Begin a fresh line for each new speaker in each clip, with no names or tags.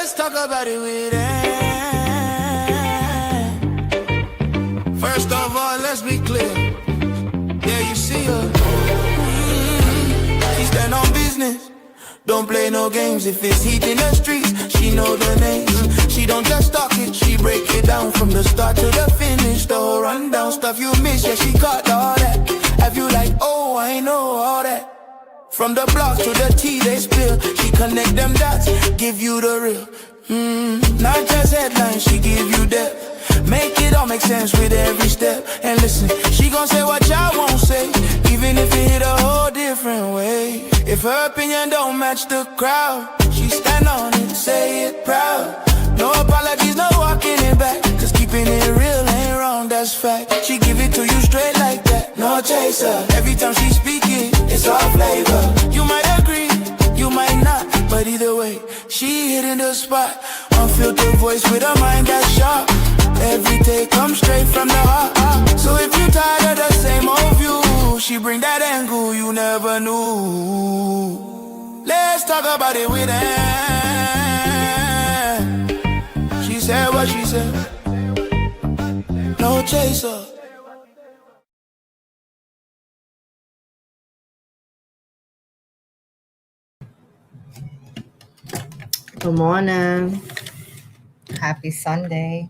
Let's talk about it with Ann. First of all, let's be clear. Yeah, you see her. She stand on business. Don't play no games. If it's heat in the streets, she know the names. She don't just talk it, she break it down from the start to the finish. The whole rundown stuff you miss, yeah, she caught all that. Have you like, oh, I know all that. From the blocks to the tea they spill, she connect them dots, give you the real. Not just headlines, she give you depth. Make it all make sense with every step. And listen, she gon' say what y'all won't say, even if it hit a whole different way. If her opinion don't match the crowd, she stand on it, say it proud. No apologies, no walking it back, cause keeping it real ain't wrong, that's fact. She give it to you straight like that, no chaser. Every time she speaking, it's all flavor. You might agree, you might not, but either way, she hitting the spot. Unfiltered voice with a mind that's sharp. Every take comes straight from the heart. So if you tired of the same old view, she bring that angle you never knew. Let's talk about it with Ann. She said what she said. No chaser.
Good morning. Happy Sunday.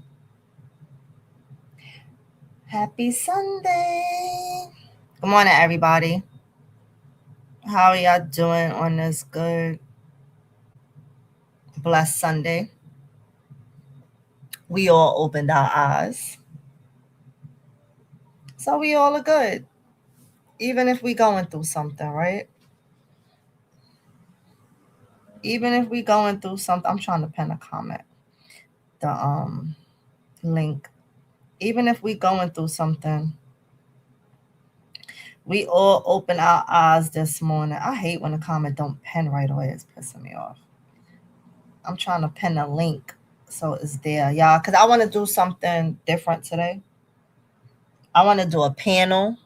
Happy Sunday. Good morning, everybody. How are y'all doing on this good, blessed Sunday? We all opened our eyes. So we all are good. Even if we going through something, right? Even if we going through something, I'm trying to pin a comment. The link. Even if we going through something, we all open our eyes this morning. I hate when a comment don't pin right away. It's pissing me off. I'm trying to pin a link so it's there, y'all, because I want to do something different today. I want to do a panel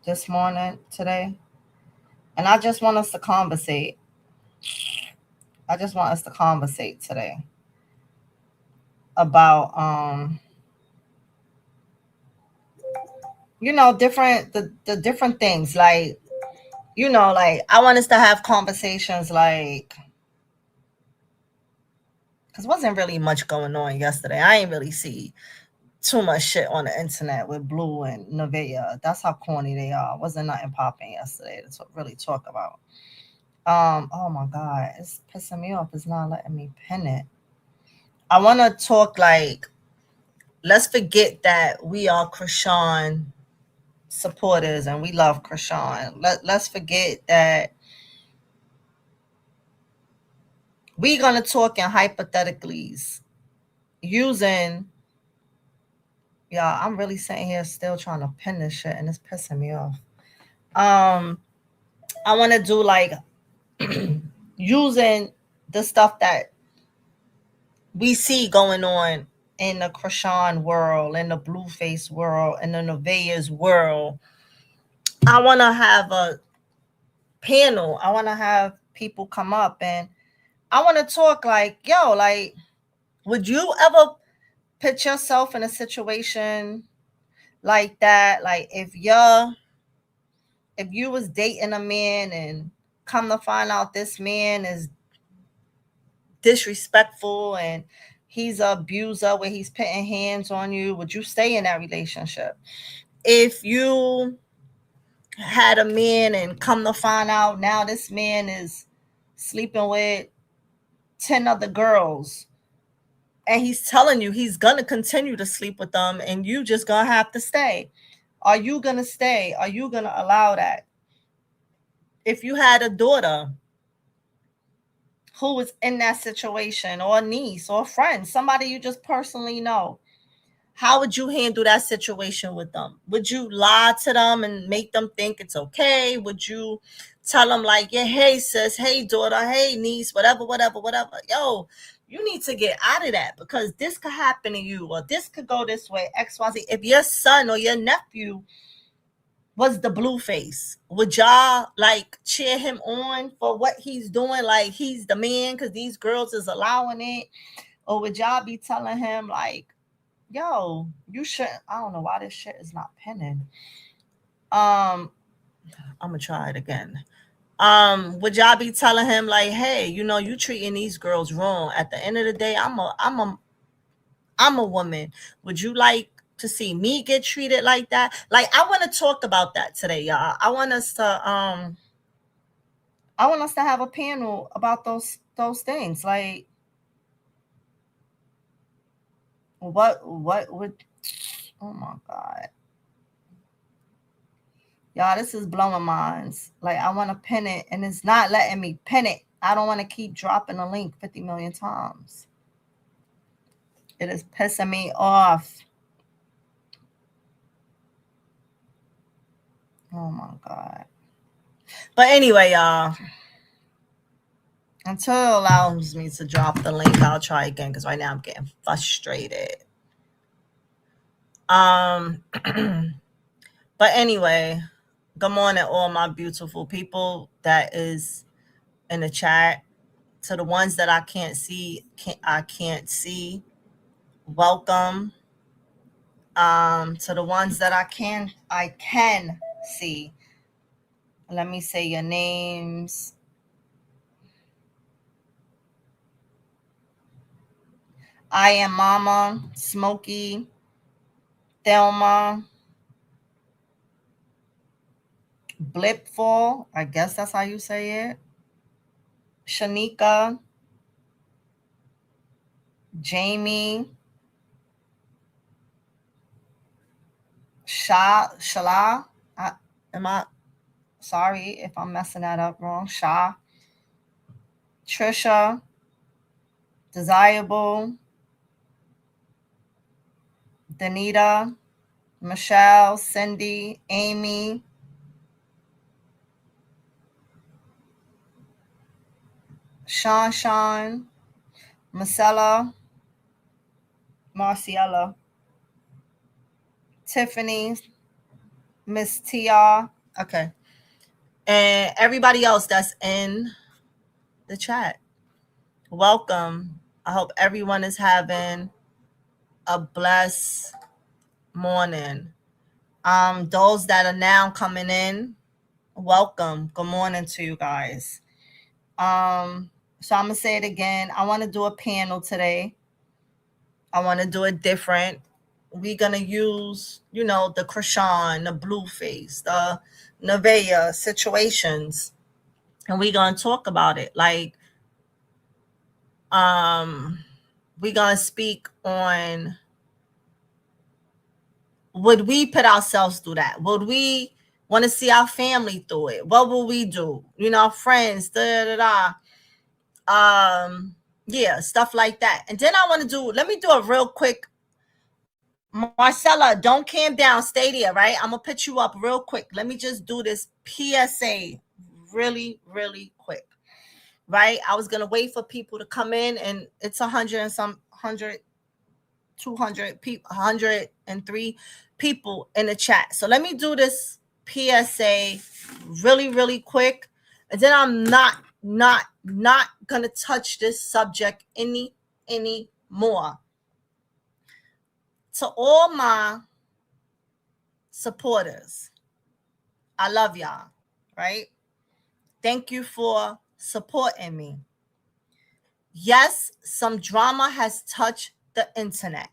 this morning today, and I just want us to conversate. I just want us to conversate today about different the different things, like like I want us to have conversations, like, because wasn't really much going on yesterday. I ain't really see too much shit on the internet with Blue and Nevaeh. That's how corny they are. Wasn't nothing popping yesterday to really talk about. Oh my God, it's pissing me off. It's not letting me pin it. I want to talk, like, let's forget that we are Chrisean supporters and we love Chrisean. Let's forget that we're going to talk in hypotheticals using, y'all, I'm really sitting here still trying to pin this shit and it's pissing me off. I want to do, like, using the stuff that we see going on in the Chrisean world, in the Blueface world, in the Nevaeh's world. I want to have a panel. I want to have people come up and I want to talk, like, yo, like, would you ever put yourself in a situation like that? Like, if you was dating a man and come to find out this man is disrespectful and he's an abuser where he's putting hands on you, would you stay in that relationship? If you had a man and come to find out now this man is sleeping with 10 other girls and he's telling you he's gonna continue to sleep with them and you just gonna have to stay, are you gonna stay? Are you gonna allow that? If you had a daughter who was in that situation, or a niece or a friend, somebody you just personally know, how would you handle that situation with them? Would you lie to them and make them think it's okay? Would you tell them, like, yeah, hey sis, hey daughter, hey niece, whatever? Yo, you need to get out of that because this could happen to you, or this could go this way, XYZ. If your son or your nephew was the Blueface. Would y'all like cheer him on for what he's doing? Like he's the man because these girls is allowing it? Or would y'all be telling him like, yo, you shouldn't? I don't know why this shit is not pinning. I'm gonna try it again. Would y'all be telling him like, hey, you know, you treating these girls wrong? At the end of the day, I'm a woman. Would you like to see me get treated like that? Like, I want to talk about that today, y'all. I want us to have a panel about those things. Like, what would, oh my God. Y'all, this is blowing minds. Like, I want to pin it, and it's not letting me pin it. I don't want to keep dropping the link 50 million times. It is pissing me off. Oh my God. But anyway, y'all, until it allows me to drop the link, I'll try again because right now I'm getting frustrated. But anyway, good morning, all my beautiful people that is in the chat. To the ones that I can't see, welcome. To the ones that I can see. Let me say your names. I am Mama, Smokey, Thelma, Blipful, I guess that's how you say it. Shanika, Jamie, Shala. Am I sorry if I'm messing that up wrong? Sha, Trisha, Desirable, Danita, Michelle, Cindy, Amy, Sean, Marcella, Marciella, Tiffany, Miss TR. Okay. And everybody else that's in the chat. Welcome. I hope everyone is having a blessed morning. Those that are now coming in, welcome. Good morning to you guys. So I'm gonna say it again. I want to do a panel today. I want to do it different. We're gonna use, you know, the Chrisean, the Blueface, the Nevaeh situations, and we're gonna talk about it. Like, we're gonna speak on, would we put ourselves through that? Would we want to see our family through it? What will we do? You know, friends, yeah, stuff like that. And then I want to let me do a real quick. Marcella, don't calm down. Stay there, right? I'm going to put you up real quick. Let me just do this PSA really, really quick, right? I was going to wait for people to come in, and it's 200 people, 103 people in the chat. So let me do this PSA really, really quick. And then I'm not going to touch this subject anymore. To all my supporters, I love y'all, right? Thank you for supporting me. Yes, some drama has touched the internet.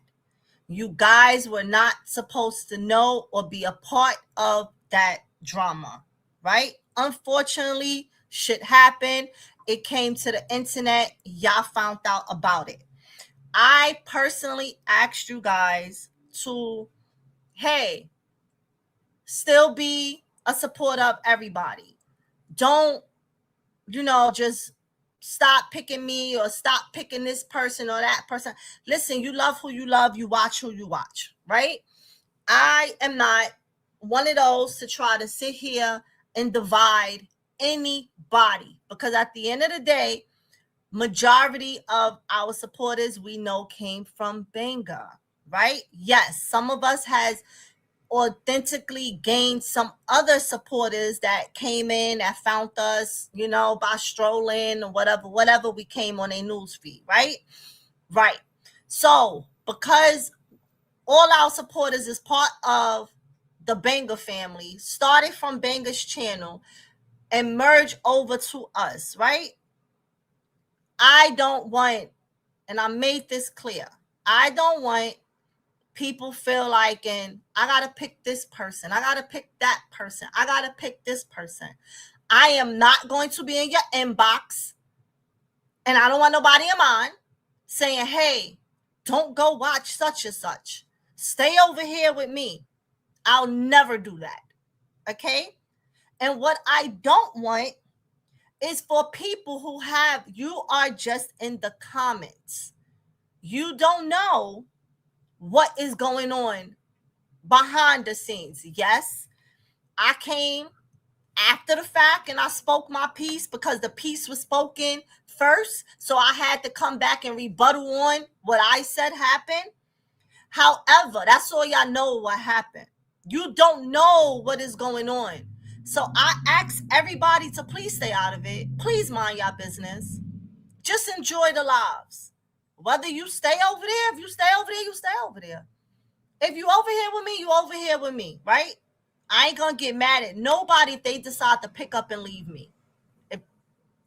You guys were not supposed to know or be a part of that drama, right? Unfortunately, shit happened. It came to the internet. Y'all found out about it. I personally asked you guys to, hey, still be a supporter of everybody. Don't, you know, just stop picking me or stop picking this person or that person. Listen, you love who you love. You watch who you watch, right? I am not one of those to try to sit here and divide anybody, because at the end of the day, majority of our supporters we know came from Banga, right? Yes, some of us has authentically gained some other supporters that came in that found us, by strolling or whatever we came on a news feed, right? Right. So because all our supporters is part of the Banger family, started from Banger's channel and merged over to us, right? I don't want, and I made this clear, I don't want people feel like, and I gotta pick this person, I gotta pick that person, I gotta pick this person. I am not going to be in your inbox, and I don't want nobody in mine saying, hey, don't go watch such and such. Stay over here with me. I'll never do that. Okay? And what I don't want is for people who you are just in the comments. You don't know what is going on behind the scenes. Yes, I came after the fact and I spoke my piece because the piece was spoken first. So I had to come back and rebuttal on what I said happened. However, that's all y'all know what happened. You don't know what is going on. So I ask everybody to please stay out of it. Please mind your business. Just enjoy the lives. Whether you stay over there, if you stay over there, you stay over there. If you over here with me, you over here with me, right? I ain't gonna get mad at nobody if they decide to pick up and leave me. If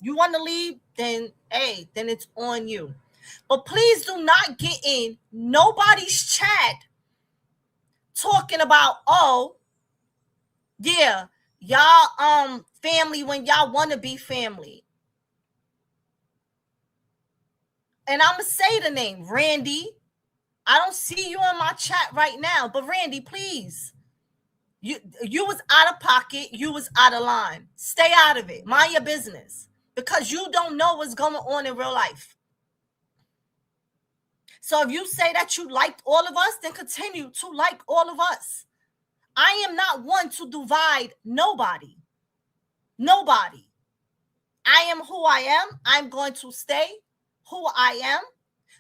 you want to leave, then hey, then it's on you. But please do not get in nobody's chat talking about, oh, yeah, y'all family when y'all want to be family. And I'm gonna say the name, Randy. I don't see you in my chat right now, but Randy, please. You was out of pocket, you was out of line. Stay out of it. Mind your business. Because you don't know what's going on in real life. So if you say that you liked all of us, then continue to like all of us. I am not one to divide nobody. Nobody. I am who I am. I'm going to stay who I am.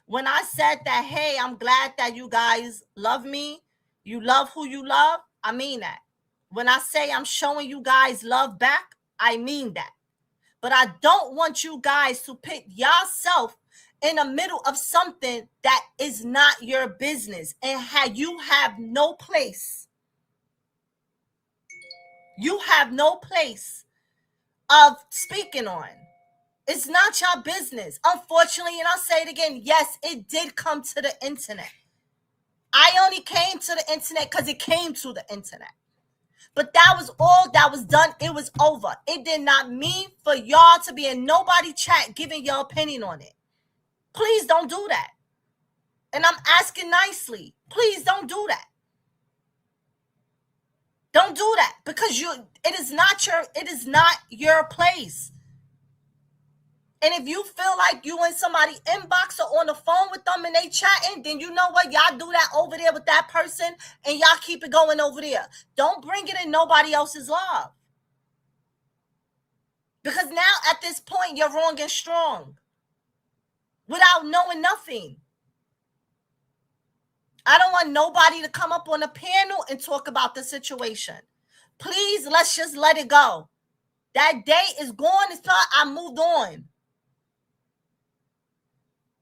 When I said that, hey, I'm glad that you guys love me, you love who you love, I mean that. When I say I'm showing you guys love back, I mean that. But I don't want you guys to put yourself in the middle of something that is not your business and you have no place. You have no place of speaking on. It's not your business. Unfortunately, and I'll say it again, yes, it did come to the internet. I only came to the internet because it came to the internet. But that was all that was done. It was over. It did not mean for y'all to be in nobody chat giving your opinion on it. Please don't do that. And I'm asking nicely. Please don't do that. Don't do that because it is not your place. And if you feel like you in somebody's inbox or on the phone with them and they chatting, then you know what? Y'all do that over there with that person and y'all keep it going over there. Don't bring it in nobody else's love. Because now at this point, you're wrong and strong without knowing nothing. I don't want nobody to come up on a panel and talk about the situation. Please, let's just let it go. That day is gone. I moved on.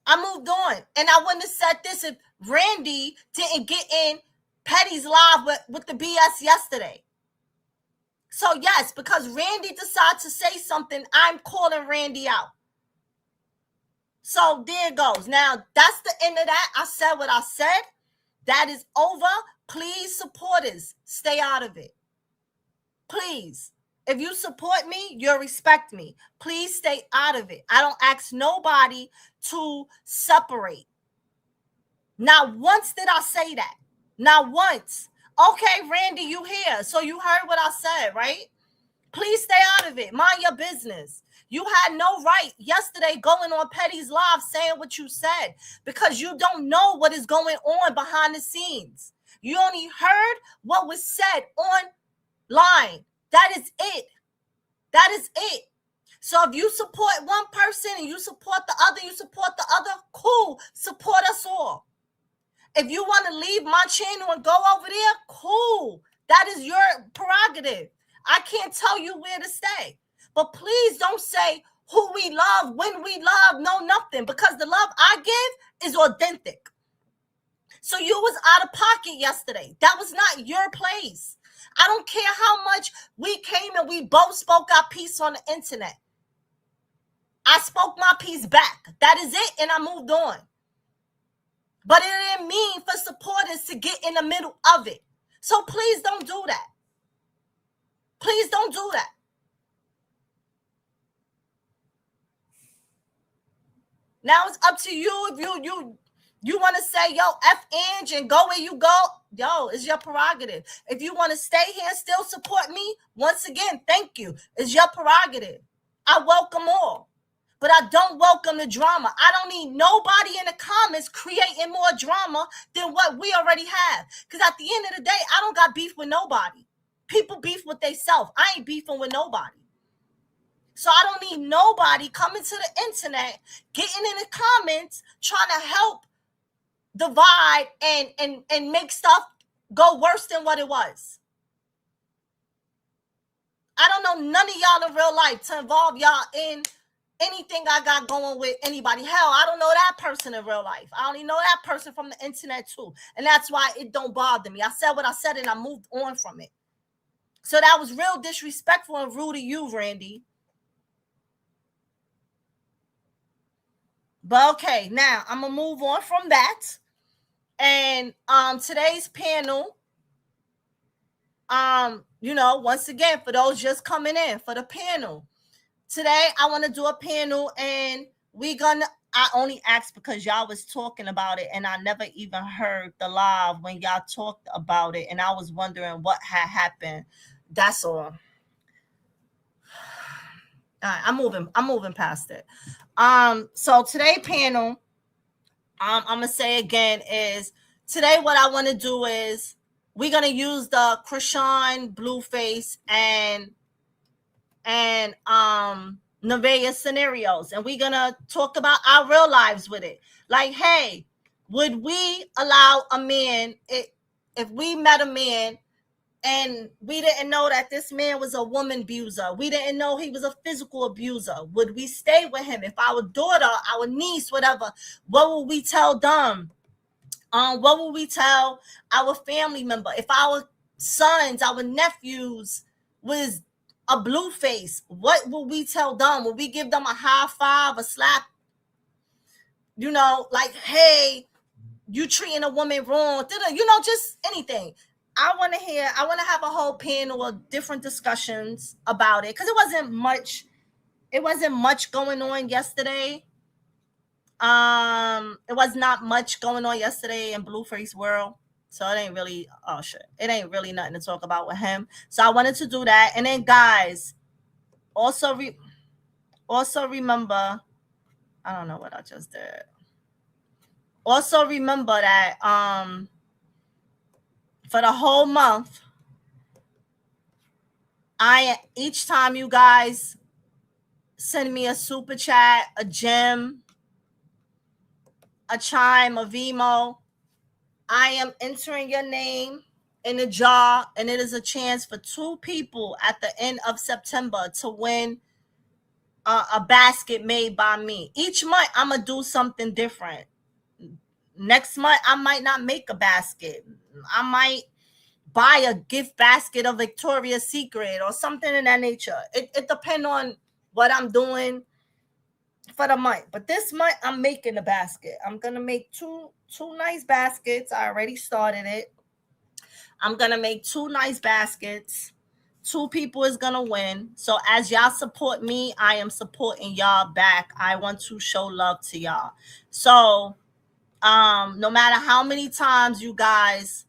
I moved on. And I wouldn't have said this if Randy didn't get in Petty's live with the BS yesterday. So yes, because Randy decided to say something, I'm calling Randy out. So there it goes. Now, that's the end of that. I said what I said. That is over. Please, supporters, stay out of it. Please. If you support me, you'll respect me. Please stay out of it. I don't ask nobody to separate. Not once did I say that. Not once. Okay, Randy, you here. So you heard what I said, right? Please stay out of it. Mind your business. You had no right yesterday going on Petty's live saying what you said because you don't know what is going on behind the scenes. You only heard what was said online. That is it. That is it. So if you support one person and you support the other, cool. Support us all. If you want to leave my channel and go over there, cool. That is your prerogative. I can't tell you where to stay. But please don't say who we love, when we love, no nothing. Because the love I give is authentic. So you was out of pocket yesterday. That was not your place. I don't care how much we came and we both spoke our piece on the internet. I spoke my piece back. That is it, and I moved on. But it didn't mean for supporters to get in the middle of it. So please don't do that. Please don't do that. Now it's up to you if you want to say, yo, F Ange and go where you go. Yo, it's your prerogative. If you want to stay here and still support me, once again, thank you. It's your prerogative. I welcome all. But I don't welcome the drama. I don't need nobody in the comments creating more drama than what we already have. Because at the end of the day, I don't got beef with nobody. People beef with themselves. I ain't beefing with nobody. So I don't need nobody coming to the internet, getting in the comments, trying to help divide and make stuff go worse than what it was. I don't know none of y'all in real life to involve y'all in anything I got going with anybody. Hell, I don't know that person in real life. I only know that person from the internet too. And that's why it don't bother me. I said what I said and I moved on from it. So that was real disrespectful and rude to you, Randy. But okay, now I'm going to move on from that. And today's panel, once again, for those just coming in for the panel, today I want to do a panel, and I only asked because y'all was talking about it, and I never even heard the live when y'all talked about it, and I was wondering what had happened. That's all. All right, I'm moving past it. So today panel, I'm gonna say again is today what I want to do is we're gonna use the Chrisean, Blueface, and Nevaeh scenarios, and we're gonna talk about our real lives with it. Like, hey, would we allow a man if we met a man and we didn't know that this man was a woman abuser, we didn't know he was a physical abuser, would we stay with him? If our daughter, our niece, whatever, what would we tell them? What would we tell our family member? If our sons, our nephews was a Blueface, what will we tell them? Will we give them a high five, a slap? Like, hey, you treating a woman wrong, just anything. I want to have a whole panel of different discussions about it, because it wasn't much going on yesterday. It was not much going on yesterday in Blueface world. So it ain't really, it ain't really nothing to talk about with him. So I wanted to do that. And then guys, also remember, I don't know what I just did. Also remember that for the whole month, each time you guys send me a super chat, a gem, a chime, a Vimo, I am entering your name in the jar, and it is a chance for 2 people at the end of September to win a basket made by me. Each month, I'm going to do something different. Next month, I might not make a basket. I might buy a gift basket of Victoria's Secret or something in that nature. It depends on what I'm doing for the month. But this month, I'm making a basket. I'm going to make two nice baskets. I already started it. I'm going to make 2 nice baskets. 2 people is going to win. So as y'all support me, I am supporting y'all back. I want to show love to y'all. So no matter how many times you guys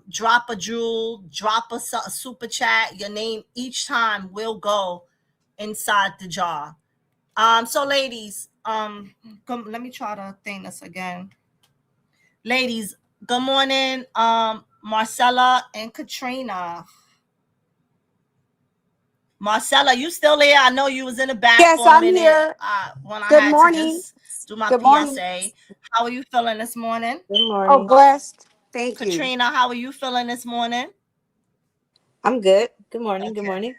drop a jewel, drop a super chat, your name each time will go inside the jar. So ladies, let me try to think this again. Ladies, good morning, Marcella and Katrina. Marcella, you still there? I know you was in the back
Yes,
for a
I'm
minute.
here.
When I
Good
had
morning.
to do my
Good morning.
PSA. How are you feeling this morning?
Good
Oh,
morning.
blessed. Thank you.
Katrina, how are you feeling this morning?
I'm good. Good morning. Good
Okay.
morning.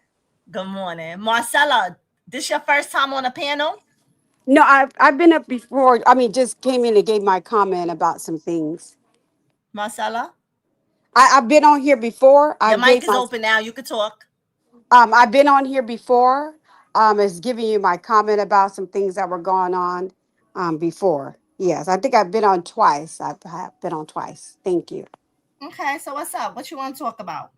Good morning. Marcella, this your first time on a panel?
No, I've been up before. I mean, just came in and gave my comment about some things.
Marcella?
I've been on here before. I
Your mic
gave
is
my
open now. You can talk.
I've been on here before. Is giving you my comment about some things that were going on before. Yes, I think I've been on twice. I've been on twice. Thank you.
Okay, so what's up? What you want to talk about?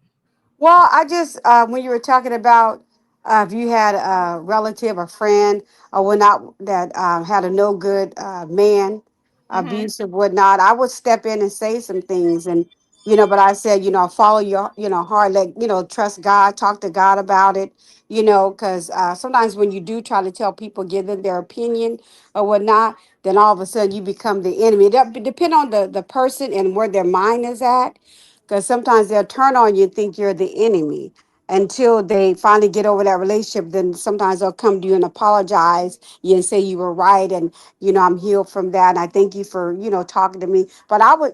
Well, I just when you were talking about if you had a relative or friend or whatnot that had a no good man,
Mm-hmm.
abusive whatnot, I would step in and say some things, and but I said, follow your heart, like trust God, talk to God about it, because sometimes when you do try to tell people, give them their opinion or whatnot, then all of a sudden you become the enemy. That depend on the person and where their mind is at, because sometimes they'll turn on you and think you're the enemy until they finally get over that relationship. Then sometimes they'll come to you and apologize you and say you were right, and I'm healed from that, and I thank you for talking to me. But I would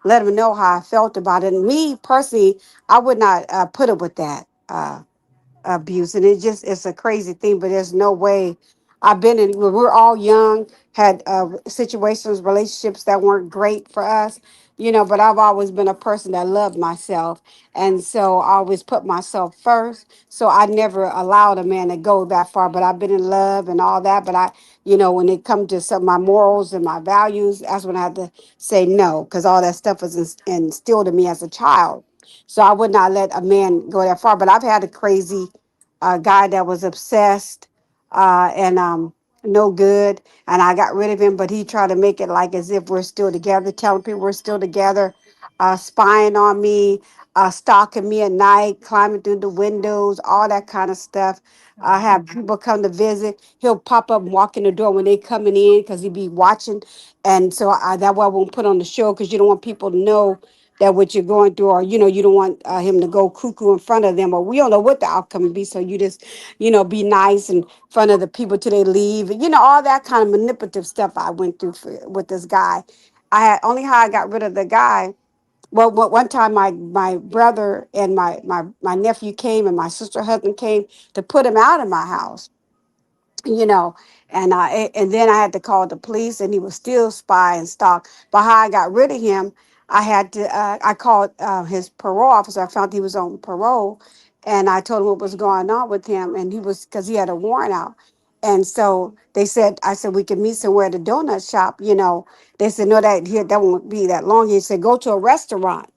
let them know how I felt about it. And me personally, I would not put up with that abuse, and it's a crazy thing, but there's no way. I've been in when we're all young, had situations, relationships that weren't great for us, but I've always been a person that loved myself, and so I always put myself first, so I never allowed a man to go that far. But I've been in love and all that, but I when it comes to some of my morals and my values, that's when I had to say no, because all that stuff was instilled in me as a child. So I would not let a man go that far. But I've had a crazy guy that was obsessed and no good. And I got rid of him, but he tried to make it like as if we're still together, telling people we're still together, spying on me, stalking me at night, climbing through the windows, all that kind of stuff. I
Wow.
have people come to visit. He'll pop up and walk in the door when they coming in because he be watching. And so that why I won't put on the show, because you don't want people to know that what you're going through, or you don't want him to go cuckoo in front of them, or we don't know what the outcome will be. So you just be nice in front of the people till they leave, and all that kind of manipulative stuff I went through with this guy. I had only how I got rid of the guy. Well, one time my brother and my nephew came, and my sister husband came to put him out of my house, you know, and then I had to call the police, and he was still spy and stalk. But how I got rid of him, I called his parole officer. I found he was on parole, and I told him what was going on with him, and he was, because he had a warrant out. And so I said we could meet somewhere at the donut shop. They said no, that won't be that long. He said go to a restaurant.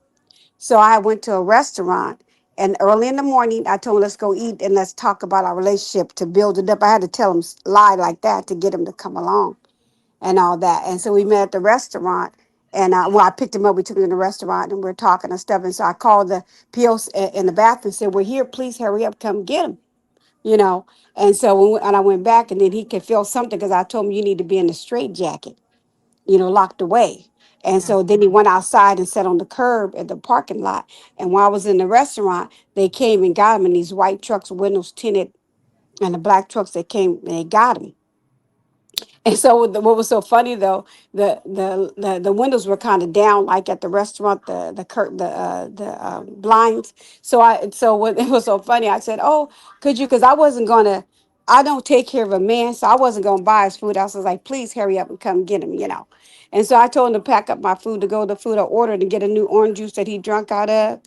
So I went to a restaurant, and early in the morning, I told him, let's go eat and let's talk about our relationship to build it up. I had to tell him lie like that to get him to come along and all that. And so we met at the restaurant, and I picked him up. We took him to the restaurant, and we are talking and stuff. And so I called the POs in the bathroom and said, we're here. Please hurry up. Come get him. You know, and so and I went back, and then he could feel something because I told him you need to be in a straight jacket, locked away. And so then he went outside and sat on the curb at the parking lot. And while I was in the restaurant, they came and got him in these white trucks, windows tinted, and the black trucks that came and they got him. And so what was so funny though, the windows were kind of down, like at the restaurant, the curtain, the blinds. So what it was so funny, I said, "Oh, could you?" Because I wasn't gonna, I don't take care of a man, so I wasn't gonna buy his food. I was like, "Please hurry up and come get him." And so I told him to pack up my food to go to the food I ordered and get a new orange juice that he drunk out of.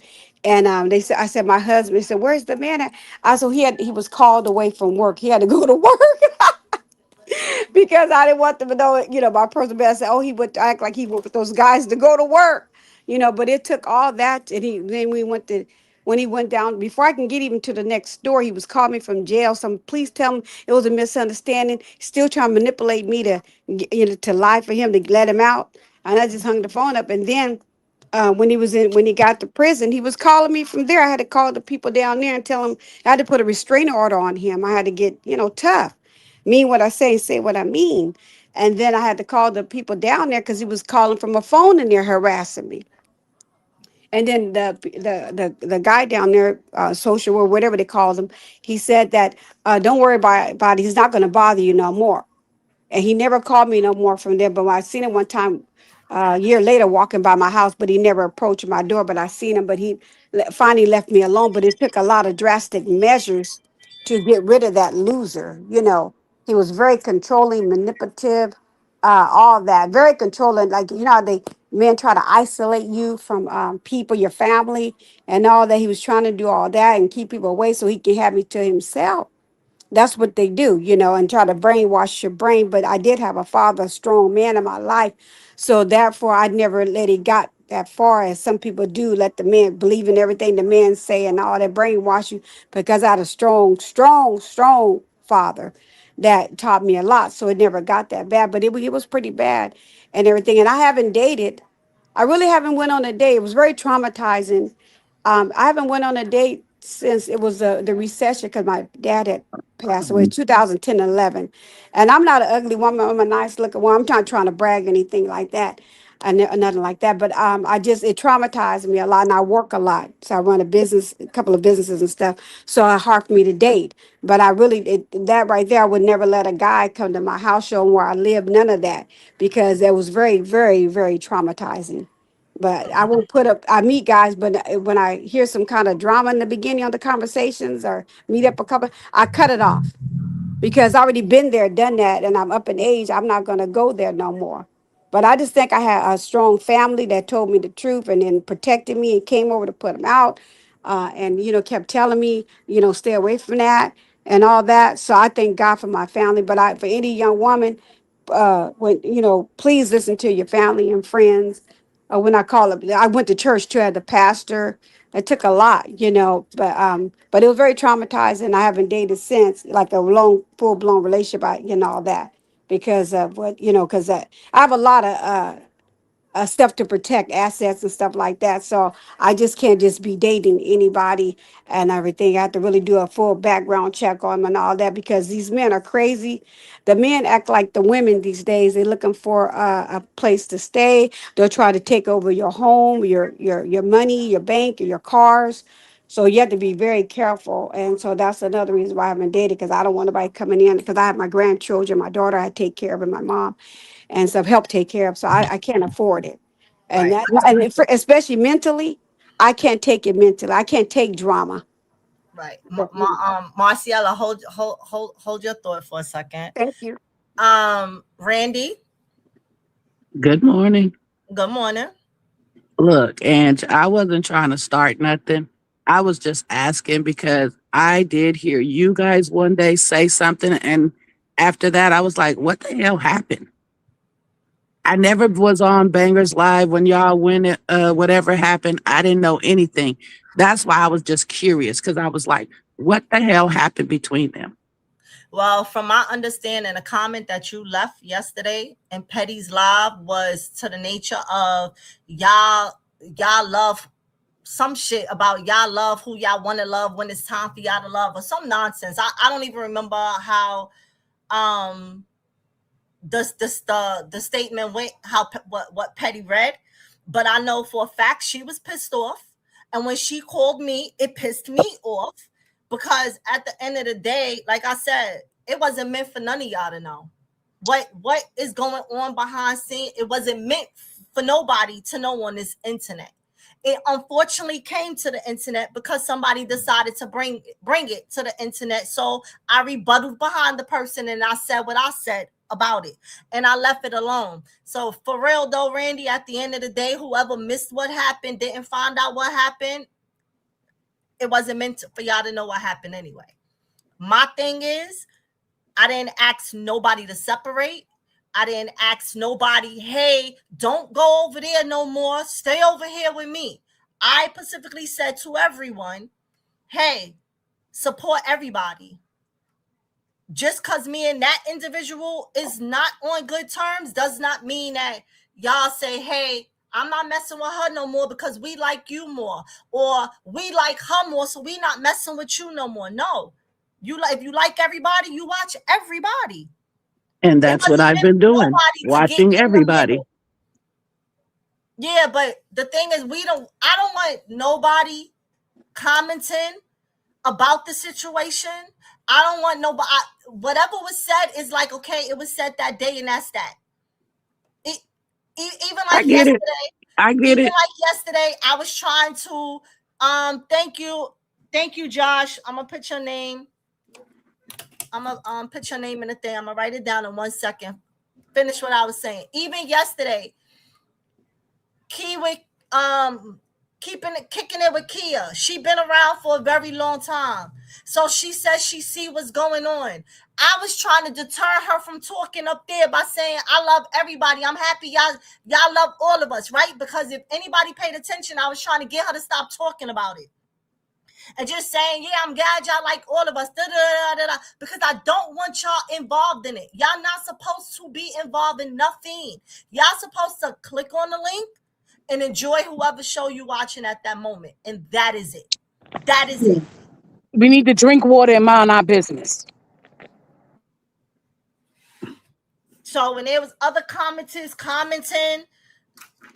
And I said, my husband said, "Where's the man at?" I said, he was called away from work. He had to go to work. Because I didn't want them to know, my personal best. Oh, he would act like he wanted those guys to go to work, but it took all that. And then when he went down, before I can get even to the next door, he was calling me from jail. Please tell him it was a misunderstanding. Still trying to manipulate me to, to lie for him to let him out. And I just hung the phone up. And then when he got to prison, he was calling me from there. I had to call the people down there and tell him I had to put a restraining order on him. I had to get, tough, mean what I say what I mean. And then I had to call the people down there because he was calling from a phone and they're harassing me. And then the guy down there, social or whatever they call him, he said that don't worry about it. He's not going to bother you no more. And he never called me no more from there. But when I seen him one time, a year later, walking by my house, but he never approached my door. But I seen him, but he finally left me alone. But it took a lot of drastic measures to get rid of that loser. You know, he was very controlling, manipulative, all that, very controlling. Like, you know how they men try to isolate you from people, your family, and all that. He was trying to do all that and keep people away so he can have me to himself. That's what they do, you know, and try to brainwash your brain. But I did have a father, a strong man in my life. So therefore, I never let it got that far as some people do, let the men believe in everything the men say and all that brainwash you, because I had a strong, strong, strong father that taught me a lot. So it never got that bad, but it was pretty bad and everything. And I haven't dated. I really haven't went on a date. It was very traumatizing. I haven't went on a date since it was the recession because my dad had passed away 2010 and 11. And I'm not an ugly woman. I'm a nice looking woman. I'm not trying to brag anything like that. Nothing like that. But it traumatized me a lot. And I work a lot. So I run a couple of businesses and stuff. So it hard me to date. But I really, that right there, I would never let a guy come to my house, show him where I live, none of that. Because it was very, very, very traumatizing. But I won't put up, I meet guys, but when I hear some kind of drama in the beginning of the conversations or meet up a couple, I cut it off because I already been there, done that, and I'm up in age. I'm not going to go there no more. But I just think I had a strong family that told me the truth and then protected me and came over to put them out, and kept telling me stay away from that and all that. So I thank God for my family. But for any young woman, when please listen to your family and friends. When I call it, I went to church too. I had the pastor. It took a lot, but it was very traumatizing. I haven't dated since, like a long, full blown relationship. All that because of because I have a lot of stuff to protect, assets and stuff like that. So I just can't just be dating anybody and everything. I have to really do a full background check on them and all that because these men are crazy. The men act like the women these days. They're looking for a place to stay. They'll try to take over your home, your money, your bank, your cars. So you have to be very careful. And so that's another reason why I haven't dated, because I don't want anybody coming in, because I have my grandchildren, my daughter I take care of, and my mom and stuff help take care of. So I can't afford it. And
Right.
especially mentally, I can't take it mentally. I can't take drama.
Right.
But,
Marciela, hold your thought for a second.
thank you.
Randy,
Good morning.
good morning.
Look, and I wasn't trying to start nothing. I was just asking because I did hear you guys one day say something, and after that, I was like, what the hell happened? I never was on Bangers Live when y'all went, whatever happened. I didn't know anything. That's why I was just curious because I was like, what the hell happened between them?
Well, from my understanding, a comment that you left yesterday in Petty's live was to the nature of y'all love some shit about y'all love who y'all want to love when it's time for y'all to love, or some nonsense. I don't even remember how um the statement went, what Petty read, but I know for a fact she was pissed off, and when she called me, it pissed me off because at the end of the day, like I said, it wasn't meant for none of y'all to know what is going on behind scene. It wasn't meant for nobody to know on this internet. It unfortunately came to the internet because somebody decided to bring it to the internet. So I rebutted behind the person and I said what I said about it, and I left it alone. So for real though, Randy, at the end of the day, whoever missed what happened, didn't find out what happened, it wasn't meant for y'all to know what happened anyway. My thing is, I didn't ask nobody to separate. I didn't ask nobody, hey, don't go over there no more. Stay over here with me. I specifically said to everyone, hey, support everybody. Just because me and that individual is not on good terms does not mean that y'all say, hey, I'm not messing with her no more because we like you more, or we like her more, so we not messing with you no more. No, if you like everybody, you watch everybody.
And
It
that's what
wasn't
I've
meant
been
for
doing,
nobody to get
watching
in the
everybody.
middle. Yeah, but the thing is, I don't want nobody commenting about the situation. I don't want nobody. Whatever was said is like, okay, it was said that day, and that's that. Even
I
like
get it.
yesterday,
I get it.
I was trying to thank you, Josh. I'm gonna put your name. I'm gonna put your name in the thing. I'm gonna write it down in 1 second. Finish what I was saying. Even yesterday, Kiwi, kicking it with Kia. She been around for a very long time. So she says she see what's going on. I was trying to deter her from talking up there by saying, I love everybody. I'm happy y'all love all of us, right? Because if anybody paid attention, I was trying to get her to stop talking about it. And just saying, yeah, I'm glad y'all like all of us. Because I don't want y'all involved in it. Y'all not supposed to be involved in nothing. Y'all supposed to click on the link and enjoy whoever show you watching at that moment. And that is it. That is it.
We need to drink water and mind our business.
So when there was other commenters commenting,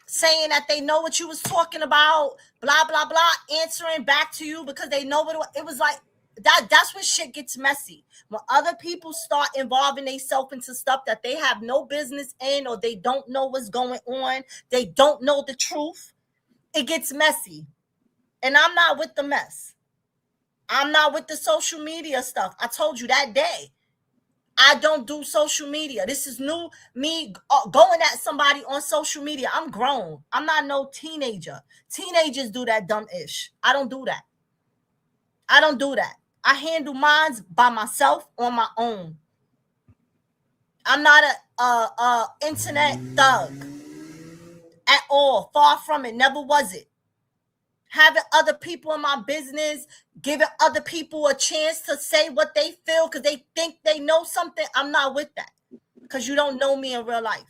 saying that they know what you was talking about, blah, blah, blah, answering back to you because they know what it was like. That's when shit gets messy. When other people start involving themselves into stuff that they have no business in, or they don't know what's going on, they don't know the truth, it gets messy. And I'm not with the mess. I'm not with the social media stuff. I told you that day. I don't do social media. This is new. Me going at somebody on social media. I'm grown. I'm not no teenager. Teenagers do that dumb ish. I don't do that. I don't do that. I handle mines by myself on my own. I'm not a internet thug at all. Far from it. Never was it. Having other people in my business, giving other people a chance to say what they feel because they think they know something. I'm not with that, because you don't know me in real life.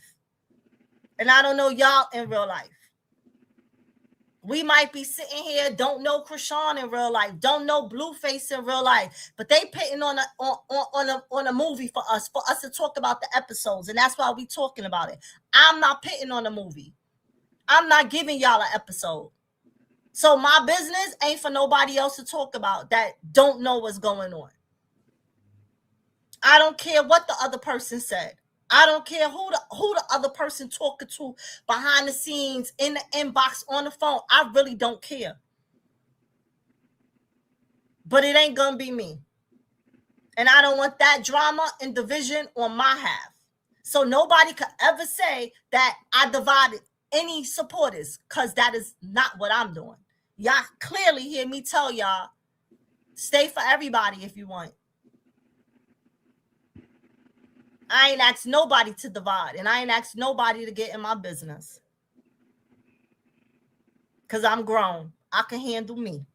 And I don't know y'all in real life. We might be sitting here, don't know Chrisean in real life, don't know Blueface in real life, but they putting on a movie for us to talk about the episodes, and that's why we talking about it. I'm not putting on a movie. I'm not giving y'all an episode. So my business ain't for nobody else to talk about that don't know what's going on. I don't care what the other person said. I don't care who the other person talking to behind the scenes, in the inbox, on the phone. I really don't care. But it ain't gonna be me. And I don't want that drama and division on my half. So nobody could ever say that I divided any supporters, because that is not what I'm doing. Y'all clearly hear me tell y'all, stay for everybody if you want. I ain't asked nobody to divide, and I ain't asked nobody to get in my business. Because I'm grown. I can handle me.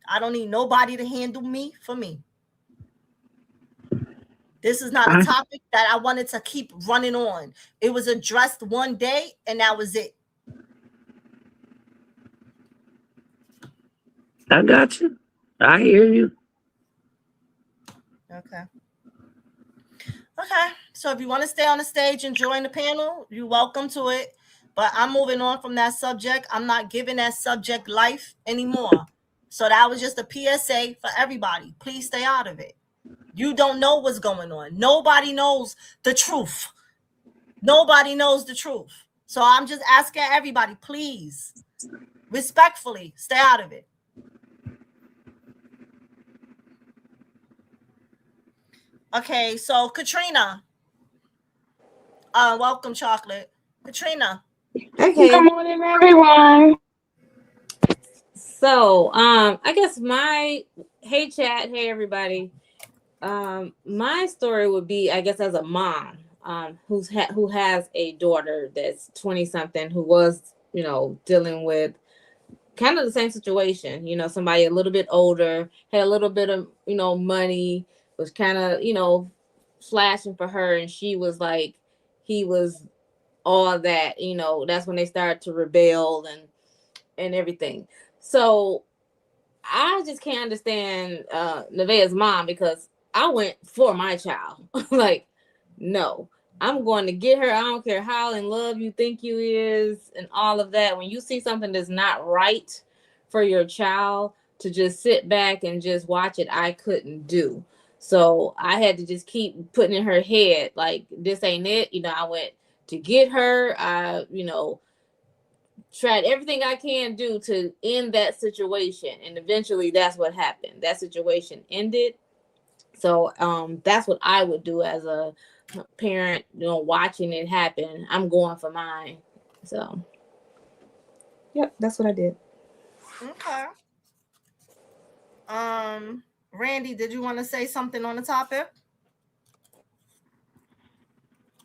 I don't need nobody to handle me for me. This is not a topic that I wanted to keep running on. It was addressed one day, and that was it.
I got you. I hear you.
Okay. So if you want to stay on the stage and join the panel, you're welcome to it. But I'm moving on from that subject. I'm not giving that subject life anymore. So that was just a PSA for everybody. Please stay out of it. You don't know what's going on. Nobody knows the truth. Nobody knows the truth. So I'm just asking everybody, please, respectfully, stay out of it. Okay, so Katrina. Welcome, Chocolate. Katrina.
Okay.
Good morning, everyone.
So, I guess hey chat, hey everybody. My story would be, I guess, as a mom, who has a daughter that's 20 something, who was, dealing with kind of the same situation. Somebody a little bit older, had a little bit of, money, was kind of, flashing for her, and she was like, he was all that. That's when they started to rebel and everything. So I just can't understand Nevaeh's mom, because I went for my child. Like, no, I'm going to get her. I don't care how in love you think you is and all of that. When you see something that's not right for your child, to just sit back and just watch it, I couldn't do. So I had to just keep putting in her head, like, this ain't it. I went to get her. I, tried everything I can do to end that situation. And eventually that's what happened. That situation ended. So that's what I would do as a parent, watching it happen. I'm going for mine. So yep, that's what I did.
Okay. Randy, did you want to say something on the topic?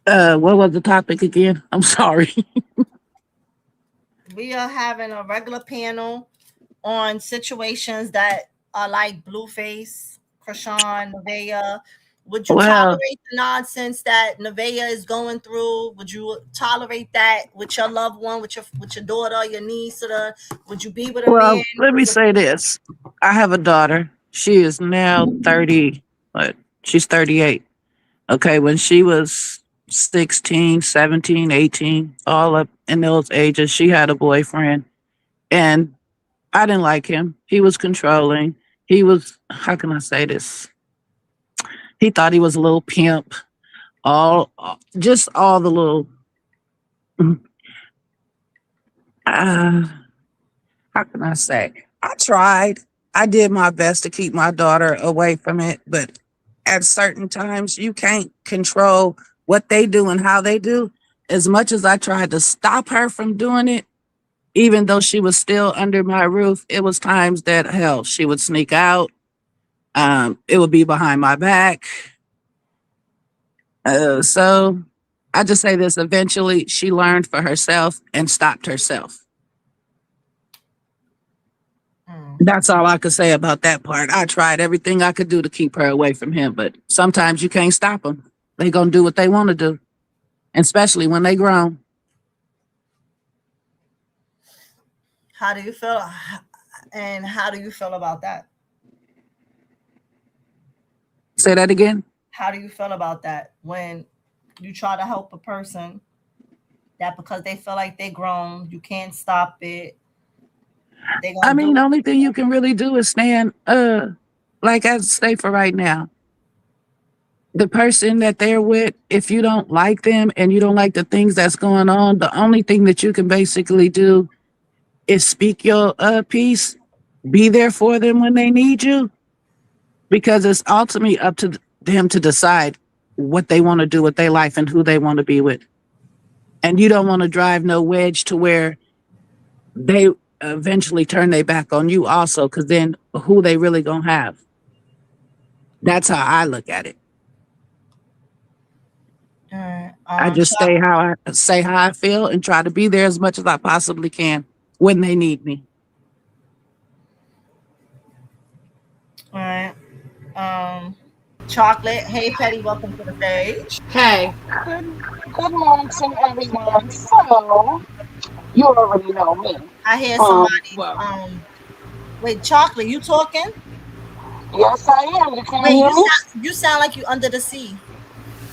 What was the topic again? I'm sorry.
We are having a regular panel on situations that are like Blueface, Chrisean, Nevaeh. Would you
Well,
tolerate the nonsense that Nevaeh is going through? Would you tolerate that with your loved one, with your daughter, your niece, or would you be with a man?
let me say this. I have a daughter. She is now 30, what? She's 38. Okay, when she was 16, 17, 18, all up in those ages, she had a boyfriend. And I didn't like him. He was controlling. He was, how can I say this? He thought he was a little pimp. Just all the little, uh, how can I say? I tried. I did my best to keep my daughter away from it, but at certain times, you can't control what they do and how they do. As much as I tried to stop her from doing it, even though she was still under my roof, it was times that, hell, she would sneak out. It would be behind my back. So I just say this, eventually she learned for herself and stopped herself. That's all I could say about that part. I tried everything I could do to keep her away from him, but sometimes you can't stop them. They're going to do what they want to do, especially when they grown.
How do you feel? And how do you feel about that?
Say that again.
How do you feel about that when you try to help a person that because they feel like they grown, you can't stop it?
I mean, the only thing you can really do is stand, like I say for right now, the person that they're with, if you don't like them and you don't like the things that's going on, the only thing that you can basically do is speak your piece, be there for them when they need you, because it's ultimately up to them to decide what they want to do with their life and who they want to be with. And you don't want to drive no wedge to where they eventually turn their back on you also, because then who they really gonna have? That's how I look at it. I just say how I feel and try to be there as much as I possibly can when they need me.
All right. Chocolate. Hey, Petty, welcome to the stage.
Hey.
Good morning to everyone. So, you already know me.
I hear somebody.
Well,
Wait, Chocolate, you talking?
yes, I am. You can't
Wait,
hear me?
you sound like you under the sea.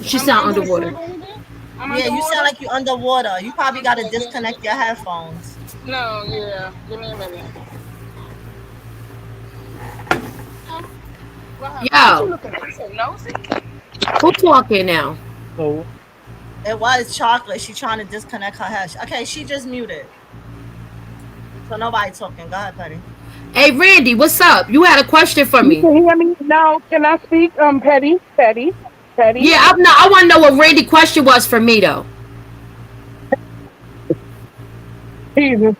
She sound underwater.
Yeah, you sound like you underwater. You probably got to disconnect your headphones.
No, yeah. Give me a minute. What you
Yo,
looking at? So nosy?
who talking now?
It was Chocolate. She trying to disconnect her head. Okay, she just muted. So nobody talking. Go ahead, Petty.
Hey, Randy, what's up? You had a question for
You
me.
can hear me? No. Can I speak? Petty.
Yeah, I want to know what Randy question was for me though.
Jesus.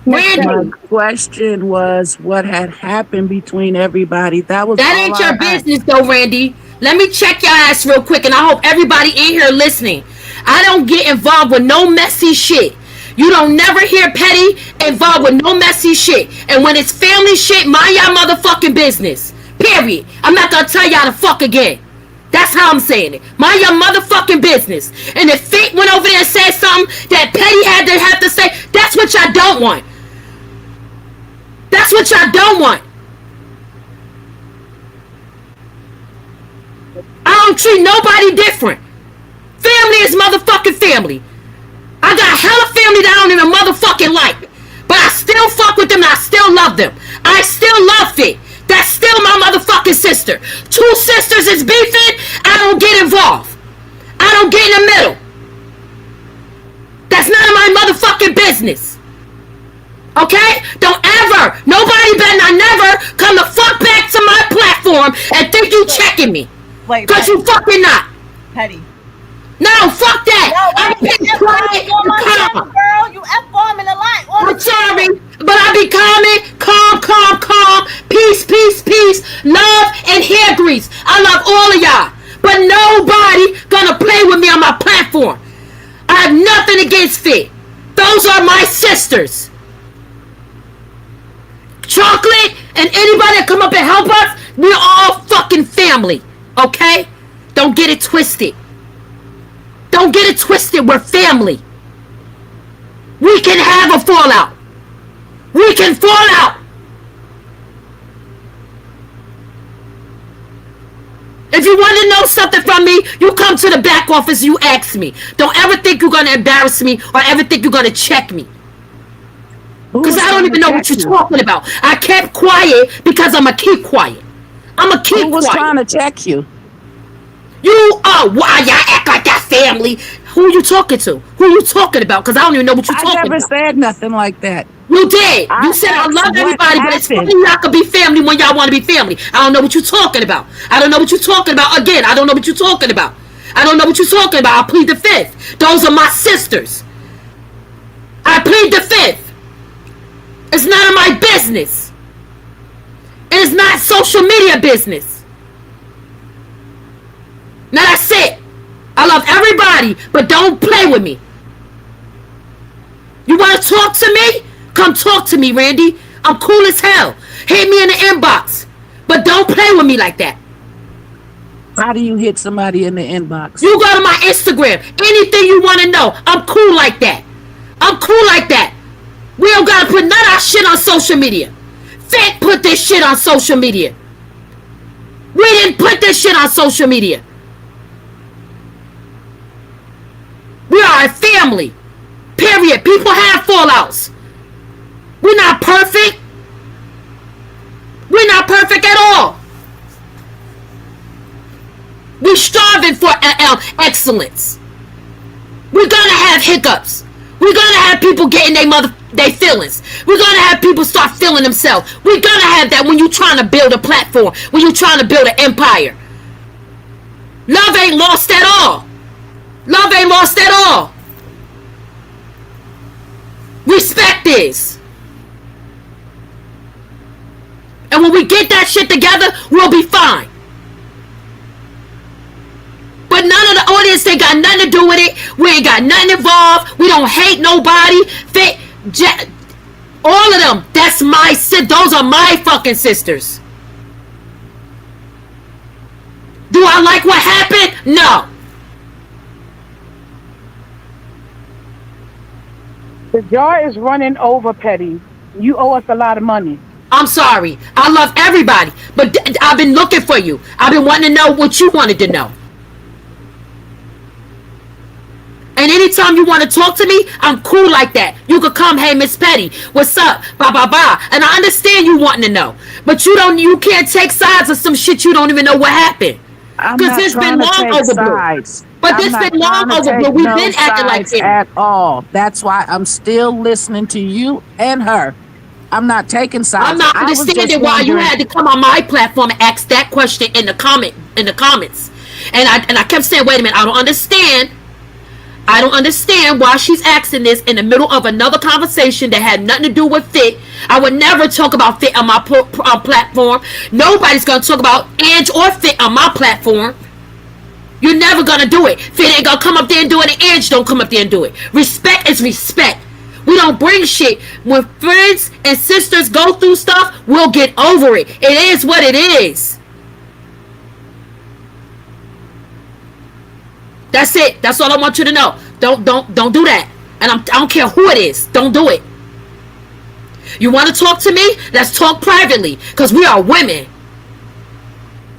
My
Randy,
question was what had happened between everybody. That was
that
all
ain't
I
your
asked.
business though, Randy. Let me check your ass real quick, and I hope everybody in here listening. I don't get involved with no messy shit. You don't never hear Petty involved with no messy shit. And when it's family shit, mind y'all motherfucking business. Period. I'm not gonna tell y'all to fuck again. That's how I'm saying it. Mind your motherfucking business. And if Fate went over there and said something that Petty had to have to say, that's what y'all don't want. That's what y'all don't want. I don't treat nobody different. Family is motherfucking family. I got hella family that I don't even motherfucking like. But I still fuck with them and I still love them. I still love Fit.
That's still my motherfucking sister. Two sisters is beefing, I don't get involved. I don't get in the middle. That's none of my motherfucking business. Okay? Don't ever, nobody better not never come the fuck back to my platform and think you checking me.
Wait,
Cause you fucking not.
Petty.
No, fuck that.
No,
I'm
you F-bombing on my channel, girl. You F-bombing a lot.
I'm sorry, but I be calm. Peace, love and hair grease. I love all of y'all. But nobody gonna play with me on my platform. I have nothing against Fit. Those are my sisters. Chocolate and anybody that come up and help us, we're all fucking family. Okay? Don't get it twisted. Don't get it twisted. We're family. We can have a fallout. We can fall out. If you want to know something from me, you come to the back office, you ask me. Don't ever think you're going to embarrass me or ever think you're going to check me. Because I don't even know what you're talking about. I kept quiet because I'm going to keep quiet. I'm going to keep quiet.
Who was trying to check you?
You, why y'all act like that family? Who are you talking to? Who are you talking about? Because I don't even know what you're talking about.
I never said nothing like that.
You did. You said I love everybody, but it's funny y'all could be family when y'all want to be family. I don't know what you're talking about. I don't know what you're talking about. Again, I don't know what you're talking about. I don't know what you're talking about. I plead the fifth. Those are my sisters. I plead the fifth. It's none of my business. It is not social media business. Now that's it. I love everybody, but don't play with me. You want to talk to me? Come talk to me, Randy. I'm cool as hell. Hit me in the inbox. But don't play with me like that.
How do you hit somebody in the inbox?
You go to my Instagram. Anything you want to know. I'm cool like that. I'm cool like that. We don't got to put none of our shit on social media. Fit put this shit on social media. We didn't put this shit on social media. We are a family. Period. People have fallouts. We're not perfect. We're not perfect at all. We're striving for excellence. We're gonna have hiccups. We're gonna have people getting their feelings. We're gonna have people start feeling themselves. We're gonna have that when you're trying to build a platform, when you're trying to build an empire. Love ain't lost at all. Love ain't lost at all. Respect is. And when we get that shit together, we'll be fine. But none of the audience, they got nothing to do with it. We ain't got nothing involved. We don't hate nobody. All of them, that's my sis. Those are my fucking sisters. Do I like what happened? No.
The jar is running over, Petty. You owe us a lot of money.
I'm sorry. I love everybody. But I've been looking for you. I've been wanting to know what you wanted to know. And anytime you want to talk to me, I'm cool like that. You could come, hey, Miss Petty, what's up? Blah, blah, blah. And I understand you wanting to know. But you can't take sides of some shit you don't even know what happened.
Because
it's been long over Blue. But this been long over Blue. We've been acting like this.
At all. That's why I'm still listening to you and her. I'm not taking sides.
I'm not understanding why you had to come on my platform and ask that question in the comments. And I kept saying, wait a minute, I don't understand. I don't understand why she's asking this in the middle of another conversation that had nothing to do with Fit. I would never talk about Fit on my platform. Nobody's going to talk about Ange or Fit on my platform. You're never going to do it. Fit ain't going to come up there and do it, and Ange don't come up there and do it. Respect is respect. We don't bring shit. When friends and sisters go through stuff, we'll get over it. It is what it is. That's it. That's all I want you to know. Don't do that. And I don't care who it is. Don't do it. You want to talk to me? Let's talk privately. Because we are women.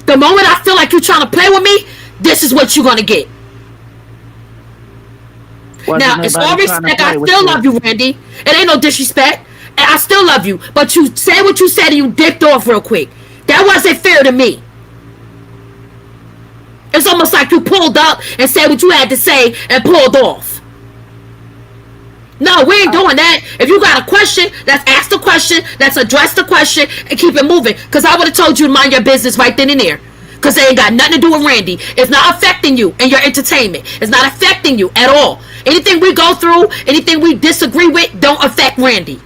The moment I feel like you're trying to play with me, this is what you're going to get. Now, it's all respect. I still love you, Randy. It ain't no disrespect. And I still love you. But you say what you said and you dipped off real quick. That wasn't fair to me. It's almost like you pulled up and said what you had to say and pulled off. No, we ain't doing that. If you got a question, let's ask the question, let's address the question, and keep it moving. Because I would have told you to mind your business right then and there. Because they ain't got nothing to do with Randy. It's not affecting you and your entertainment. It's not affecting you at all. Anything we go through, anything we disagree with, don't affect Randy.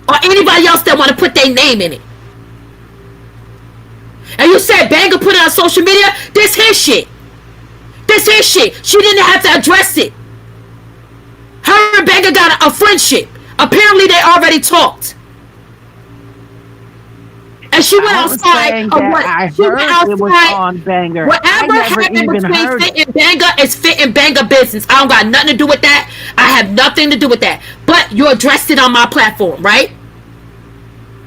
Or anybody else that want to put their name in it. And you said Banger put it on social media? This his shit. This his shit. She didn't have to address it. Her and Banger got a friendship. Apparently they already talked. And she went outside of what
I
she went
heard it was
outside.
on Banger.
Whatever
I never
happened
even
between
heard
Fit and Banger is Fit and Banger business. I don't got nothing to do with that. I have nothing to do with that. But you addressed it on my platform, right?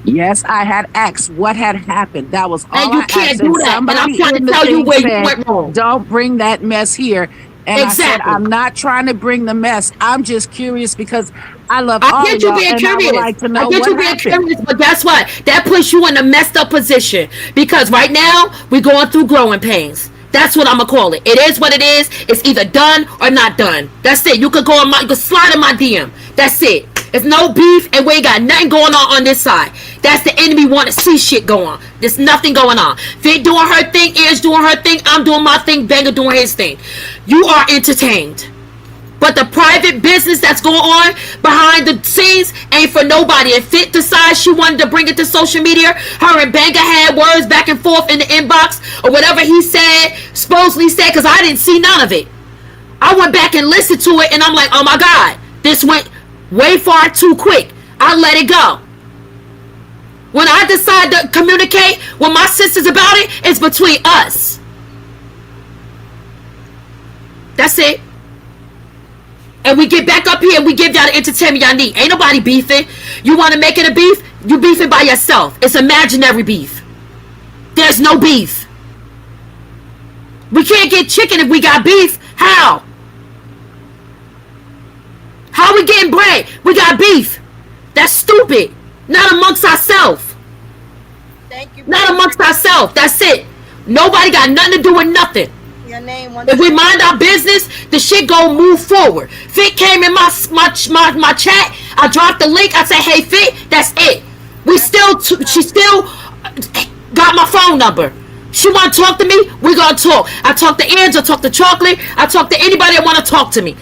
Yes, I had asked what had happened. That was all
And you
I
can't
asked.
do
And
that. And I'm
somebody
trying
in
to
the
tell you
thing
where you
said,
went wrong.
"Don't bring that mess here." And I said,
Exactly.
"I'm not trying to bring the mess. I'm just curious because I love
I
all of
get you
y'all,
being
and I would
curious.
like to
I
know
get
what
you being
happened."
curious, but guess what? That puts you in a messed up position because right now we're going through growing pains. That's what I'm gonna call it. It is what it is. It's either done or not done. That's it. You could go on my, you could slide in my DM. That's it. It's no beef, and we ain't got nothing going on this side. That's the enemy want to see shit go on. There's nothing going on. Fit doing her thing, Edge doing her thing, I'm doing my thing, Banger doing his thing. You are entertained. But the private business that's going on behind the scenes ain't for nobody. If Fit decides she wanted to bring it to social media, her and Banger had words back and forth in the inbox or whatever he said, supposedly said, because I didn't see none of it. I went back and listened to it, and I'm like, oh my God, this went way far too quick. I let it go. When I decide to communicate with my sisters about it, it's between us. That's it. And we get back up here and we give y'all the entertainment y'all need. Ain't nobody beefing. You want to make it a beef? You beefing by yourself. It's imaginary beef. There's no beef. We can't get chicken if we got beef. How? How we getting bread? We got beef. That's stupid. Not amongst ourselves.
Thank you.
Not amongst ourselves. That's it. Nobody got nothing to do with nothing.
Your name.
If we mind our business, the shit gon' move forward. Fit came in my chat. I dropped the link. I said, "Hey Fit, that's it." She still got my phone number. She want to talk to me, we gonna talk. I talk to Ange, I talk to Chocolate, I talk to anybody that want to talk to me.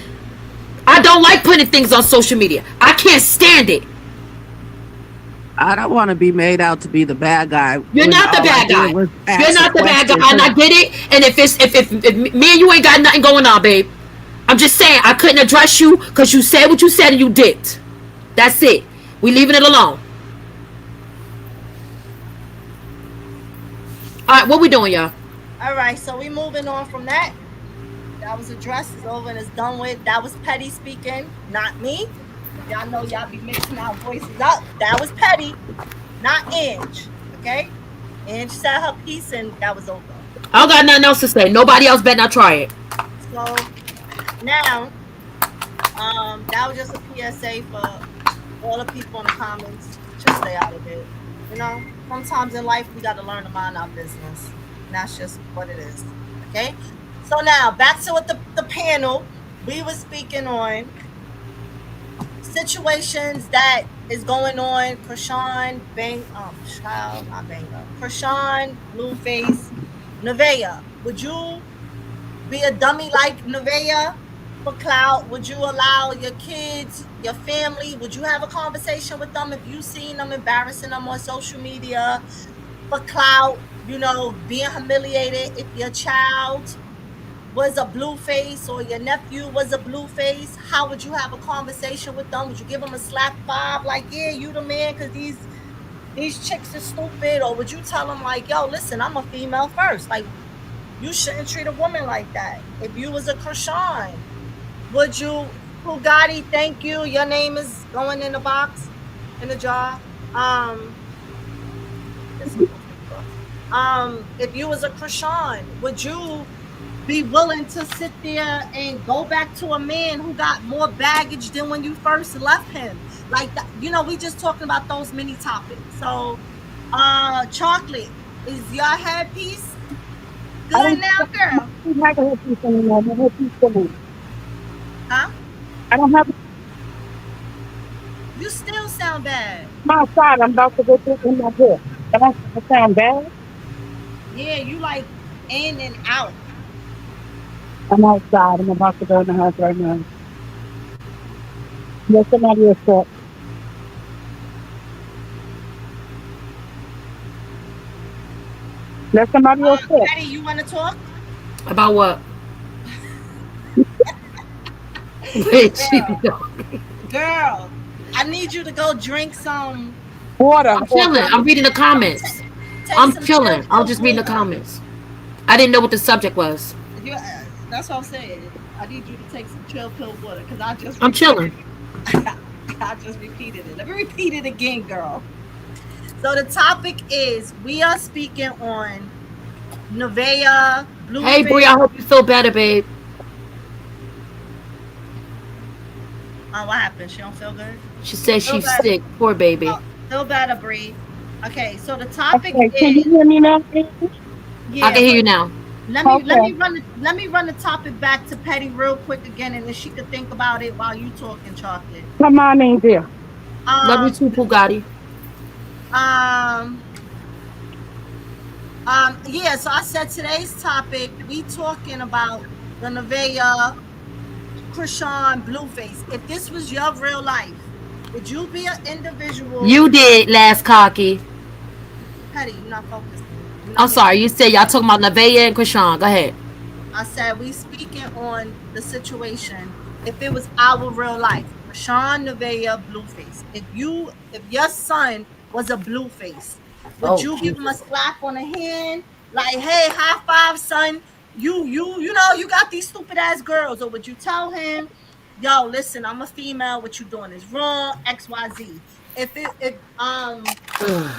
I don't like putting things on social media. I can't stand it.
I don't want to be made out to be the bad guy.
You're not the bad guy. You're not the bad guy, and I get it. And if me and you ain't got nothing going on, babe, I'm just saying I couldn't address you because you said what you said and you did. That's it. We leaving it alone. All right, what we doing, y'all?
All right, so we moving on from that. That was addressed, it's over, and it's done with. That was Petty speaking, not me. Y'all know y'all be mixing our voices up. That was Petty, not Ange. Okay? Ange said her piece and that was over.
I don't got nothing else to say. Nobody else better not try it.
So now, that was just a PSA for all the people in the comments. Just stay out of it. You know, sometimes in life we gotta learn to mind our business. And that's just what it is. Okay? So now back to what the panel we were speaking on. Situations that is going on. Chrisean, Chrisean, Blueface, Nevaeh. Would you be a dummy like Nevaeh for clout? Would you allow your kids, your family, would you have a conversation with them if you seen them embarrassing them on social media for clout, you know, being humiliated? If your child was a Blueface or your nephew was a Blueface, how would you have a conversation with them? Would you give them a slap five like, yeah, you the man because these chicks are stupid? Or would you tell them like, yo, listen, I'm a female first, like you shouldn't treat a woman like that? If you was a Chrisean, would you, Bugatti, thank you, your name is going in the box, in the jar. If you was a Chrisean, would you be willing to sit there and go back to a man who got more baggage than when you first left him? Like, you know, we just talking about those many topics. So Chocolate. Is your headpiece
I
good
don't
now, girl?
have a headpiece anymore. My headpiece still.
Huh?
I don't have
You still sound bad.
my outside. I'm about to go through in my book. But I sound bad.
Yeah, you like in and out.
I'm outside. I'm about to go in the house right now. Let somebody else talk. Let somebody else talk.
Patty, you want to talk?
About what? Where she
Girl,
go?
girl, I need you to go drink some.
Water
I'm
or
chilling. I'm reading the comments.
Take
I'm
some chill
chilling. I was
pill
just reading the
water.
comments. I didn't know what the subject was.
You, that's what I'm saying. I need you to take some chill pill water because I just
I'm
repeated.
chilling.
I just repeated it. Let me repeat it again, girl. So the topic is we are speaking on Nevaeh,
Hey, Bree,
Blueface.
I hope you feel better, babe.
What happened? She don't feel good.
She says
Feel
she's
better.
sick. Poor baby.
Feel better, Bree. Okay, so the topic
okay. Can you
is
hear me now, baby?
I
yeah,
can hear
but
you now.
Okay.
let me run the topic back to Petty real quick again, and then she could think about it while you talking, Chocolate.
Come on in there.
Love you
Um,
too, Bugatti.
um, yeah. So I said today's topic we talking about the Nevaeh, Chrisean, Blueface. If this was your real life, would you be an individual?
You did last cocky.
Petty, you're not focusing. You're
I'm
not hearing.
sorry. You said y'all talking about Nevaeh and Krishan. Go ahead.
I said we speaking on the situation. If it was our real life, Rashawn Nevaeh, Blueface. If your son was a Blueface, would
Oh,
you give him a
Jesus.
slap on the hand, like, "Hey, high five, son. You know, you got these stupid ass girls," or would you tell him, "Yo, listen, I'm a female. What you doing is wrong. X, Y, Z." If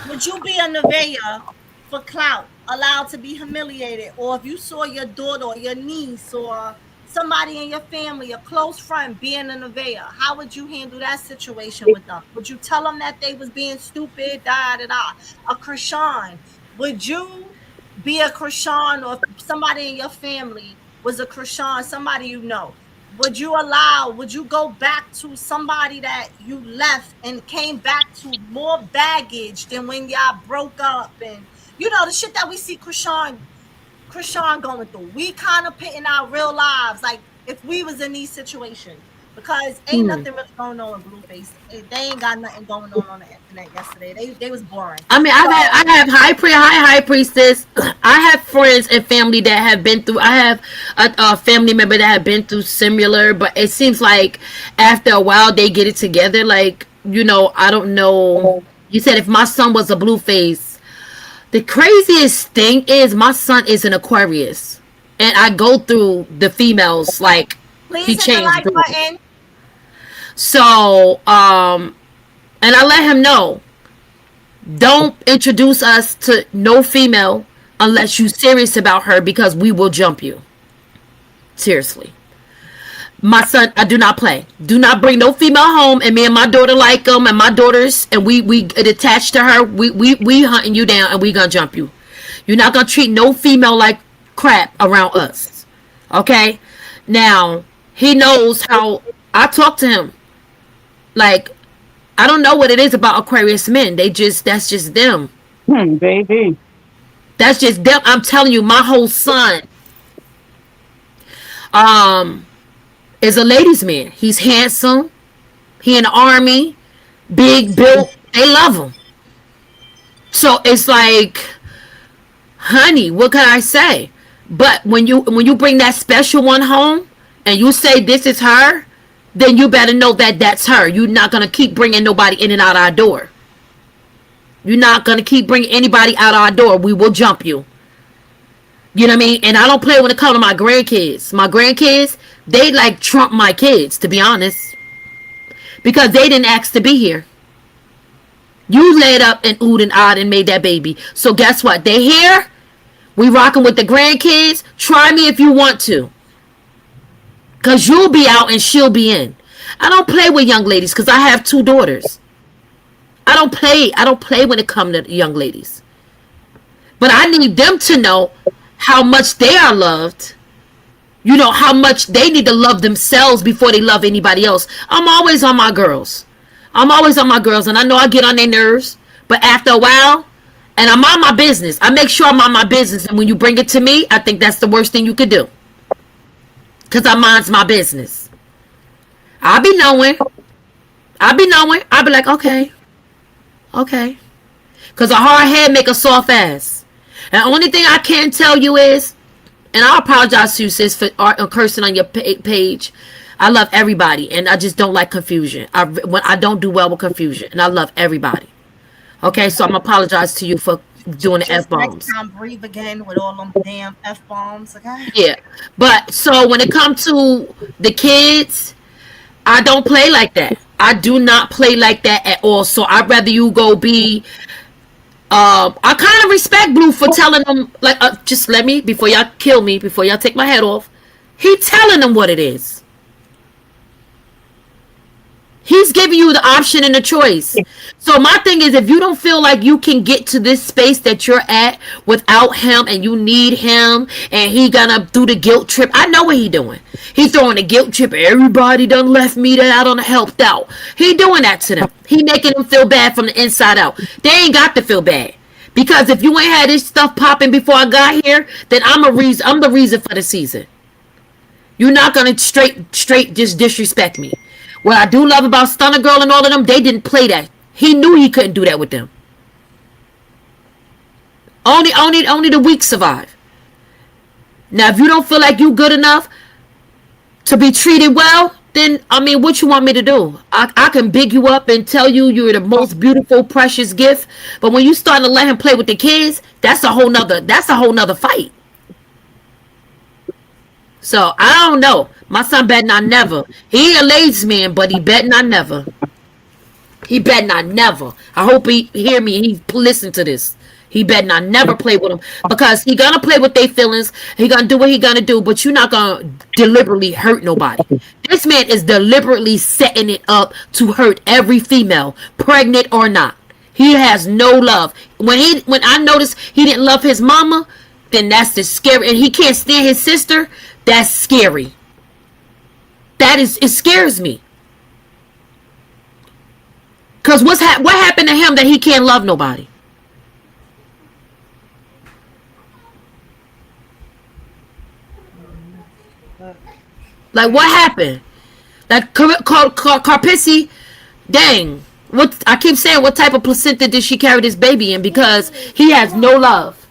would you be a Nevaeh for clout, allowed to be humiliated? Or if you saw your daughter or your niece or somebody in your family, a close friend, being a Nevaeh, how would you handle that situation with them? Would you tell them that they was being stupid, da da da? A Krishan, would you be a Krishan, or if somebody in your family was a Krishan, somebody you know? Would you go back to somebody that you left and came back to more baggage than when y'all broke up, and you know the shit that we see Chrisean going through? We kind of put in our real lives, like if we was in these situations, because ain't
Hmm.
nothing really going on with Blueface. They ain't got nothing going on the internet yesterday. They was boring.
I mean,
So
I have high priestess. I have friends and family that have been through. I have a family member that have been through similar, but it seems like after a while they get it together. Like, I don't know. You said if my son was a blue face, the craziest thing is my son is an Aquarius, and I go through the females like he
please hit the
changed
like
blue.
button.
So, and I let him know, don't introduce us to no female unless you serious about her because we will jump you. Seriously. My son, I do not play. Do not bring no female home, and me and my daughter like them, and my daughters, and we get attached to her. We hunting you down, and we gonna jump you. You're not gonna treat no female like crap around us. Okay? Now, he knows how I talk to him. Like, I don't know what it is about Aquarius men. That's just them.
Baby.
That's just them. I'm telling you, my whole son um is a ladies' man. He's handsome. He in the army, big built. They love him. So it's like, honey, what can I say? But when you bring that special one home and you say this is her, then you better know that that's her. You're not gonna keep bringing nobody in and out our door. You're not gonna keep bringing anybody out our door. We will jump you. You know what I mean? And I don't play when it comes to my grandkids. My grandkids, they like trump my kids, to be honest. Because they didn't ask to be here. You laid up and oohed and ahhed and made that baby. So guess what? They here. We rocking with the grandkids. Try me if you want to. Because you'll be out and she'll be in. I don't play with young ladies because I have two daughters. I don't play when it comes to young ladies. But I need them to know how much they are loved. You know, how much they need to love themselves before they love anybody else. I'm always on my girls. I'm always on my girls, and I know I get on their nerves. But after a while, and I'm on my business. I make sure I'm on my business. And when you bring it to me, I think that's the worst thing you could do. Because I minds my business. I be knowing. I be like, okay. Okay. Because a hard head make a soft ass. And the only thing I can tell you is, and I apologize to you, sis, for cursing on your page. I love everybody, and I just don't like confusion. I don't do well with confusion, and I love everybody. Okay, so I'm apologize to you for doing the
Just
F
next
bombs.
time, breathe again with all them damn F bombs, okay?
Yeah, but so when it comes to the kids, I don't play like that. I do not play like that at all. So I'd rather you go be. I kind of respect Blue for telling them like, just let me before y'all kill me, before y'all take my head off. He telling them what it is. He's giving you the option and the choice. So my thing is, if you don't feel like you can get to this space that you're at without him, and you need him, and he gonna do the guilt trip, I know what he doing. He throwing the guilt trip. Everybody done left me that I done helped out. He doing that to them. He making them feel bad from the inside out. They ain't got to feel bad. Because if you ain't had this stuff popping before I got here, then I'm the reason for the season. You're not gonna straight just disrespect me. What I do love about Stunner Girl and all of them, they didn't play that. He knew he couldn't do that with them. Only the weak survive. Now, if you don't feel like you good enough to be treated well, then I mean, what you want me to do? I can big you up and tell you you're the most beautiful, precious gift. But when you start to let him play with the kids, that's a whole nother fight. So I don't know. My son bet not never. He a ladies man, but he bet not never. He bet not never. I hope he hear me. He listen to this. He bet not never play with him, because he gonna play with their feelings. He gonna do what he gonna do, but you're not gonna deliberately hurt nobody. This man is deliberately setting it up to hurt every female, pregnant or not. He has no love. When I noticed he didn't love his mama, then that's the scary. And he can't stand his sister. That's scary. It scares me. Cause what happened to him that he can't love nobody? Like, what happened? Like, Carpisi, dang. What I keep saying, what type of placenta did she carry this baby in? Because he has no love.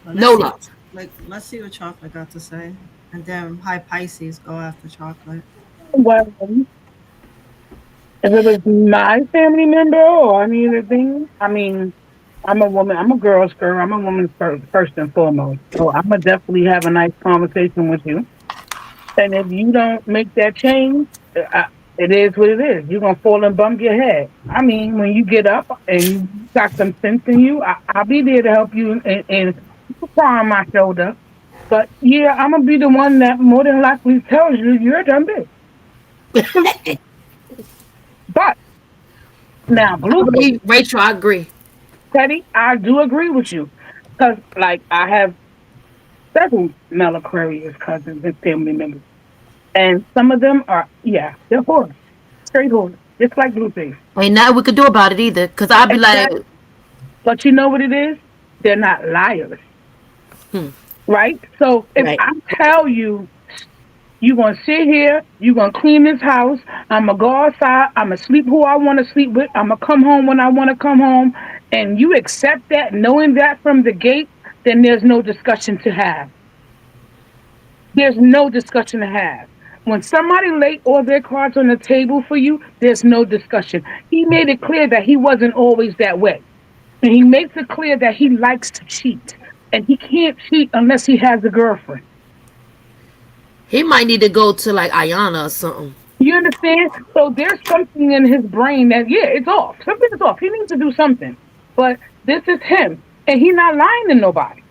Well,
No love.
let's see what chocolate got to say. And then High Pisces go after chocolate.
Well, if it was my family member or any other thing, I mean, I'm a woman. I'm a girl's girl. I'm a woman first and foremost. So I'm gonna definitely have a nice conversation with you. And if you don't make that change, it is what it is. You're gonna fall and bump your head. I mean, when you get up and you got some sense in you, I'll be there to help you and cry on my shoulder. But yeah, I'm gonna be the one that more than likely tells you you're a dumb bitch. But now, Blueface,
Rachel, I agree.
Teddy, I do agree with you. Because, like, I have several male Aquarius cousins and family members. And some of them are, yeah, they're whores. Straight whores. Just like Blueface.
Ain't nothing we could do about it either. Cause I'd be like,
Exactly. But you know what it is? They're not liars.
hmm,
Right? So if
right.
I tell you, you're going to sit here, you're going to clean this house, I'm going to go outside, I'm going to sleep who I want to sleep with, I'm going to come home when I want to come home, and you accept that, knowing that from the gate, then there's no discussion to have. There's no discussion to have. When somebody laid all their cards on the table for you, there's no discussion. He made it clear that he wasn't always that way. And he makes it clear that he likes to cheat. And he can't cheat unless he has a girlfriend.
He might need to go to like Ayana or something.
You understand? So there's something in his brain that, yeah, it's off. Something is off. He needs to do something. But this is him. And he's not lying to nobody.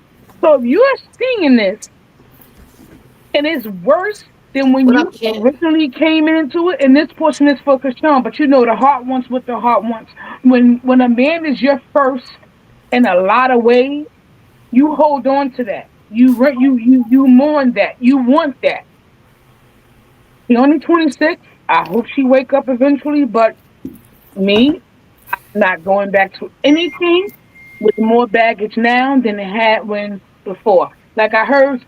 So if you're seeing this and it's worse then when
What
you
up, kid?
originally came into it, and this portion is for Chrisean, but you know the heart wants what the heart wants. When a man is your first in a lot of ways, you hold on to that. You mourn that. You want that. She only 26. I hope she wake up eventually, but me, not going back to anything with more baggage now than it had when before. Like I heard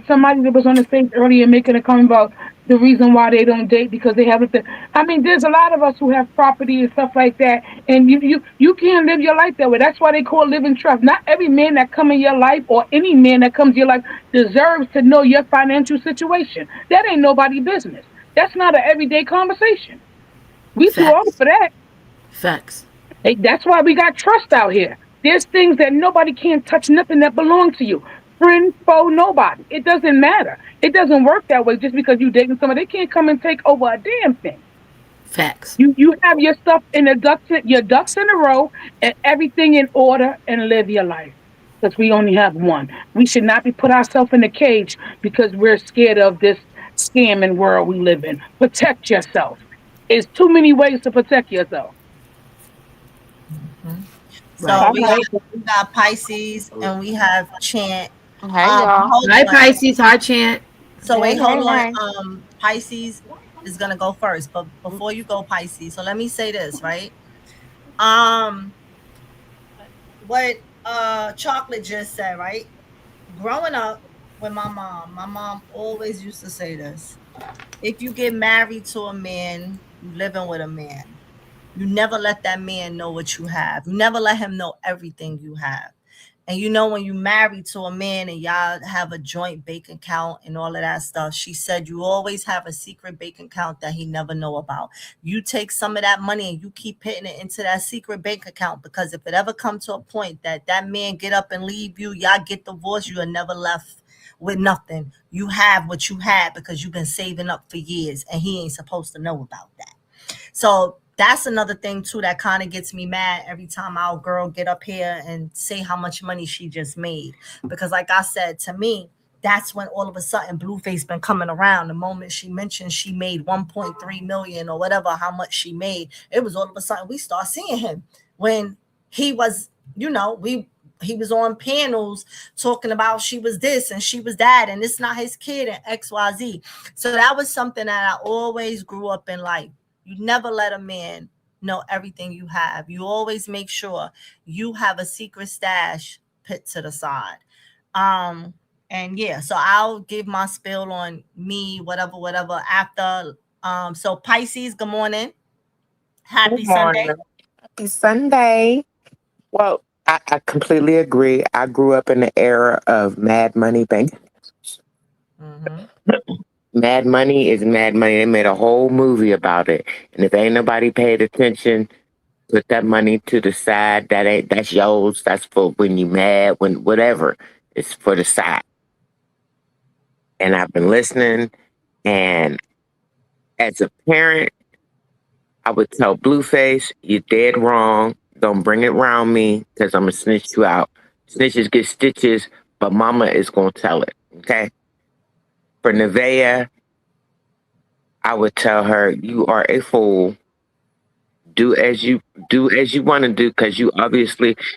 somebody that was on the stage earlier making a comment about the reason why they don't date because they have to. I mean, there's a lot of us who have property and stuff like that, and you can't live your life that way. That's why they call living trust. Not every man that come in your life or any man that comes in your life deserves to know your financial situation. That ain't nobody business. That's not an everyday conversation. We too old
Facts.
for that.
Facts.
Hey, that's why we got trust out here. There's things that nobody can't touch, nothing that belongs to you. Friend, foe, nobody. It doesn't matter. It doesn't work that way just because you dating somebody. They can't come and take over a damn thing.
Facts.
You have your stuff in the your ducks in a row and everything in order and live your life. Because we only have one. We should not be put ourselves in a cage because we're scared of this scamming world we live in. Protect yourself. There's too many ways to protect yourself.
Mhm. So
Right.
we got
Okay.
we got Pisces and we have Chant.
Hey, y'all.
Hold
Hi,
on.
Pisces. Hi, Chant.
So
Hey,
wait,
hey,
hold on.
hey.
Pisces is gonna go first, but before you go, Pisces. So let me say this, right? Um, what Chocolate just said, right? Growing up with my mom always used to say this: if you get married to a man, you living with a man. You never let that man know what you have. You never let him know everything you have. And you know, when you married to a man and y'all have a joint bank account and all of that stuff, she said you always have a secret bank account that he never know about. You take some of that money and you keep putting it into that secret bank account because if it ever come to a point that that man get up and leave you, y'all get divorced, you are never left with nothing. You have what you had because you've been saving up for years and he ain't supposed to know about that. So that's another thing too that kind of gets me mad every time our girl get up here and say how much money she just made. Because like I said, to me, that's when all of a sudden Blueface been coming around. The moment she mentioned she made 1.3 million or whatever, how much she made, it was all of a sudden we start seeing him when he was, he was on panels talking about she was this and she was that and it's not his kid and XYZ. So that was something that I always grew up in life. You never let a man know everything you have. You always make sure you have a secret stash put to the side. Um, and yeah, so I'll give my spill on me, whatever, after. So Pisces, good morning.
Good
Happy Sunday.
morning. Happy Sunday. Well, I completely agree. I grew up in the era of Mad Money Bank.
Mm-hmm.
Mad Money is Mad Money. They made a whole movie about it. And if ain't nobody paid attention, put that money to the side. That's yours. That's for when you mad, when whatever. It's for the side. And I've been listening. And as a parent, I would tell Blueface, you're dead wrong. Don't bring it around me because I'm going to snitch you out. Snitches get stitches, but mama is going to tell it. Okay? For Nevaeh, I would tell her, you are a fool. Do as you want to do because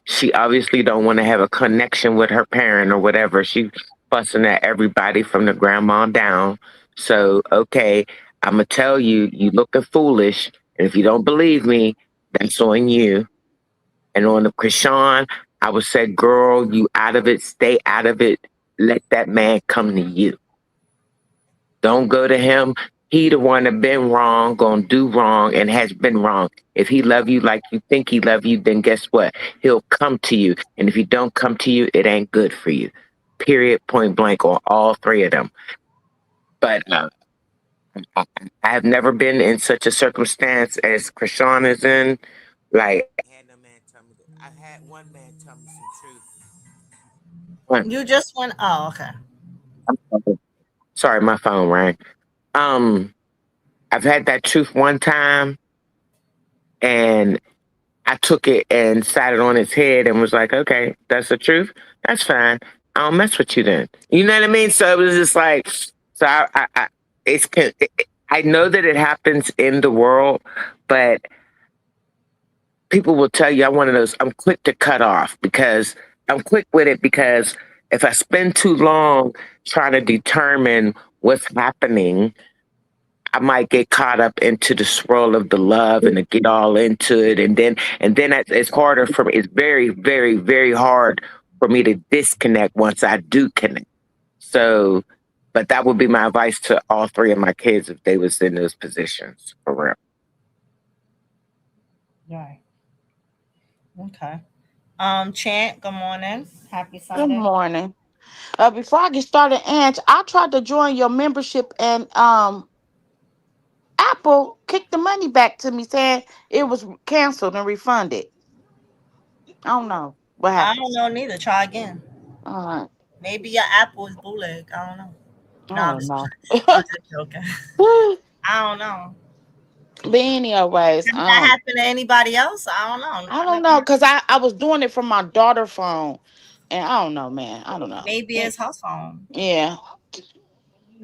she obviously don't want to have a connection with her parent or whatever. She fussing at everybody from the grandma down. So, okay, I'm going to tell you, you looking foolish. And if you don't believe me, that's on you. And on the Chrisean, I would say, girl, you out of it, stay out of it. Let that man come to you. Don't go to him. He the one that been wrong, gonna do wrong, and has been wrong. If he love you like you think he love you, then guess what? He'll come to you. And if he don't come to you, it ain't good for you. Period, point blank, on all three of them. But I, I have never been in such a circumstance as Chrisean is in. Like, I had no man tell me that. I had one man tell me some truth. One.
You just went. Oh, okay.
Sorry, my phone rang. Um, I've had that truth one time, and I took it and sat it on its head and was like, okay, that's the truth. That's fine. I don't mess with you then. You know what I mean? So it was just like, so it's I know that it happens in the world, but people will tell you I'm one of those. I'm quick to cut off because I'm quick with it because if I spend too long trying to determine what's happening, I might get caught up into the swirl of the love and to get all into it, and then it's harder for me. It's very, very, very hard for me to disconnect once I do connect. So, but that would be my advice to all three of my kids if they was in those positions for real.
Right. Okay. Chant, good morning. Happy
Good
Sunday.
morning. Before I get started, Ange, I tried to join your membership and Apple kicked the money back to me saying it was canceled and refunded. I don't know what
I
happened.
don't know neither. Try again.
All right.
Maybe your Apple is bootleg. I don't know.
I
No, I'm
don't
just
know.
I'm just joking. I don't know.
But anyways,
Has that happened to anybody else? I don't know.
I
I
don't
never
know
heard.
because I was doing it from my daughter phone, and I don't know, man. I don't know.
Maybe it's her phone.
Yeah.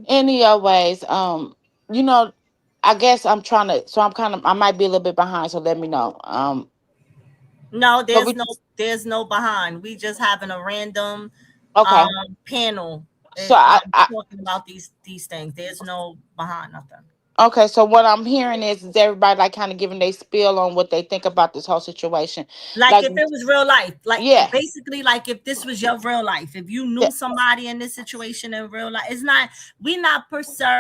Anyways, you know, I guess I'm trying to. So I'm kind of. I might be a little bit behind. So let me know.
No,
But we
there's no behind. We just having a random
okay.
panel
So I
talking about these things. There's no behind nothing.
okay, so what I'm hearing is everybody like kind of giving their spiel on what they think about this whole situation.
Like
Like,
if it was real life, like
yeah,
basically like if this was your real life, if you
yeah,
knew somebody in this situation in real life, it's not we not per
yeah.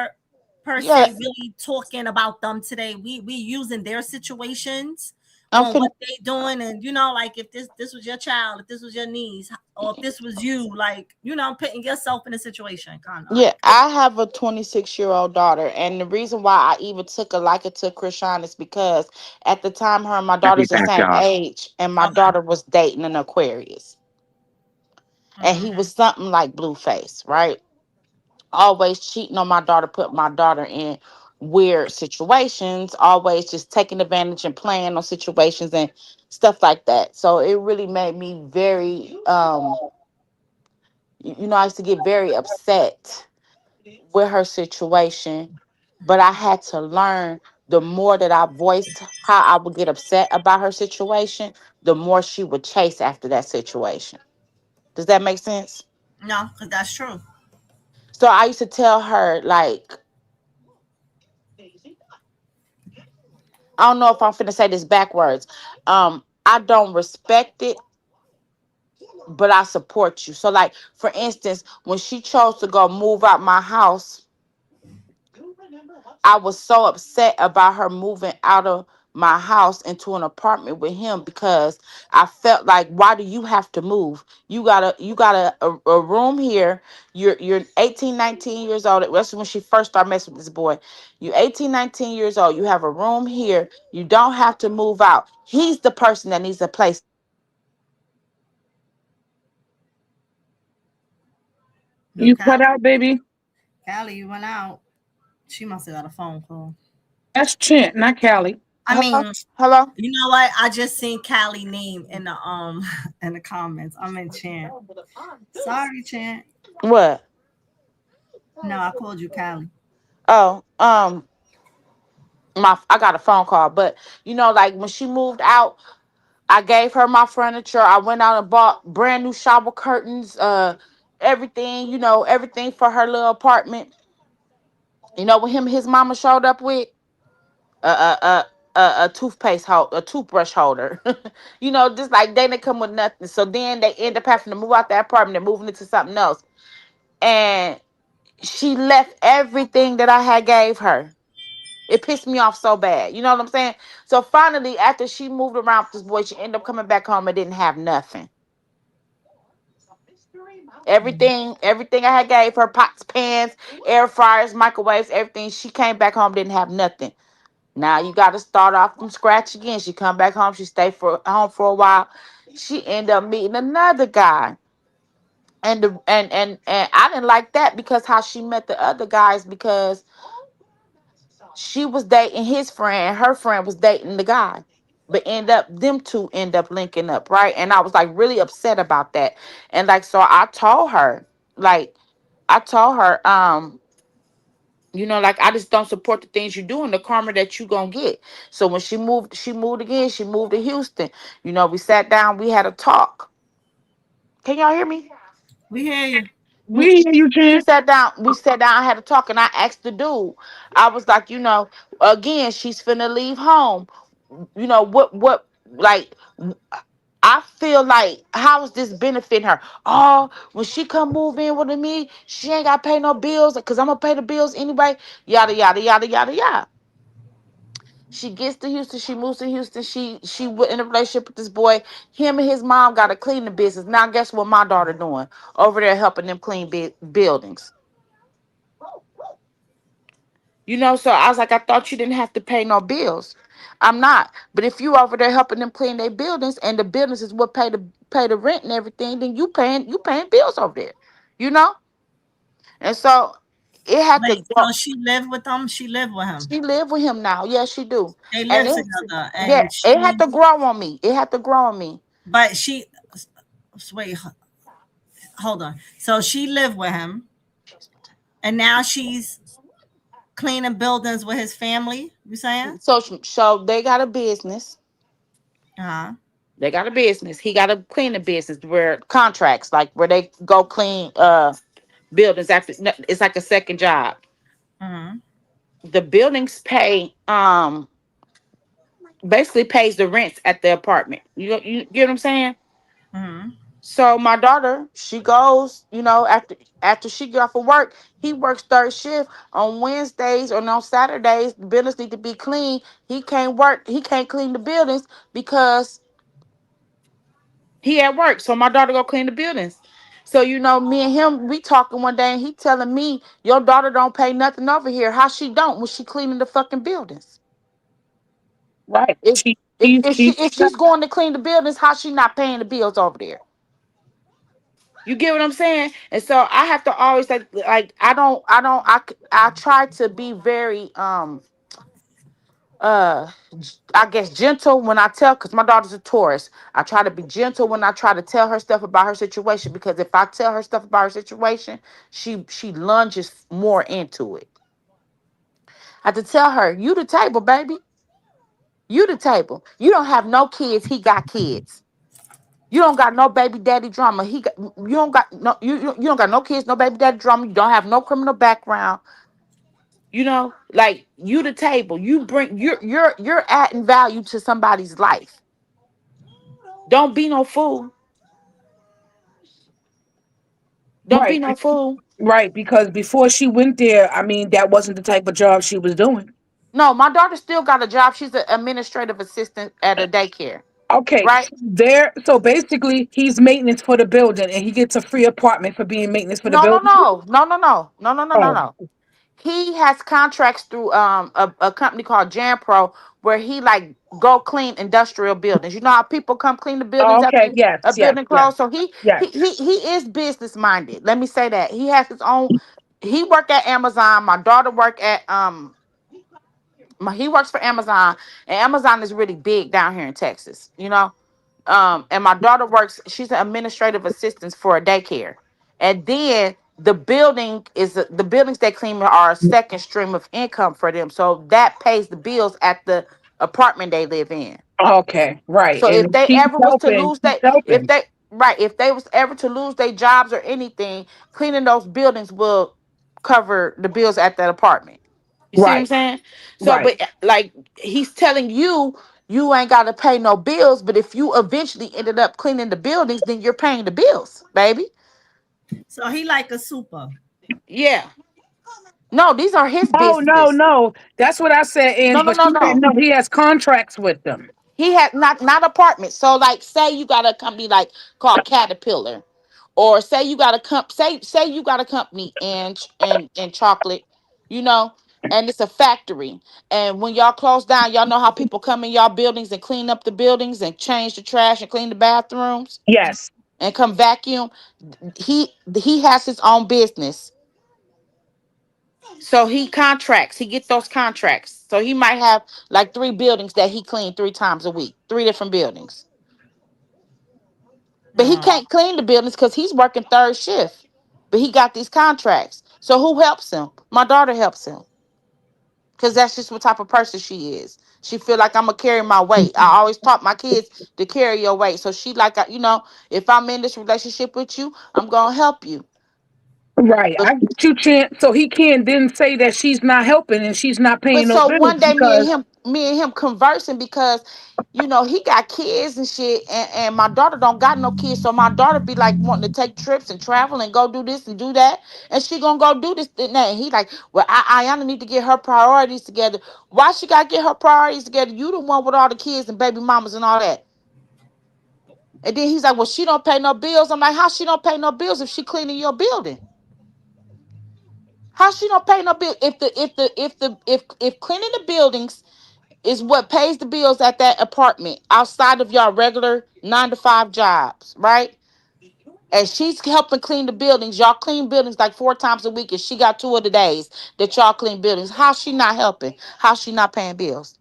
se really talking about them today. We using their situations
I'm
on
fin.
what they doing, and like if this was your child, if this was your niece, or if this was you, like putting yourself in a situation, kind of
Yeah,
like.
I have a 26-year-old daughter, and the reason why I even took a liking to Chrisean is because at the time her and my
I'll be
daughter's the
back,
same
y'all.
age, and my
Okay.
daughter was dating an Aquarius, and he
Hmm.
was something like Blueface, right? Always cheating on my daughter, put my daughter in weird situations, always just taking advantage and playing on situations and stuff like that. So it really made me very I used to get very upset with her situation, but I had to learn the more that I voiced how I would get upset about her situation, the more she would chase after that situation. Does that make sense?
No, because that's true.
So I used to tell her like I don't know if I'm finna say this backwards. I don't respect it, but I support you. So, like for instance, when she chose to go move out my house, I was so upset about her moving out of my house into an apartment with him because I felt like why do you have to move? You got a room here. You're 18, 19 years old. That's when she first started messing with this boy. You're 18, 19 years old. You have a room here. You don't have to move out. He's the person that needs a place to live. So I told her
No,
You cut out, baby.
Callie, you went out. She must have got a phone call.
That's Chint, not Callie.
I
hello,
mean,
hello.
you know what? I just seen Callie name in the in the comments. I'm in Chant. Sorry, Chant.
What?
No, I called you Callie.
Oh, my I got a phone call, but like when she moved out, I gave her my furniture. I went out and bought brand new shower curtains, everything, everything for her little apartment. What him and his mama showed up with? A a toothpaste hold, a toothbrush holder. Just like they didn't come with nothing. So then they end up having to move out that apartment and moving into something else. And she left everything that I had gave her. It pissed me off so bad. You know what I'm saying? So finally, after she moved around with this boy, she ended up coming back home and didn't have nothing. Everything I had gave her, pots, pans, air fryers, microwaves, everything. She came back home, didn't have nothing. Now you got to start off from scratch again. She come back home. She stayed for home for a while. She ended up meeting another guy, and I didn't like that because how she met the other guys because she was dating his friend, her friend was dating the guy, but them two end up linking up, right? And I was like really upset about that, and like so I told her, like I told her, Like I just don't support the things you do and the karma that you gonna get. So when she moved again, she moved to Houston. We sat down, we had a talk. Can y'all hear me?
We hear you.
we
We hear you,
she
Chan.
sat down, I had a talk, and I asked the dude, I was like, again, she's finna leave home. What, like, I feel like, how is this benefiting her? Oh, when she come move in with me, she ain't gotta pay no bills because I'm gonna pay the bills anyway. Yada yada yada yada yada. She gets to Houston. She moves to Houston. She went in a relationship with this boy. Him and his mom got a cleaning business. Now guess what my daughter doing over there helping them clean buildings. So I was like, I thought you didn't have to pay no bills. I'm not. But if you over there helping them clean their buildings and the buildings is what pay the rent and everything, then you paying bills over there. You know? And so it had to
Wait,
go.
so she lived with him? She lived with him.
She live with him now. Yes, she do.
They
And
live together,
yeah,
and
it had
she,
to grow on me. It had to grow on me.
but she, wait, hold on. So she lived with him, and now she's cleaning buildings with his family. You saying?
So they got a business.
Uh huh.
They got a business. He got a cleaning business where contracts, like where they go clean buildings after. No, it's like a second job.
Mm-hmm.
The buildings pay basically pays the rents at the apartment. You get what I'm saying?
Mm-hmm.
So my daughter, she goes, after she get off of work, he works third shift on Wednesdays or on Saturdays. The buildings need to be clean. He can't work. He can't clean the buildings because he at work. So my daughter go clean the buildings. So me and him, we talking one day, and he telling me, your daughter don't pay nothing over here. How she don't when she cleaning the fucking buildings?
Right.
If
She,
if
he's,
if she
he's,
if she's going to clean the buildings, how she not paying the bills over there? You get what I'm saying? And so I have to always like I try to be very I guess gentle when I tell, because my daughter's a Taurus. I try to be gentle when I try to tell her stuff about her situation, because if I tell her stuff about her situation, she lunges more into it. I have to tell her, you the table, baby. You the table. You don't have no kids, he got kids. You don't got no baby daddy drama. You don't got no you don't got no kids, no baby daddy drama. You don't have no criminal background. Like, you the table. You're adding value to somebody's life. Don't be no fool. Don't be
right.
no fool.
Right. Because before she went there, I mean, that wasn't the type of job she was doing.
No, my daughter still got a job. She's an administrative assistant at a daycare.
Okay.
Right?
So basically, he's maintenance for the building and he gets a free apartment for being maintenance for the
No, no,
building.
no, no, no, no, no, no, no, no,
Oh,
no. He has contracts through a company called Janpro, where he like go clean industrial buildings. You know how people come clean the buildings
okay.
after
Yes.
a
Yes.
building
Yes.
closed. So he
Yes.
he he he is business minded. Let me say that. He has his own. He worked at Amazon. My daughter worked at he works for Amazon, and Amazon is really big down here in Texas. And my daughter works, she's an administrative assistant for a daycare. And then the buildings they clean are a second stream of income for them. So that pays the bills at the apartment they live in.
Okay. Right.
So if
And
they
keep
ever was to
helping.
lose
Keep
that if
helping.
they right, if they was ever to lose their jobs or anything, cleaning those buildings will cover the bills at that apartment. You see what I'm
Right.
saying? So,
Right.
but like, he's telling you, you ain't got to pay no bills. But if you eventually ended up cleaning the buildings, then you're paying the bills, baby.
So he like a super.
Yeah. No, these are his
Oh no,
businesses.
no. That's what I said,
No,
Ange.
no,
But
no,
she said
no.
no. He has contracts with them.
He had not apartments. So, like, say you got a company like called Caterpillar, or say you got a company and chocolate, you know, and it's a factory. And when y'all close down, y'all know how people come in y'all buildings and clean up the buildings and change the trash and clean the bathrooms
Yes.
and come vacuum. He has his own business. So he contracts. He gets those contracts. So he might have like three buildings that he cleaned three times a week, three different buildings. But he
Uh,
can't clean the buildings because he's working third shift. But he got these contracts. So who helps him? My daughter helps him. Because that's just what type of person she is. She feel like I'm gonna carry my weight. I always taught my kids to carry your weight. So she like, if I'm in this relationship with you, I'm gonna help you.
Right.
But
I get you, Chance. So he can't then say that she's not helping and she's not
but
paying no
so
bills
one day
because
me and him conversing because he got kids and shit, and my daughter don't got no kids. So my daughter be like wanting to take trips and travel and go do this and do that, and she gonna go do this and that. And he like, well, Ayana need to get her priorities together. Why she gotta get her priorities together? You the one with all the kids and baby mamas and all that. And then he's like, well, she don't pay no bills. I'm like, how she don't pay no bills if she cleaning your building? How she don't pay no bill if cleaning the buildings is what pays the bills at that apartment outside of your regular 9 to 5 jobs, right? And she's helping clean the buildings. Y'all clean buildings like 4 times a week, and she got 2 of the days that y'all clean buildings. How she not helping? How she not paying bills?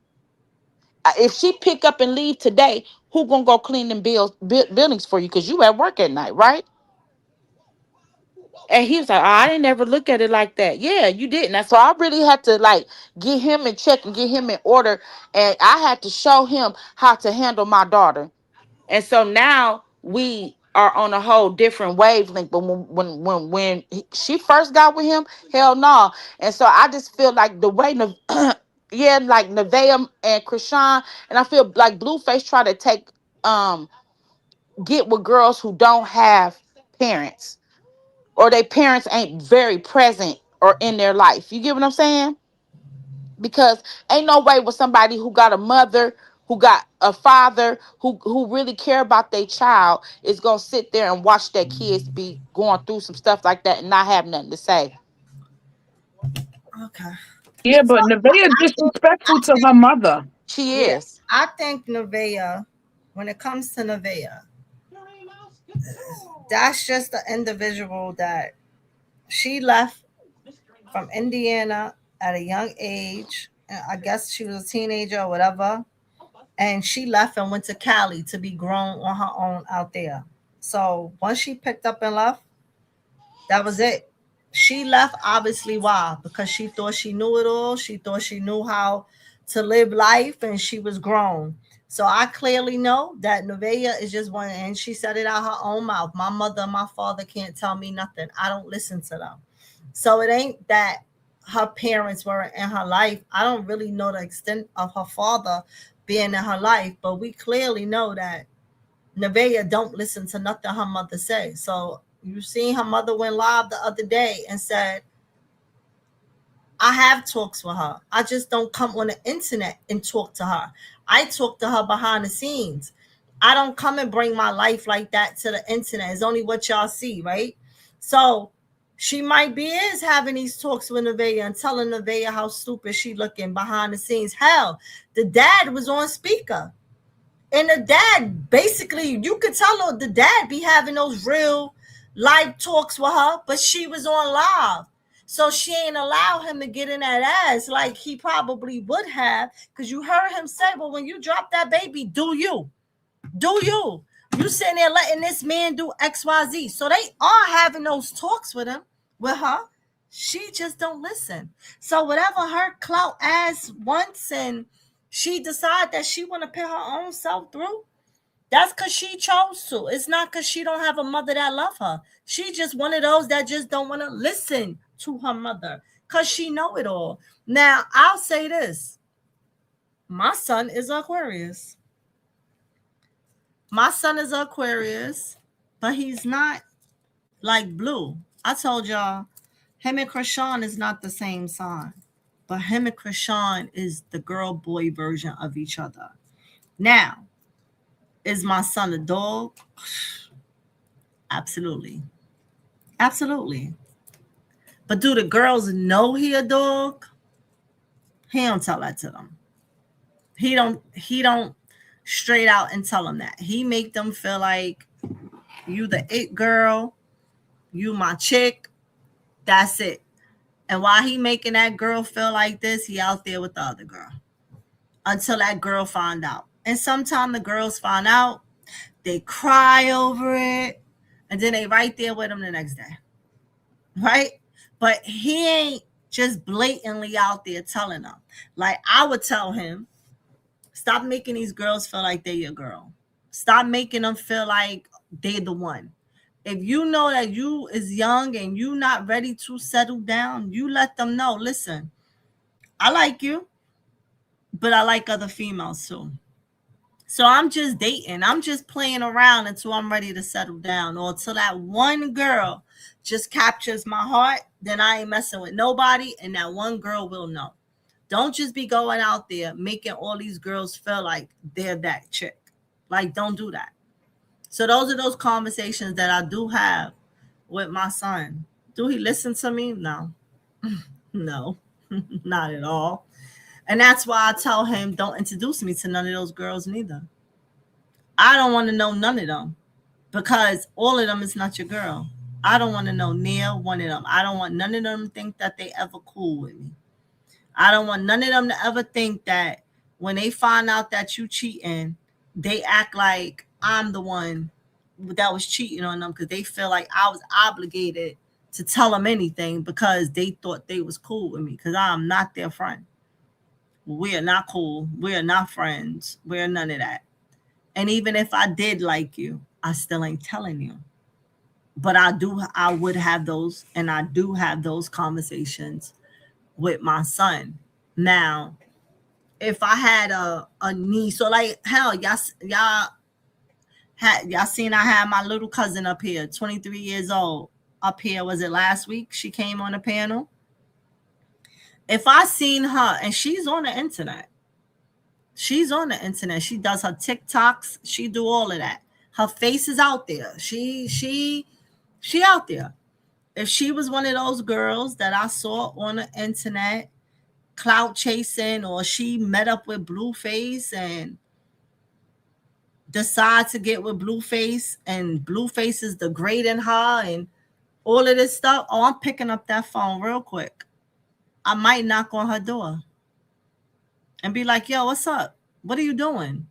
If she pick up and leave today, who gonna go clean them buildings for you? Because you at work at night, right? And he was like, oh, I didn't ever look at it like that. Yeah, you didn't. And so I really had to like get him in check and get him in order. And I had to show him how to handle my daughter. And so now we are on a whole different wavelength. But she first got with him, hell no. And so I just feel like the way yeah, like Nevaeh and Chrisean, and I feel like Blueface try to get with girls who don't have parents, or their parents ain't very present or in their life. You get what I'm saying? Because ain't no way with somebody who got a mother, who got a father, who really care about their child is gonna sit there and watch their kids be going through some stuff like that and not have nothing to say.
Okay.
yeah, but Nevaeh is disrespectful to her mother.
She
Yeah,
is.
I think Nevaeh, when it comes to Nevaeh, that's just the individual that she left from Indiana at a young age. And I guess she was a teenager or whatever. And she left and went to Cali to be grown on her own out there. So once she picked up and left, that was it. She left obviously why? Because she thought she knew it all. She thought she knew how to live life and she was grown. So I clearly know that Nevaeh is just one, and she said it out her own mouth. My mother and my father can't tell me nothing. I don't listen to them. So it ain't that her parents were in her life. I don't really know the extent of her father being in her life, but we clearly know that Nevaeh don't listen to nothing her mother say. So you seen her mother went live the other day and said, I have talks with her. I just don't come on the internet and talk to her. I talk to her behind the scenes. I don't come and bring my life like that to the internet. It's only what y'all see, right? So she might be is having these talks with Nevaeh and telling Nevaeh how stupid she looking behind the scenes. Hell, the dad was on speaker. And the dad, basically, you could tell her the dad be having those real live talks with her, but she was on live. So she ain't allow him to get in that ass like he probably would have. Because you heard him say, well, when you drop that baby, do you? Do you? You sitting there letting this man do XYZ. So they are having those talks with her. She just don't listen. So whatever her clout ass wants, and she decide that she want to put her own self through, that's because she chose to. It's not because she don't have a mother that love her. She just one of those that just don't want to listen to her mother because she know it all. Now, I'll say this. My son is Aquarius. My son is Aquarius, but he's not like Blue. I told y'all, him and Chrisean is not the same sign, but him and Chrisean is the girl boy version of each other. Now, is my son a dog? Absolutely. Absolutely. But do the girls know he a dog? He don't tell that to them. He don't straight out and tell them that. He make them feel like you the it girl, you my chick, that's it. And while he making that girl feel like this, he out there with the other girl. Until that girl find out. And sometimes the girls find out, they cry over it, and then they right there with him the next day. Right? But he ain't just blatantly out there telling them. Like I would tell him, stop making these girls feel like they're your girl. Stop making them feel like they're the one. If you know that you is young and you not ready to settle down, you let them know, listen, I like you, but I like other females too. So I'm just dating. I'm just playing around until I'm ready to settle down or until that one girl just captures my heart. Then I ain't messing with nobody, and that one girl will know. Don't just be going out there making all these girls feel like they're that chick. Like, don't do that. So those are those conversations that I do have with my son. Do he listen to me? No. No, not at all. And that's why I tell him, don't introduce me to none of those girls neither. I don't want to know none of them because all of them is not your girl. I don't want to know near one of them. I don't want none of them to think that they ever cool with me. I don't want none of them to ever think that when they find out that you cheating, they act like I'm the one that was cheating on them because they feel like I was obligated to tell them anything because they thought they was cool with me because I'm not their friend. We are not cool. We are not friends. We're none of that. And even if I did like you, I still ain't telling you. But I would have those, and I do have those conversations with my son. Now, if I had a niece, so like hell, y'all seen I had my little cousin up here, 23 years old, up here. Was it last week? She came on the panel. If I seen her, and she's on the internet. She's on the internet. She does her TikToks. She do all of that. Her face is out there. She out there. If she was one of those girls that I saw on the internet, clout chasing, or she met up with Blueface and decide to get with Blueface, and Blueface is degrading her and all of this stuff, oh, I'm picking up that phone real quick. I might knock on her door and be like, yo, what's up? What are you doing?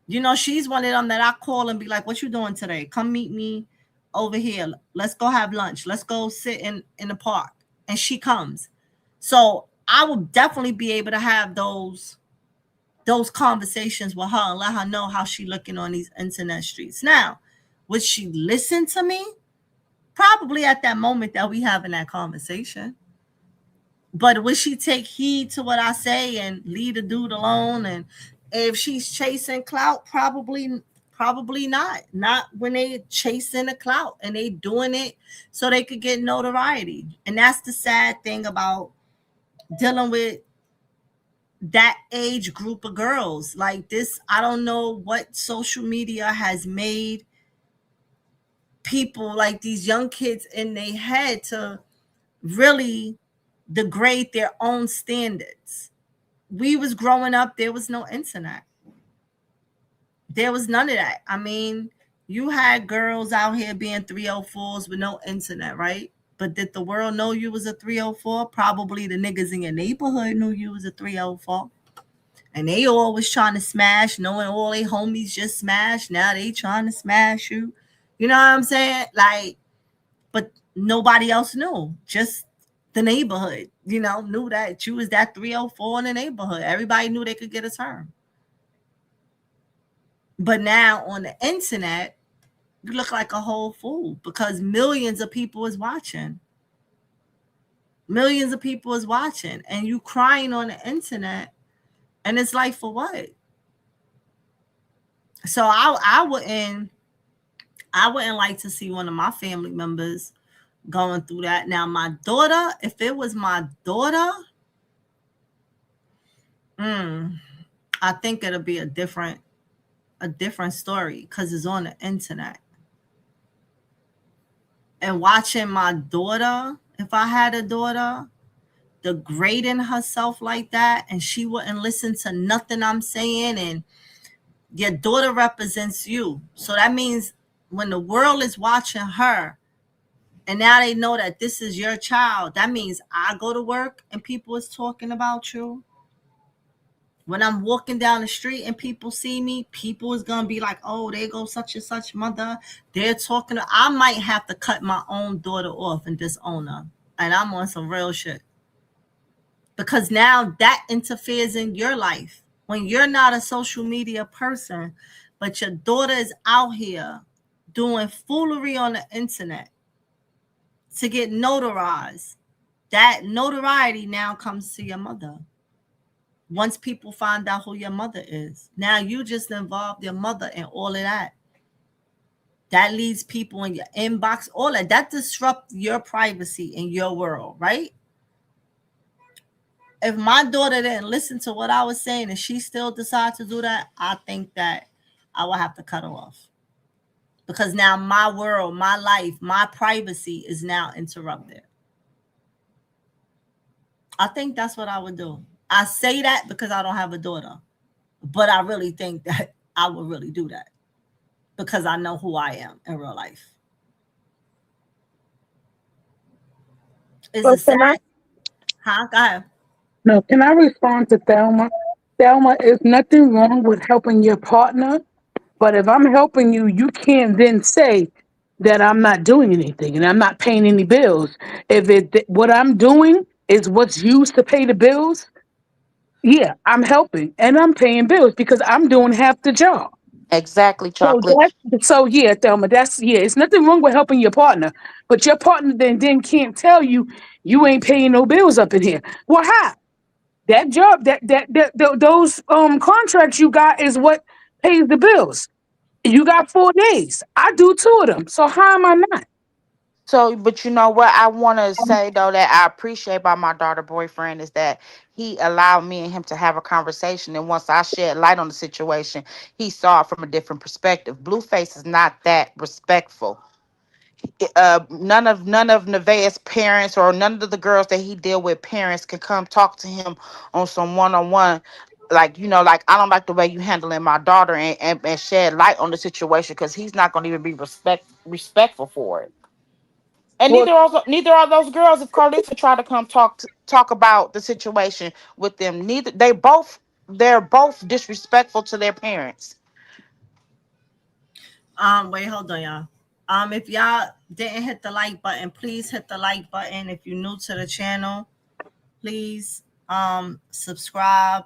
You know, she's one of them that I call and be like, what you doing today? Come meet me over here. Let's go have lunch. Let's go sit in the park. And she comes. So I will definitely be able to have those conversations with her and let her know how she looking on these internet streets. Now, would she listen to me? Probably at that moment that we having that conversation. But would she take heed to what I say and leave the dude alone? And if she's chasing clout, probably not. Not when they chasing the clout and they doing it so they could get notoriety. And that's the sad thing about dealing with that age group of girls like this. I don't know what social media has made people like these young kids in their head to really degrade their own standards. We was growing up, there was no internet. There was none of that. I mean, you had girls out here being 304s with no internet, right? But did the world know you was a 304? Probably the niggas in your neighborhood knew you was a 304. And they always trying to smash, knowing all they homies just smashed. Now they trying to smash you. You know what I'm saying? Like, but nobody else knew. Just the neighborhood, knew that you was that 304 in the neighborhood. Everybody knew they could get a turn. But now on the internet, you look like a whole fool because millions of people is watching. Millions of people is watching, and you crying on the internet, and it's like, for what? So I wouldn't like to see one of my family members going through that. Now, my daughter, if it was my daughter, I think it'll be a different story because it's on the internet. And watching my daughter, if I had a daughter, degrading herself like that, and she wouldn't listen to nothing I'm saying, and your daughter represents you. So that means when the world is watching her, and now they know that this is your child, that means I go to work and people is talking about you. When I'm walking down the street and people see me, people is going to be like, oh, there goes such and such mother. They're talking. I might have to cut my own daughter off and disown her. And I'm on some real shit. Because now that interferes in your life. When you're not a social media person, but your daughter is out here doing foolery on the internet to get notarized, that notoriety now comes to your mother. Once people find out who your mother is, now you just involved your mother in all of that. That leads people in your inbox, all that disrupts your privacy in your world, right? If my daughter didn't listen to what I was saying and she still decides to do that, I think that I will have to cut her off. Because now my world, my life, my privacy is now interrupted. I think that's what I would do. I say that because I don't have a daughter, but I really think that I would really do that because I know who I am in real life. Is
So
it sad? Huh? Go ahead.
no, can I respond to Thelma? Thelma, is nothing wrong with helping your partner, but if I'm helping you, you can't then say that I'm not doing anything and I'm not paying any bills. If what I'm doing is what's used to pay the bills, yeah, I'm helping and I'm paying bills because I'm doing half the job.
Exactly,
So
chocolate.
so yeah, Thelma, that's yeah, it's nothing wrong with helping your partner, but your partner then can't tell you you ain't paying no bills up in here. Well, how? That job, those contracts you got is what pays the bills. You got 4 days. I do two of them. So how am I not?
So, but you know what I want to say though that I appreciate about my daughter boyfriend is that he allowed me and him to have a conversation, and once I shed light on the situation, he saw it from a different perspective. Blueface is not that respectful. None of Nevaeh's parents or none of the girls that he deal with parents can come talk to him on some one-on-one. Like, like I don't like the way you handling my daughter and shed light on the situation because he's not going to even be respectful for it. And
Well,
neither are those girls. If Carlisa try to come talk about the situation with them, neither they're both disrespectful to their parents.
Wait, hold on, y'all. If y'all didn't hit the like button, please hit the like button. If you're new to the channel, please subscribe.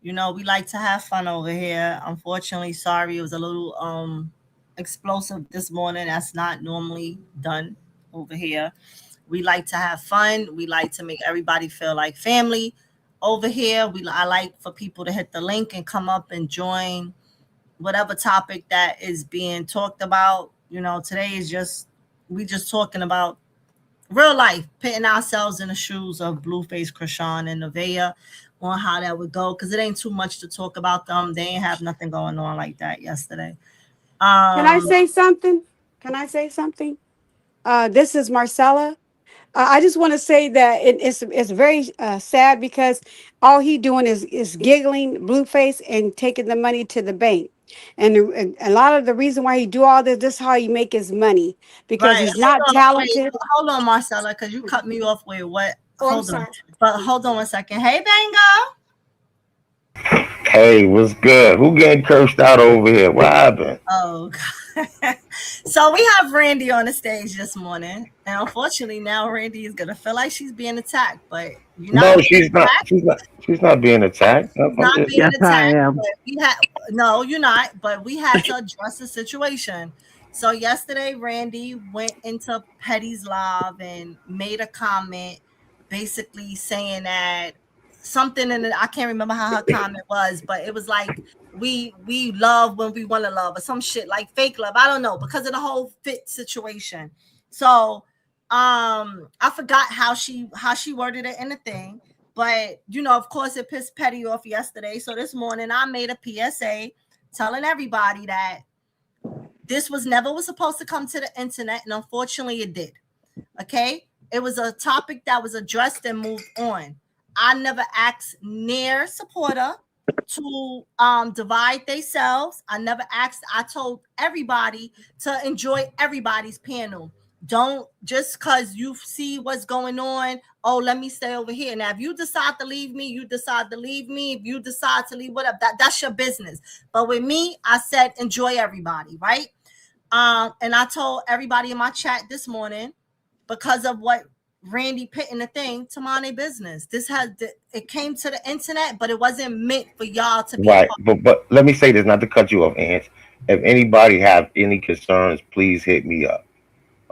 You know, we like to have fun over here. Unfortunately, sorry, it was a little explosive this morning. That's not normally done over here. We like to have fun. We like to make everybody feel like family over here. I like for people to hit the link and come up and join whatever topic that is being talked about. You know, today is we just talking about real life, putting ourselves in the shoes of Blueface, Chrisean, and Nevaeh on how that would go. Because it ain't too much to talk about them. They ain't have nothing going on like that yesterday.
Can I
Um,
say something? Can I say something? This is Marcella. I just want to say that it's very sad because all he doing is giggling, Blueface, and taking the money to the bank. And a lot of the reason why he do all this is how he make his money because
right.
he's not talented.
Hold on, Marcella, because you cut me off with what?
Oh, I'm
Hold on.
sorry.
But hold on 1 second. Hey, Bango.
Hey, what's good? Who getting cursed out over here? What happened?
Oh, God. So we have Randy on the stage this morning. And unfortunately, now Randy is going to feel like she's being attacked. But you're
No,
not being
she's not.
attacked.
She's not being attacked.
She's
I'm
not
just.
being
Yes, I
attacked.
am.
But no, you're not. But we had to address the situation. So yesterday, Randy went into Petty's live and made a comment basically saying that something in it, I can't remember how her comment was, but it was like we love when we want to love or some shit like fake love. I don't know because of the whole fit situation. So I forgot how she worded it in the thing, but you know, of course, it pissed Petty off yesterday. So this morning I made a PSA telling everybody that this was supposed to come to the internet, and unfortunately, it did. Okay, it was a topic that was addressed and moved on. I never asked near supporter to divide themselves. I never asked. I told everybody to enjoy everybody's panel. Don't just because you see what's going on. Oh, let me stay over here. Now, if you decide to leave me, you decide to leave me. If you decide to leave, whatever, that's your business. But with me, I said enjoy everybody, right? And I told everybody in my chat this morning because of what Randy pitting the thing to mind their business. It came to the internet, but it wasn't meant for y'all to be a
Right,
part.
but let me say this, not to cut you off, Ants. If anybody have any concerns, please hit me up.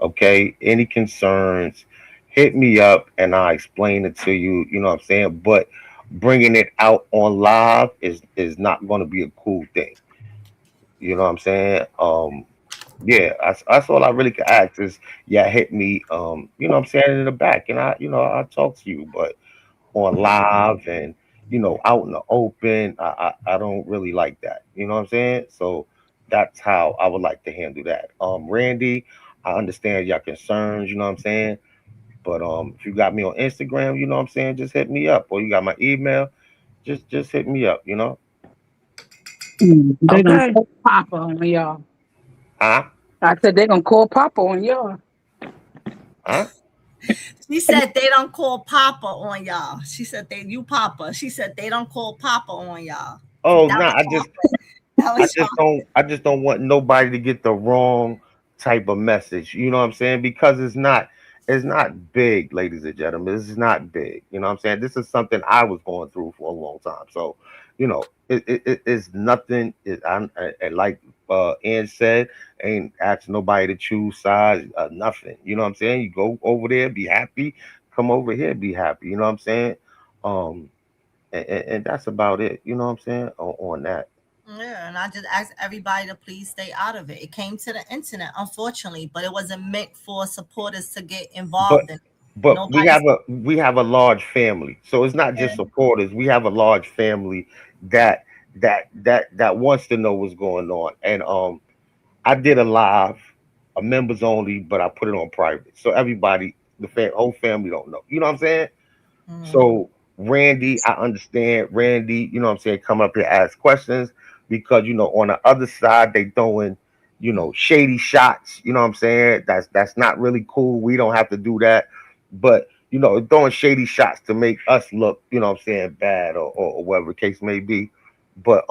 Okay, any concerns, hit me up and I'll explain it to you. You know what I'm saying? But bringing it out on live is not going to be a cool thing. You know what I'm saying? Yeah, that's all I really can ask is, yeah, hit me. You know what I'm saying, in the back, and I'll talk to you. But on live and out in the open, I don't really like that. You know what I'm saying? So that's how I would like to handle that. Randy, I understand your concerns. You know what I'm saying? But if you got me on Instagram, you know what I'm saying, just hit me up, or you got my email, just hit me up.
They gonna
Okay.
call Papa on y'all.
Huh?
I said they gonna call Papa on y'all.
Huh?
She said they don't call Papa on y'all. She said you Papa. She said they don't call Papa on y'all.
Oh,
That
no,
was chocolate. That was chocolate.
I just don't want nobody to get the wrong type of message. You know what I'm saying? Because it's not big, ladies and gentlemen. This is not big. You know what I'm saying? This is something I was going through for a long time. So, it's nothing. Like Ann said, ain't ask nobody to choose sides, nothing. You know what I'm saying? You go over there, be happy. Come over here, be happy. You know what I'm saying? Um, and that's about it. You know what I'm saying? On that.
Yeah, and I just asked everybody to please stay out of it. It came to the internet, unfortunately, but it wasn't meant for supporters to get
but
involved in it.
but we
Nobody's.
have a large family, so it's not just supporters. We have a large family that that wants to know what's going on. And I did a live, a members only, but I put it on private, so everybody, whole family don't know. You know what I'm saying?
Mhm.
So Randy, I understand Randy, you know what I'm saying, come up here, ask questions, because on the other side they throwing, shady shots, you know what I'm saying? That's not really cool. We don't have to do that. But throwing shady shots to make us look, you know what I'm saying, bad, or whatever the case may be. But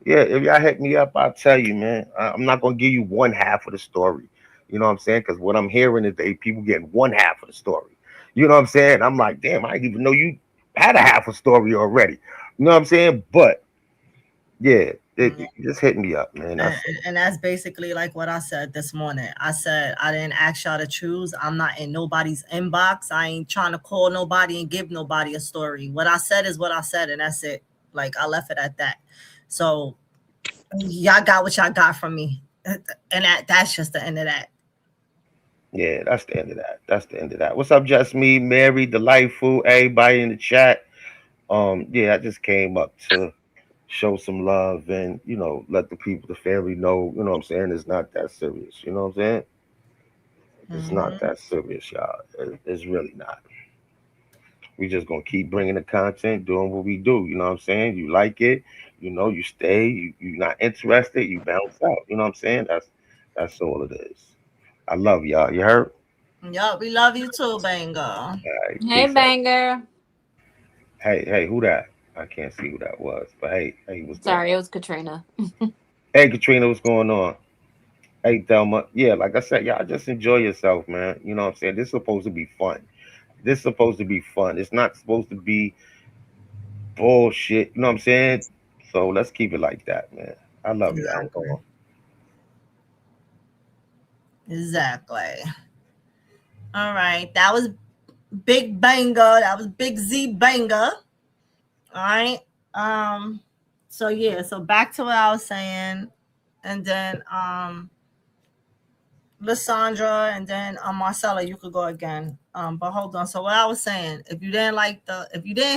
yeah, if y'all hit me up, I'll tell you, man. I'm not gonna give you one half of the story. You know what I'm saying? Because what I'm hearing is people getting one half of the story. You know what I'm saying? I'm like, damn, I didn't even know you had a half a story already. You know what I'm saying? But yeah, just hit me up, man.
And,
That's all.
and that's basically like what I said this morning. I said I didn't ask y'all to choose. I'm not in nobody's inbox. I ain't trying to call nobody and give nobody a story. What I said is what I said, and that's it. Like I left it at that. So y'all got what y'all got from me, and that's just the end of that.
Yeah, that's the end of that. That's the end of that. What's up, Just Me, Mary, Delightful, everybody in the chat? Yeah, I just came up to show some love and let the people, the family know. You know what I'm saying? It's not that serious. You know what I'm saying? It's not
Hmm.
that serious, y'all. It's really not. We just gonna keep bringing the content, doing what we do. You know what I'm saying? You like it, you stay. You're not interested, you bounce out. You know what I'm saying? That's all it is. I love y'all. You heard?
Yup, we love you too, Bango.
All right,
Hey,
peace out.
banger.
Hey, who that? I can't see who that was, but hey, what's going
Sorry, it
on?
was Katrina.
Hey, Katrina, what's going on? Hey, Thelma. Yeah, like I said, y'all just enjoy yourself, man. You know what I'm saying? This is supposed to be fun. This is supposed to be fun. It's not supposed to be bullshit. You know what I'm saying? So let's keep it like that, man. I love you. I ain't
Exactly.
going.
Exactly. All right. That was Big Banger. That was Big Z Banger. All right. Um. So yeah. So back to what I was saying, and then Lysandra, and then Marcella. You could go again. But hold on. So what I was saying, if you didn't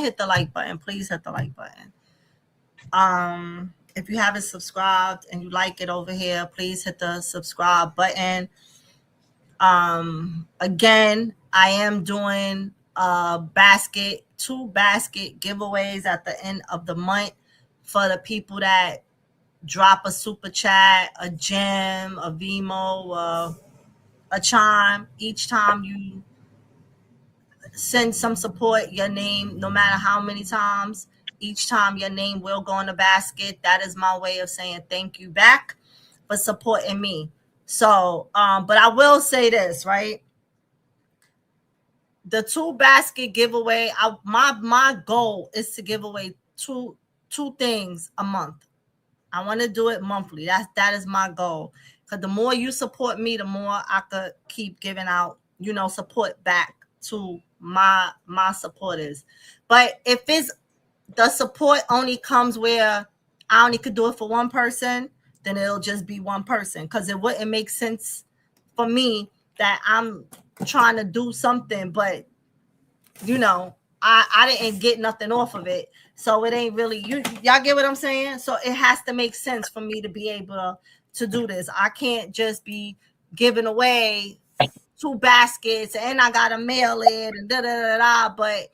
hit the like button, please hit the like button. If you haven't subscribed and you like it over here, please hit the subscribe button. Again, I am doing two basket giveaways at the end of the month for the people that drop a super chat, a gem, a Vimo, a chime. Each time you send some support, your name, no matter how many times, each time your name will go in the basket. That is my way of saying thank you back for supporting me. So, but I will say this, right? the 2 basket giveaway. My goal is to give away two things a month. I want to do it monthly. That is my goal. Because the more you support me, the more I could keep giving out, support back to my supporters. But if it's the support only comes where I only could do it for one person, then it'll just be one person. Because it wouldn't make sense for me that I'm trying to do something, but I didn't get nothing off of it. So it ain't really y'all get what I'm saying? So it has to make sense for me to be able to do this. I can't just be giving away 2 baskets and I gotta mail it and da da da da. But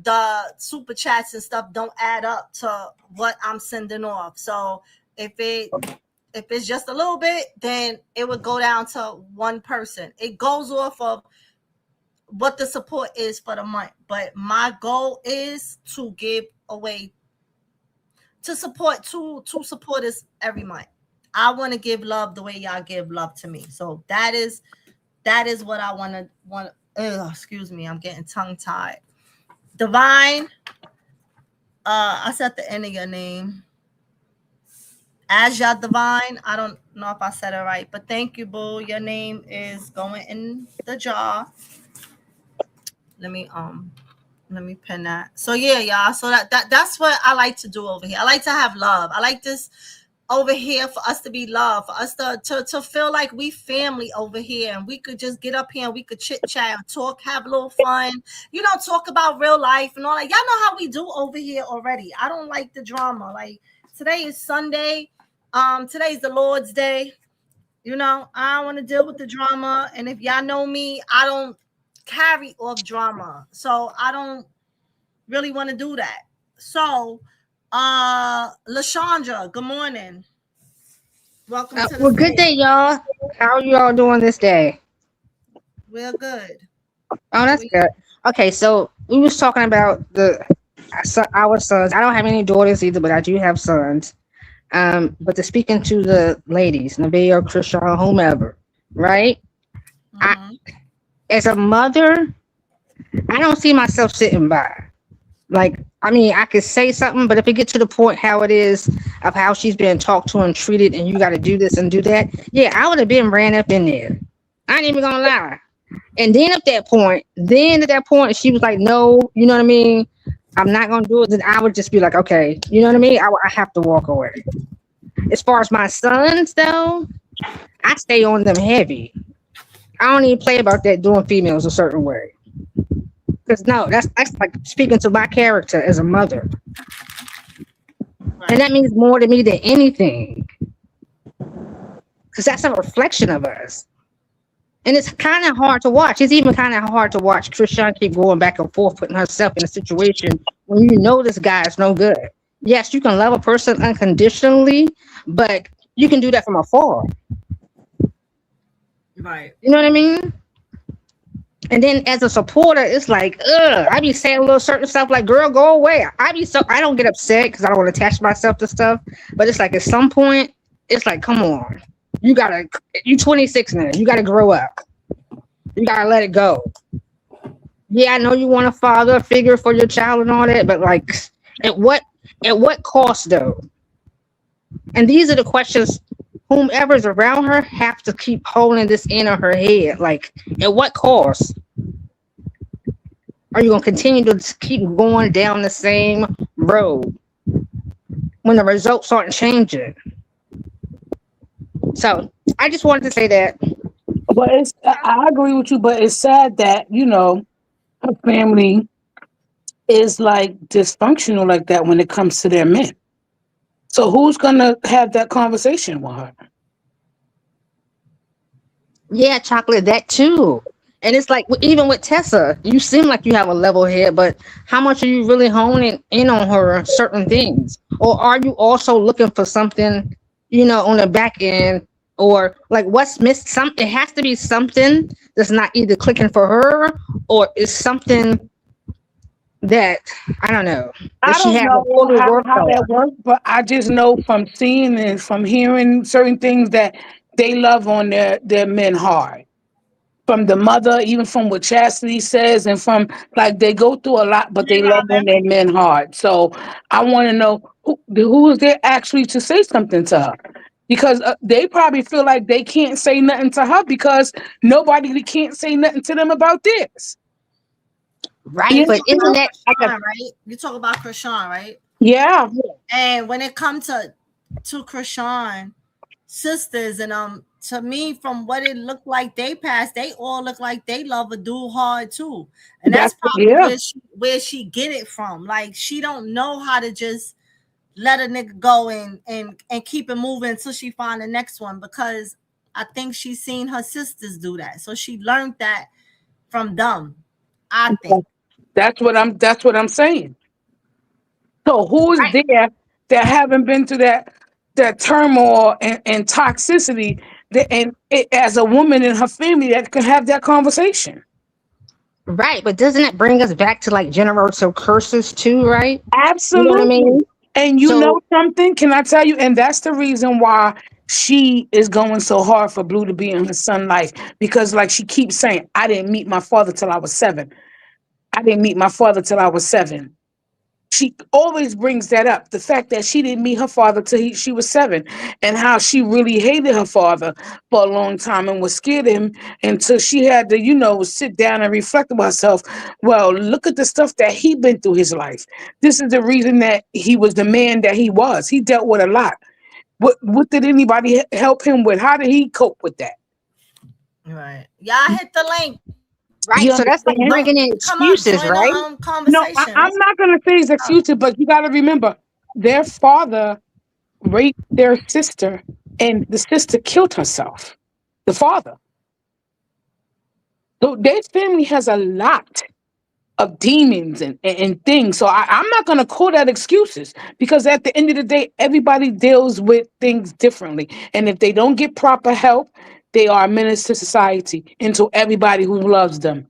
the super chats and stuff don't add up to what I'm sending off. So if it's just a little bit, then it would go down to one person. It goes off of what the support is for the month. But my goal is to give away, to support two supporters every month. I want to give love the way y'all give love to me. So that is what I want. Excuse me, I'm getting tongue tied. Divine, I said the end of your name. Aja Divine. I don't know if I said it right, but thank you, boo. Your name is going in the jar. Let me pin that. So yeah, y'all. So that's what I like to do over here. I like to have love. I like this over here for us to be loved, for us to feel like we family over here, and we could just get up here and we could chit chat, talk, have a little fun, talk about real life and all that. Y'all know how we do over here already. I don't like the drama. Like today is Sunday. Today's the Lord's Day. I don't want to deal with the drama. And if y'all know me, I don't carry off drama. So I don't really want to do that. So LaShondra, good morning. Welcome to the
Well, good day, y'all. How are you all doing this day?
We're good.
Oh, that's good. Okay, so we was talking about our sons. I don't have any daughters either, but I do have sons. But to speaking to the ladies, Nevaeh or Chrisean, whomever, right?
Mm-hmm.
As a mother, I don't see myself sitting by. Like, I mean, I could say something, but if it gets to the point how it is of how she's being talked to and treated, and you got to do this and do that, yeah, I would have been ran up in there. I ain't even gonna lie. And then at that point, she was like, no, you know what I mean? I'm not gonna do it. Then I would just be like, okay, you know what I mean? I have to walk away. As far as my sons, though, I stay on them heavy. I don't even play about that doing females a certain way. Because no, that's like speaking to my character as a mother. Right. And that means more to me than anything. Because that's a reflection of us. And it's kind of hard to watch. It's even kind of hard to watch Chrisean keep going back and forth, putting herself in a situation when you know this guy is no good. Yes, you can love a person unconditionally, but you can do that from afar.
Right.
You know what I mean? And then as a supporter, it's like, I be saying a little certain stuff like, girl, go away. I don't get upset because I don't want to attach myself to stuff. But it's like at some point, it's like, come on. You 26 now. You gotta grow up. You gotta let it go. Yeah, I know you want a father figure for your child and all that, but like at what cost though? And these are the questions whomever's around her have to keep holding this in her head. Like, at what cost? Are you gonna continue to keep going down the same road when the results aren't changing? So I just wanted to say that.
But I agree with you, but it's sad that, her family is like dysfunctional like that when it comes to their men. So who's gonna have that conversation with her?
Yeah, Chocolate, that too. And it's like, even with Tessa, you seem like you have a level head, but how much are you really honing in on her certain things? Or are you also looking for something, on the back end? Or like what's missed? It has to be something that's not either clicking for her or is something that, I don't know.
I don't know how that works, but I just know from seeing and from hearing certain things that they love on their men hard. from the mother, even from what Chastity says, and from like they go through a lot, but they love on their men hard. So I want to know who is there actually to say something to her, because they probably feel like they can't say nothing to her because nobody can't say nothing to them about this.
Right,
You
but
You
isn't
know
that like a
Krishan, right? You talk about Krishan, right?
Yeah,
And when it comes to Krishan sisters, and to me, from what it looked like they passed, they all look like they love a dude hard too. And that's
that's
probably
yeah.
where she get it from. Like she don't know how to just let a nigga go and keep it moving until she find the next one, because I think she's seen her sisters do that. So she learned that from them, I think.
That's what I'm saying. So who is
right,
there that haven't been through that turmoil and toxicity and as a woman in her family that can have that conversation?
right, but doesn't it bring us back to like generational curses too, right? You know what I
Absolutely.
mean?
And you know
So
something? Can I tell you? And that's the reason why she is going so hard for Blue to be in her son's life. Because like she keeps saying, I didn't meet my father till I was 7. I didn't meet my father till I was 7. She always brings that up, the fact that she didn't meet her father till she was 7, and how she really hated her father for a long time and was scared of him until she had to, sit down and reflect about herself. Well, look at the stuff that he been through his life. This is the reason that he was the man that he was. He dealt with a lot. What did anybody help him with? How did he cope with that?
Right. Y'all hit the link.
right,
You
so that's like
understand?
bringing in
Come up,
excuses,
join the
right?
No,
conversation.
I'm
Let's
not going to say it's
talk.
excuses, but you got to remember their father raped their sister, and the sister killed herself. The father. So their family has a lot of demons and things. So I'm not going to call that excuses, because at the end of the day, everybody deals with things differently. And if they don't get proper help, they are a menace to society and to everybody who loves them.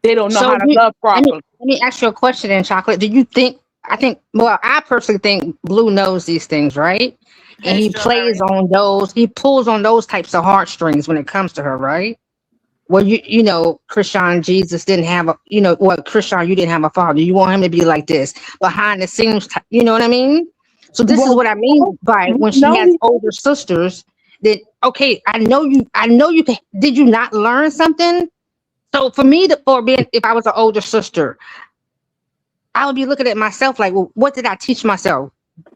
They don't know
So
how to
you,
love
let me
properly.
let me ask you a question then, Chocolate. Do you think? I think. Well, I personally think Blue knows these things, right? And
Hey,
he plays
Strawberry.
on those. He pulls on those types of heartstrings when it comes to her, right? Well, Christian Jesus didn't have a, what Christian, you didn't have a father. You want him to be like this behind the scenes, you know what I mean? So this is
Well,
what I mean by
we
when she has
know
older sisters. That okay, I know you. Did you not learn something? So for me, for being, if I was an older sister, I would be looking at myself like, well, what did I teach myself?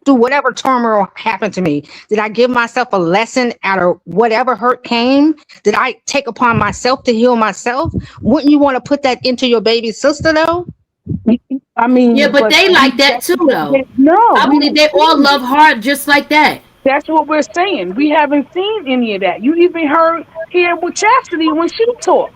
Through whatever turmoil happened to me, did I give myself a lesson out of whatever hurt came? Did I take upon myself to heal myself? Wouldn't you want to put that into your baby sister though?
I
Yeah,
mean,
but
but
they like that too, though.
no,
I
we
believe
don't
they
see
all
it.
love hard just like that.
That's what we're saying. We haven't seen any of that. You even heard here with Chastity when she talked.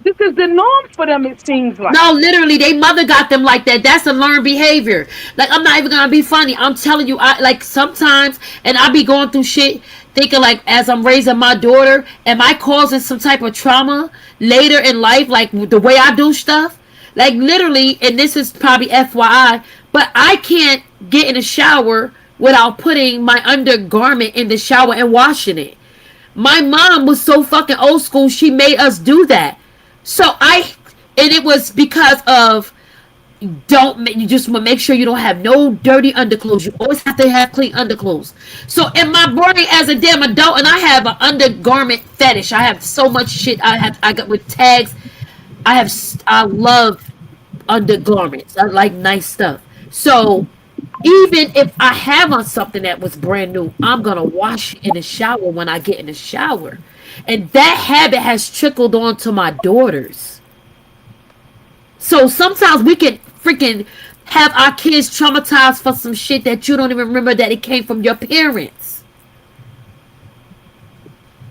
This is the norm for them, it seems like.
No, literally, they mother got them like that. That's a learned behavior. Like, I'm not even gonna be funny. I'm telling you, I like sometimes, and I be going through shit, thinking like, as I'm raising my daughter, am I causing some type of trauma later in life, like the way I do stuff? Like literally, and this is probably FYI, but I can't get in the shower without putting my undergarment in the shower and washing it. My mom was so fucking old school, she made us do that. So and it was because of, don't, you just want to make sure you don't have no dirty underclothes. You always have to have clean underclothes. So in my brain as a damn adult, and I have an undergarment fetish. I have so much shit. I got with tags. I love undergarments. I like nice stuff. So even if I have on something that was brand new, I'm gonna wash it in the shower when I get in the shower. And that habit has trickled on to my daughters. So sometimes we can freaking have our kids traumatized for some shit that you don't even remember that it came from your parents.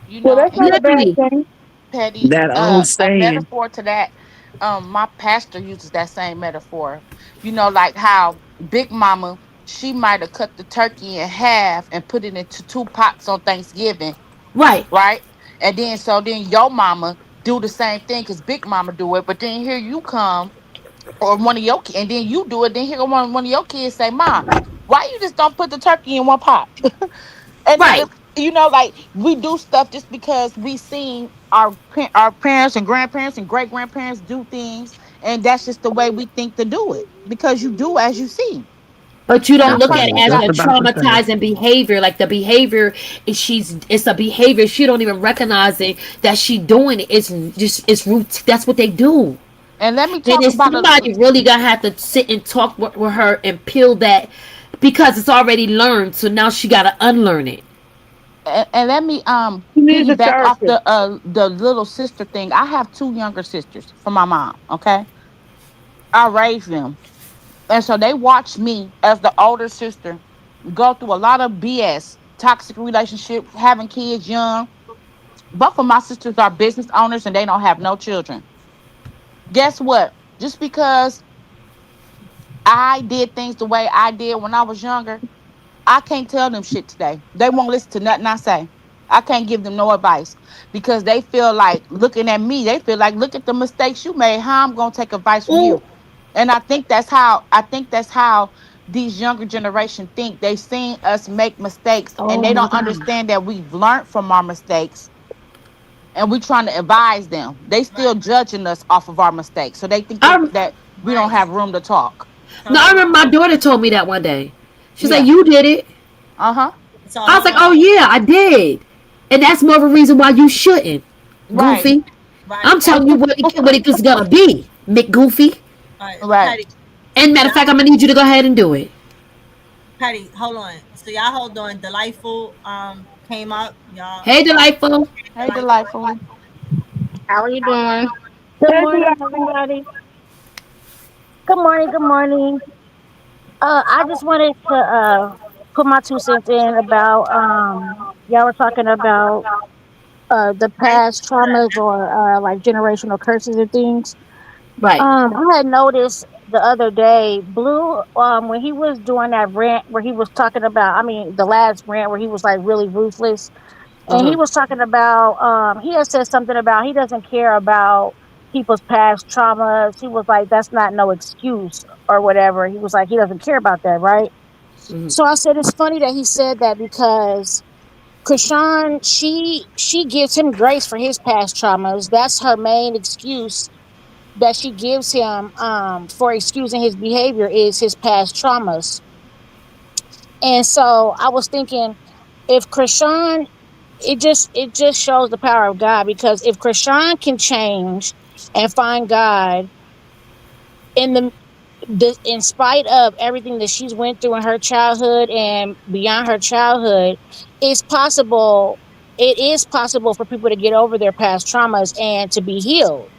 You
Well,
know,
that's
and
not a bad
Literally.
thing.
Petty,
That old
a
saying.
metaphor to that. My pastor uses that same metaphor. You know, like how Big Mama, she might have cut the turkey in half and put it into 2 pots on Thanksgiving,
Right.
right? And then then your mama do the same thing because Big Mama do it, but then here you come, or one of your kids, and then you do it. Then here one of your kids say, "Ma, why you just don't put the turkey in 1 pot?" And then
Right.
like we do stuff just because we seen our parents and grandparents and great grandparents do things, and that's just the way we think to do it because you do as you see.
But you
So
don't
that
That's
look
what
at
I
it
was
as
person
just
a
about to say.
traumatizing behavior. Like the behavior is it's a behavior. She don't even recognize it that she doing it. It's just it's root. That's what they do.
and let me
And
talk
then
about a
somebody really gonna have to sit and talk with her and peel that because it's already learned. So now she gotta unlearn it.
and let me
He needs a
piggyback off
therapist.
the little sister thing. I have two younger sisters from my mom. Okay, I raised them, and so they watched me as the older sister go through a lot of BS, toxic relationship, having kids young. Both of my sisters are business owners and they don't have no children. Guess what? Just because I did things the way I did when I was younger, I can't tell them shit today. They won't listen to nothing I say. I can't give them no advice because they feel like looking at me, they feel like look at the mistakes you made. How I'm gonna take advice from
Oh,
you. And I think that's how these younger generation think. They've seen us make mistakes and
oh
they
my
don't
God.
understand that we've learned from our mistakes and we're trying to advise them. They still
Right,
judging us off of our mistakes. So they think
I
that we don't
right.
have room to talk.
no,
So
I remember my daughter told me that one day. She's like,
Yeah.
"You did it."
Uh-huh.
I was
hold
like,
on.
"Oh yeah, I did," and that's more of a reason why you shouldn't.
Right.
Goofy.
Right,
I'm telling you what it's gonna be, McGoofy.
right.
Right.
Patty,
And matter of fact, I'm gonna need you to go ahead and do it.
Patty, hold on. So y'all hold on. Delightful came up.
Hey, delightful.
Hey,
Delightful.
delightful.
How are you doing?
Good
Hey,
morning, everybody. Good morning. Good morning. I just wanted to put my 2 cents in about y'all were talking about the
Right?
past traumas or like generational curses and things.
Right.
I had noticed the other day, Blue, when he was doing that rant where he was talking about, I mean, the last rant where he was like really ruthless,
Uh
and he
huh.
was talking about, he had said something about he doesn't care about people's past traumas. He was like, that's not no excuse or whatever. He was like, he doesn't care about that, right?
Hmm.
So I said it's funny that he said that because Krishan, she gives him grace for his past traumas. That's her main excuse that she gives him for excusing his behavior is his past traumas. And so I was thinking, if Krishan, it just shows the power of God, because if Krishan can change and find God in in spite of everything that she's went through in her childhood and beyond her childhood, it's possible. It is possible for people to get over their past traumas and to be healed.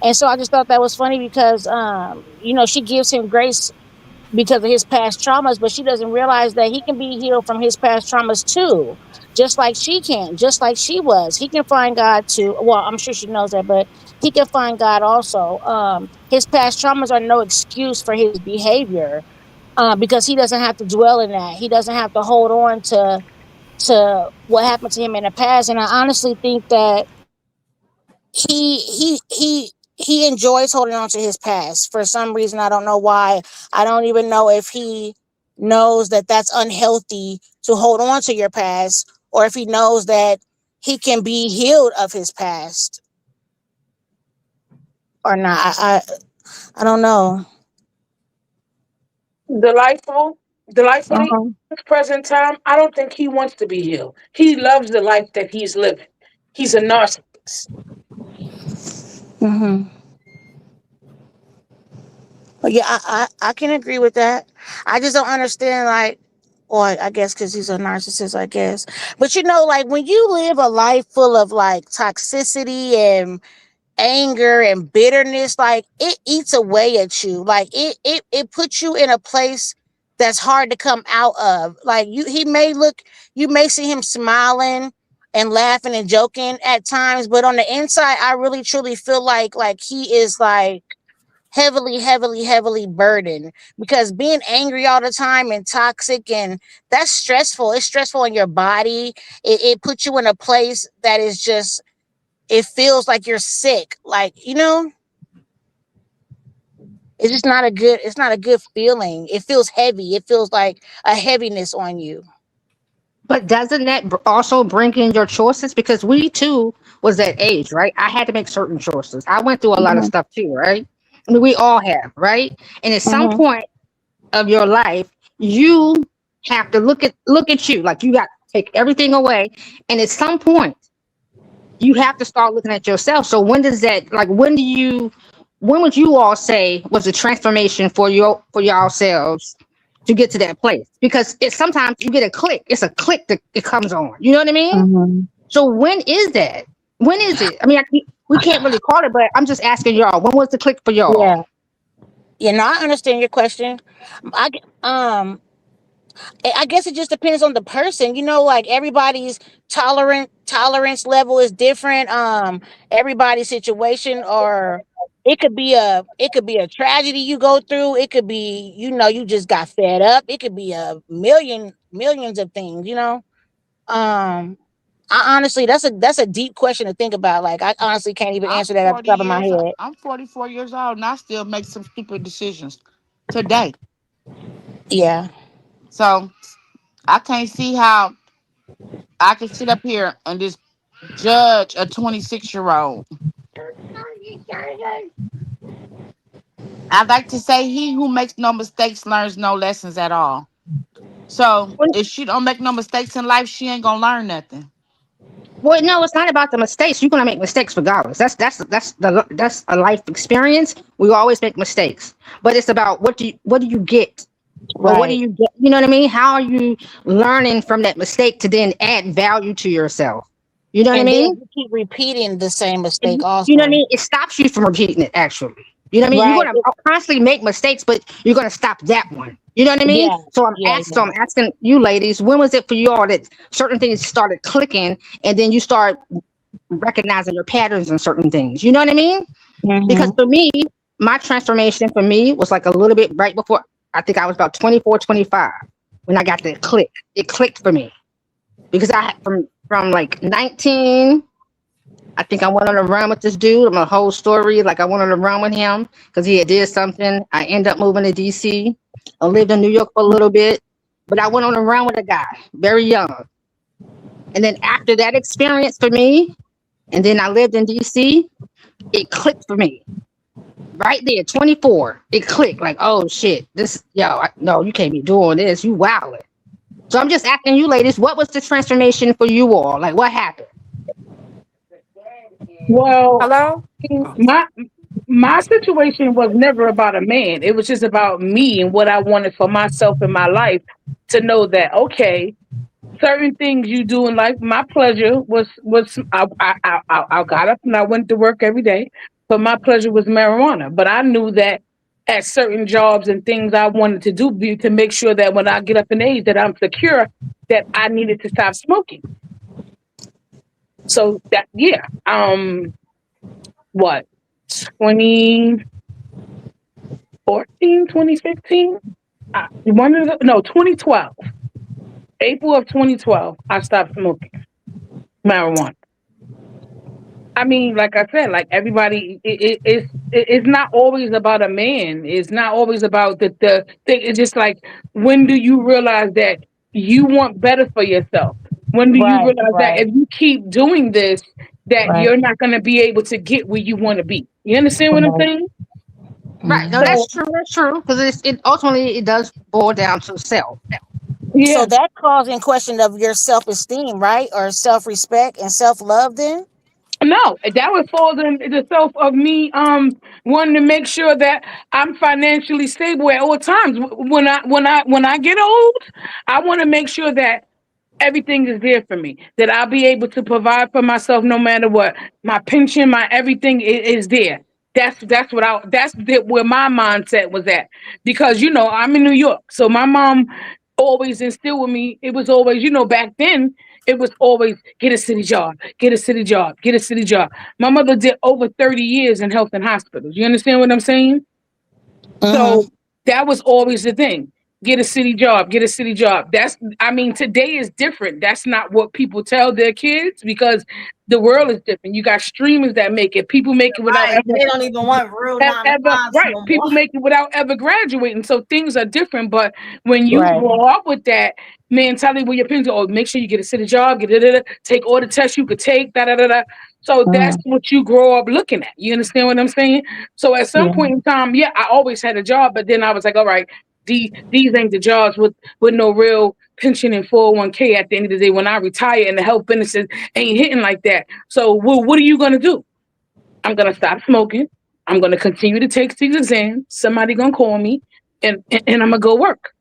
And so I just thought that was funny because, she gives him grace because of his past traumas, but she doesn't realize that he can be healed from his past traumas too, just like she can, just like she was. He can find God too. Well, I'm sure she knows that, but he can find God also. His past traumas are no excuse for his behavior, because he doesn't have to dwell in that. He doesn't have to hold on to what happened to him in the past. And I honestly think that he enjoys holding on to his past for some reason. I don't know why. I don't even know if he knows that that's unhealthy to hold on to your past, or if he knows that he can be healed of his past or not. I don't know.
delightful, delightfully.
Uh-huh.
At present time, I don't think he wants to be healed. He loves the life that he's living. He's a narcissist.
Hmm. But yeah, I can agree with that. I just don't understand, like, or I guess because he's a narcissist, I guess. But like when you live a life full of like toxicity and anger and bitterness, like it eats away at you. Like it puts you in a place that's hard to come out of. Like you may see him smiling and laughing and joking at times, but on the inside, I really truly feel like he is like heavily burdened, because being angry all the time and toxic, and that's stressful. It's stressful in your body. It puts you in a place that is just, it feels like you're sick, like, it's not a good feeling. It feels heavy. It feels like a heaviness on you.
But doesn't that also bring in your choices? Because we too, was that age, right? I had to make certain choices. I went through a lot of
Mhm.
stuff too, right? I mean, we all have, right? And at some
Mhm.
point of your life, you have to look at you like you got to take everything away, and at some point, you have to start looking at yourself. So when does that like when would you all say was a transformation for yourselves to get to that place? Because it's sometimes you get a click. It's a click that it comes on. You know what I mean?
Mhm.
So when is that? When is it? I mean, we can't really call it, but I'm just asking y'all. When was the click for y'all?
Yeah. Yeah. No, I understand your question. I guess it just depends on the person. Like everybody's tolerance level is different. Everybody's situation, or it could be a tragedy you go through. It could be, you just got fed up. It could be a millions of things. Um I honestly, that's a deep question to think about. Like, I honestly can't even
I'm
answer that at the
40
top of my
years.
head.
I'm 44 years old, and I still make some stupid decisions today.
Yeah.
So I can't see how I can sit up here and just judge a 26-year-old. I like to say, he who makes no mistakes learns no lessons at all. So if she don't make no mistakes in life, she ain't gonna learn nothing.
Well, no, it's not about the mistakes. You're gonna make mistakes regardless. That's a life experience. We always make mistakes, but it's about what do you get, or what do
Right.
you get? You know what I mean? How are you learning from that mistake to then add value to yourself? You know what I
And then
mean?
you keep repeating the same mistake
You know what I
also.
mean? It stops you from repeating it. Actually, you know what I mean? You're
Right.
gonna constantly make mistakes, but you're gonna stop that one. You know what I mean?
Yeah.
So I'm
Yeah.
asking, so
Yeah.
I'm asking you, ladies, when was it for you all that certain things started clicking, and then you start recognizing your patterns in certain things. You know what I mean? Because
Mhm.
for me, my transformation for me was like a little bit right before, I think I was about 24, 25 when I got the click. It clicked for me because I had from like 19, I think I went on a run with this dude. My whole story, like I went on a run with him because he had did something. I ended up moving to DC. I lived in New York for a little bit, but I went on a run with a guy very young. And then after that experience for me, and then I lived in DC, it clicked for me right there, 24. It clicked like, oh shit, no, you can't be doing this. You wildin'. So I'm just asking you, ladies, what was the transformation for you all? Like, what happened?
Well,
Hello?
my situation was never about a man. It was just about me and what I wanted for myself in my life, to know that, okay, certain things you do in life. My pleasure was I got up and I went to work every day, but my pleasure was marijuana. But I knew that at certain jobs and things I wanted to do, to make sure that when I get up in age that I'm secure, that I needed to stop smoking. So that, yeah, what, 2014, 2015? One of the, no, 2012, April of 2012, I stopped smoking marijuana. I mean, like I said, like everybody, it's not always about a man. It's not always about the thing. It's just like, when do you realize that you want better for yourself? When do you
Right.
realize that
Right.
if you keep doing this, that
Right.
you're not going to be able to get where you want to be? You understand what I'm
Right.
saying?
Right. No,
Mhm.
that's
So
true. That's true. Because it ultimately it does boil down to self.
So
yeah,
that calls in question of your self-esteem, right? Or self-respect and self-love then?
no, that would fall in the self of me wanting to make sure that I'm financially stable at all times. When I get old, I want to make sure that everything is there for me, that I'll be able to provide for myself no matter what. My pension, my everything is there. Where my mindset was at, because I'm in New York, so my mom always instilled with me. It was always, back then, it was always get a city job, get a city job, get a city job. My mother did over 30 years in health and hospitals. You understand what I'm saying? So
Mhm.
that was always the thing. Get a city job, get a city job. I mean, today is different. That's not what people tell their kids, because the world is different. You got streamers that make it. People make it without
Right. They don't even want real nine to
ever,
fives
right.
no more.
People make it without ever graduating. So things are different. But when you
Right.
grow up with that mentality, where your parents go, oh, make sure you get a city job, take all the tests you could take, da da da da. So that's
Mm,
what you grow up looking at. You understand what I'm saying? So at some
yeah.
point in time, yeah, I always had a job, but then I was like, all right, these ain't the jobs with no real pension and 401k at the end of the day when I retire and the health benefits ain't hitting like that. So what are you gonna do? I'm gonna stop smoking. I'm gonna continue to take these exams. Somebody gonna call me and I'm gonna go work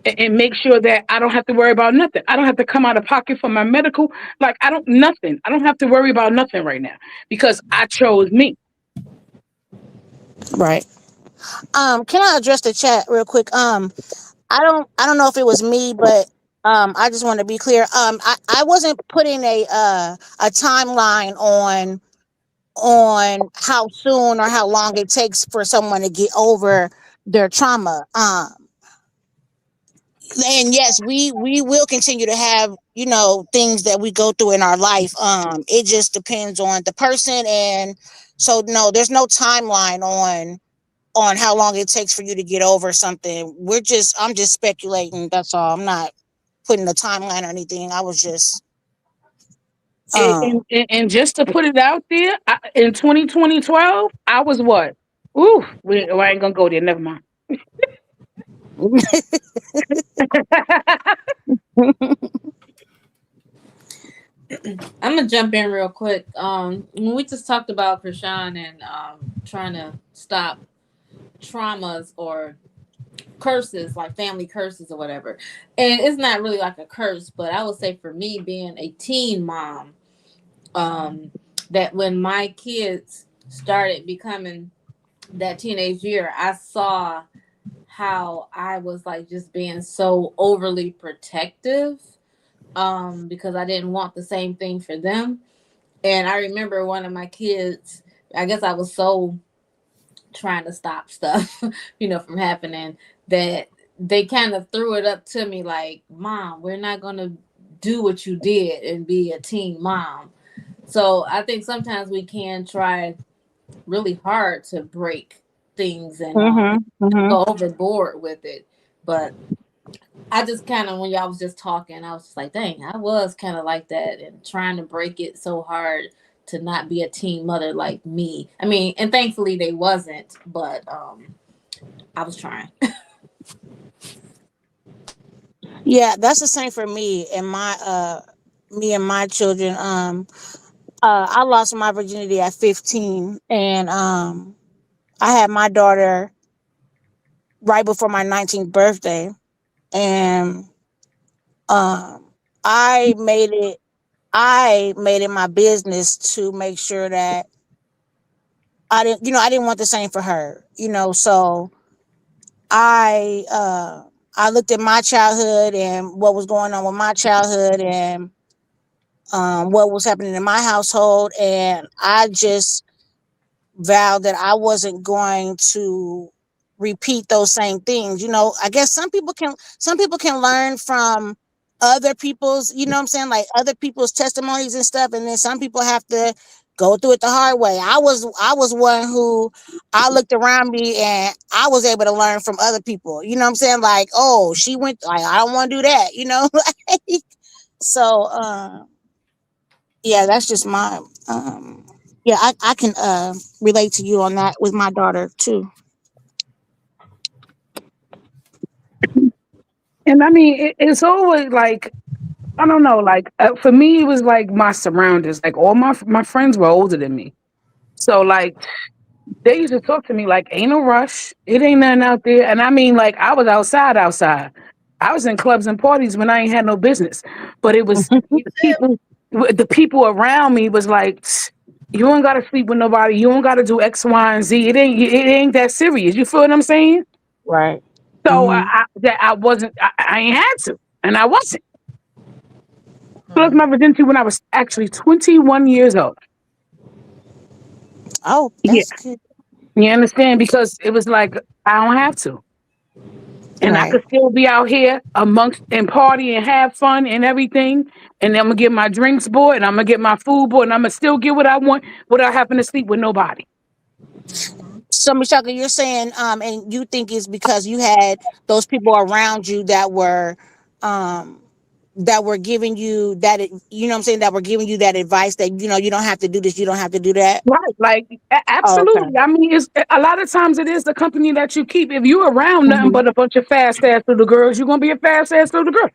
and make sure that I don't have to worry about nothing. I don't have to come out of pocket for my medical. Like I don't nothing. I don't have to worry about nothing right now because I chose me.
Right. Can I address the chat real quick? I don't know if it was me, but I just want to be clear. I wasn't putting a timeline on how soon or how long it takes for someone to get over their trauma. And yes, we will continue to have, things that we go through in our life. It just depends on the person, and so no, there's no timeline on how long it takes for you to get over something. I'm just speculating, that's all. I'm not putting a timeline or anything. I was just um
And just to put it out there, in 2012, I was what? Ooh, I ain't gonna go there. Never mind.
I'm gonna jump in real quick. When we just talked about Chrisean and trying to stop traumas or curses, like family curses or whatever, and it's not really like a curse, but I would say for me, being a teen mom, um, that when my kids started becoming that teenage year, I saw how I was like just being so overly protective, because I didn't want the same thing for them. And I remember one of my kids, I guess I was so trying to stop stuff, from happening, that they kind of threw it up to me like, Mom, we're not going to do what you did and be a teen mom. So I think sometimes we can try really hard to break things and
mhm, mhm.
go overboard with it. But I just kind of, when y'all was just talking, I was just like, dang, I was kind of like that and trying to break it so hard to not be a teen mother like me. I mean, and thankfully they wasn't, but I was trying.
Yeah, that's the same for me and my children. I lost my virginity at 15, and I had my daughter right before my 19th birthday, and um I made it I made it my business to make sure that I didn't want the same for her. So I I looked at my childhood and what was going on with my childhood, and what was happening in my household, and I just vowed that I wasn't going to repeat those same things. I guess some people can learn from other people's, what I'm saying, like other people's testimonies and stuff, and then some people have to go through it the hard way. I was one who I looked around me and I was able to learn from other people. You know what I'm saying? Like, oh, she went, like, I don't want to do that. Like, so yeah, that's just my yeah, I can relate to you on that with my daughter too.
And I mean, it's always like I don't know. Like for me, it was like my surroundings. Like all my friends were older than me, so like they used to talk to me like, "Ain't no rush. It ain't nothing out there." And I mean, like I was outside. I was in clubs and parties when I ain't had no business. But it was
Me too.
people, the people around me was like, "You don't gotta sleep with nobody. You don't gotta do X, Y, and Z. It ain't that serious." You feel what I'm saying?
Right.
So
Mm-hmm.
I wasn't. I ain't had to, and I wasn't. I lost
Hmm.
my virginity when I was actually 21 years old.
Oh,
Yeah,
that's good.
you understand? Because it was like I don't have to. And I
Right.
could still be out here amongst and party and have fun and everything. And I'm gonna get my drinks bought and I'm gonna get my food bought and I'm gonna still get what I want without having to sleep with nobody.
Hmm.
So, Michelle, you're saying, and you think it's because you had those people around you that were, um,
that were giving you that, you know what I'm saying, that were giving you that advice that, you know, you don't have to do this, you don't have to do that?
Right, like
Oh, okay.
absolutely. I mean, it's a lot of times it is the company that you keep. If you're around nothing
Hmm.
but a bunch of fast ass little girls, you're gonna be a fast ass little girl.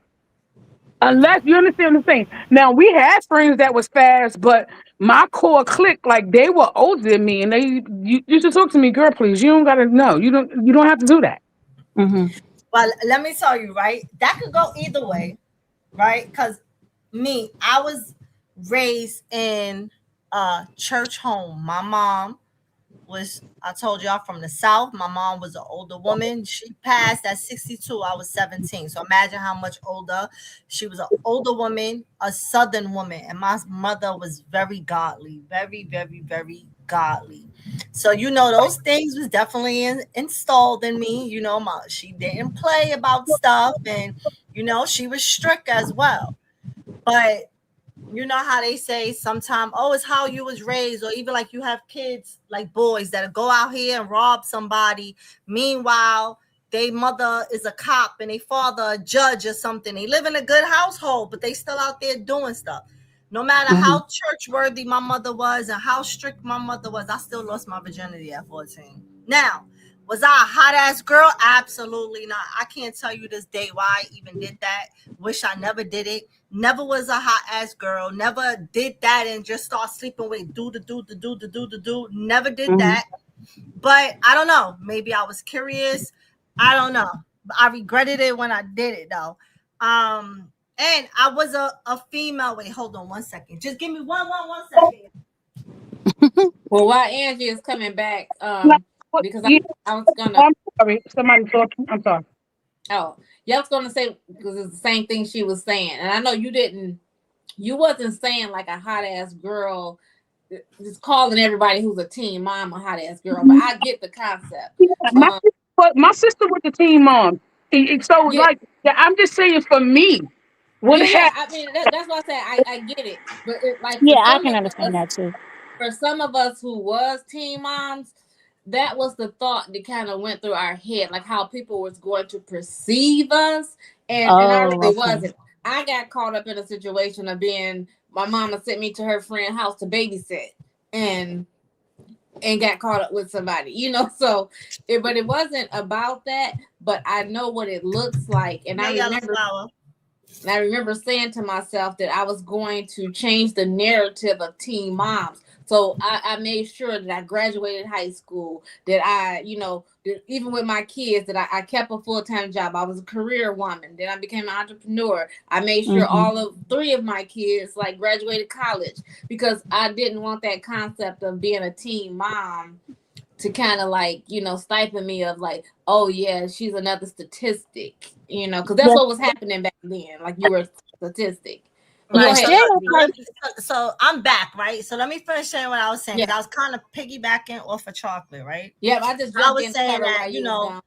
Unless you understand the thing. Now we had friends that was fast, but my core clique, like they were older than me, and they you should talk to me, girl, please. You don't gotta know. You don't have to do that.
Hmm.
Well, let me tell you, right? That could go either way, right? Because I was raised in a church home. My mom was, I told y'all, from the South. My mom was an older woman. She passed at 62. I was 17. So imagine how much older. She was an older woman, a Southern woman. And my mother was very godly, very, very, very godly. So, you know, those things was definitely installed in me. You know, she didn't play about stuff. And, you know, she was strict as well. But you know how they say sometimes, oh, it's how you was raised, or even like you have kids like boys that go out here and rob somebody. Meanwhile, their mother is a cop and their father a judge or something. They live in a good household, but they still out there doing stuff. No matter
Hmm.
how church worthy my mother was and how strict my mother was, I still lost my virginity at 14. Now, was I a hot ass girl? Absolutely not. I can't tell you this day why I even did that. Wish I never did it. Never was a hot ass girl. Never did that and just start sleeping with do. Never did
Hmm.
that. But I don't know. Maybe I was curious. I don't know. I regretted it when I did it though. And I was a female. Wait, hold on 1 second. Just give me one second.
Well, while Angie is coming back,
Like,
because
yeah,
I was gonna,
I'm sorry. Somebody talking. I'm sorry.
oh, yeah, I was gonna say, because it's the same thing she was saying, and I know you wasn't saying like a hot ass girl, just calling everybody who's a teen mom a hot ass girl, but I get the concept.
Yeah,
Um,
my sister was a teen mom. So
yeah,
like, yeah, I'm just saying for me, what
yeah.
happened?
I mean, that's what I said. I get it, but like
Yeah, I can understand that too.
for some of us who was teen moms, that was the thought that kind of went through our head, like how people was going to perceive us, and I
Oh,
really
okay.
wasn't. I got caught up in a situation of being, my mama sent me to her friend's house to babysit, and got caught up with somebody, you know. So but it wasn't about that, but I know what it looks like, and
Hey, yellow flower.
I remember saying to myself that I was going to change the narrative of teen moms. So I made sure that I graduated high school, that I, you know, that even with my kids, that I kept a full-time job. I was a career woman. Then I became an entrepreneur. I made sure
Hmm.
all of three of my kids like graduated college, because I didn't want that concept of being a teen mom to kind of like, you know, stifle me of like, oh yeah, she's another statistic, you know, because that's
Yes,
what was happening back then. Like, you were a statistic. But go
Right.
yes,
ahead,
So
there
look,
is
Angie.
like,
so I'm back, right? So let me finish saying what I was saying
Yeah,
because I was kind of piggybacking off of chocolate, right?
yeah. I just
I
jumped
was
in to
saying
cover
that,
while
you
you was
know,
gone.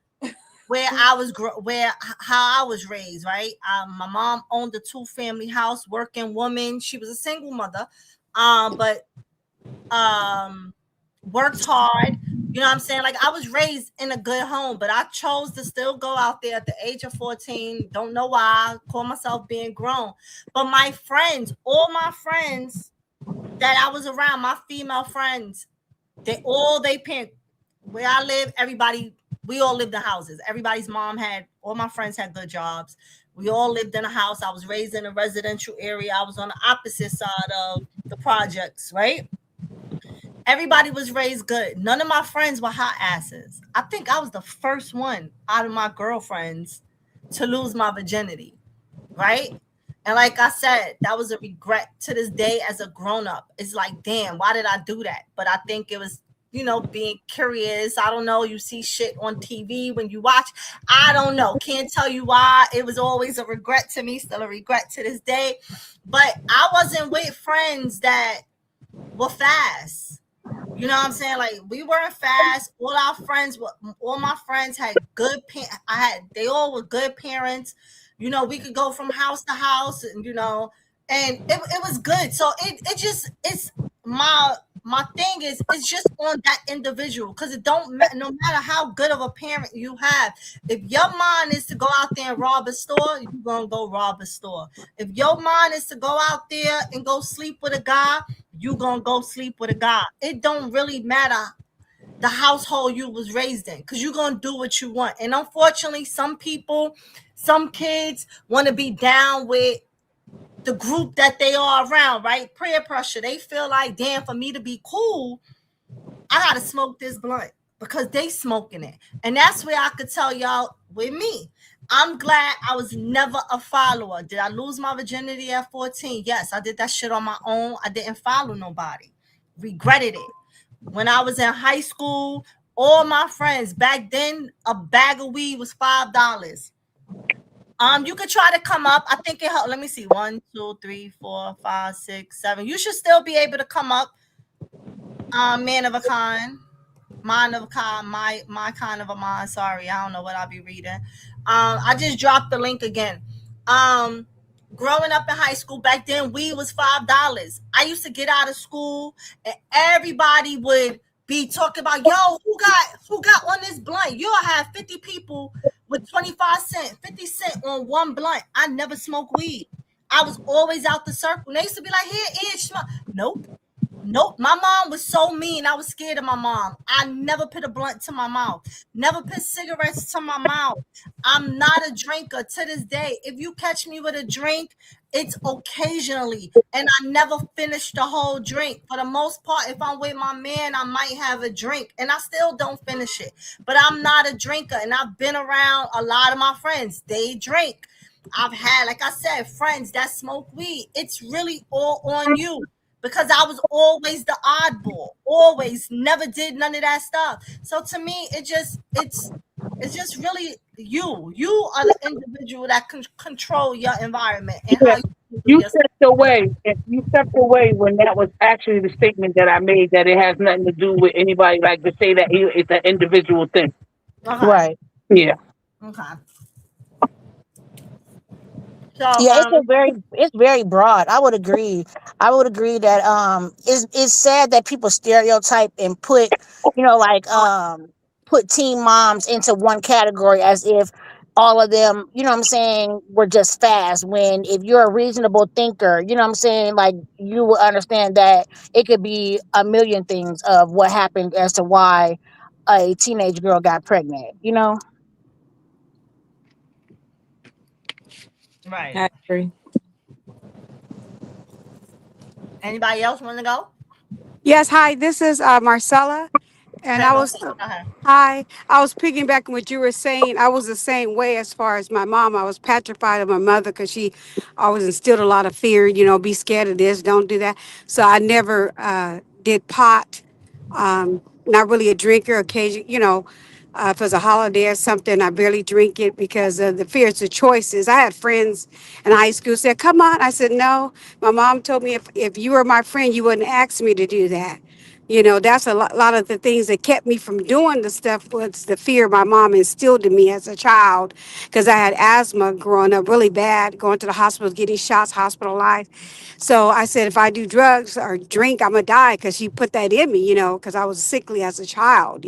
how I was raised, right? My mom owned a two-family house, working woman. She was a single mother, but um worked hard. You know what I'm saying? Like I was raised in a good home, but I chose to still go out there at the age of 14. Don't know why. Call myself being grown. But my friends, all my friends that I was around, my female friends, they parents, where I live, everybody, we all lived in houses. Everybody's mom had, all my friends had good jobs. We all lived in a house. I was raised in a residential area. I was on the opposite side of the projects, right? Everybody was raised good. None of my friends were hot asses. I think I was the first one out of my girlfriends to lose my virginity, right? And like I said, that was a regret to this day as a grown up. It's like, damn, why did I do that? But I think it was, you know, being curious. I don't know. You see shit on TV when you watch. I don't know. Can't tell you why. It was always a regret to me, still a regret to this day. But I wasn't with friends that were fast. You know what I'm saying? Like we weren't fast. All my friends had good. They all were good parents. You know, we could go from house to house, and you know, and it was good. So it's my My thing is, it's just on that individual because it don't no matter how good of a parent you have, if your mind is to go out there and rob a store, you're gonna go rob a store. If your mind is to go out there and go sleep with a guy, you gonna go sleep with a guy. It don't really matter the household you was raised in because you're gonna do what you want. And unfortunately, some people, some kids want to be down with the group that they are around, right? Peer pressure. They feel like, damn, for me to be cool, I gotta smoke this blunt because they smoking it. And that's where I could tell y'all with me. I'm glad I was never a follower. Did I lose my virginity at 14? Yes, I did that shit on my own. I didn't follow nobody. Regretted it. When I was in high school, all my friends back then, a bag of weed was $5. You could try to come up. I think it helped. Let me see. 1, 2, 3, 4, 5, 6, 7. You should still be able to come up. Man of a kind. Mind of a kind, my kind of a mind. Sorry, I don't know what I'll be reading. I just dropped the link again. Um, Growing up in high school back then, weed was $5. I used to get out of school and everybody would be talking about, yo, who got on this blunt? You'll have 50 people with 25 cents, 50 cent on one blunt. I never smoked weed. I was always out the circle. And they used to be like, here, smoke. Nope. Nope, my mom was so mean. I was scared of my mom. I never put a blunt to my mouth, never put cigarettes to my mouth. I'm not a drinker to this day. If you catch me with a drink, it's occasionally, and I never finish the whole drink. For the most part, if I'm with my man, I might have a drink, and I still don't finish it. But I'm not a drinker, and I've been around a lot of my friends. They drink. I've had, like I said, friends that smoke weed. It's really all on you because I was always the oddball, always never did none of that stuff. So to me, it's just really you. You are the individual that can control your environment and how
Yeah,
you do
you
your.
stepped away. You stepped away when that was actually the statement that I made that it has nothing to do with anybody. Like to say that it's an individual thing.
Okay,
Right.
Yeah.
okay. So
Yeah, it's very broad. I would agree. I would agree that it's sad that people stereotype and put, like put teen moms into one category as if all of them, what I'm saying, were just fast. When if you're a reasonable thinker, what I'm saying, like you will understand that it could be a million things of what happened as to why a teenage girl got pregnant.
right.
I agree.
Anybody else want to go?
Yes, hi, this is Marcella. And I
Go
was,
ahead. Go ahead.
hi, I was piggybacking what you were saying. I was the same way as far as my mom. I was petrified of my mother because she always instilled a lot of fear, be scared of this, don't do that. So I never did pot. Not really a drinker. Occasion, if it's a holiday or something, I barely drink it because of the fears, the choices. I had friends in high school said, "Come on." I said, "No." My mom told me if you were my friend, you wouldn't ask me to do that. That's a lot of the things that kept me from doing the stuff was the fear my mom instilled in me as a child because I had asthma growing up really bad, going to the hospital, getting shots, hospitalized. So I said, if I do drugs or drink, I'm going to die because she put that in me, because I was sickly as a child.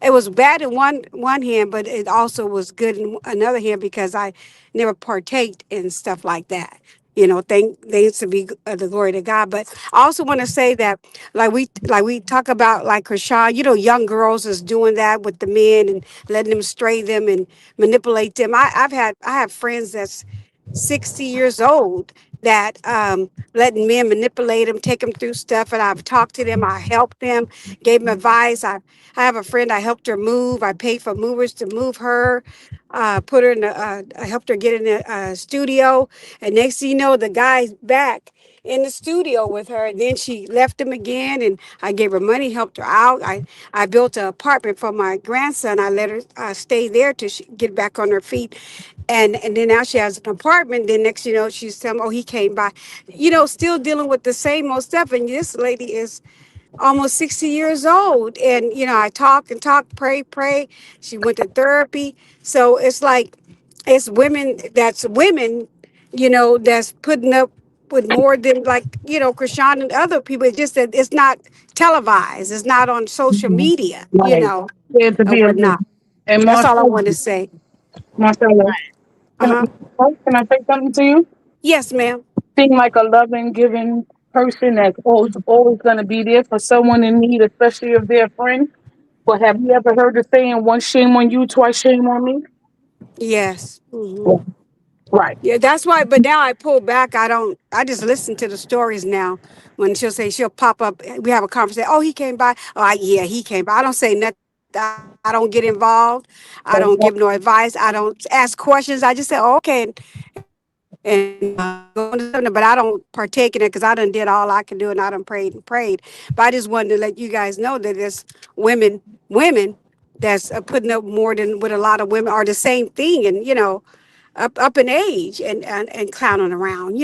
It was bad in one hand, but it also was good in another hand because I never partaked in stuff like that. Thanks to be the glory to God. But I also want to say that, like we talk about, like Chrisean, young girls is doing that with the men and letting them stray them and manipulate them. I have friends that's 60 years old that letting men manipulate them, take them through stuff, and I've talked to them. I helped them, gave them advice. I have a friend. I helped her move. I paid for movers to move her. Put her in. I helped her get in the studio, and next thing you know, the guy's back in the studio with her. And then she left him again, and I gave her money, helped her out. I built an apartment for my grandson. I let her stay there till she get back on her feet. And then now she has an apartment. Then next, she's telling me, oh, he came by, still dealing with the same old stuff. And this lady is almost 60 years old. And, I talk and talk, pray. She went to therapy. So it's like, it's women, that's putting up with more than like Krishan and other people. It's just that it's not televised. It's not on social
Mhm.
media,
Right. Yeah, to
and
be a good.
whatnot.
And
That's all I
Marcella,
want to say.
Marcella,
Uh huh.
can I say something to you?
Yes, ma'am.
Seem like a loving, giving person that's always going to be there for someone in need, especially if they're a friend. But have you ever heard the saying, "Once shame on you, twice shame on me"?
Yes. Hmm.
Yeah. Right.
Yeah, that's why. But now I pull back. I don't. I just listen to the stories now. When she'll pop up. We have a conversation. Oh, he came by. Oh, yeah, he came by. I don't say nothing. I don't get involved. I don't give no advice. I don't ask questions. I just say, oh, okay, and go into something. But I don't partake in it because I done did all I can do, and I done prayed and prayed. But I just wanted to let you guys know that there's women that's putting up more than what a lot of women are the same thing, and up in age and clowning around,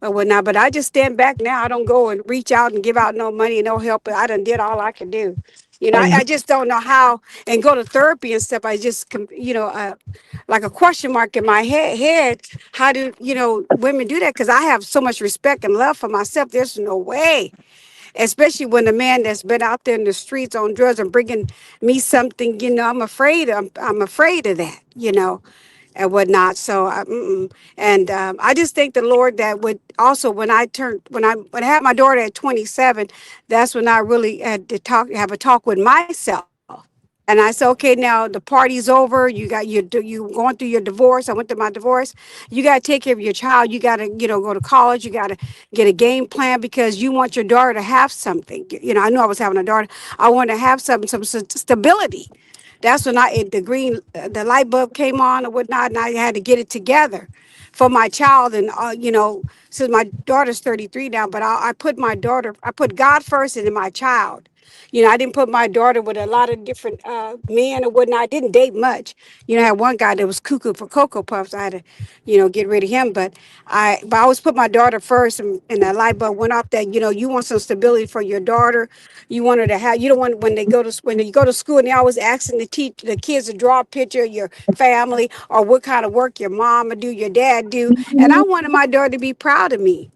or whatnot. But I just stand back now. I don't go and reach out and give out no money, no help. I done did all I can do. I just don't know how and go to therapy and stuff. I just, like a question mark in my head. How do, women do that? Because I have so much respect and love for myself. There's no way, especially when the man that's been out there in the streets on drugs and bringing me something, I'm afraid. I'm afraid of that, and whatnot. So, and I just thank the Lord that would also when I had my daughter at 27, that's when I really had to have a talk with myself. And I said, okay, now the party's over. You going through your divorce. I went through my divorce. You got to take care of your child. You got to, go to college. You got to get a game plan because you want your daughter to have something. I knew I was having a daughter. I wanted to have some stability. That's when the light bulb came on or whatnot, and I had to get it together for my child. And since my daughter's 33 now, but I put God first and then my child. I didn't put my daughter with a lot of different men or whatnot. I didn't date much. I had one guy that was cuckoo for Cocoa Puffs. I had to, get rid of him. But I always put my daughter first, and that light bulb went off that, you want some stability for your daughter. You want her to have, you don't want when you go to school and they always asking the kids to draw a picture of your family or what kind of work your mom would do, your dad do. And I wanted my daughter to be proud of me.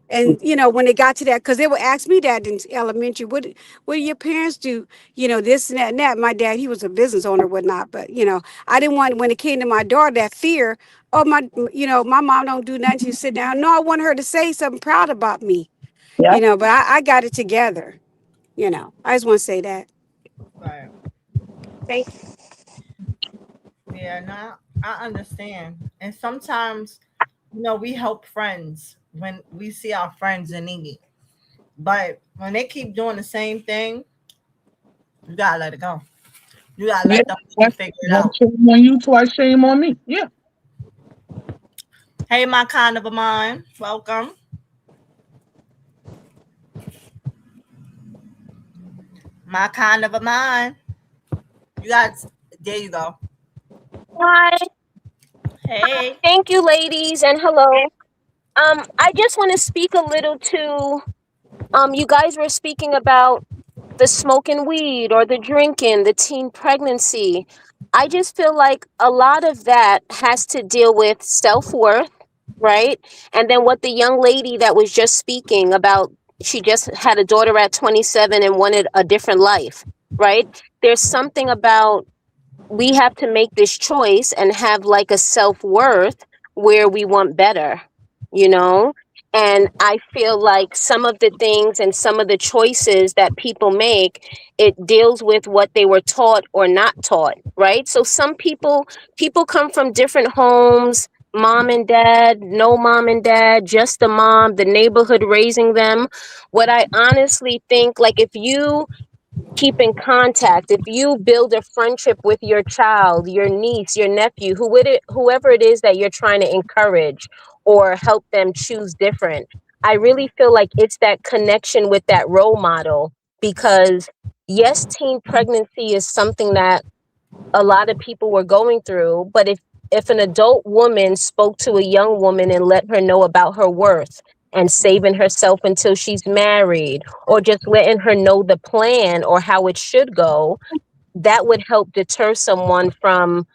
And when it got to that, because they would ask me that in elementary, what do your parents do? This and that and that. My dad, he was a business owner, whatnot. But I didn't want when it came to my daughter that fear. Oh my mom don't do nothing. She sit down. No, I want her to say something proud about me.
Yeah.
But I got it together. I just want to say that.
Right.
Thank
Yeah, no, I understand. And sometimes, we help friends when we see our friends in need. But when they keep doing the same thing, you gotta let it go. You gotta
Yeah.
let them
That's
figure it
one
out.
shame on you, twice shame on me. Yeah.
Hey, my kind of a mind. Welcome. My kind of a mind. You got there you go.
Hi,
Hey.
thank you, ladies, and hello. I just want to speak a little to you guys were speaking about the smoking weed or the drinking, the teen pregnancy. I just feel like a lot of that has to deal with self-worth, right? And then what the young lady that was just speaking about, she just had a daughter at 27 and wanted a different life, right? There's something about we have to make this choice and have like a self-worth where we want better, you know? And I feel like some of the things and some of the choices that people make, it deals with what they were taught or not taught, right? So some people come from different homes, mom and dad, no mom and dad, just the mom, the neighborhood raising them. What I honestly think, like if you keep in contact, if you build a friendship with your child, your niece, your nephew, whoever it is that you're trying to encourage or help them choose different, I really feel like it's that connection with that role model. Because yes, teen pregnancy is something that a lot of people were going through, but if an adult woman spoke to a young woman and let her know about her worth and saving herself until she's married, or just letting her know the plan or how it should go, that would help deter someone from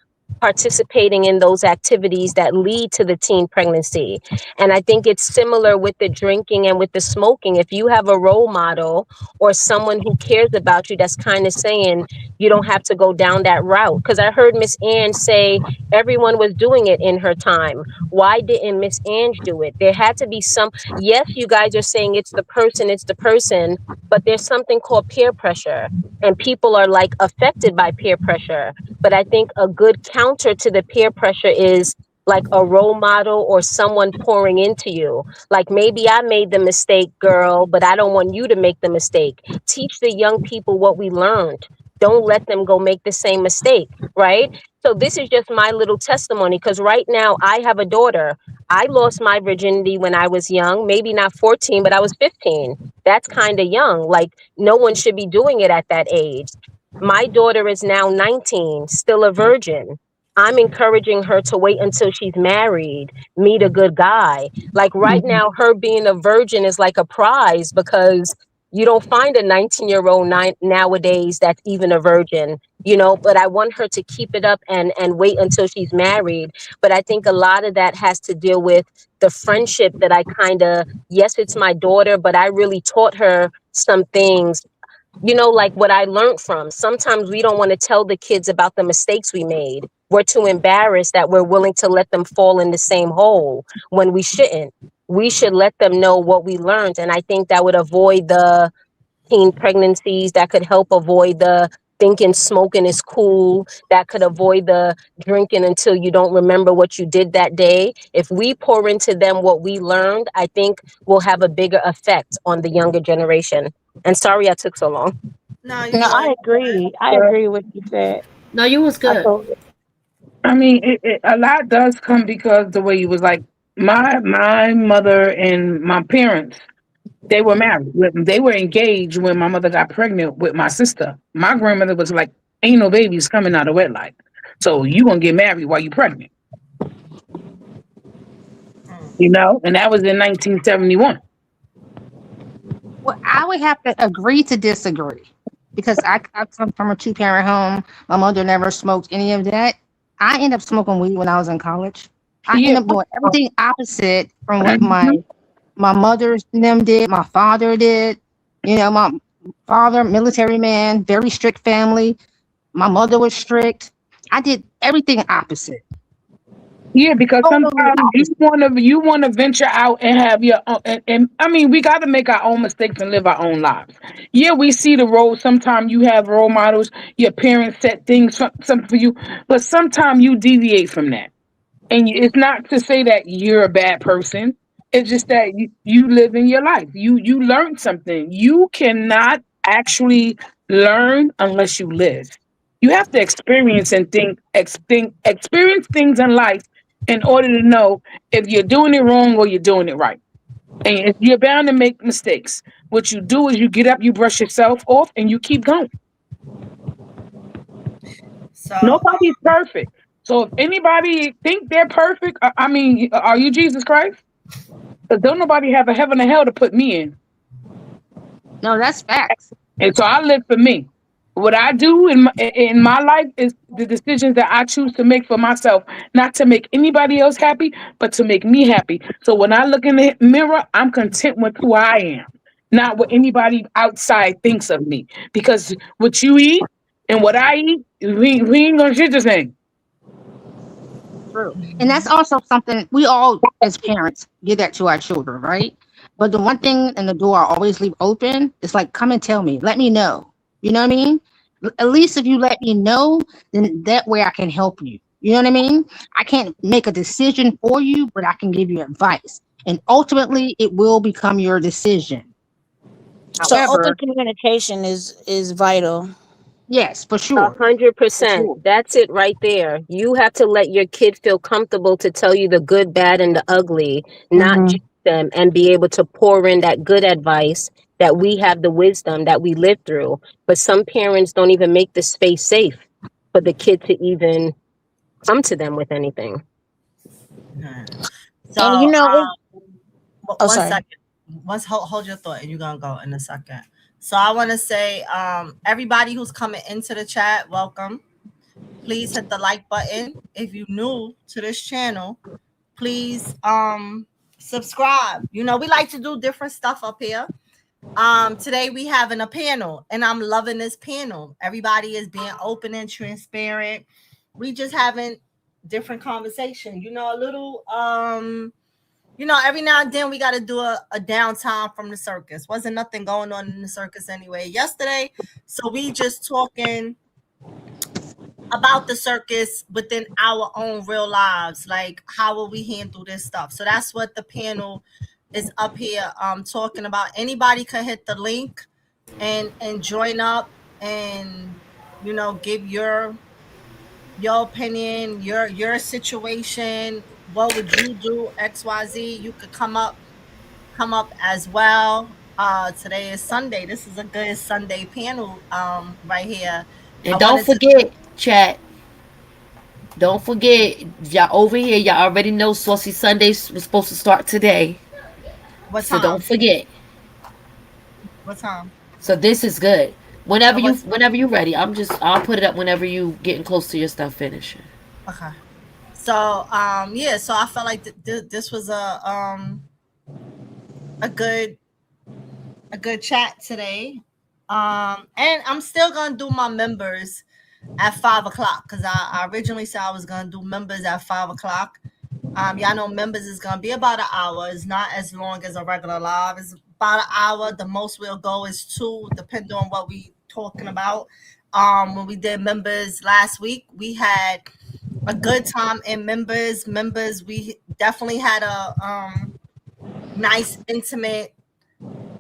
participating in those activities that lead to the teen pregnancy. And I think it's similar with the drinking and with the smoking. If you have a role model or someone who cares about you that's kind of saying you don't have to go down that route. Because I heard Miss Ange say everyone was doing it in her time. Why didn't Miss Ange do it? There had to be some, yes, you guys are saying it's the person, but there's something called peer pressure. And people are like affected by peer pressure. But I think a good counter to the peer pressure is like a role model or someone pouring into you. Like maybe I made the mistake, girl, but I don't want you to make the mistake. Teach the young people what we learned. Don't let them go make the same mistake, right? So this is just my little testimony because right now I have a daughter. I lost my virginity when I was young, maybe not 14, but I was 15. That's kind of young. Like no one should be doing it at that age. My daughter is now 19, still a virgin. I'm encouraging her to wait until she's married, meet a good guy. Like right now, her being a virgin is like a prize because you don't find a 19-year-old nowadays that's even a virgin, you know, but I want her to keep it up and wait until she's married. But I think a lot of that has to deal with the friendship that I kind of, yes, it's my daughter, but I really taught her some things, you know, like what I learned from. Sometimes we don't want to tell the kids about the mistakes we made. We're too embarrassed that we're willing to let them fall in the same hole when we shouldn't. We should let them know what we learned. And I think that would avoid the teen pregnancies, that could help avoid the thinking smoking is cool, that could avoid the drinking until you don't remember what you did that day. If we pour into them what we learned, I think we'll have a bigger effect on the younger generation. And sorry I took so long.
No, you
No,
good.
I agree. I
But
agree with you said.
No, you was
I
good.
totally.
I mean, a lot does come because the way you was like my mother and my parents. They were married. They were engaged when my mother got pregnant with my sister. My grandmother was like, "Ain't no babies coming out of wedlock, so you gonna get married while you pregnant." You know, and that was in 1971.
Well, I would have to agree to disagree because I come from a two-parent home. My mother never smoked any of that. I ended up smoking weed when I was in college. I
Yeah.
ended up doing everything opposite from what
Mhm.
my mother and them did, my father did. You know, my father, military man, very strict family. My mother was strict. I did everything opposite.
Yeah, because
Totally
sometimes
opposite.
you wanna venture out and have your own, and I mean we got to make our own mistakes and live our own lives. Yeah, we see the road. Sometimes you have role models. Your parents set things something for you, but sometimes you deviate from that. And it's not to say that you're a bad person. It's just that you live in your life. You learn something. You cannot actually learn unless you live. You have to experience and experience things in life in order to know if you're doing it wrong or you're doing it right. And if you're bound to make mistakes. What you do is you get up, you brush yourself off, and you keep going.
So,
Nobody's perfect. So if anybody think they're perfect, I mean, are you Jesus Christ? Because don't nobody have a heaven or hell to put me in.
No, that's facts.
And so I live for me. What I do in my life is the decisions that I choose to make for myself, not to make anybody else happy, but to make me happy. So when I look in the mirror, I'm content with who I am, not what anybody outside thinks of me. Because what you eat and what I eat, we ain't gonna shit the same.
True. And that's also something we all, as parents, give that to our children, right? But the one thing and the door I always leave open is like, come and tell me, let me know. You know what I mean? At least if you let me know, then that way I can help you. You know what I mean? I can't make a decision for you, but I can give you advice. And ultimately, it will become your decision.
So open
However,
communication is vital.
yes, for
A
sure.
hundred
For
percent.
sure.
That's it right there. You have to let your kid feel comfortable to tell you the good, bad, and the ugly, not
Hmm.
judge them and be able to pour in that good advice that we have the wisdom that we live through. But some parents don't even make the space safe for the kid to even come to them with anything.
so
And you know, oh,
one
sorry.
second. Hold your thought, and you're gonna go in a second. So I want to say, everybody who's coming into the chat, welcome. Please hit the like button. If you new to this channel, please subscribe. You know, we like to do different stuff up here. Today we having a panel, and I'm loving this panel. Everybody is being open and transparent. We just having different conversation. You know, a little you know, every now and then we got to do a downtime from the circus. Wasn't nothing going on in the circus anyway yesterday, so we just talking about the circus within our own real lives. Like, how will we handle this stuff? So that's what the panel is up here talking about. Anybody can hit the link and join up and, you know, give your opinion, your situation. What would you do? XYZ. You could come up as well. Today is Sunday. This is a good Sunday panel right here. I
And don't
wanted to
forget, chat. Don't forget, y'all over here. Y'all already know Saucy Sundays was supposed to start today,
what
so don't
time?
forget.
What time?
So this is good.
At what
Whenever you ready, I'll put it up whenever you getting close to your stuff finishing.
okay. So yeah, so I felt like this was a good a good chat today. And I'm still gonna do my members at 5 o'clock because I originally said I was gonna do members at 5 o'clock. Y'all know members is gonna be about an hour. It's not as long as a regular live. It's about an hour. The most we'll go is two, depending on what we talking about. When we did members last week, we had a good time in members. Members, we definitely had a nice, intimate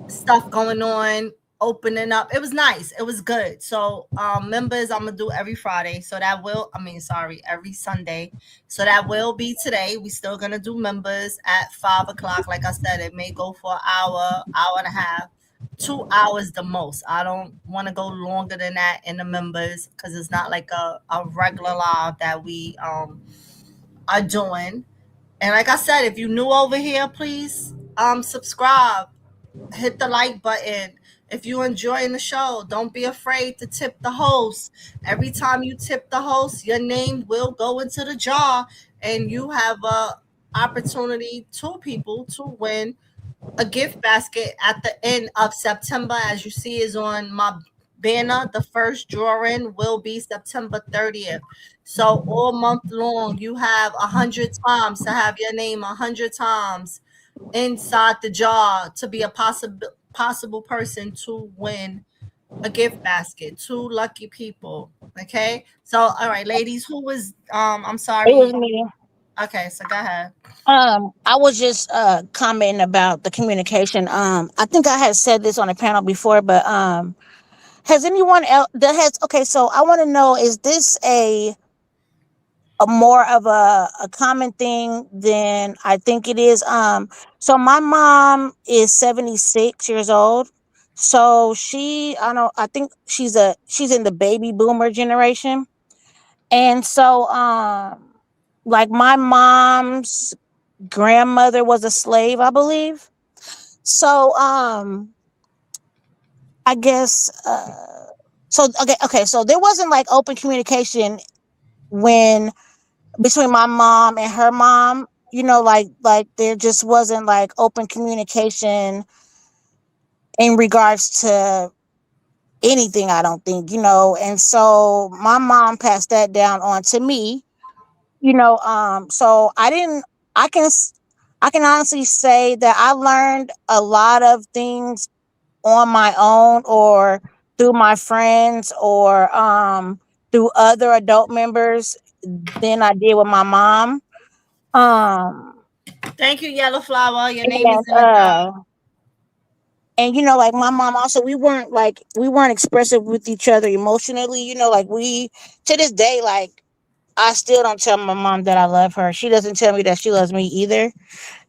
stuff going on, opening up. It was nice. It was good. So members, I'm gonna do every Friday. So that will, I mean, sorry, every Sunday. So that will be today. We still gonna do members at 5 o'clock. Like I said, it may go for an hour, hour and a half, 2 hours the most. I don't want to go longer than that in the members because it's not like a regular live that we are doing. And like I said, if you new over here, please subscribe, hit the like button. If you enjoying the show, don't be afraid to tip the host. Every time you tip the host, your name will go into the jar, and you have a opportunity, two people, to win a gift basket at the end of September. As you see is on my banner, the first drawing will be September 30th. So all month long, you have 100 times to have your name 100 times inside the jar to be a possible person to win a gift basket. Two lucky people. Okay. So all right, ladies, who was I'm
It was
sorry.
me.
Okay, so go ahead.
I was just commenting about the communication. I think I had said this on a panel before, but has anyone else that has okay, so I want to know, is this a more of a common thing than I think it is? So my mom is 76 years old. So she I don't I think she's in the baby boomer generation. And so like my mom's grandmother was a slave, I believe. So I guess so okay, so there wasn't like open communication when between my mom and her mom, you know, like there just wasn't like open communication in regards to anything, I don't think, you know. And so my mom passed that down on to me, you know. So I didn't I can s- I can honestly say that I learned a lot of things on my own or through my friends or through other adult members than I did with my mom. Um
Thank you, Yellow Flower. Your name is
and
in the jar.
and you know, like my mom also, we weren't expressive with each other emotionally, you know, like we to this day, like I still don't tell my mom that I love her. She doesn't tell me that she loves me either.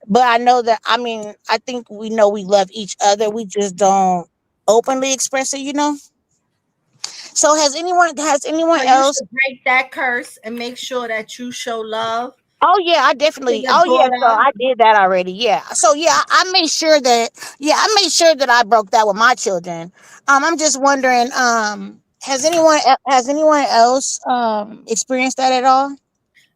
But I know that, I mean, I think we know we love each other. We just don't openly express it, you know? So has anyone
So you
else?
should break that curse and make sure that you show love
Oh yeah, I
to
definitely.
your
Oh yeah, so
daughter.
I did that already. Yeah. So yeah, I made sure that. Yeah, I made sure that I broke that with my children. I'm just wondering. Has anyone else experienced that at all?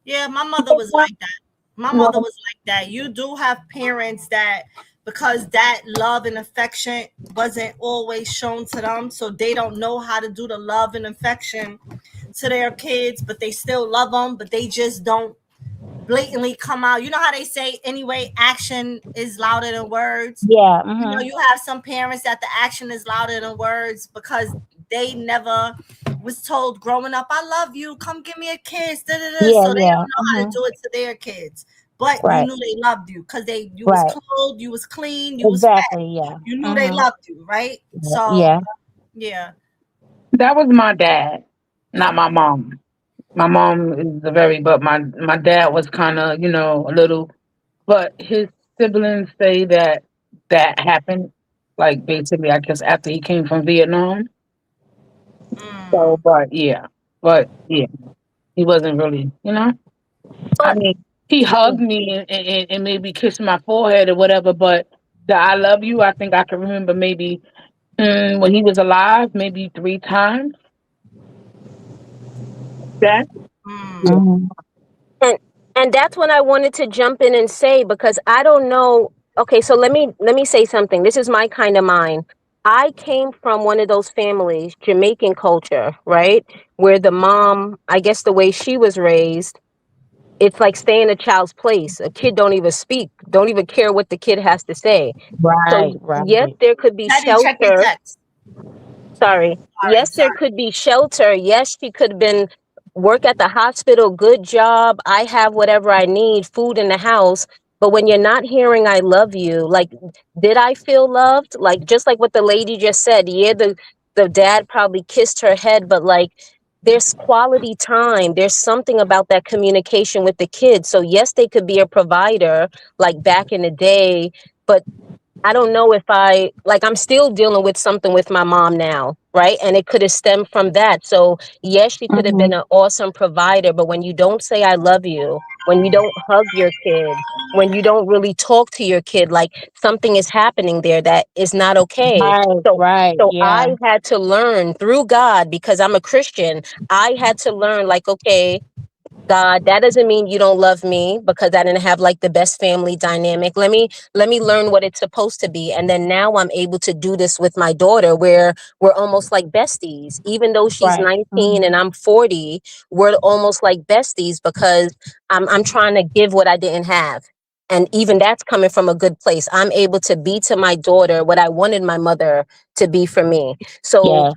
Yeah, my mother was like that. My mother
Well,
was like that. You do have parents that, because that love and affection wasn't always shown to them, so they don't know how to do the love and affection to their kids, but they still love them, but they just don't blatantly come out. You know how they say, anyway, action is louder than words.
Yeah.
You know,
Mm-hmm.
you have some parents that the action is louder than words because they never was told growing up, I love you, come give me a kiss, da, da, da.
Yeah.
So they
Yeah.
don't know how to
Mm-hmm.
do it to their kids. But you
Right.
knew they loved you because you was
Right.
clothed, you was clean, you was fat.
Exactly. Yeah.
You knew they
Mm-hmm.
loved you, right? So
Yeah.
yeah.
that was my dad, not my mom. My mom is the very, but my dad was kind of, a little. But his siblings say that that happened, like basically, I guess after he came from Vietnam. So,
Mm,
but yeah, he wasn't really, I
But
mean, he hugged me and maybe kissed my forehead or whatever. But the "I love you," I think I can remember maybe when he was alive, maybe 3 times. That, yeah,
mm,
Mm-hmm.
and and that's when I wanted to jump in and say, because I don't know. Okay, so let me say something. This is my kind of mind. I came from one of those families, Jamaican culture, right? Where the mom, I guess the way she was raised, it's like stay in a child's place. A kid don't even speak, don't even care what the kid has to say. So
Right.
yes,
Right.
there could be
Teddy, check your
shelter.
text.
Sorry.
Sorry,
Yes, there
sorry.
could be shelter. Yes, she could have been work at the hospital, good job. I have whatever I need, food in the house. But when you're not hearing I love you, like did I feel loved? Like just like what the lady just said. Yeah, the dad probably kissed her head, but like there's quality time. There's something about that communication with the kids. So yes, they could be a provider like back in the day, but I don't know if I'm still dealing with something with my mom now, right? And it could have stemmed from that. So, yes, she could have
Mm-hmm.
been an awesome provider, but when you don't say I love you, when you don't hug your kid, when you don't really talk to your kid, like something is happening there that is not okay.
Right.
So,
Right.
so
Yeah.
I had to learn through God because I'm a Christian. I had to learn, like, okay, God, that doesn't mean you don't love me because I didn't have like the best family dynamic. Let me learn what it's supposed to be. And then now I'm able to do this with my daughter where we're almost like besties. Even though she's
Right.
19
Mm-hmm.
and I'm 40, we're almost like besties because I'm trying to give what I didn't have. And even that's coming from a good place. I'm able to be to my daughter what I wanted my mother to be for me. So
Yeah.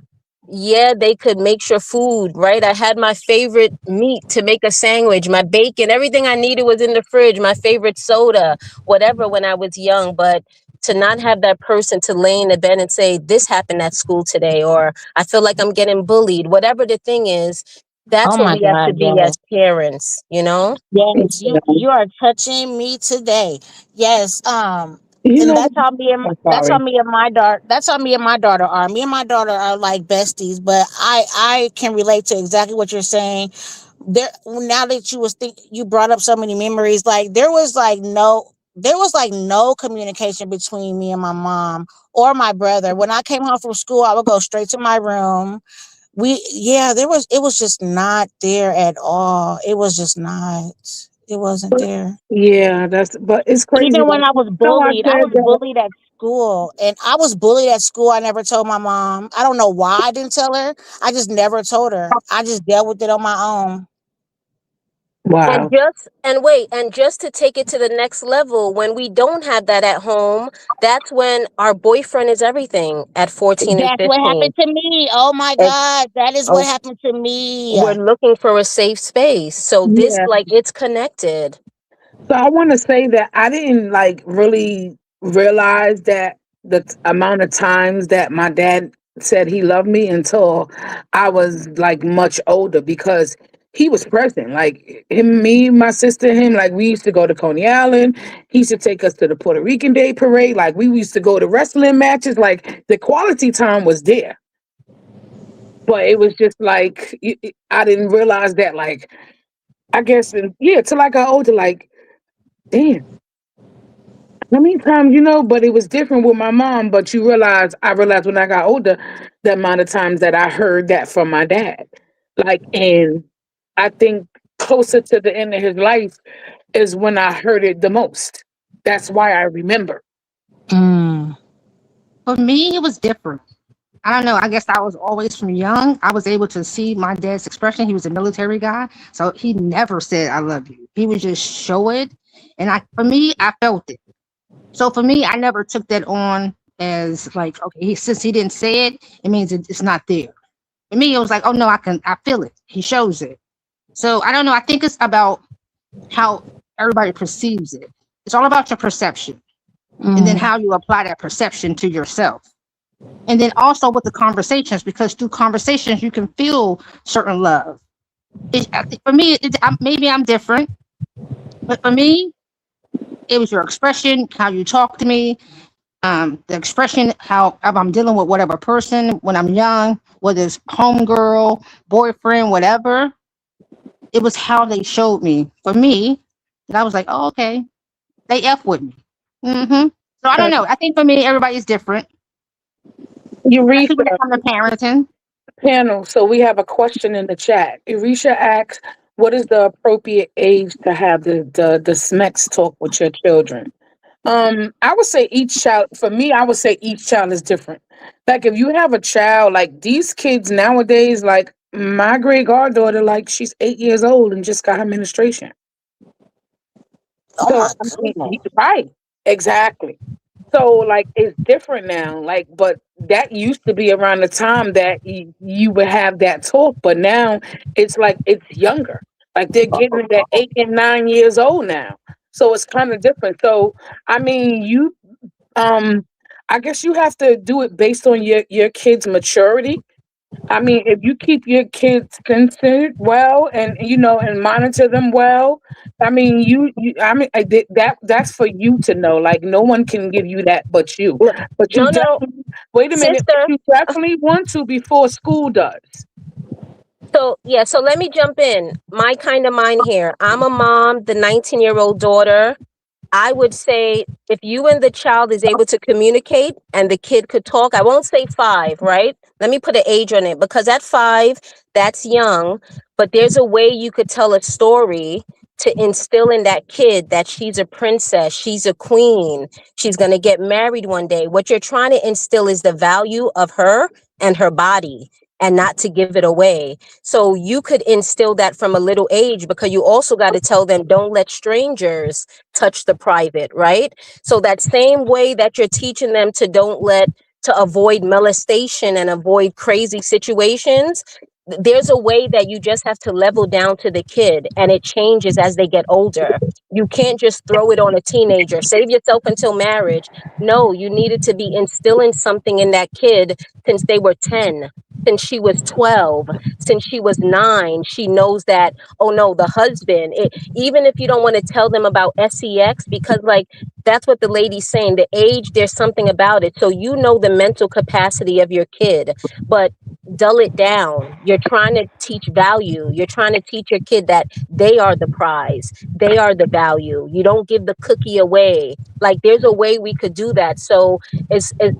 yeah, they could make sure food, right? I had my favorite meat to make a sandwich, my bacon, everything I needed was in the fridge, my favorite soda, whatever when I was young. But to not have that person to lay in the bed and say, this happened at school today, or I feel like I'm getting bullied, whatever the thing is,
Oh
that's what
my
we have to
God.
be
Yes.
as parents, you know?
Yes. You are touching me today. Yes.
you
And
know
that's
what?
how me and
I'm
that's how
sorry.
me and my daughter. That's how me and my daughter are. Me and my daughter are like besties. But I can relate to exactly what you're saying. There now that you brought up so many memories. Like there was like no communication between me and my mom or my brother. When I came home from school, I would go straight to my room. It was just not there at all. It was just not. It wasn't
But
there.
yeah, but it's crazy.
Even when
Like,
I was
I
bullied, I
said
was
that.
bullied at school. And I was bullied at school. I never told my mom. I don't know why I didn't tell her. I just never told her. I just dealt with it on my own.
And
Wow.
just to take it to the next level, when we don't have that at home, that's when our boyfriend is everything at 14 and
That's what
15.
happened to me. Oh my
And
God. That is what
oh,
happened to me.
we're looking for a safe space. So this,
Yeah.
like, it's connected.
So I want to say that I didn't like really realize that amount of times that my dad said he loved me until I was like much older because he was present. Like him, me, my sister, him. Like we used to go to Coney Island. He used to take us to the Puerto Rican Day Parade. Like we used to go to wrestling matches. Like the quality time was there, but it was just like I didn't realize that. Like I guess, yeah, till I got older. Like damn. How many times, but it was different with my mom. But I realized when I got older, the amount of times that I heard that from my dad. And I think closer to the end of his life is when I heard it the most. That's why I remember.
Mm. For me, it was different. I don't know. I guess I was always from young. I was able to see my dad's expression. He was a military guy, so he never said "I love you." He would just show it, and for me, I felt it. So for me, I never took that on as like, okay, since he didn't say it, it means it's not there. For me, it was like, oh no, I feel it. He shows it. So I don't know. I think it's about how everybody perceives it. It's all about your perception, and then how you apply that perception to yourself. And then also with the conversations, because through conversations you can feel certain love. I think for me, maybe I'm different, but for me, it was your expression, how you talk to me, the expression, how if I'm dealing with whatever person when I'm young, whether it's homegirl, boyfriend, whatever. It was how they showed me. For me, that I was like, oh, okay, they f with me. So I don't
Uh,
know. I think for me, everybody's different, especially when it
Eureka
comes to parenting.
panel. So we have a question in the chat. Eureka asks, "What is the appropriate age to have the SMEX talk with your children?" I would say each child. For me, I would say each child is different. Like if you have a child, like these kids nowadays, like my great goddaughter, like she's 8 years old and just got her menstruation.
Oh
So
my
I mean,
goodness.
right, exactly. So like it's different now. Like, but that used to be around the time that you would have that talk, but now it's like it's younger. Like they're getting it at 8 and 9 years old now. So it's kind of different. So I mean, um I guess you have to do it based on your kid's maturity. I mean, if you keep your kids considered well and and monitor them well, I mean, I mean, that's for you to know. Like, no one can give you that but you.
No,
But you
no, no,
definitely wait a minute. But
sister.
you definitely want to before school does.
So yeah, so let me jump in. My kind of mind here. I'm a mom, the 19-year-old daughter. I would say if you and the child is able to communicate and the kid could talk, I won't say 5, right? Let me put an age on it because at 5, that's young, but there's a way you could tell a story to instill in that kid that she's a princess, she's a queen, she's going to get married one day. What you're trying to instill is the value of her and her body and not to give it away. So you could instill that from a little age because you also got to tell them don't let strangers touch the private, right? So that same way that you're teaching them to avoid molestation and avoid crazy situations, there's a way that you just have to level down to the kid and it changes as they get older. You can't just throw it on a teenager. Save yourself until marriage. No, you needed to be instilling something in that kid since they were 10, since she was 12, since she was 9. She knows that, oh no, the husband, even if you don't want to tell them about sex, because like that's what the lady's saying, the age, there's something about it. So you know the mental capacity of your kid, but dull it down. You're trying to teach value. You're trying to teach your kid that they are the prize. They are the value. You don't give the cookie away. Like there's a way we could do that. So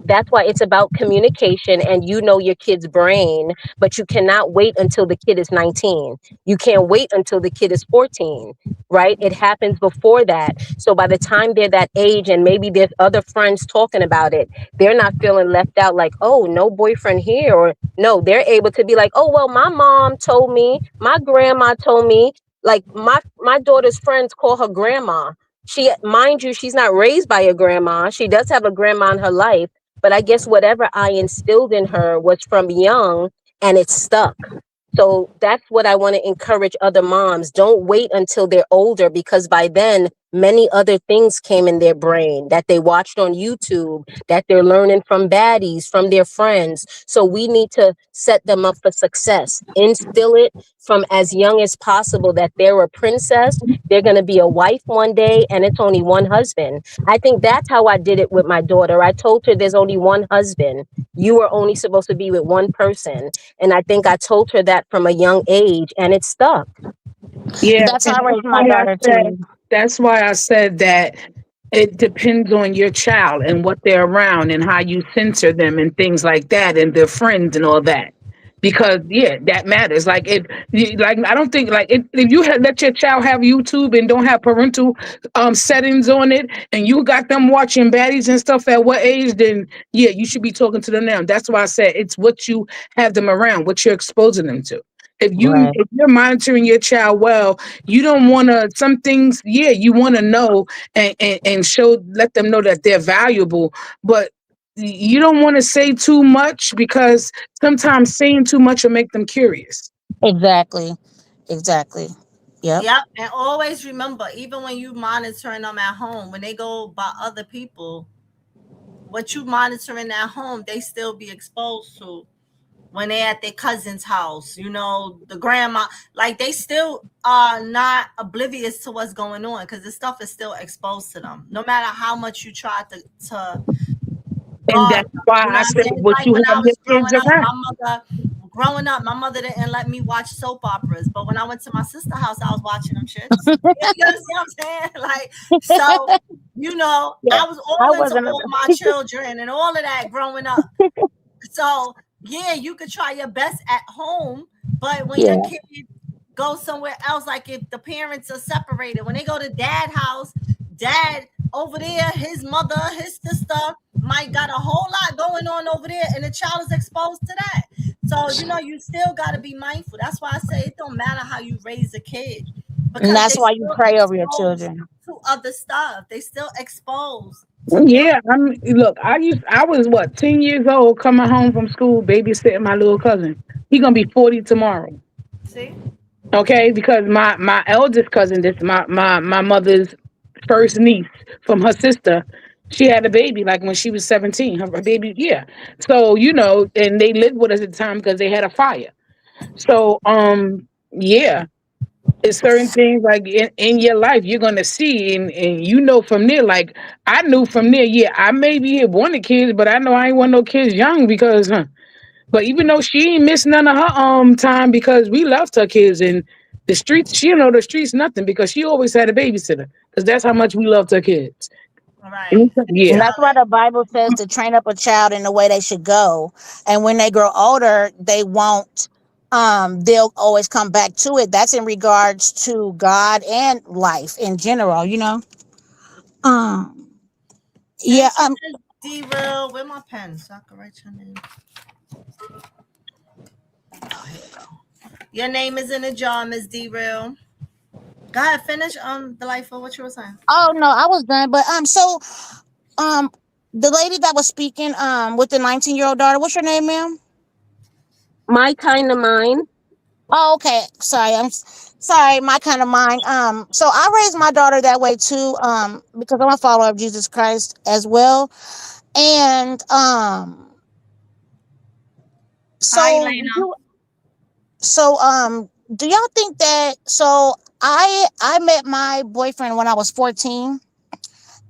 that's why it's about communication and you know your kid's brain, but you cannot wait until the kid is 19. You can't wait until the kid is 14, right? It happens before that. So by the time they're that age and maybe there's other friends talking about it, they're not feeling left out like, oh, no boyfriend here, or no, they're able to be like, oh, well, my mom told me, my grandma told me, like my daughter's friends call her grandma. She, mind you, she's not raised by a grandma. She does have a grandma in her life, but I guess whatever I instilled in her was from young and it stuck. So that's what I want to encourage other moms. Don't wait until they're older because by then many other things came in their brain that they watched on YouTube, that they're learning from baddies, from their friends. So we need to set them up for success. Instill it from as young as possible that they're a princess. They're going to be a wife one day and it's only one husband. I think that's how I did it with my daughter. I told her there's only one husband. You are only supposed to be with one person. And I think I told her that from a young age and it stuck.
Yeah,
That's
and
how I raised my daughter too.
that's why I said that It depends on your child and what they're around and how you censor them and things like that and their friends and all that. Because yeah, that matters. Like like I don't think like if you let your child have YouTube and don't have parental settings on it, and you got them watching baddies and stuff at what age, then yeah, you should be talking to them now. That's why I said it's what you have them around, what you're exposing them to.
Right.
If you're monitoring your child well, you don't want to some things. Yeah, you want to know and show let them know that they're valuable, but you don't want to say too much because sometimes saying too much will make them curious.
Exactly. Exactly. Yep.
Yep. And always remember, even when you monitoring them at home, when they go by other people, what you monitoring at home, they still be exposed to when they at their cousin's house, the grandma, like they still are not oblivious to what's going on because the stuff is still exposed to them. No matter how much you try to
And
guard
that's
them.
why
You know
I
what I'm
said
saying? It's
what
like
you
when
have
I
your
was
kids
growing up,
around.
my mother didn't let me watch soap operas, but when I went to my sister's house, I was watching them shits. You know what I'm saying? Like, so,
Yeah.
I was
I
all into
wasn't.
all my children and all of that growing up. So yeah, you could try your best at home, but when your
Yeah.
kid goes somewhere else, like if the parents are separated, when they go to dad house, dad over there, his mother, his sister might got a whole lot going on over there, and the child is exposed to that. So you still got to be mindful. That's why I say it don't matter how you raise a kid
And
because
that's
they
why you
still
pray over your
exposed
children.
to other stuff. They still exposed to
Yeah, look, I was what 10 years old coming home from school babysitting my little cousin. He gonna be 40 tomorrow.
see.
Okay, because my eldest cousin, this my mother's first niece from her sister, she had a baby like when she was 17. Her baby, yeah. So and they lived with us at the time because they had a fire. So yeah, it's certain things like in your life you're gonna see and from there. Like I knew from there, yeah, I maybe had wanted kids, but I know I ain't want no kids young because but even though she ain't missed none of her time because we loved her kids and the streets, she know the streets nothing because she always had a babysitter because that's how much we loved her kids.
All right.
And
Yeah.
that's why the Bible says to train up a child in the way they should go. And when they grow older, they won't they'll always come back to it. That's in regards to God and life in general. Um yeah,
Thank you, Miss D-Real. Where my pen? So I can write your name. Oh, here you go. Your name is in a jar, Miss D-Real. Go ahead, finish. Delightful. What you were saying?
oh no, I was done. But um the lady that was speaking with the 19-year-old daughter, what's your name, ma'am?
My kind of mind.
Oh, okay. Sorry, sorry. My kind of mind. So I raised my daughter that way too. Because I'm a follower of Jesus Christ as well. And
Hi,
so
Elena.
you, do y'all think that? So I met my boyfriend when I was 14,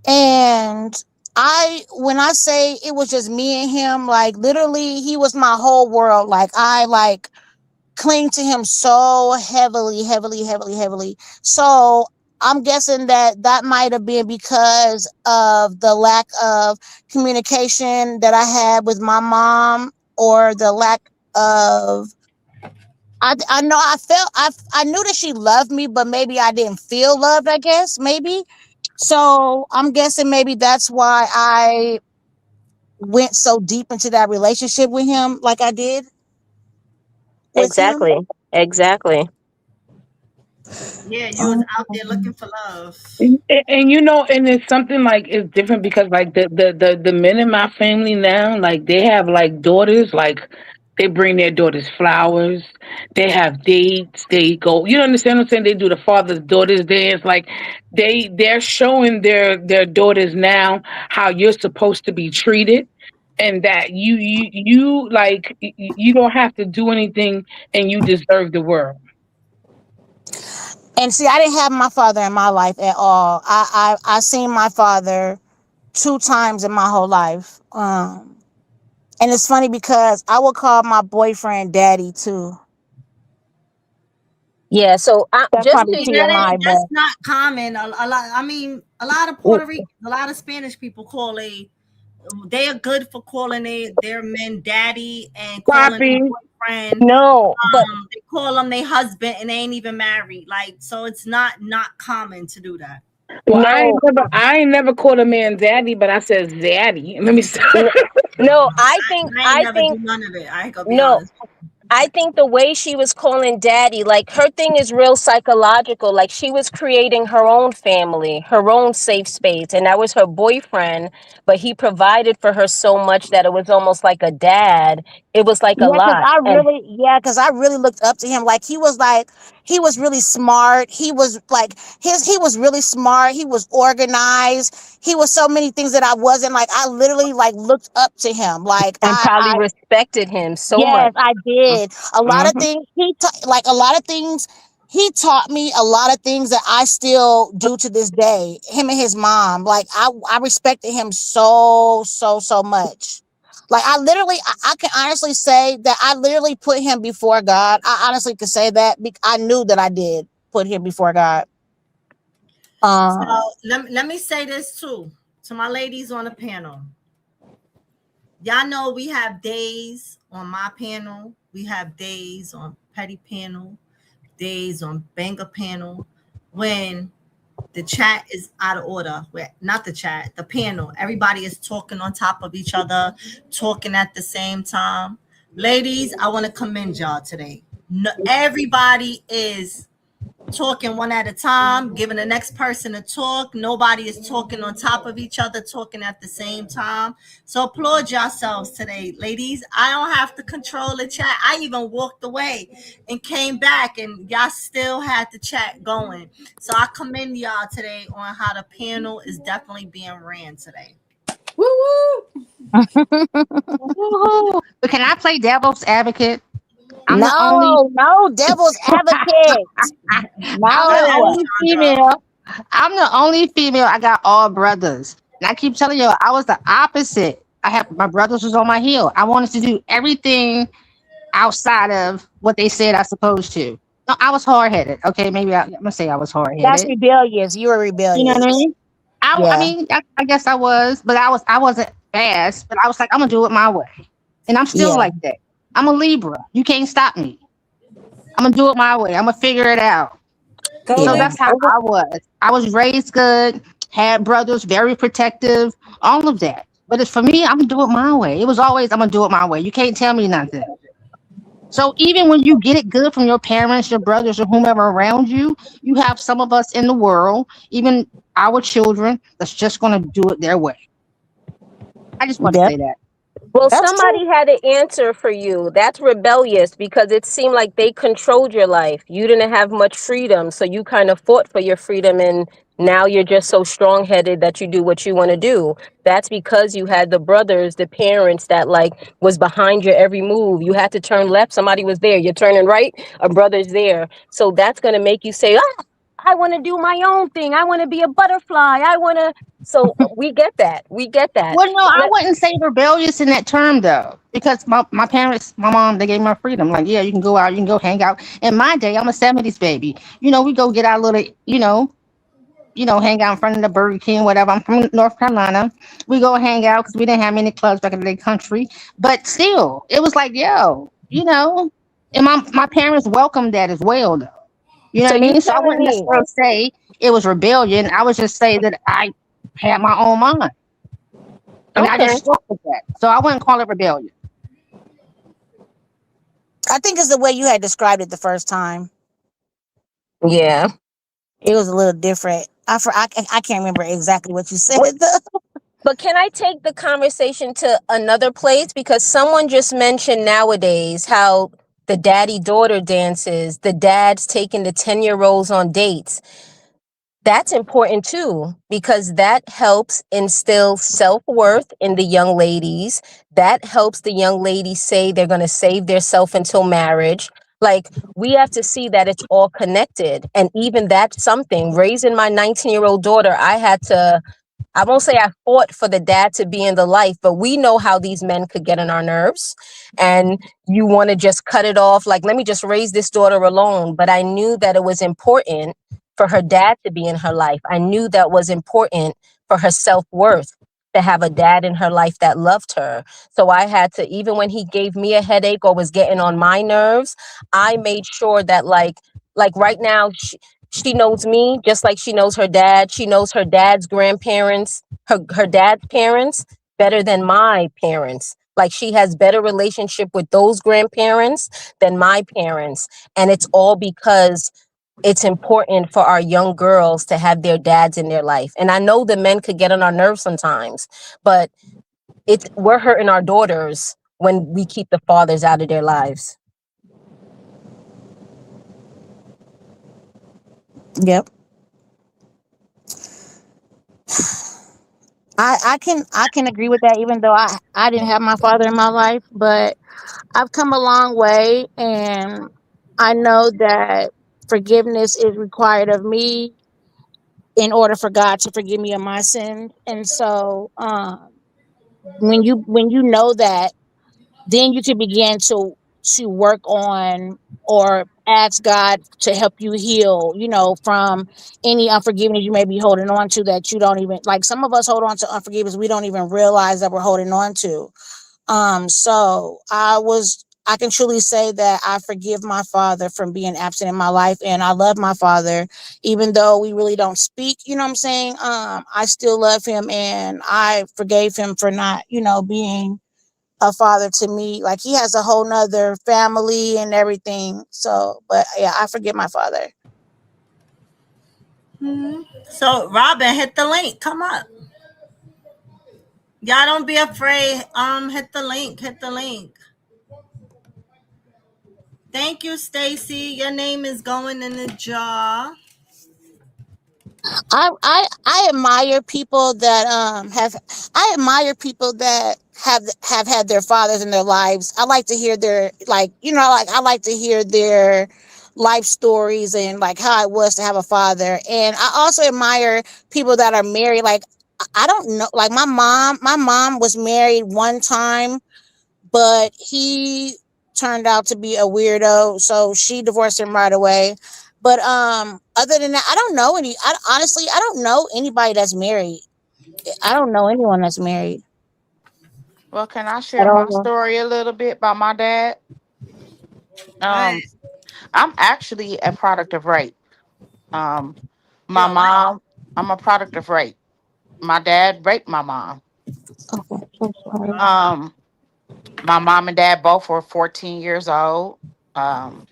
and when I say it was just me and him, like literally, he was my whole world. Like I cling to him so heavily, heavily, heavily, heavily. So I'm guessing that might have been because of the lack of communication that I had with my mom, or the lack of. I know I knew that she loved me, but maybe I didn't feel loved. I guess maybe. So I'm guessing maybe that's why I went so deep into that relationship with him, like I did with him.
Exactly. Exactly.
Yeah, you was out there looking
Um,
for love.
And it's something like it's different because like the men in my family now, like they have like daughters, like they bring their daughters flowers, they have dates, they go, understand what I'm saying? They do the father's daughters dance, like they're showing their daughters now how you're supposed to be treated. And that you like you don't have to do anything and you deserve the world.
and see, I didn't have my father in my life at all. I seen my father two times in my whole life. And it's funny because I would call my boyfriend daddy too.
Yeah, so
That's
just
probably
to
That
TMI,
ain't, that's
but
not common. A lot. I mean, a lot of Puerto Rican, a lot of Spanish people call they are good for calling their men daddy and calling their
Poppy.
boyfriend.
no, but
They call them their husband and they ain't even married. Like, so it's not common to do that.
Well,
no,
I ain't never called a man daddy, but I said daddy. Let me stop.
n- no,
I ain't never do none of it. I ain't gonna be
no,
honest.
I think the way she was calling daddy, like her thing is real psychological. Like she was creating her own family, her own safe space. And that was her boyfriend, but he provided for her so much that it was almost like a dad. It was like a
yeah,
lot. And
because I really looked up to him. He was really smart. He was really smart. He was organized. He was so many things that I wasn't. Like I literally like looked up to him.
probably respected him so much.
Yes, I did. A lot of
Mhm.
things a lot of things he taught me a lot of things that I still do to this day. Him and his mom, like I respected him so much. Like I can honestly say that I literally put him before God. I honestly could say that I knew that I did put him before God.
So
Um,
let me say this too to my ladies on the panel. Y'all know we have days on my panel. We have days on Petty panel, days on Banger panel when the chat is out of order. Where not the chat, the panel. Everybody is talking on top of each other, talking at the same time. Ladies, I want to commend y'all today. No, everybody is talking one at a time, giving the next person a talk. Nobody is talking on top of each other, talking at the same time. So applaud yourselves today, ladies. I don't have to control the chat. I even walked away and came back, and y'all still had the chat going. So I commend y'all today on how the panel is definitely being ran today.
Woo woo.
Woohoo. But can I play devil's advocate? I'm the only
no, devil's advocate.
I'm the
Go ahead,
No.
only
Chandra.
female. I'm the only female. I got all brothers. And I keep telling you, I was the opposite. I have my brothers was on my heel. I wanted to do everything outside of what they said I supposed to. No, I was hard headed. Okay, maybe I'm gonna say I was hard
That's
headed.
rebellious. You were
You know what I
rebellious.
mean? I
Yeah.
mean, I guess I was, but I wasn't fast. But I was like, I'm gonna do it my way, and I'm still
Yeah.
like that. I'm a Libra. You can't stop me. I'm gonna do it my way. I'm gonna figure it out. So
Yeah.
that's how I was. I was raised good, had brothers, very protective, all of that. But it's for me, I'm gonna do it my way. It was always I'm gonna do it my way. You can't tell me nothing. So even when you get it good from your parents, your brothers, or whomever around you, you have some of us in the world, even our children, that's just gonna do it their way. I just want to
Yep.
say that.
Well,
That's true.
somebody had an answer for you. That's rebellious because it seemed like they controlled your life. You didn't have much freedom, so you kind of fought for your freedom, and now you're just so strong-headed that you do what you want to do. That's because you had the brothers, the parents that like was behind your every move. You had to turn left, somebody was there. You're turning right, a brother's there. So that's going to make you say, "Ah, I want to do my own thing. I want to be a butterfly. I want to." So we get that. We get that.
Well, no, I wouldn't say rebellious in that term though, because my parents, my mom, they gave me my freedom. Like, yeah, you can go out, you can go hang out. In my day, I'm a '70s baby. You know, we go get our little, hang out in front of the Burger King, whatever. I'm from North Carolina. We go hang out because we didn't have many clubs back in the country. But still, it was like, yo, and my parents welcomed that as well, though. You know
So
what I
you
mean? So I
telling
wouldn't
me
necessarily say it was rebellion. I would just say that I had my own mind. And I
okay.
just stuck with that. So I wouldn't call it rebellion.
I think it's the way you had described it the first time.
Yeah.
It was a little different. I can't remember exactly what you said. Though.
But can I take the conversation to another place? Because someone just mentioned nowadays how the daddy daughter dances, the dad's taking the 10-year-olds on dates. That's important too, because that helps instill self-worth in the young ladies. That helps the young ladies say they're going to save their self until marriage. Like, we have to see that it's all connected. And even that's something. Raising my 19-year-old daughter, I won't say I fought for the dad to be in the life, but we know how these men could get on our nerves. And you want to just cut it off. Like, let me just raise this daughter alone. But I knew that it was important for her dad to be in her life. I knew that was important for her self-worth to have a dad in her life that loved her. So I had to, even when he gave me a headache or was getting on my nerves, I made sure that like right now, she knows me just like she knows her dad. She knows her dad's grandparents, her dad's parents better than my parents. Like, she has better relationship with those grandparents than my parents. And it's all because it's important for our young girls to have their dads in their life. And I know the men could get on our nerves sometimes, but we're hurting our daughters when we keep the fathers out of their lives.
Yep. I can agree with that, even though I didn't have my father in my life, but I've come a long way, and I know that forgiveness is required of me in order for God to forgive me of my sins. And so when you know that, then you can begin to work on or ask God to help you heal, from any unforgiveness you may be holding on to, that you don't even, like, some of us hold on to unforgiveness we don't even realize that we're holding on to. So I can truly say that I forgive my father from being absent in my life, and I love my father, even though we really don't speak, you know what I'm saying? I still love him, and I forgave him for not, being a father to me. Like, he has a whole nother family and everything. So, but yeah, I forgive my father.
So Robin, hit the link. Come up. Y'all don't be afraid. Hit the link. Hit the link. Thank you, Stacy. Your name is going in the jar.
I admire people that have I admire people that have had their fathers in their lives. I like to hear their, like, like, I like to hear their life stories and like how it was to have a father. And I also admire people that are married. Like, I don't know, like, my mom was married one time, but he turned out to be a weirdo, so she divorced him right away. But other than that, I don't know honestly, I don't know anybody that's married. I don't know anyone that's married
Well, can I
at
share my
all.
story a little bit about my dad?
Go ahead.
Um, I'm actually a product of rape. Um, my
Yo, what?
mom, I'm a product of rape. My dad raped my mom.
Okay, so sorry.
Um, my mom and dad both were 14 years old. Um,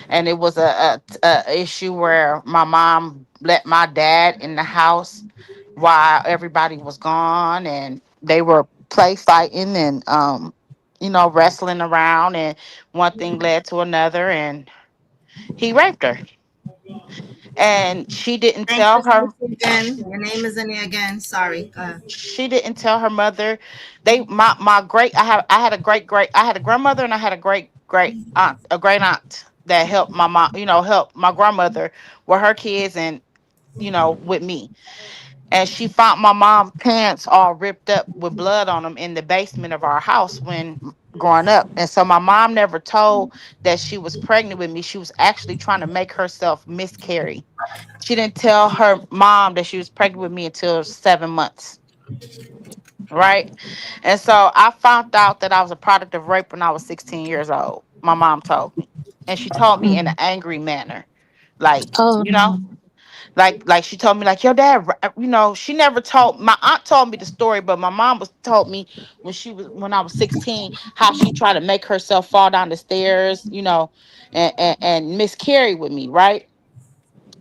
and it was a issue where my mom let my dad in the house while everybody was gone, and they were play fighting and wrestling around, and one thing led to another, and he raped her, and
Thank you, Stacy, again. Your name is in there again. Sorry. Go ahead.
she didn't tell her mother. My great I had a great I had a grandmother, and I had a great aunt, a great aunt that helped my mom, helped my grandmother with her kids, and with me. And she found my mom's pants all ripped up with blood on them in the basement of our house when growing up. And so my mom never told that she was pregnant with me. She was actually trying to make herself miscarry. She didn't tell her mom that she was pregnant with me until 7 months. Right. And so I found out that I was a product of rape when I was 16 years old. My mom told me. And she told me in an
Mhm.
angry manner. Like,
Oh
you know,
no.
like she told me, like, your dad she never told. My aunt told me the story, but my mom was told me when I was 16, how she tried to make herself fall down the stairs, and miscarry with me, right?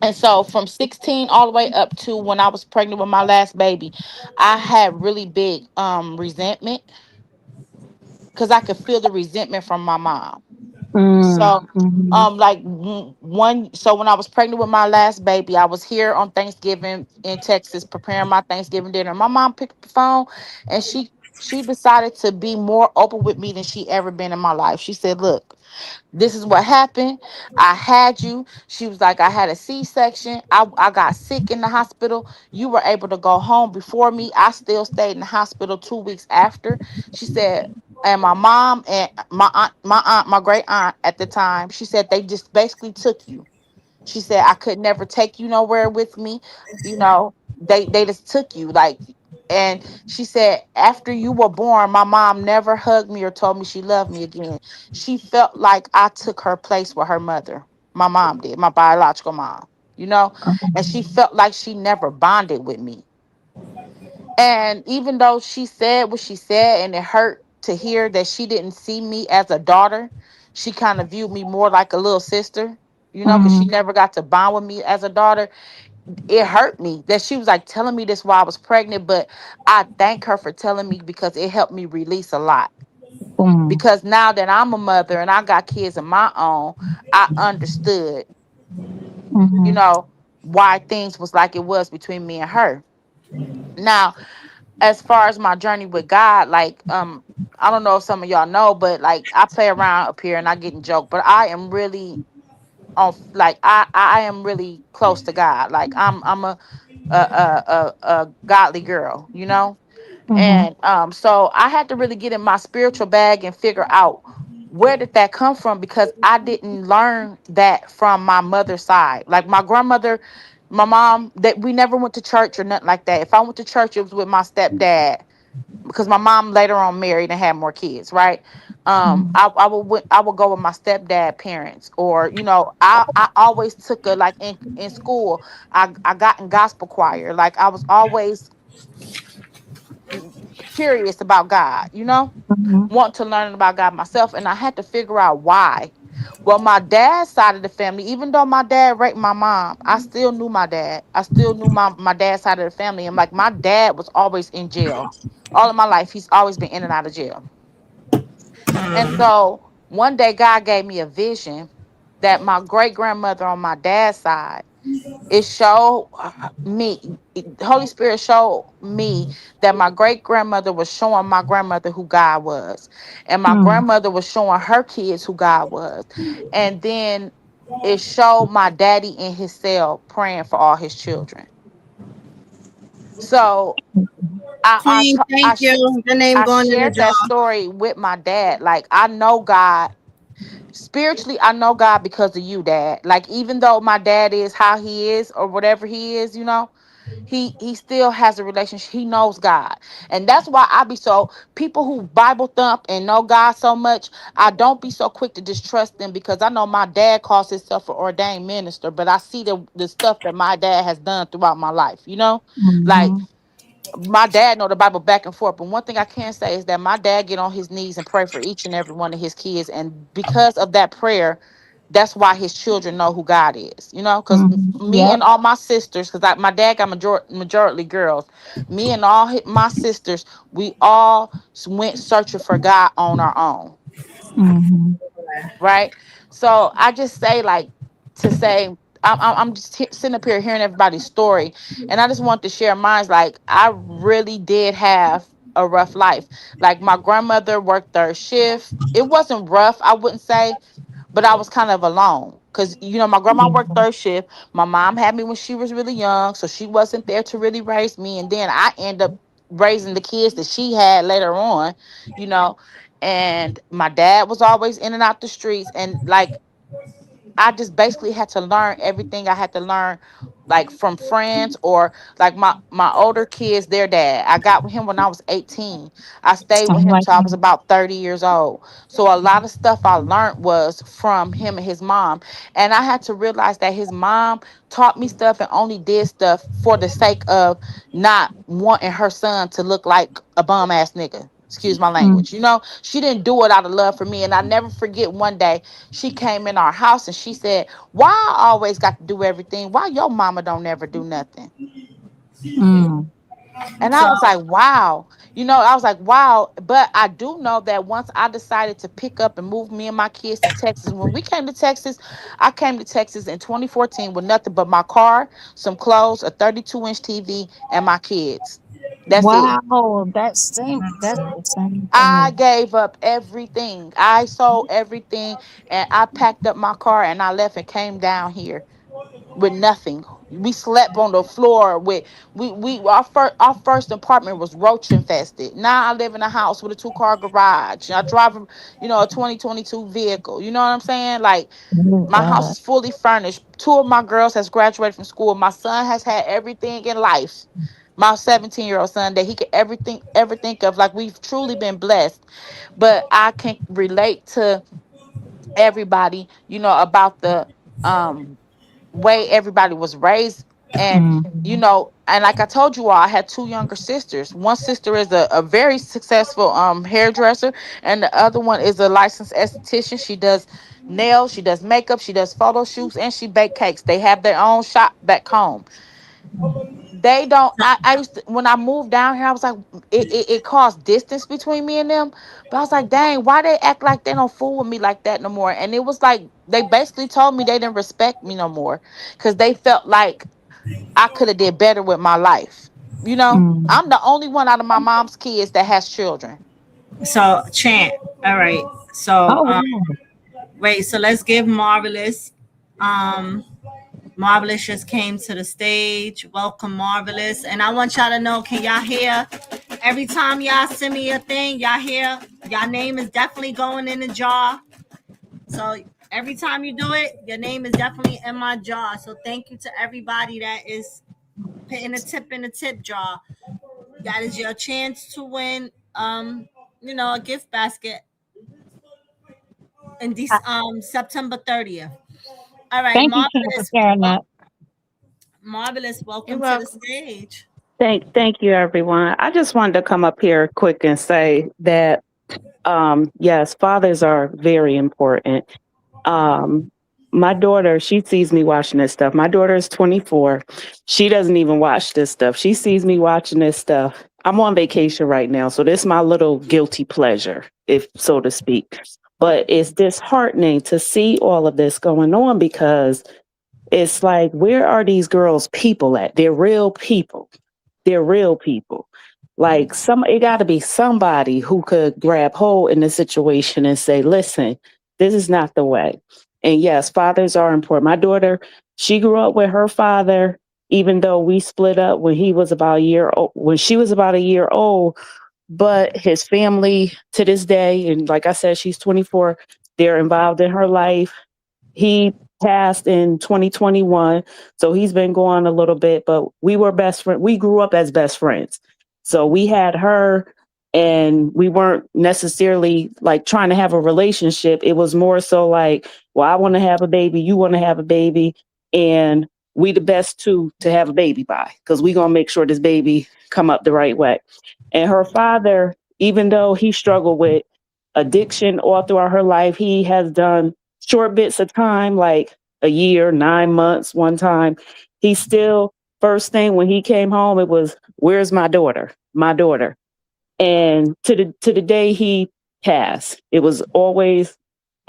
And so from 16 all the way up to when I was pregnant with my last baby, I had really big resentment, because I could feel the resentment from my mom. So,
Mm-hmm.
so when I was pregnant with my last baby, I was here on Thanksgiving in Texas preparing my Thanksgiving dinner. My mom picked up the phone, and she She decided to be more open with me than she ever been in my life. She said, "Look, this is what happened. I had you." She was like, "I had a C-section. I got sick in the hospital. You were able to go home before me. I still stayed in the hospital 2 weeks after." She said, and my mom and my great aunt at the time, she said they just basically took you. She said, "I could never take you nowhere with me. You know, they just took you like." And she said, "After you were born, my mom never hugged me or told me she loved me again. She felt like I took her place with her mother. My mom did, my biological mom, you know, and she felt like she never bonded with me." And even though she said what she said and it hurt to hear that she didn't see me as a daughter, she kind of viewed me more like a little sister, you know, because she
Mm,
never got to bond with me as a daughter. It hurt me that she was like telling me this while I was pregnant, but I thank her for telling me because it helped me release a lot.
mm,
Because now that I'm a mother and I got kids of my own, I understood, you
mhm,
know, why things was like it was between me and her. Now, as far as my journey with God, like I don't know if some of y'all know, but like I play around up here and I get in joke, but I am really on like I am really close to God. Like I'm a godly girl, you know?
mhm,
And so I had to really get in my spiritual bag and figure out where did that come from because I didn't learn that from my mother's side. Like my grandmother, my mom, that we never went to church or nothing like that. If I went to church, it was with my stepdad because my mom later on married and had more kids, right?
mhm,
I would go with my stepdad parents, or you know, I always took a like in school. I got in gospel choir. Like I was always curious about God, you know,
mhm,
want to learn about God myself, and I had to figure out why. Well, my dad's side of the family, even though my dad raped my mom, I still knew my dad. I still knew my dad's side of the family, and like my dad was always in jail all of my life. He's always been in and out of jail. And so one day, God gave me a vision that my great grandmother on my dad's side, it showed me, the Holy Spirit showed me that my great grandmother was showing my grandmother who God was, and my
mm,
grandmother was showing her kids who God was. And then it showed my daddy in his cell praying for all his children. So
Queen,
I
thank you. Your name
I
going in the
shared that
jar.
story with my dad. Like I know God spiritually, I know God because of you, Dad. Like even though my dad is how he is or whatever he is, you know, he still has a relationship. He knows God, and that's why I be so people who Bible thump and know God so much. I don't be so quick to distrust them because I know my dad calls himself an ordained minister, but I see the stuff that my dad has done throughout my life. You know, like
mhm,
my dad know the Bible back and forth, but one thing I can say is that my dad get on his knees and pray for each and every one of his kids, and because of that prayer, that's why his children know who God is. You know, because
mhm.
me
Yep.
and all my sisters, because my dad got majority girls, me and all my sisters, we all went searching for God on our own,
Mhm,
right? So I just say like to say I'm just sitting up here hearing everybody's story, and I just want to share mine. Like I really did have a rough life. Like my grandmother worked third shift. It wasn't rough, I wouldn't say, but I was kind of alone because you know my grandma worked third shift. My mom had me when she was really young, so she wasn't there to really raise me, and then I end up raising the kids that she had later on, you know. And my dad was always in and out the streets, and like I just basically had to learn everything I had to learn, like from friends or like my older kids, their dad. I got with him when I was 18. I stayed with
all
him
right.
till I was about 30 years old. So a lot of stuff I learned was from him and his mom. And I had to realize that his mom taught me stuff and only did stuff for the sake of not wanting her son to look like a bum ass nigga. Excuse my
Mm,
language. You know, she didn't do it out of love for me. And I never forget one day she came in our house and she said, "Why I always got to do everything? Why your mama don't ever do nothing?"
mm,
And I
So
was like, wow. You know, I was like, wow. But I do know that once I decided to pick up and move me and my kids to Texas, when we came to Texas, I came to Texas in 2014 with nothing but my car, some clothes, a 32-inch TV, and my kids. That's it.
Wow, that's the same for
I
me.
gave up everything. I sold everything and I packed up my car and I left and came down here with nothing. We slept on the floor with our first apartment was roach infested. Now I live in a house with a 2-car garage. I drive a 2022 vehicle. You know what I'm saying? Like
Oh
my house
God.
is fully furnished. Two of my girls has graduated from school. My son has had everything in life. My 17-year-old son that he could everything ever think of. Like we've truly been blessed. But I can relate to everybody, about the um way everybody was raised. And
Mm.
and like I told you all, I had two younger sisters. One sister is a very successful hairdresser, and the other one is a licensed esthetician. She does nails, she does makeup, she does photo shoots, and she bake cakes. They have their own shop back home. They don't. I used to, when I moved down here, I was like, it caused distance between me and them. But I was like, dang, why they act like they don't fool with me like that no more? And it was like they basically told me they didn't respect me no more because they felt like I could have did better with my life.
Mm.
I'm the only one out of my mom's kids that has children.
So chant. All right. So
Oh wow.
wait. So let's give Marvelous. Um, Marvelous just came to the stage. Welcome, Marvelous. And I want y'all to know, can y'all hear? Every time y'all send me a thing, y'all hear? Y'all name is definitely going in the jar. So every time you do it, your name is definitely in my jar. So thank you to everybody that is putting a tip in the tip jar. That is your chance to win a gift basket in
I,
this September 30th. All right,
thank you, Kim, for sharing that.
Marvelous,
You're
welcome to the
welcome.
stage.
Thank you, everyone. I just wanted to come up here quick and say that yes, fathers are very important. Um, my daughter, she sees me watching this stuff. My daughter is 24. She doesn't even watch this stuff. She sees me watching this stuff. I'm on vacation right now, so this is my little guilty pleasure, if so to speak. But it's disheartening to see all of this going on because it's like, where are these girls' people at? They're real people. They're real people. Like it got to be somebody who could grab hold in the situation and say, "Listen, this is not the way." And yes, fathers are important. My daughter, she grew up with her father, even though we split up when he was about a year old, when she was about a year old. But his family to this day, and like I said, she's 24. They're involved in her life. He passed in 2021, so he's been gone a little bit, but we were best friends. We grew up as best friends. So we had her, and we weren't necessarily like trying to have a relationship. It was more so like, well, I want to have a baby, you want to have a baby, and we the best two to have a baby by, because we gonna make sure this baby come up the right way. And her father, even though he struggled with addiction all throughout her life, he has done short bits of time, like a year, 9 months, one time. He still, first thing when he came home, it was, "Where's my daughter? My daughter." And to the day he passed, it was always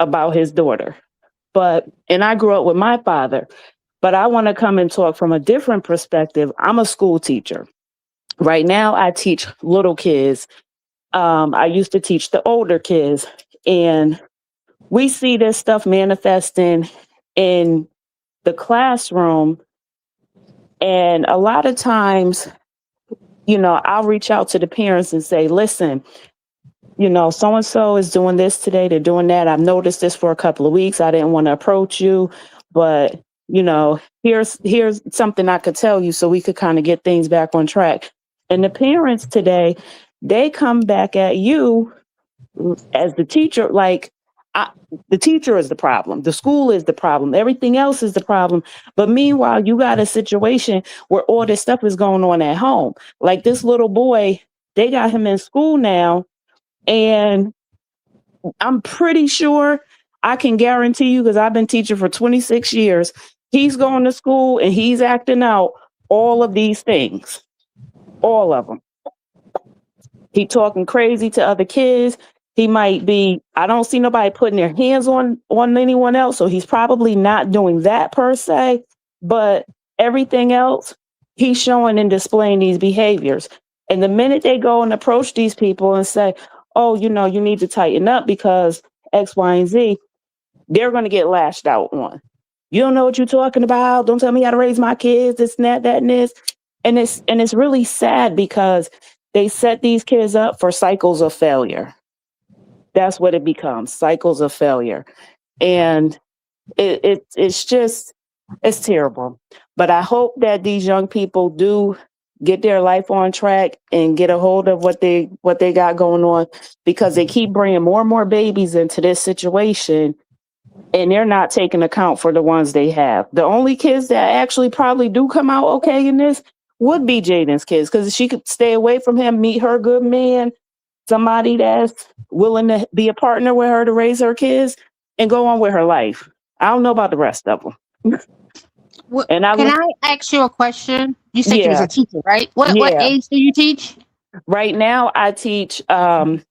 about his daughter. And I grew up with my father, but I want to come and talk from a different perspective. I'm a school teacher. Right now, I teach little kids. I used to teach the older kids, and we see this stuff manifesting in the classroom. And a lot of times, I'll reach out to the parents and say, "Listen, so and so is doing this today, they're doing that. I've noticed this for a couple of weeks. I didn't want to approach you, but here's something I could tell you so we could kind of get things back on track." And the parents today, they come back at you as the teacher, like, I, the teacher is the problem, the school is the problem, everything else is the problem. But meanwhile, you got a situation where all this stuff is going on at home. Like this little boy, they got him in school now, and I'm pretty sure, I can guarantee you, because I've been teaching for 26 years, he's going to school and he's acting out all of these things, all of them. He talking crazy to other kids. He might be, I don't see nobody putting their hands on anyone else, so he's probably not doing that per se, but everything else, he's showing and displaying these behaviors.
And the minute they go and approach these people and say, oh, you need to tighten up because X, Y, and Z, they're going to get lashed out on. You don't know what you're talking about. Don't tell me how to raise my kids, this and that and this. And it's really sad because they set these kids up for cycles of failure. That's what it becomes, cycles of failure. And it's terrible. But I hope that these young people do get their life on track and get a hold of what they got going on, because they keep bringing more and more babies into this situation, and they're not taking account for the ones they have. The only kids that actually probably do come out okay in this would be Jaden's kids, because she could stay away from him, meet her good man, somebody that's willing to be a partner with her to raise her kids and go on with her life. I don't know about the rest of them. And
Can I ask you a question? You said you was
yeah,
a teacher, right? What
yeah.
age do you teach?
Right now, I teach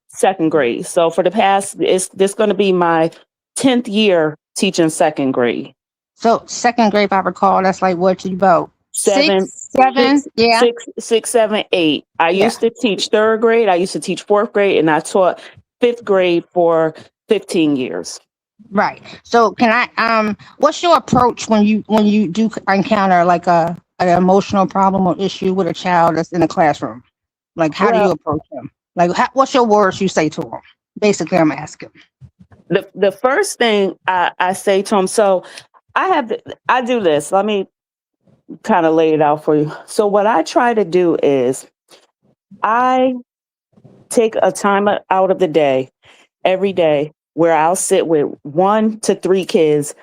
second grade. So for the past, it's this going to be my 10th year teaching second grade.
So second grade, if I recall, that's like what you about
Seven,
6, 7? Yeah,
7, 8. I
yeah.
used to teach third grade. I used to teach fourth grade, and I taught fifth grade for 15 years.
Right. So can I what's your approach when you do encounter like an emotional problem or issue with a child that's in the classroom? Like how do you
Well,
approach them? Like what's your words you say to them? Basically, I'm asking.
the first thing I say to them, so I do this. Let me kind of lay it out for you. So what I try to do is I take a time out of the day, every day, where I'll sit with 1 to 3 kids,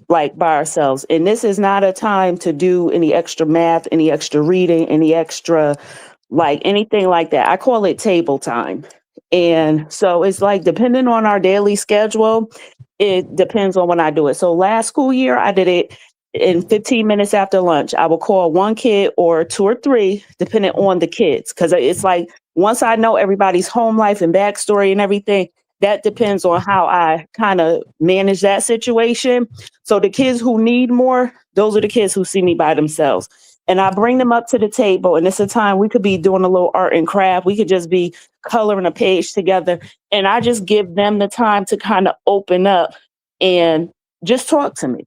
like by ourselves. And this is not a time to do any extra math, any extra reading, any extra, like anything like that. I call it table time. And so it's like, depending on our daily schedule, it depends on when I do it. So last school year, I did it in 15 minutes after lunch. I will call 1 kid or 2 or 3, depending on the kids. Because it's like, once I know everybody's home life and backstory and everything, that depends on how I kind of manage that situation. So the kids who need more, those are the kids who see me by themselves. And I bring them up to the table, and it's a time we could be doing a little art and craft. We could just be coloring a page together. And I just give them the time to kind of open up and just talk to me.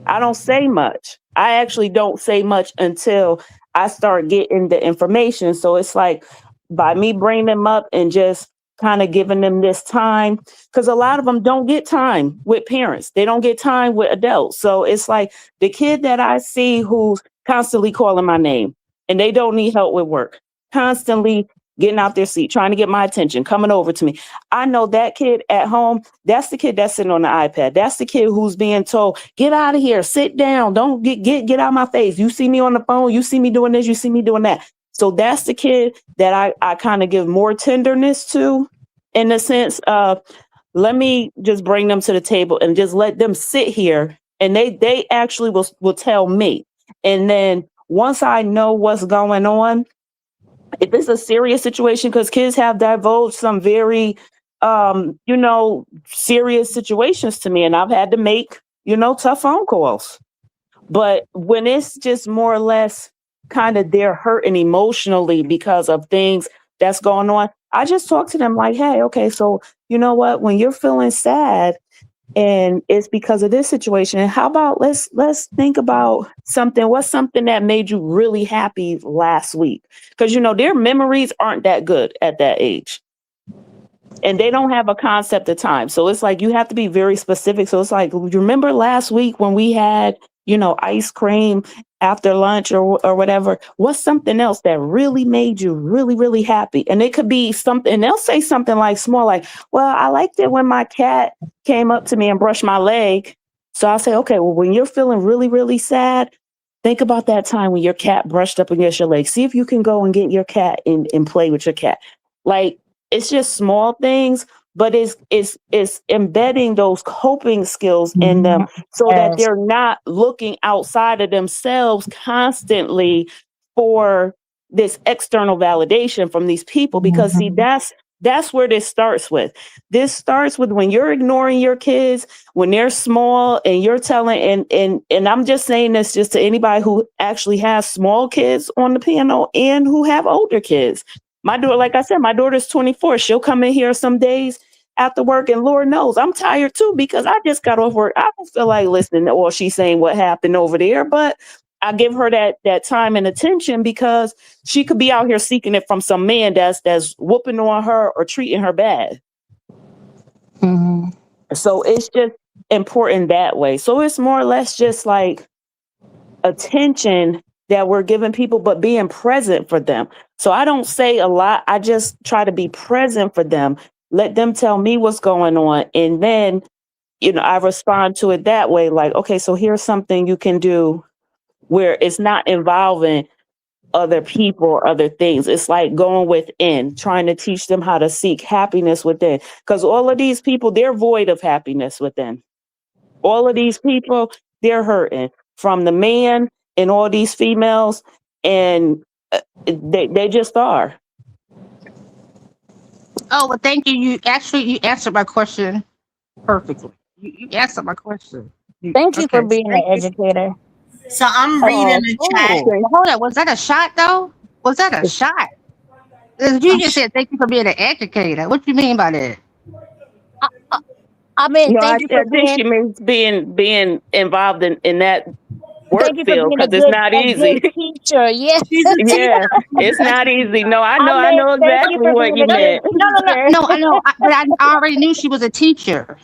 I don't say much. I actually don't say much until I start getting the information. So it's like, by me bringing them up and just kind of giving them this time, because a lot of them don't get time with parents. They don't get time with adults. So it's like the kid that I see who's constantly calling my name and they don't need help with work, constantly getting out their seat, trying to get my attention, coming over to me. I know that kid at home, that's the kid that's sitting on the iPad. That's the kid who's being told, get out of here, sit down, don't get out of my face. You see me on the phone, you see me doing this, you see me doing that. So that's the kid that I kind of give more tenderness to, in the sense of, let me just bring them to the table and just let them sit here, and they actually will tell me. And then once I know what's going on, if it's a serious situation, because kids have divulged some very, serious situations to me, and I've had to make, tough phone calls. But when it's just more or less kind of they're hurting emotionally because of things that's going on, I just talk to them like, hey, okay, so you know what? When you're feeling sad and it's because of this situation, how about let's think about something. What's something that made you really happy last week? Because their memories aren't that good at that age, and they don't have a concept of time. So it's like you have to be very specific. So it's like, you remember last week when we had ice cream after lunch or whatever? What's something else that really made you really, really happy? And it could be something, and they'll say something like small, like, well, I liked it when my cat came up to me and brushed my leg. So I'll say, okay, well, when you're feeling really, really sad, think about that time when your cat brushed up against your leg. See if you can go and get your cat and play with your cat. Like, it's just small things, but it's embedding those coping skills in them so that they're not looking outside of themselves constantly for this external validation from these people. Because see, that's That's where this starts with. This starts with when you're ignoring your kids, when they're small, and you're telling, and I'm just saying this just to anybody who actually has small kids on the panel and who have older kids. My daughter, like I said, my daughter's 24. She'll come in here some days after work, and Lord knows I'm tired too because I just got off work. I don't feel like listening to all she's saying what happened over there, but I give her that time and attention because she could be out here seeking it from some man that's whooping on her or treating her bad.
Mm-hmm.
So it's just important that way. So it's more or less just like attention that we're giving people, but being present for them. So I don't say a lot. I just try to be present for them. Let them tell me what's going on. And then, I respond to it that way. Like, okay, so here's something you can do where it's not involving other people or other things. It's like going within, trying to teach them how to seek happiness within. Because all of these people, they're void of happiness within. All of these people, they're hurting from the man and all these females, and they just are.
Oh, well, thank you. You answered my question perfectly. You answered my question.
Thank you for
Okay.
being an
Thank you.
educator.
So I'm reading
Oh,
the chat.
cool.
Hold on. Was that a shot though? Was that a shot? You just said thank you for being an educator. What do you mean by that?
I, I, I mean,
No,
thank you for
I think
being
she means being involved in that
thank
work
you for
field
being a
because it's
good
not
a
easy.
good teacher. Yeah.
She's a teacher.
Yeah, it's not easy. No,
I
I
mean,
know
thank you
exactly
for
what
being
you
a good
meant.
No,
teacher.
I know, but I already knew she was a teacher.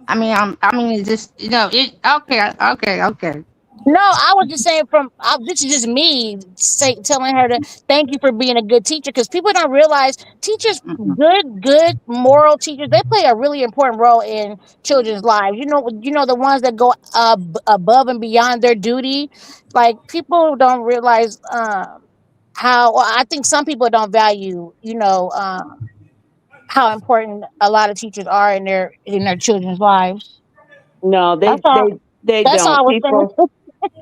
I mean, it's just it. Okay, okay.
No, I was just saying this is just me telling her to thank you for being a good teacher because people don't realize teachers,
Mm-mm.
good moral teachers, they play a really important role in children's lives. The ones that go above and beyond their duty. Like people don't realize how. Well, I think some people don't value how important a lot of teachers are in their children's lives.
No,
That's all.
they
That's all I
don't.
was
People.
saying.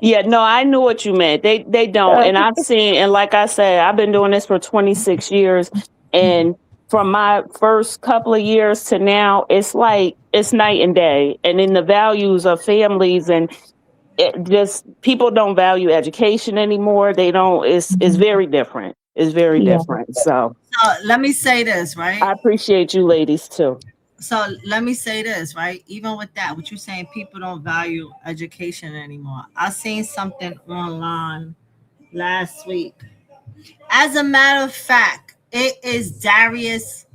Yeah, no, I knew what you meant. They don't. And I've seen, and like I said, I've been doing this for 26 years, and from my first couple of years to now, it's like it's night and day. And in the values of families, and it just people don't value education anymore. They don't. It's very different. It's very
Yeah.
different. So
So let me say this, right?
I appreciate you ladies too.
So let me say this, right? Even with that, what you're saying, people don't value education anymore. I seen something online last week. As a matter of fact, it is Darius.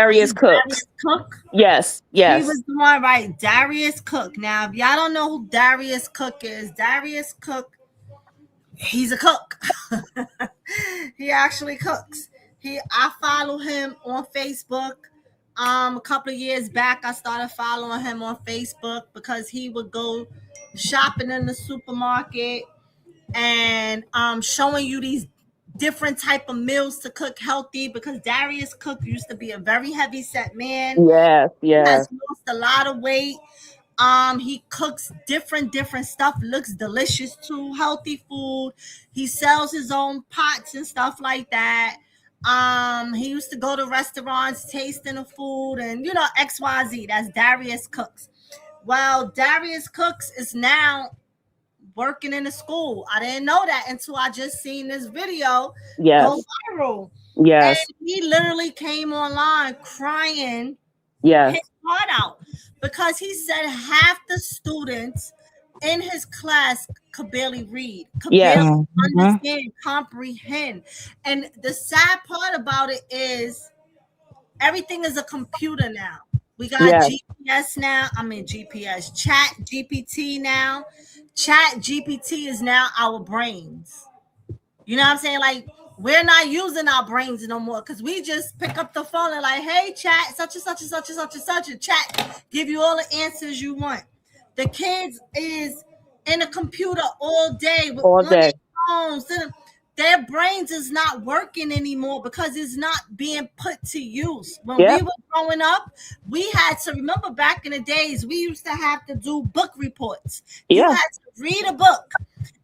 Was
Darius
it
Cooks.
Darius Cook?
Yes,
He
yes,
was the one, right? Darius Cook. Now, if y'all don't know who Darius Cook is, Darius Cook, he's a cook. He actually cooks. I follow him on Facebook. A couple of years back, I started following him on Facebook because he would go shopping in the supermarket and showing you these different type of meals to cook healthy because Darius Cook used to be a very heavy set man.
yes,
He
yes,
has lost a lot of weight. He cooks different stuff, looks delicious too, healthy food. He sells his own pots and stuff like that. He used to go to restaurants, tasting the food, and XYZ. That's Darius Cooks. Well, Darius Cooks is now working in a school. I didn't know that until I just seen this video go
yes,
viral. And
yes,
he literally came online crying his
yes,
heart out because he said half the students in his class could barely read, could barely
yes,
Mhm.
understand, comprehend. And the sad part about it is everything is a computer now. We got
yes,
GPS now. I mean GPS, Chat GPT now. Chat GPT is now our brains. You know what I'm saying? Like we're not using our brains no more because we just pick up the phone and like, hey, chat, such and such and such and such and such, and chat give you all the answers you want. The kids is in a computer all day with
all
on their
day.
phones. Their brains is not working anymore because it's not being put to use. When we
Yep,
were growing up, we had to remember back in the days we used to have to do book reports. You
yeah,
had to read a book.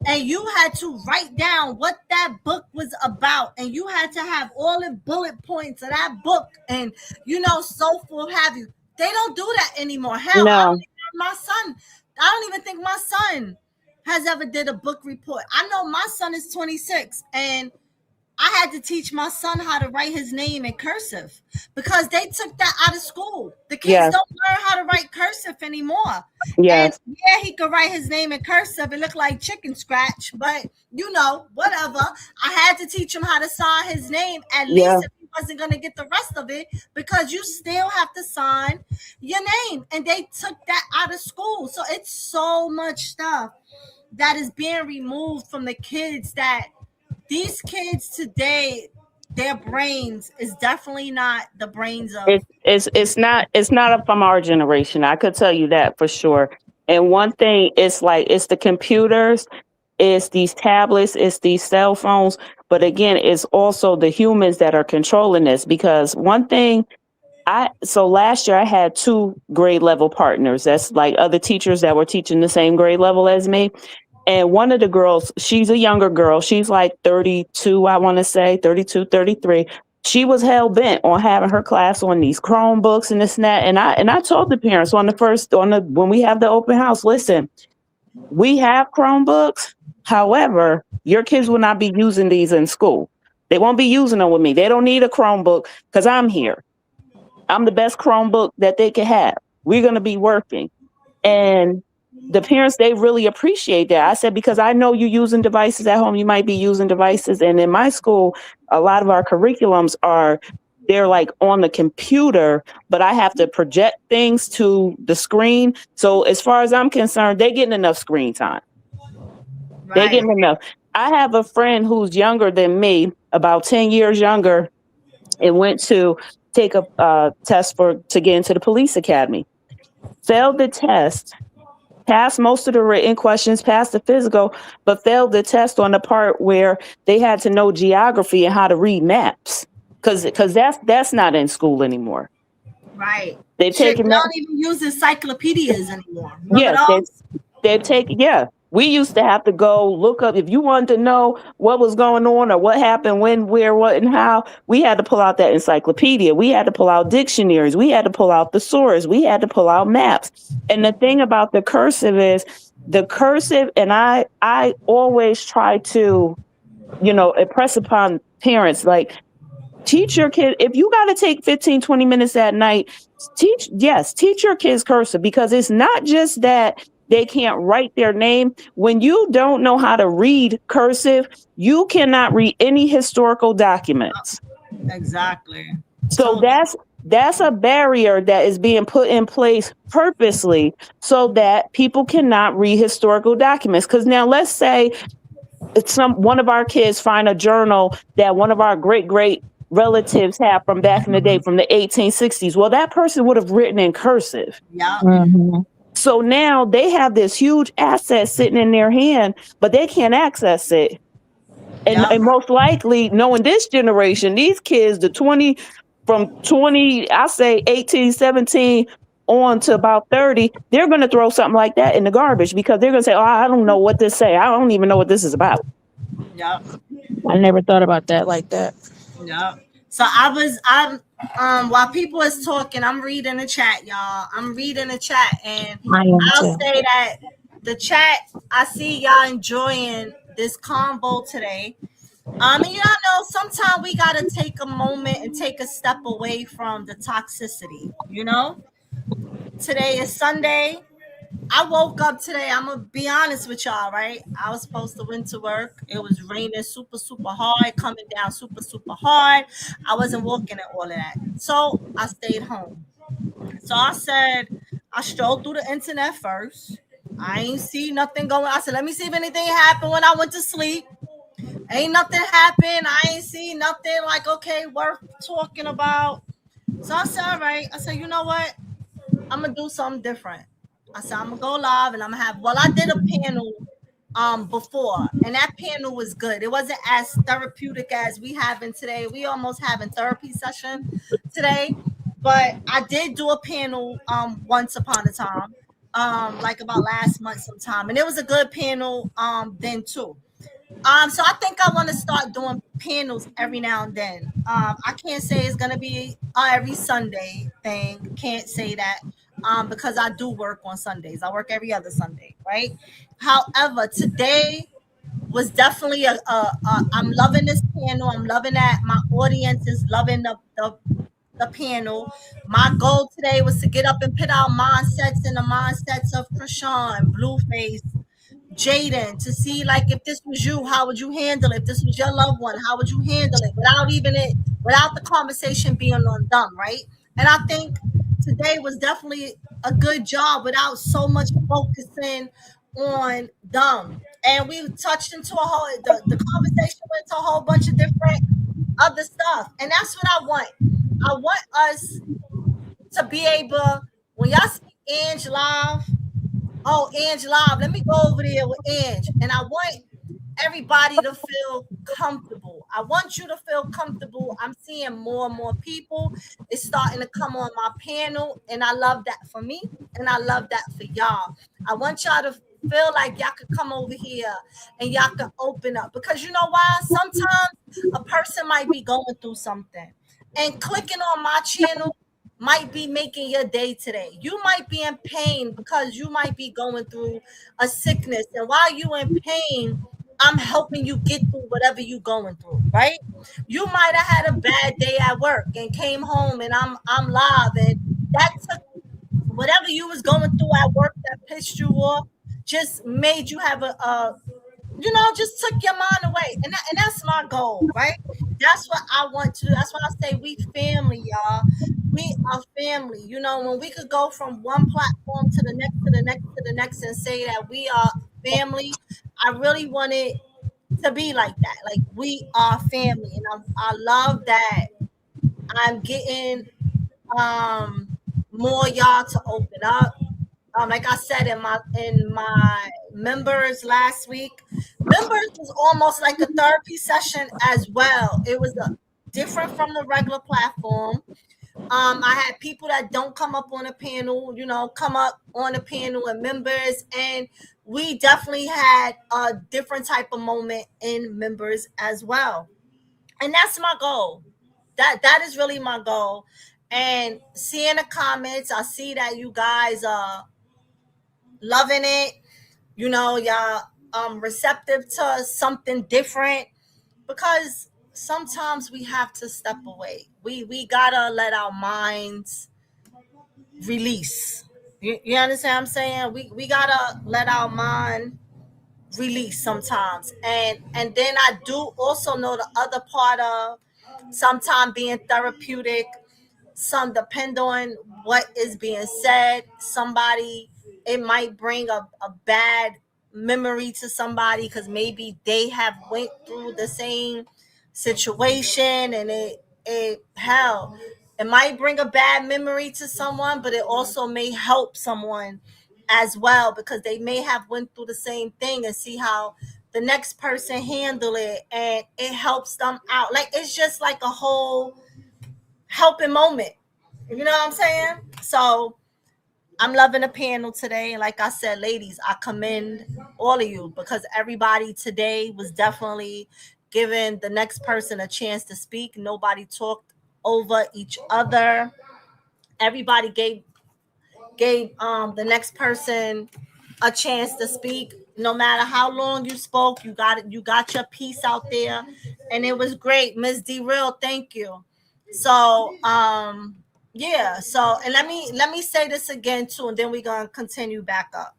and you had to write down what that book was about, and you had to have all the bullet points of that book, and so forth have you. They don't do that anymore. Hell,
No.
I don't even think my son has ever did a book report. I know my son is 26, and I had to teach my son how to write his name in cursive because they took that out of school. The kids
Yes.
don't learn how to write cursive anymore. And
Yes.
yeah, he could write his name in cursive. It looked like chicken scratch, but whatever. I had to teach him how to sign his name, at
Yeah.
least if he wasn't going to get the rest of it, because you still have to sign your name. And they took that out of school. So it's so much stuff that is being removed from the kids, that these kids today, their brains is definitely not the brains of.
It's not from our generation. I could tell you that for sure. And one thing, it's like it's the computers, it's these tablets, it's these cell phones. But again, it's also the humans that are controlling this. Because one thing, last year I had two grade level partners. That's like other teachers that were teaching the same grade level as me. And one of the girls, she's a younger girl. She's like 32, I want to say 32, 33. She was hell bent on having her class on these Chromebooks and this and that. And I told the parents when we have the open house, listen, we have Chromebooks. However, your kids will not be using these in school. They won't be using them with me. They don't need a Chromebook because I'm here. I'm the best Chromebook that they can have. We're going to be working. And the parents, they really appreciate that. I said, because I know you're using devices at home. You might be using devices. And in my school, a lot of our curriculums they're like on the computer, but I have to project things to the screen. So as far as I'm concerned, they're getting enough screen time. They're
Right.
getting enough. I have a friend who's younger than me, about 10 years younger, and went to take a test to get into the police academy. Failed the test, passed most of the written questions, passed the physical, but failed the test on the part where they had to know geography and how to read maps. Because that's not in school anymore.
Right.
They've
Shit,
taken
we
that.
don't even use encyclopedias anymore. Remember
Yes,
those?
they've taken. Yeah, we used to have to go look up if you wanted to know what was going on or what happened, when, where, what, and how. We had to pull out that encyclopedia. We had to pull out dictionaries. We had to pull out thesaurus. We had to pull out maps. And the thing about the cursive is the cursive, and I always try to, impress upon parents, like, teach your kid, if you got to take 15, 20 minutes at night, teach your kids cursive, because it's not just that they can't write their name. When you don't know how to read cursive, you cannot read any historical documents.
Exactly.
So
Totally.
that's a barrier that is being put in place purposely so that people cannot read historical documents. Because now let's say one of our kids find a journal that one of our great relatives have from back in the day, from the 1860s. Well, that person would have written in cursive.
Yeah.
Mhm.
So now they have this huge asset sitting in their hand, but they can't access it. And,
Yeah.
and most likely, knowing this generation, these kids, from 20, I say 18, 17 on to about 30, they're going to throw something like that in the garbage because they're going to say, oh, I don't know what this say. I don't even know what this is about.
Yeah.
I never thought about that like that.
Yeah. So I'm while people is talking, I'm reading the chat, y'all. I'm reading the chat, and
I am
I'll
too.
say that the chat, I see y'all enjoying this convo today. And y'all know sometimes we gotta take a moment and take a step away from the toxicity. Today is Sunday. I woke up today. I'm gonna be honest with y'all, right? I was supposed to went to work. It was raining super, super hard, coming down super, super hard. I wasn't walking and all of that. So I stayed home. So I said, I strolled through the internet first. I ain't see nothing going. I said, let me see if anything happened when I went to sleep. Ain't nothing happened. I ain't see nothing like, okay, worth talking about. So I said, all right. I said, you know what? I'm gonna do something different. I said I'm gonna go live and I'm gonna have. Well, I did a panel before, and that panel was good. It wasn't as therapeutic as we having today. We almost having therapy session today, but I did do a panel once upon a time. like about last month sometime, and it was a good panel then too. So I think I want to start doing panels every now and then. I can't say it's gonna be every Sunday thing. Can't say that because I do work on Sundays. I work every other Sunday, right? However, today was definitely I'm loving this panel. I'm loving that my audience is loving the panel. My goal today was to get up and put out mindsets and the mindsets of Chrisean, Blueface, Jaden, to see like if this was you, how would you handle it? If this was your loved one, how would you handle it without the conversation being on them, right? And I think today was definitely a good job without so much focusing on them. And we touched into the conversation went to a whole bunch of different other stuff. And that's what I want. I want us to be able, when y'all see Ange live, oh, Ange live, let me go over there with Ange. And I want everybody to feel comfortable. I want you to feel comfortable. I'm seeing more and more people. It's starting to come on my panel. And I love that for me. And I love that for y'all. I want y'all to feel like y'all could come over here and y'all could open up. Because you know why? Sometimes a person might be going through something. And clicking on my channel might be making your day today. You might be in pain because you might be going through a sickness. And while you in pain, I'm helping you get through whatever you going through, right? You might have had a bad day at work and came home and I'm live and that took whatever you was going through at work that pissed you off, just made you have just took your mind away. And that's my goal, right? That's what I want to do. That's why I say we family, y'all. We are family. When we could go from one platform to the next, to the next, to the next, and say that we are family, I really want it to be like that. Like we are family. And I love that I'm getting more y'all to open up. Like I said in my members last week, members was almost like a therapy session as well. It was different from the regular platform. I had people that don't come up on a panel, come up on a panel and members, and we definitely had a different type of moment in members as well. And that's my goal. That is really my goal. And seeing the comments, I see that you guys are loving it. Y'all receptive to something different because sometimes we have to step away. We gotta let our minds release. You understand what I'm saying? We gotta let our mind release sometimes. And then I do also know the other part of sometimes being therapeutic. Some depend on what is being said. Somebody, it might bring a bad memory to somebody because maybe they have went through the same situation, and it hell, it might bring a bad memory to someone, but it also may help someone as well because they may have went through the same thing and see how the next person handle it, and it helps them out. Like it's just like a whole helping moment. You know what I'm saying? So I'm loving the panel today. And like I said, ladies, I commend all of you because everybody today was definitely giving the next person a chance to speak. Nobody talked over each other. Everybody gave the next person a chance to speak. No matter how long you spoke, you got your piece out there, and it was great. Miss D Real, thank you. So yeah, so and let me say this again too, and then we're gonna continue back up.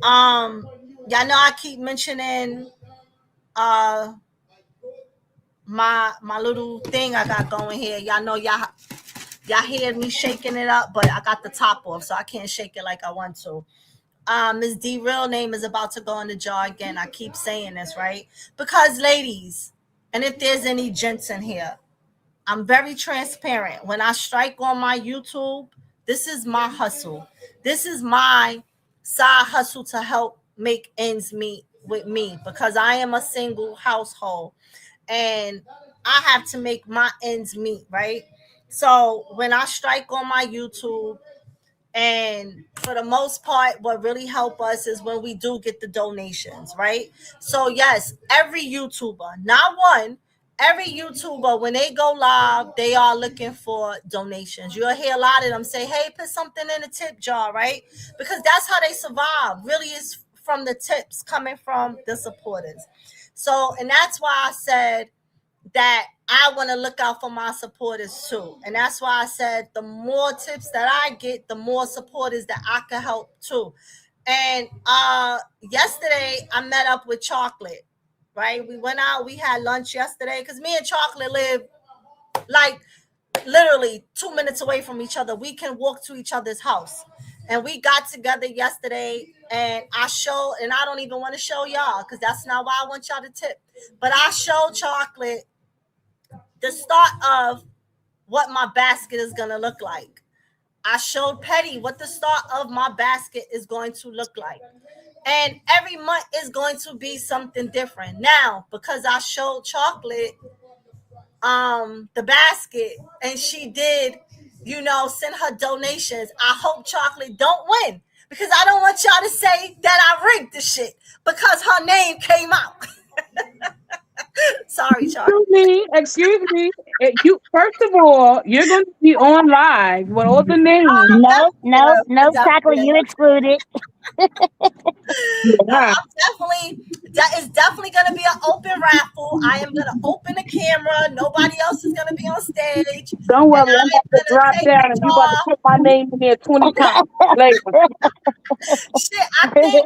Y'all know I keep mentioning uh my little thing I got going here. Y'all know y'all hear me shaking it up, but I got the top off, so I can't shake it like I want to. Ms. D real name is about to go in the jar again. I keep saying this, right? Because ladies, and if there's any gents in here, I'm very transparent. When I strike on my YouTube, this is my hustle. This is my side hustle to help make ends meet with me because I am a single household and I have to make my ends meet, right? So when I strike on my YouTube, And for the most part, what really help us is when we do get the donations, right? So yes, every YouTuber, not one, every YouTuber, when they go live, they are looking for donations. You'll hear a lot of them say, hey, put something in the tip jar, right? Because that's how they survive, really, is from the tips coming from the supporters. So, and that's why I said that I want to look out for my supporters too. And that's why I said the more tips that I get, the more supporters that I can help too. And yesterday I met up with Chocolate, right? We went out, we had lunch yesterday because me and Chocolate live like literally 2 minutes away from each other. We can walk to each other's house. And we got together yesterday and I showed, and I don't even want to show y'all because that's not why I want y'all to tip. But I showed Chocolate the start of what my basket is going to look like. I showed Petty what the start of my basket is going to look like. And every month is going to be something different. Now, because I showed Chocolate the basket and she did, send her donations, I hope Chocolate don't win because I don't want y'all to say that I rigged the shit because her name came out. Sorry, Chocolate.
Excuse me. You first of all, you're going to be on live with all the names.
No, no, no, chocolate,
Definitely.
you excluded.
Yeah.
I'm definitely, that is definitely going to be an open raffle. I am going to open the camera. Nobody else is going to be on stage.
Don't
And
worry, I'm
I
about
am
to
going to
drop
take
down
the
and you about to
jar.
put my name in there 20 times later.
Shit, I think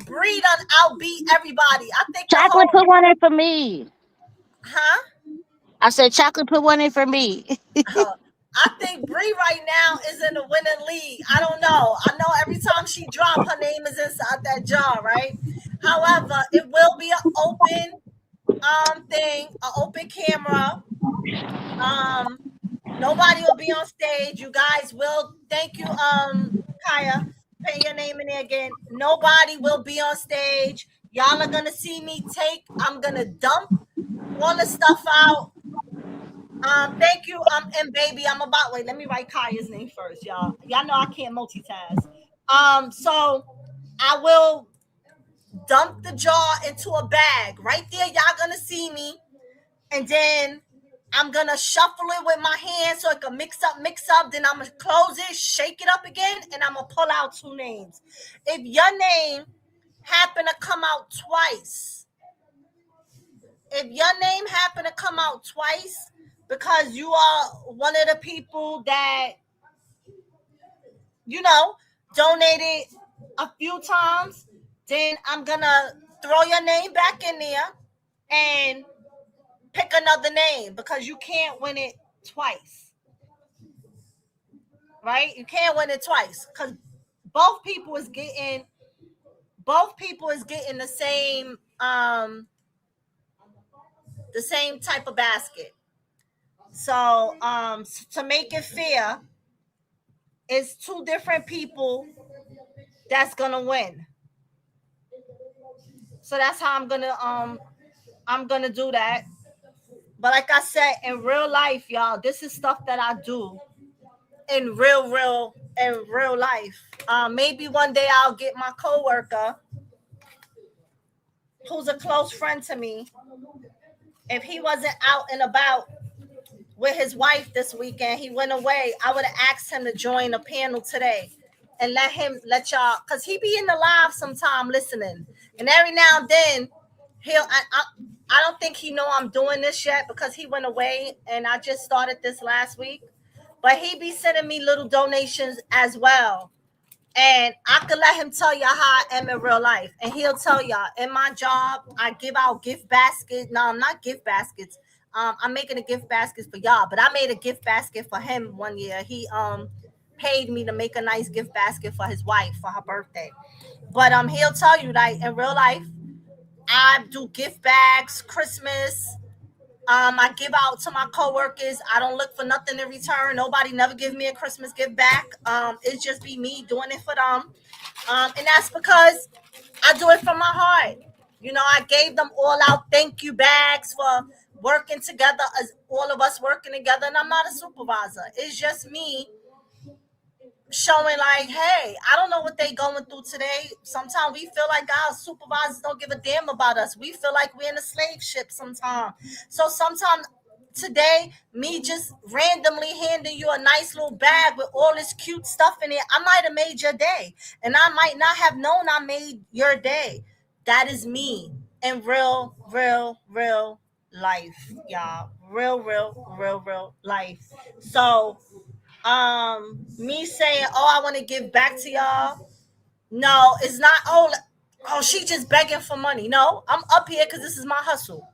Bree done outbeat everybody. I think the
Chocolate,
whole,
put one in for me.
huh?
I said, chocolate, put one in for me.
I think Bree right now is in the winning league. I don't know. I know every time she drop, her name is inside that jar, right? However, it will be an open thing, an open camera. Um, Nobody will be on stage. You guys will. Thank you, Kaya. Put your name in there again. Nobody will be on stage. Y'all are gonna see me take. I'm gonna dump all the stuff out. Thank you, and baby, I'm about. Wait, let me write Kaya's name first, y'all. Y'all know I can't multitask. So I will dump the jar into a bag right there. Y'all gonna see me, and then I'm gonna shuffle it with my hand so it can mix up. Then I'm gonna close it, shake it up again, and I'm gonna pull out two names. If your name happen to come out twice, because you are one of the people that you know donated a few times, then I'm gonna throw your name back in there and pick another name because you can't win it twice. Right? You can't win it twice because both people is getting the same type of basket. So to make it fair, it's two different people that's gonna win. So that's how I'm gonna do that. But like I said, in real life, y'all, this is stuff that I do in real life. Maybe one day I'll get my coworker who's a close friend to me. If he wasn't out and about with his wife this weekend, he went away, I would have asked him to join a panel today and let y'all, because he be in the live sometime listening. And every now and then I don't think he know I'm doing this yet because he went away and I just started this last week. But he be sending me little donations as well. And I could let him tell y'all how I am in real life. And he'll tell y'all in my job, I give out gift baskets. No, I'm not gift baskets. I'm making a gift basket for y'all, but I made a gift basket for him one year. He paid me to make a nice gift basket for his wife for her birthday. But he'll tell you that in real life, I do gift bags, Christmas. I give out to my coworkers. I don't look for nothing in return. Nobody never give me a Christmas gift back. It's just be me doing it for them. And that's because I do it from my heart. I gave them all out thank you bags for working together, as all of us working together. And I'm not a supervisor. It's just me showing like, hey, I don't know what they going through today. Sometimes we feel like our supervisors don't give a damn about us. We feel like we're in a slave ship sometimes. So sometimes today, me just randomly handing you a nice little bag with all this cute stuff in it, I might have made your day. And I might not have known I made your day. That is me in real life, y'all. Real life. So me saying, oh, I want to give back to y'all. No, it's not. Oh, she just begging for money. No, I'm up here because this is my hustle.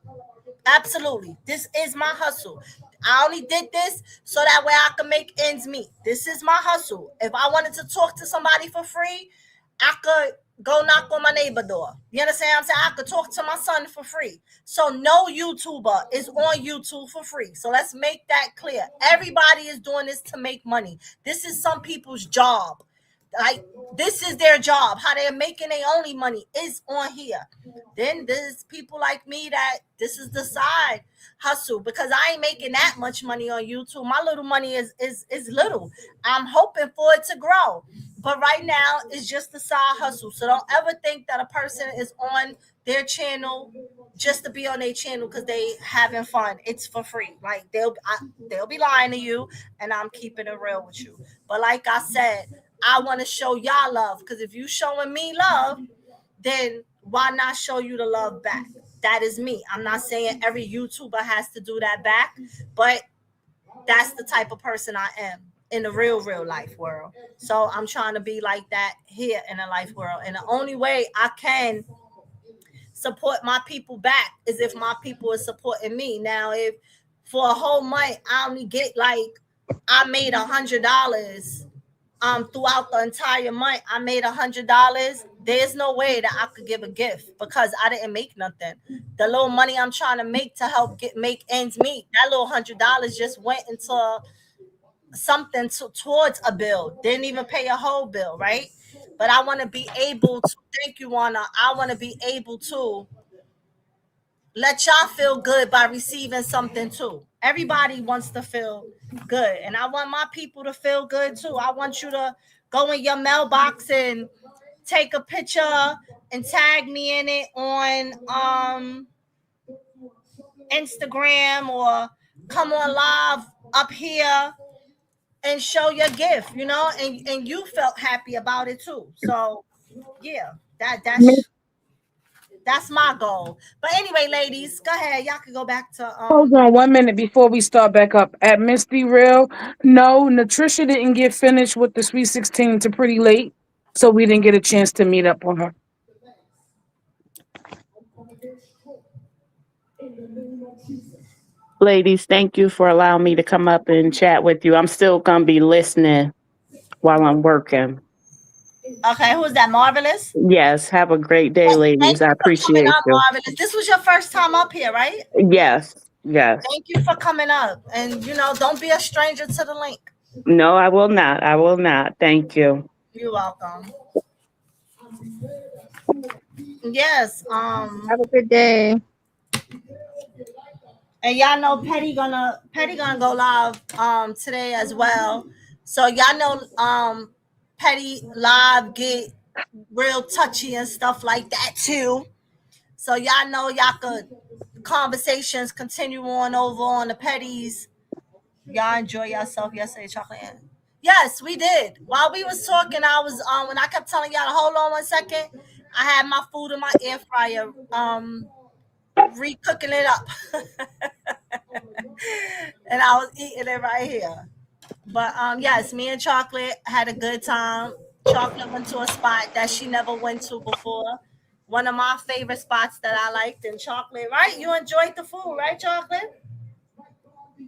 Absolutely, this is my hustle. I only did this so that way I can make ends meet. This is my hustle. If I wanted to talk to somebody for free, I could go knock on my neighbor door. You understand what I'm saying? I could talk to my son for free. So no YouTuber is on YouTube for free. So let's make that clear. Everybody is doing this to make money. This is some people's job. Like, this is their job. How they're making their only money is on here. Then there's people like me that this is the side hustle, because I ain't making that much money on YouTube. My little money is little. I'm hoping for it to grow. But right now it's just the side hustle. So don't ever think that a person is on their channel just to be on their channel because they having fun. It's for free. Like they'll be lying to you, and I'm keeping it real with you. But like I said, I want to show y'all love, because if you showing me love, then why not show you the love back? That is me. I'm not saying every YouTuber has to do that back, but that's the type of person I am in the real life world. So I'm trying to be like that here in the life world. And the only way I can support my people back is if my people are supporting me. Now, if for a whole month I only get like, I made $100 throughout the entire month, I made $100. There's no way that I could give a gift because I didn't make nothing. The little money I'm trying to make to help make ends meet, that little $100 just went into something towards a bill. Didn't even pay a whole bill, right? But I want to be able to, thank you, Anna. I want to be able to let y'all feel good by receiving something too. Everybody wants to feel good, and I want my people to feel good too. I want you to go in your mailbox and take a picture and tag me in it on Instagram, or come on live up here and show your gift, and you felt happy about it too. So yeah, that's my goal. But anyway, ladies, go ahead. Y'all can go back to
Hold on 1 minute before we start back up. At Misty Real, no, Natricia didn't get finished with the Sweet 16 to pretty late, so we didn't get a chance to meet up on her.
Ladies, thank you for allowing me to come up and chat with you. I'm still going to be listening while I'm working.
Okay, who's that? Marvelous?
Yes, have a great day,
Well, thank
ladies. I
you for coming
appreciate
up,
you.
Marvelous. This was your first time up here, right?
Yes, yes.
Thank you for coming up. And, don't be a stranger to the link.
No, I will not. I will not. Thank you.
You're welcome. Yes.
Have a good day.
And y'all know Petty gonna go live today as well. So y'all know Petty live get real touchy and stuff like that too. So y'all know y'all could conversations continue on over on the Petties. Y'all enjoy yourself yesterday, chocolate. Yes, we did. While we was talking, I was when I kept telling y'all to hold on 1 second, I had my food in my air fryer, re-cooking it up. And I was eating it right here. But yes, me and Chocolate had a good time. Chocolate went to a spot that she never went to before. One of my favorite spots that I liked. And Chocolate, right? You enjoyed the food, right, Chocolate?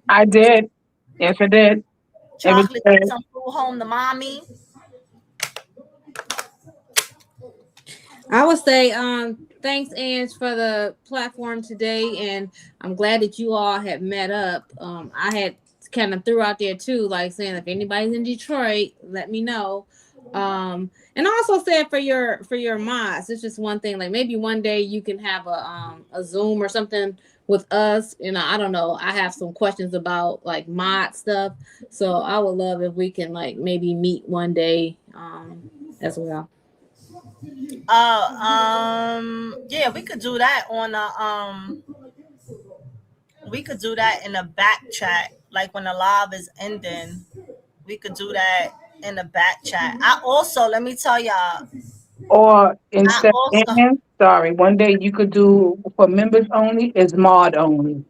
I did. Yes, I did. It was
Chocolate took
good.
some food home to mommy.
I would say thanks, Ange, for the platform today, and I'm glad that you all had met up. I had kind of threw out there too, like saying if anybody's in Detroit, let me know. And also said for your mods, it's just one thing. Like maybe one day you can have a Zoom or something with us. I don't know. I have some questions about like mod stuff, so I would love if we can like maybe meet one day as well.
Yeah, we could do that on a we could do that in a back chat, like when the live is ending. We could do that in the back chat. I also let me tell y'all.
Or
I
instead,
also
sorry, one day you could do for members only is mod only.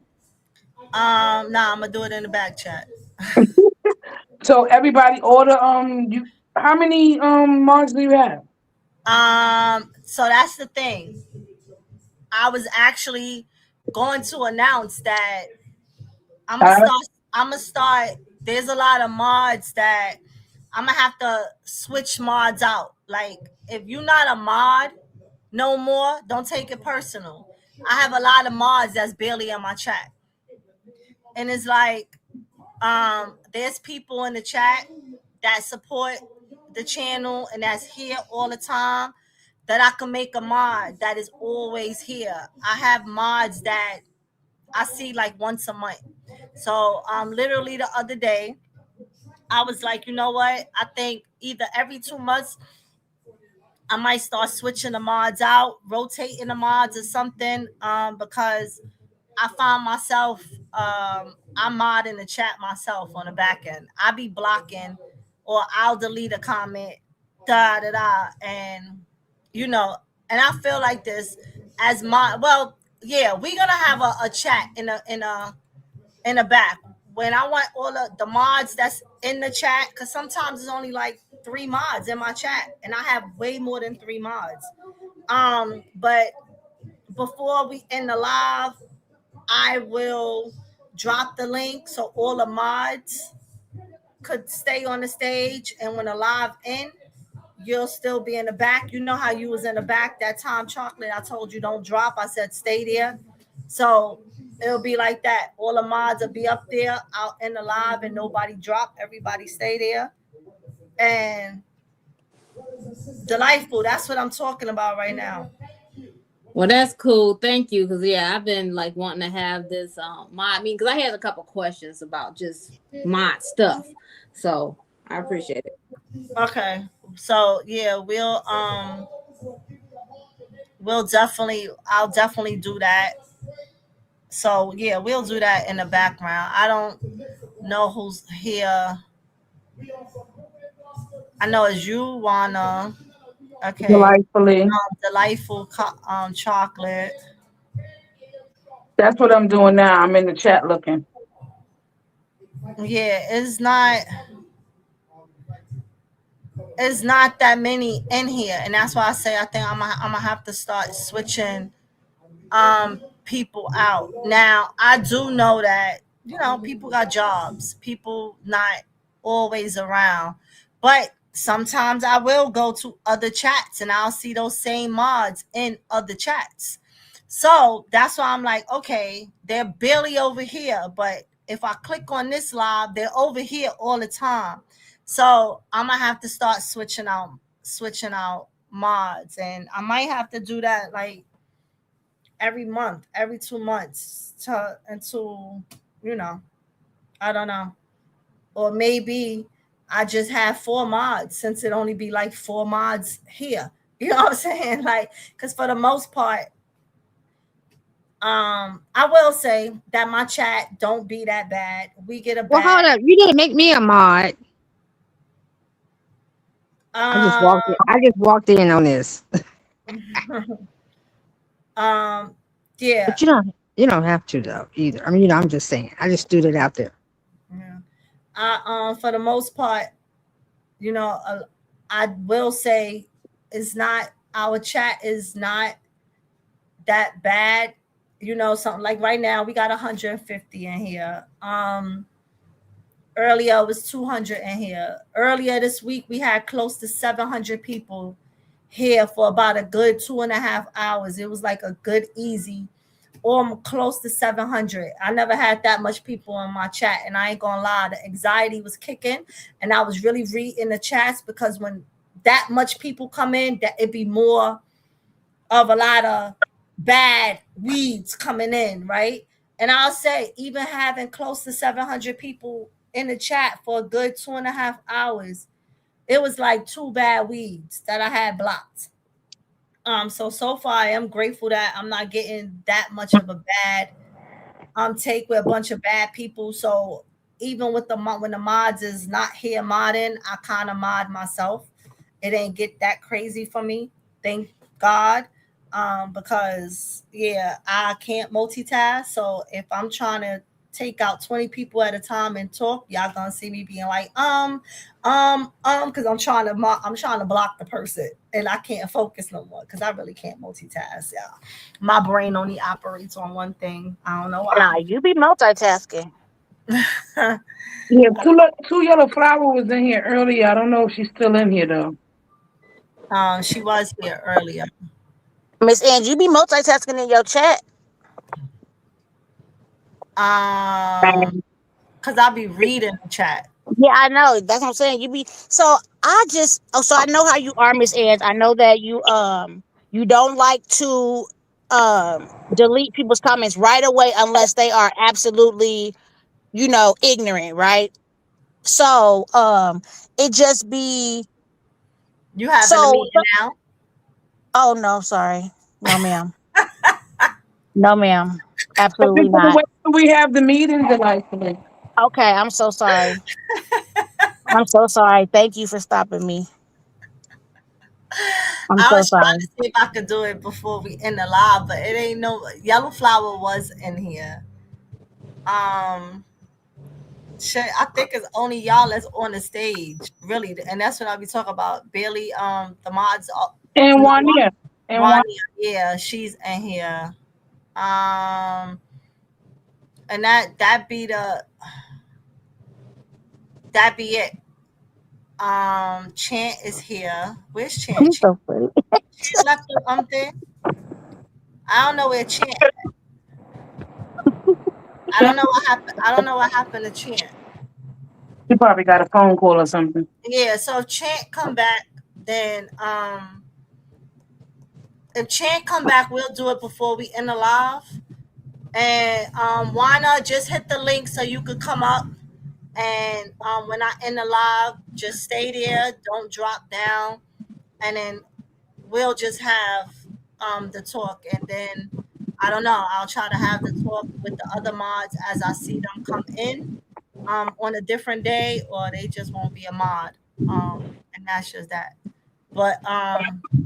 nah, I'm gonna do it in the back chat.
So everybody order you how many mods do you have?
So that's the thing. I was actually going to announce that I'm gonna
Uh,
start. I'm gonna start. There's a lot of mods that I'm gonna have to switch mods out. Like if you're not a mod no more, don't take it personal. I have a lot of mods that's barely in my chat, and it's like there's people in the chat that support the channel and that's here all the time that I can make a mod that is always here. I have mods that I see like once a month. So literally the other day, I was like, you know what? I think either every 2 months I might start switching the mods out, rotating the mods or something. Because I found myself I'm modding the chat myself on the back end. I be blocking or I'll delete a comment, da da da, and you know, and I feel like this as my well, yeah, we're gonna have a chat in the back when I want all of the mods that's in the chat, because sometimes it's only like 3 mods in my chat, and I have way more than 3 mods. But before we end the live, I will drop the link so all the mods could stay on the stage, and when the live end, you'll still be in the back. You know how you was in the back that time, Chocolate? I told you don't drop. I said stay there. So it'll be like that. All the mods will be up there out in the live and nobody drop. Everybody stay there. And delightful. That's what I'm talking about right now.
Well, that's cool. Thank you. Cause yeah, I've been like wanting to have this mod. I mean, cause I had a couple questions about just mod stuff. So I appreciate it.
Okay. So yeah, we'll definitely I'll definitely do that. So yeah, we'll do that in the background. I don't know who's here. I know it's you, Wanna. Okay.
delightfully.
Delightful chocolate.
That's what I'm doing now. I'm in the chat looking.
Yeah, it's not that many in here, and that's why I say I think I'm gonna have to start switching people out. Now I do know that people got jobs, people not always around, but sometimes I will go to other chats and I'll see those same mods in other chats. So that's why I'm like, okay, they're barely over here, but if I click on this live, they're over here all the time. So I'm gonna have to start switching out mods, and I might have to do that like every month, every 2 months to until you know, I don't know. Or maybe I just have 4 mods since it only be like 4 mods here. You know what I'm saying? Like, because for the most part, I will say that my chat don't be that bad. We get a
Well,
bad
hold up. You didn't make me a mod. I just
um
walked in. I just walked in on this.
um yeah.
But you don't have to though either. I mean, I'm just saying. I just threw that out there.
Yeah. I for the most part, you know, I will say it's not our chat is not that bad. Something like right now we got 150 in here. Earlier it was 200 in here. Earlier this week we had close to 700 people here for about a good 2.5 hours. It was like a good easy, or close to 700. I never had that much people in my chat, and I ain't gonna lie, the anxiety was kicking, and I was really reading the chats because when that much people come in, that it be more of a lot of bad weeds coming in, right? And I'll say, even having close to 700 people in the chat for a good 2.5 hours, it was like two bad weeds that I had blocked. So far I am grateful that I'm not getting that much of a bad take with a bunch of bad people. So even with when the mods is not here modding, I kind of mod myself. It ain't get that crazy for me. Thank God. Because yeah, I can't multitask. So if I'm trying to take out 20 people at a time and talk, y'all gonna see me being like, because I'm trying to block the person and I can't focus no more because I really can't multitask. Yeah, my brain only operates on one thing. I don't know
Nah,
why.
you be multitasking.
Yeah, two yellow flower was in here earlier. I don't know if she's still in here though.
She was here earlier.
Miss Angie, you be multitasking in your chat.
Um, because I'll be reading the chat.
Yeah, I know. That's what I'm saying. You be so I just so I know how you are, Miss Ange. I know that you don't like to delete people's comments right away unless they are absolutely, ignorant, right? So it just be
You having a
so
meeting now?
oh no, sorry. No ma'am. No ma'am.
But
Absolutely
just for the
not.
way we have the meetings and like
Okay, I'm so sorry. I'm so sorry. Thank you for stopping me. I'm
I
so
was trying
sorry.
to see if I could do it before we end the live, but it ain't no yellow flower was in here. Um, shit, I think it's only y'all that's on the stage, really, and that's what I'll be talking about. Bailey, the mods,
and
no,
one here. And one
Ronnie, yeah, she's in here. Um, and that be it. Chant is here. Where's Chant?
You're so funny.
Chant left the thing. I don't know where Chant. I don't know what happened. I don't know what happened to Chant.
she probably got a phone call or something.
Yeah, so if Chant come back, then if Chant come back, we'll do it before we end the live. And why not just hit the link so you could come up and when I end the live, just stay there, don't drop down, and then we'll just have the talk, and then I don't know, I'll try to have the talk with the other mods as I see them come in on a different day, or they just won't be a mod. And that's just that. But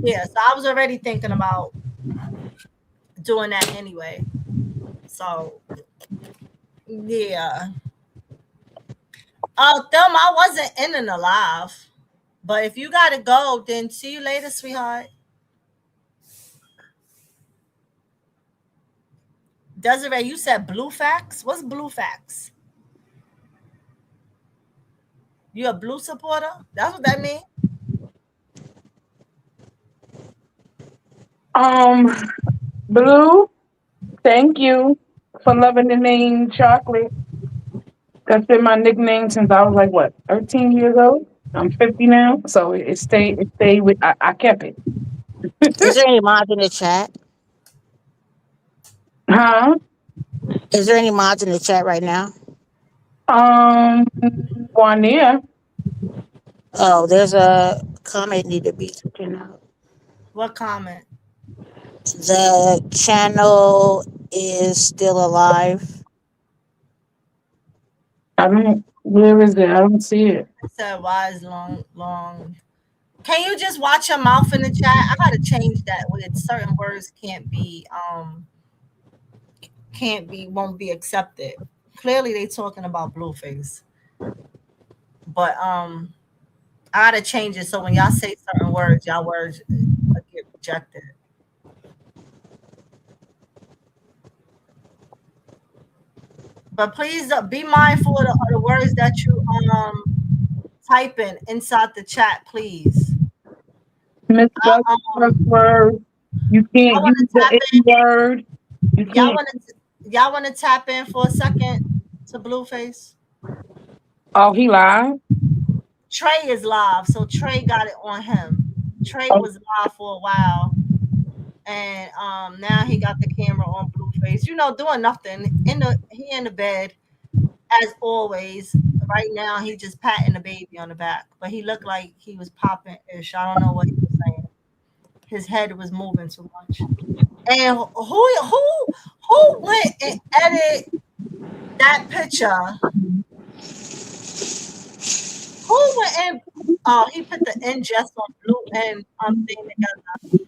yeah, so I was already thinking about doing that anyway. So yeah. Oh, Thelma, I wasn't in and alive. But if you gotta go, then see you later, sweetheart. Desiree, you said Blueface? What's Blueface? You a blue supporter? That's what that means?
Um, Blue, thank you for loving the name Chocolate. That's been my nickname since I was like what, 13 years old. I'm 50 now, so it stayed with. I kept it.
Is there any mods in the chat?
Huh?
Is there any mods in the chat right now?
Um, Juania.
Oh, there's a comment need to be taken out.
What comment?
The channel is still alive.
I don't. Where is it? I don't see it.
It said why is long. Can you just watch your mouth in the chat? I gotta change that with certain words won't be accepted. Clearly they talking about Blueface. But I gotta change it so when y'all say certain words, y'all words get rejected. But please be mindful of the words that you typing inside the chat, please.
Misspelled first word. You
Y'all
can't
want
use
to tap
the N word. You
in? Y'all
can't.
want to y'all want to tap in for a second to Blueface?
Oh, he lied.
Trey is live, so Trey got it on him. Trey
Oh,
was live for a while. And now he got the camera on Blueface, doing nothing in the bed as always. Right now he just patting the baby on the back, but he looked like he was popping ish. I don't know what he was saying. His head was moving too much. And who went and edited that picture? Who went and he put the ingest on blue and thing together.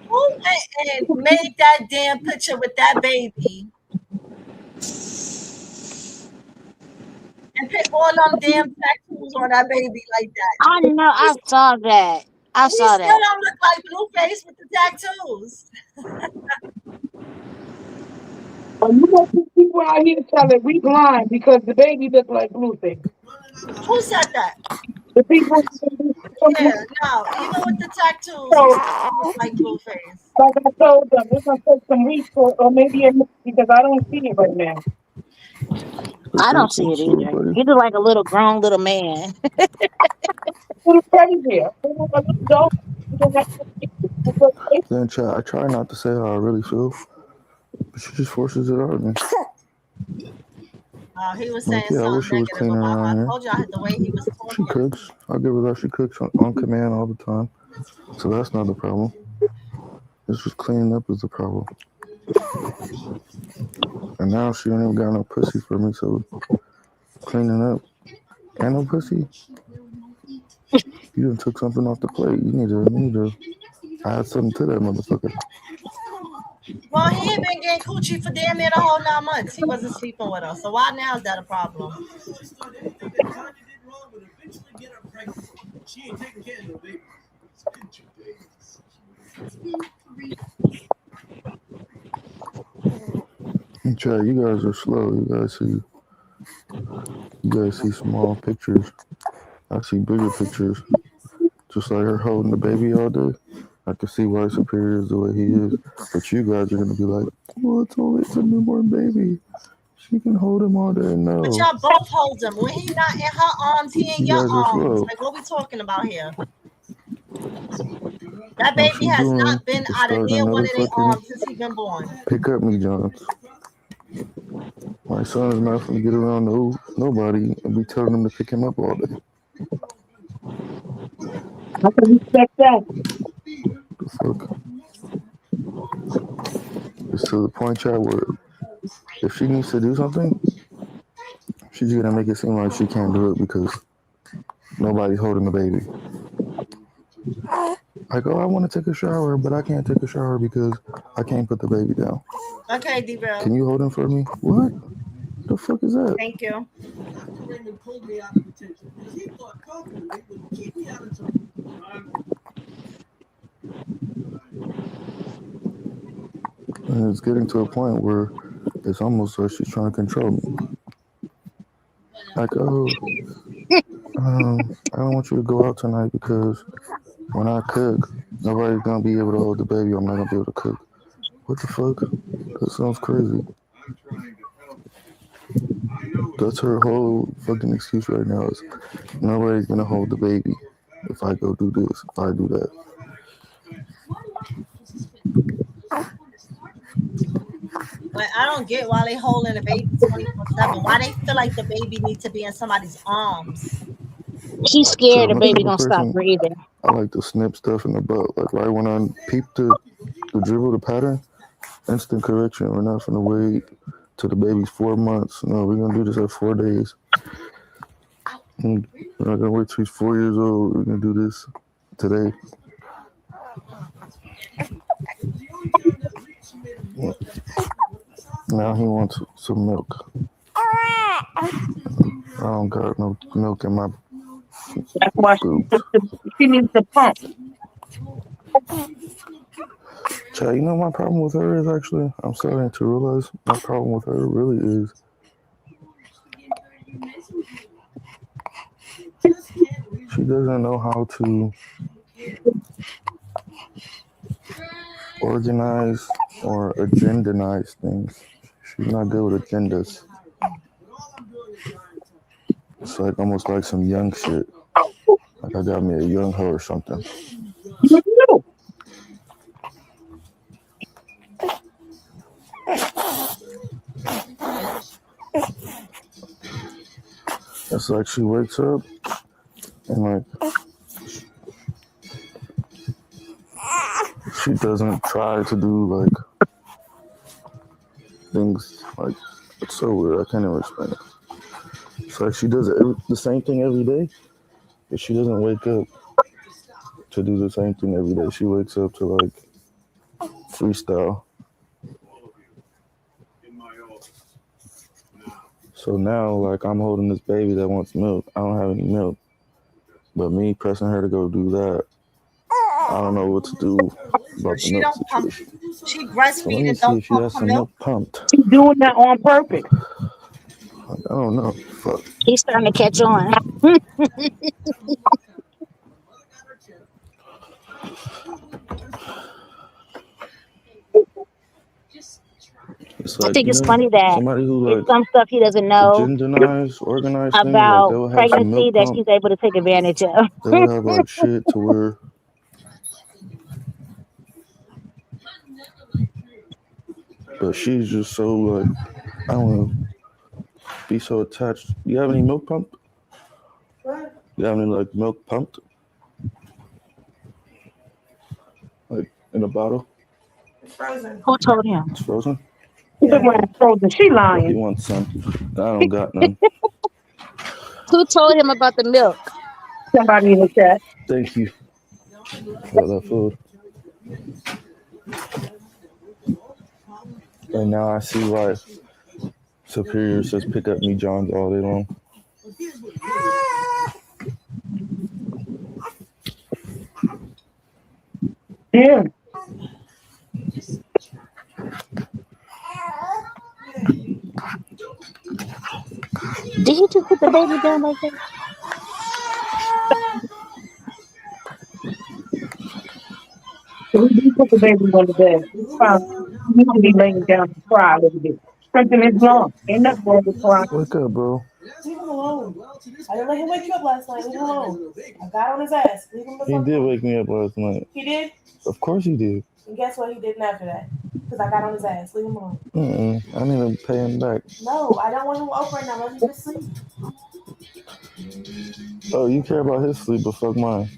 Who went and made that damn picture with that baby and put all them damn tattoos on that baby like
I
that?
know. I saw that. I
He
saw
still
that.
don't look like Blueface with the tattoos.
But you know, these people out here telling we blind because the baby look like Blueface.
Who said that?
The people,
Yeah, no, even with the tattoos, he
so
still don't look like Blueface.
like I told them, we're gonna take some weeks or maybe a month because I don't see it right now.
I don't see it
What's up,
either.
buddy?
He look like a little grown little man.
Little Freddie here, a little dog. You know,
Then chat, I try not to say how I really feel, but she just forces it out of me.
He was saying
Like, yeah, I
something
wish it was
negative
cleaner
about her.
around
I
here.
told y'all the way he was
She
talking.
cooks. I'll give her that. She cooks on command all the time. So that's not the problem. It's just cleaning up is the problem. And now she don't even got no pussy for me, so cleaning up. Ain't no pussy. You done took something off the plate. You need to add something to that motherfucker.
Well, he ain't been getting coochie for damn near the whole 9 months. He wasn't sleeping with her. So why now is that a problem?
And chat, you guys are slow. You guys see small pictures. I see bigger pictures. Just like her holding the baby all day. I can see why Superior is the way he is. But you guys are gonna be like, well, it's a newborn baby. She can hold him all day.
But
No.
y'all both hold him. When he not in her arms, he in
You
your
guys are
arms.
slow.
Like, what we talking about here? That
All
baby
she's
has
doing
not been
is
out of
starting
near one
another
of their
fucking
arms since he been born.
pick up me, Johns. My son is not gonna get around nobody and be telling them to pick him up all day.
I can respect that.
The fuck? It's to the point, chat, where if she needs to do something, she's gonna make it seem like she can't do it because nobody's holding the baby. Like, oh, I want to take a shower, but I can't take a shower because I can't put the baby down.
Okay, D-Bell.
Can you hold him for me? What? The fuck is that?
Thank you.
And it's getting to a point where it's almost like she's trying to control me. Like, oh, I don't want you to go out tonight because when I cook, nobody's gonna be able to hold the baby. I'm not gonna be able to cook. What the fuck? That sounds crazy. That's her whole fucking excuse right now is nobody's gonna hold the baby if I go do this, if I do that.
Like, I don't get why they holding the baby 24/7. Why they feel like the baby needs to be in somebody's arms.
She's
So
scared the
I'm the
baby
type of
gonna stop
person
breathing.
I like to snip stuff in the butt. Like right when I peep the dribble, the pattern, instant correction. We're not gonna wait till the baby's 4 months. No, we're gonna do this at 4 days. We're not gonna wait till he's 4 years old. We're gonna do this today. Now he wants some milk. I don't got no milk in my
That's why
boobs.
she needs to pump.
Chad, you know my problem with her is actually, I'm starting to realize my problem with her really is she doesn't know how to organize or agendanize things. She's not good with agendas. It's like almost like some young shit. Like I got me a young hoe or something.
You know,
it's like she wakes up and like she doesn't try to do like things like it's so weird. I can't even explain it. It's like she does the same thing every day, but she doesn't wake up to do the same thing every day. She wakes up to like freestyle. So now, like, I'm holding this baby that wants milk. I don't have any milk. But me pressing her to go do that, I don't know what to do about the milk situation.
She
So let me
breastfeeding,
see
don't
if she
pump
has
her
some
milk.
milk pumped.
She's doing that on purpose.
Like, I don't know. Fuck.
He's starting to catch on.
It's
I
like,
think it's funny that
somebody who
it's
like
some stuff he doesn't know
agentize, organize things, like
about
they'll have some
pregnancy
milk
that
pump.
she's able to take advantage of.
They'll have like shit to where, but she's just so like, I don't know, be so attached. You have any milk pump?
What?
You have any like milk pumped? Like in a bottle?
It's frozen.
Who told him?
It's frozen?
Frozen. She
He
lying.
wants some. I don't got none.
Who told him about the milk?
Somebody in the chat.
Thank you for that food. And now I see why Superior says pick up me Johns all day long.
Yeah.
Did he just put the baby down like that?
So we do put the baby on the bed. It's fine. He's gonna be laying down and cry a little bit. Strengthen his lungs. Ain't nothing wrong with crying.
Wake up, bro.
Leave him alone. I didn't let him wake you up last night. Leave him alone. I got on his ass. Leave him the
He
fuck
did
alone.
wake me up last night.
He did?
Of course he did.
And guess what he didn't after that? Because I got on his ass. Leave him alone.
I need to pay him back.
No, I don't want him up right now. Let him just sleep.
Oh, you care about his sleep, but fuck mine.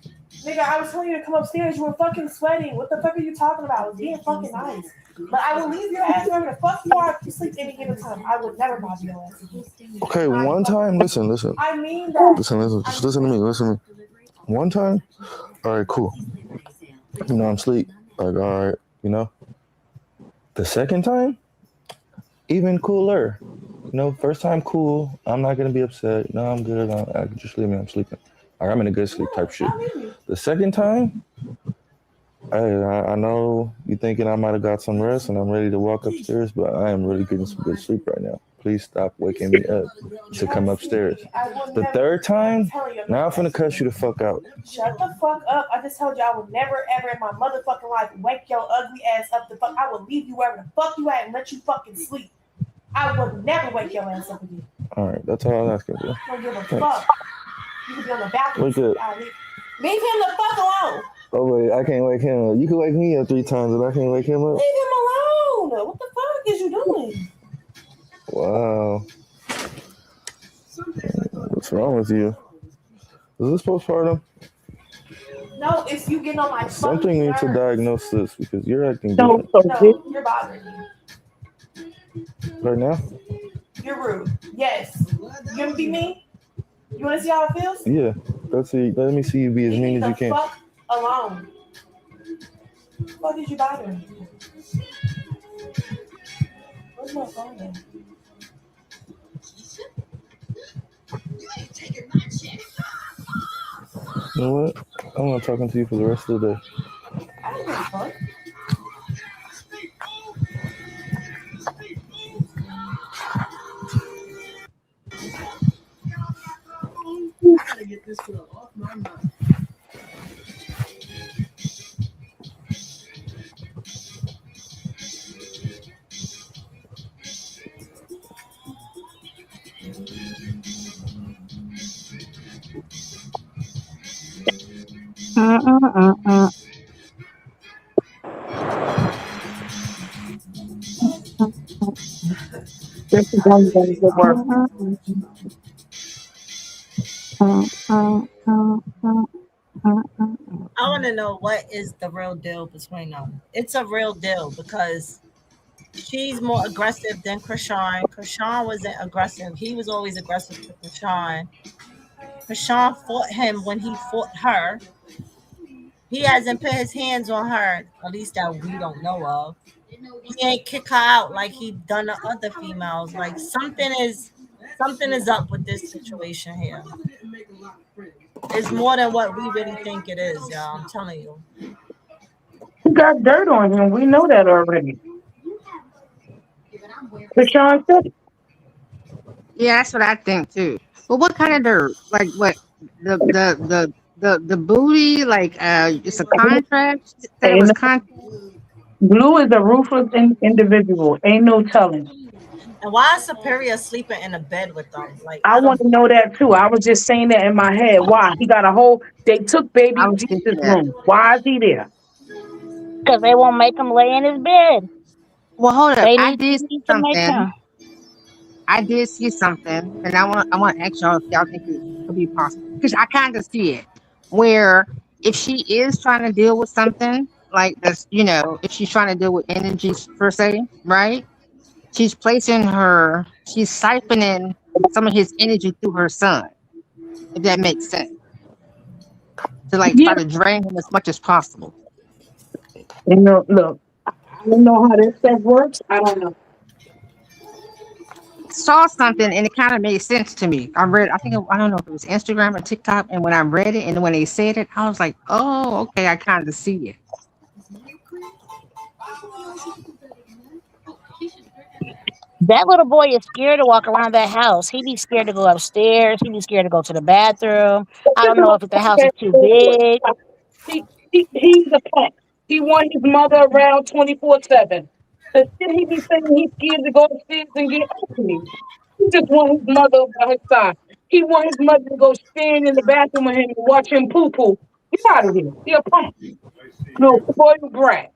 Nigga, I was telling you to come upstairs. You were fucking sweating. What the fuck are you talking about? I was being fucking nice. But I will leave your ass wherever the fuck you are if you sleep any given time. I would never bother your ass.
Okay, one time, listen.
I mean that.
Listen, just listen to me. One time, all right, cool. I'm asleep. Like, all right, The second time, even cooler. First time cool. I'm not gonna be upset. No, I'm good. I just leave me. I'm sleeping. All right, I'm in a good sleep type shit. The second time, I know you're thinking I might have got some rest and I'm ready to walk upstairs, but I am really getting some good sleep right now. Please stop waking me up to come upstairs. The third time, now I'm finna cuss you the fuck out.
Shut the fuck up. I just told you I would never ever in my motherfucking life wake your ugly ass up the fuck. I would leave you wherever the fuck you at and let you fucking sleep. I would never wake your ass up again.
All right, that's all I was asking for.
I don't give a fuck. You can be on the balcony.
Wake up.
Leave him the fuck alone.
Oh wait, I can't wake him up. You can wake me up 3 times, and I can't wake him up.
Leave him alone. What the fuck is you doing?
Wow. What's wrong with you? Is this postpartum?
No, it's you getting on my
Something needs to diagnose this because you're acting
No,
different.
no, you're bothering me.
Right now?
You're rude. Yes. You gonna be mean? You wanna see how it feels?
Yeah. Let me see you be as mean as you can.
Fuck alone. What did you bothering me? Where's my phone then?
You know what? I'm not talking to you for the rest of the day.
I don't give a fuck. I gotta get this girl off my mind.
This is only going to get worse.
I want to know what is the real deal between them. It's a real deal because she's more aggressive than Chrisean. Chrisean wasn't aggressive. He was always aggressive to Chrisean. Chrisean fought him when he fought her. He hasn't put his hands on her, at least that we don't know of. He ain't kick her out like he done to other females. Like something is up with this situation here. It's more than what we really think it is, y'all. I'm telling you.
He got dirt on him. We know that already. Krishan said it.
Yeah, that's what I think too. But what kind of dirt? Like what? The booty? Like it's a contract. Said it
Ain't
was
no,
contract.
Blue is a ruthless individual. Ain't no telling.
And why is Superior sleeping in a bed with them? Like
I
I don't.
want to know that too. I was just saying that in my head. Why? He got a whole. They took
I
baby
was thinking
Jesus'
that.
room. Why is he there?
Because they won't make him lay in his bed.
Well, hold up.
They
I
need,
did see
need to make
something.
him.
I did see something, and I want to ask y'all if y'all think it could be possible because I kind of see it where if she is trying to deal with something like this, if she's trying to deal with energies per se, right? She's siphoning some of his energy through her son, if that makes sense, to like
Yeah.
try to drain him as much as possible.
You know, look. I don't know how this stuff works. I don't know.
Saw something and it kind of made sense to me. I don't know if it was Instagram or TikTok, and when I read it and when they said it, I was like, oh, okay, I kind of see it.
That little boy is scared to walk around that house. He be scared to go upstairs. He be scared to go to the bathroom. I don't know if the house is too big.
He's a punk. He want his mother around 24/7. The shit he be saying he's scared to go upstairs and get ugly. He just want his mother by his side. He want his mother to go stand in the bathroom with him and watch him poo poo. Get out of here. He a punk. No, spoiled brat.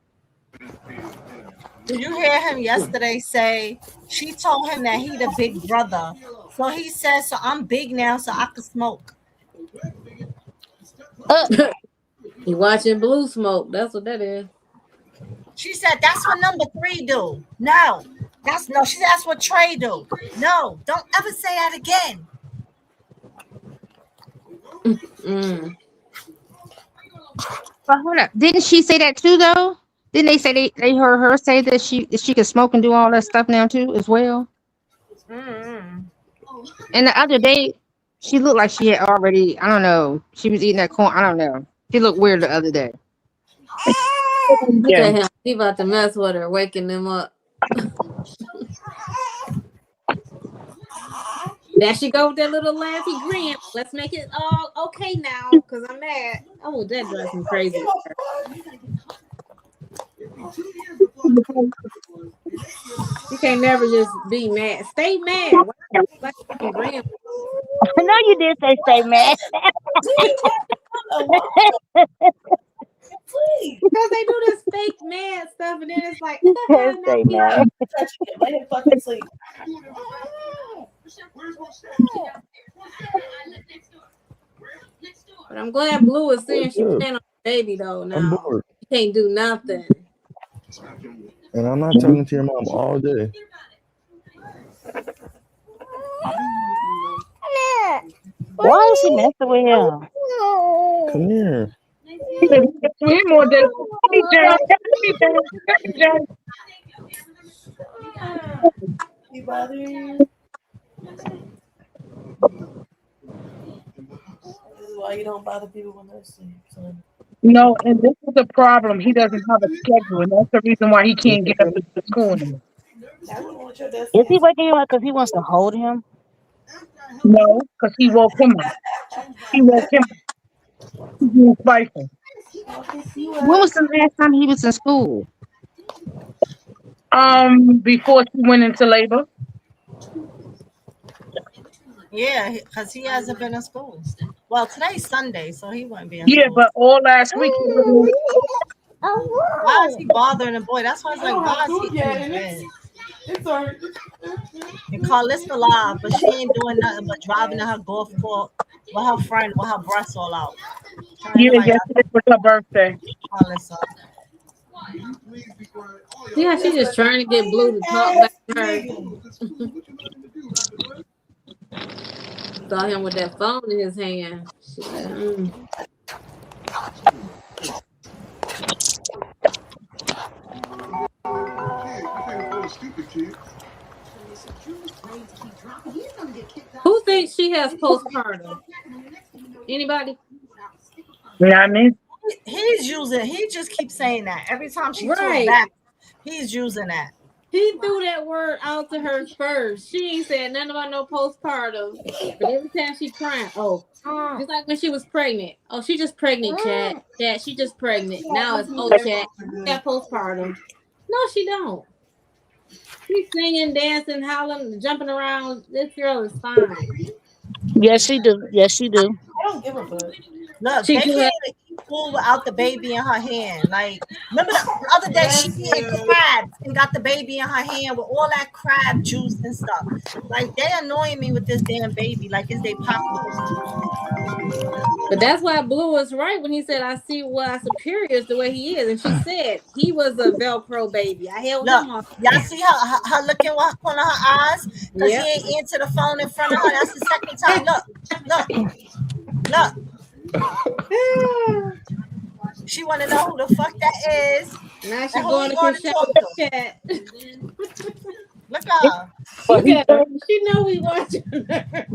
Did you hear him yesterday say she told him that he the big brother? So he said, "So I'm big now, so I can smoke."
Uh,
He watching Blue Smoke. That's what that is.
She said, "That's what number three do." No, that's no. She said, "That's what Trey do." No, don't ever say that again.
Mm.
But hold up, didn't she say that too though? Didn't they say they heard her say that she could smoke and do all that stuff now too as well?
Mm-hmm.
And the other day, she looked like she had already. I don't know. She was eating that corn. I don't know. She looked weird the other day.
Look
Yeah.
at him. He about to mess with her, waking them up. There she go with that little laughy grin. Let's make it all okay now, cause I'm mad. Oh, that drives me crazy. You can't never just be mad. Stay mad. Why like fucking grin?
no, you did say stay mad.
Please.
Because they do this fake mad stuff, and then it's like, now
stay
he
mad.
Touch him. Let him fucking sleep.
But I'm glad Blue is saying
What's
she
up?
playing on the baby though.
I'm
Now
bored.
you can't do nothing.
And I'm not talking to your mom all day.
Why is he messing with him?
Come here.
He been with him all day. Hey, John. Hey, John. Hey, John.
He bothering you? This is why you don't bother people when they're asleep, son.
No, and this is the problem. He doesn't have a schedule, and that's the reason why he can't get up to school anymore.
I wouldn't want your
Is he
destiny.
waking him up because he wants to hold him?
No, because he woke him up. He woke him up. He's being spiteful.
I'll pick you
When
up.
was the last time he was in school?
Before she went into labor.
Yeah, because he hasn't been in school. Well, today's Sunday, so he wouldn't be in
Yeah,
school.
but all last week he was
Why is he bothering the boy? That's why I was
I
like,
don't have
why is
food
he in
yet,
his
and
bed? And Carlista live, but she ain't doing nothing but driving to her golf court with her friend with her breasts all out. Trying
Yeah,
nobody got
yesterday was her birthday.
Carlista.
See how she just trying to get Blue to talk back to her. Saw him with that phone in his hand. She like, Who thinks she has postpartum? Anybody?
Not me.
He's using. He just keeps saying that every time she talks
Right.
back. He's using that.
He threw that word out to her first. She ain't said nothing about no postpartum. But every time she crying, just like when she was pregnant. Oh, she just pregnant, Chad. Chad, she just pregnant. Now it's Chad, she got postpartum. No, she don't. She's singing, dancing, howling, jumping around. This girl is fine.
Yes, she do. Yes, she do.
I don't give a fuck.
Look,
She
they
do
can't
have
even keep cool without the baby in her hand. Like, remember the other day she ate crabs and got the baby in her hand with all that crab juice and stuff. Like, they annoying me with this damn baby. Like, it's they pocketbook.
But that's why Blue was right when he said, I see why Superior is the way he is. And she said he was a Velcro baby. I held
Look,
him off.
y'all see her looking one corner of her eyes because he
Yep.
ain't answer the phone in front of her. That's the second time. Look. She want to know who the fuck that is
Now
and
she
who
going
he
to
going to
Chrisean
talk to.
chat.
Look at her.
But
Look
he
at her.
told,
She know we watching her.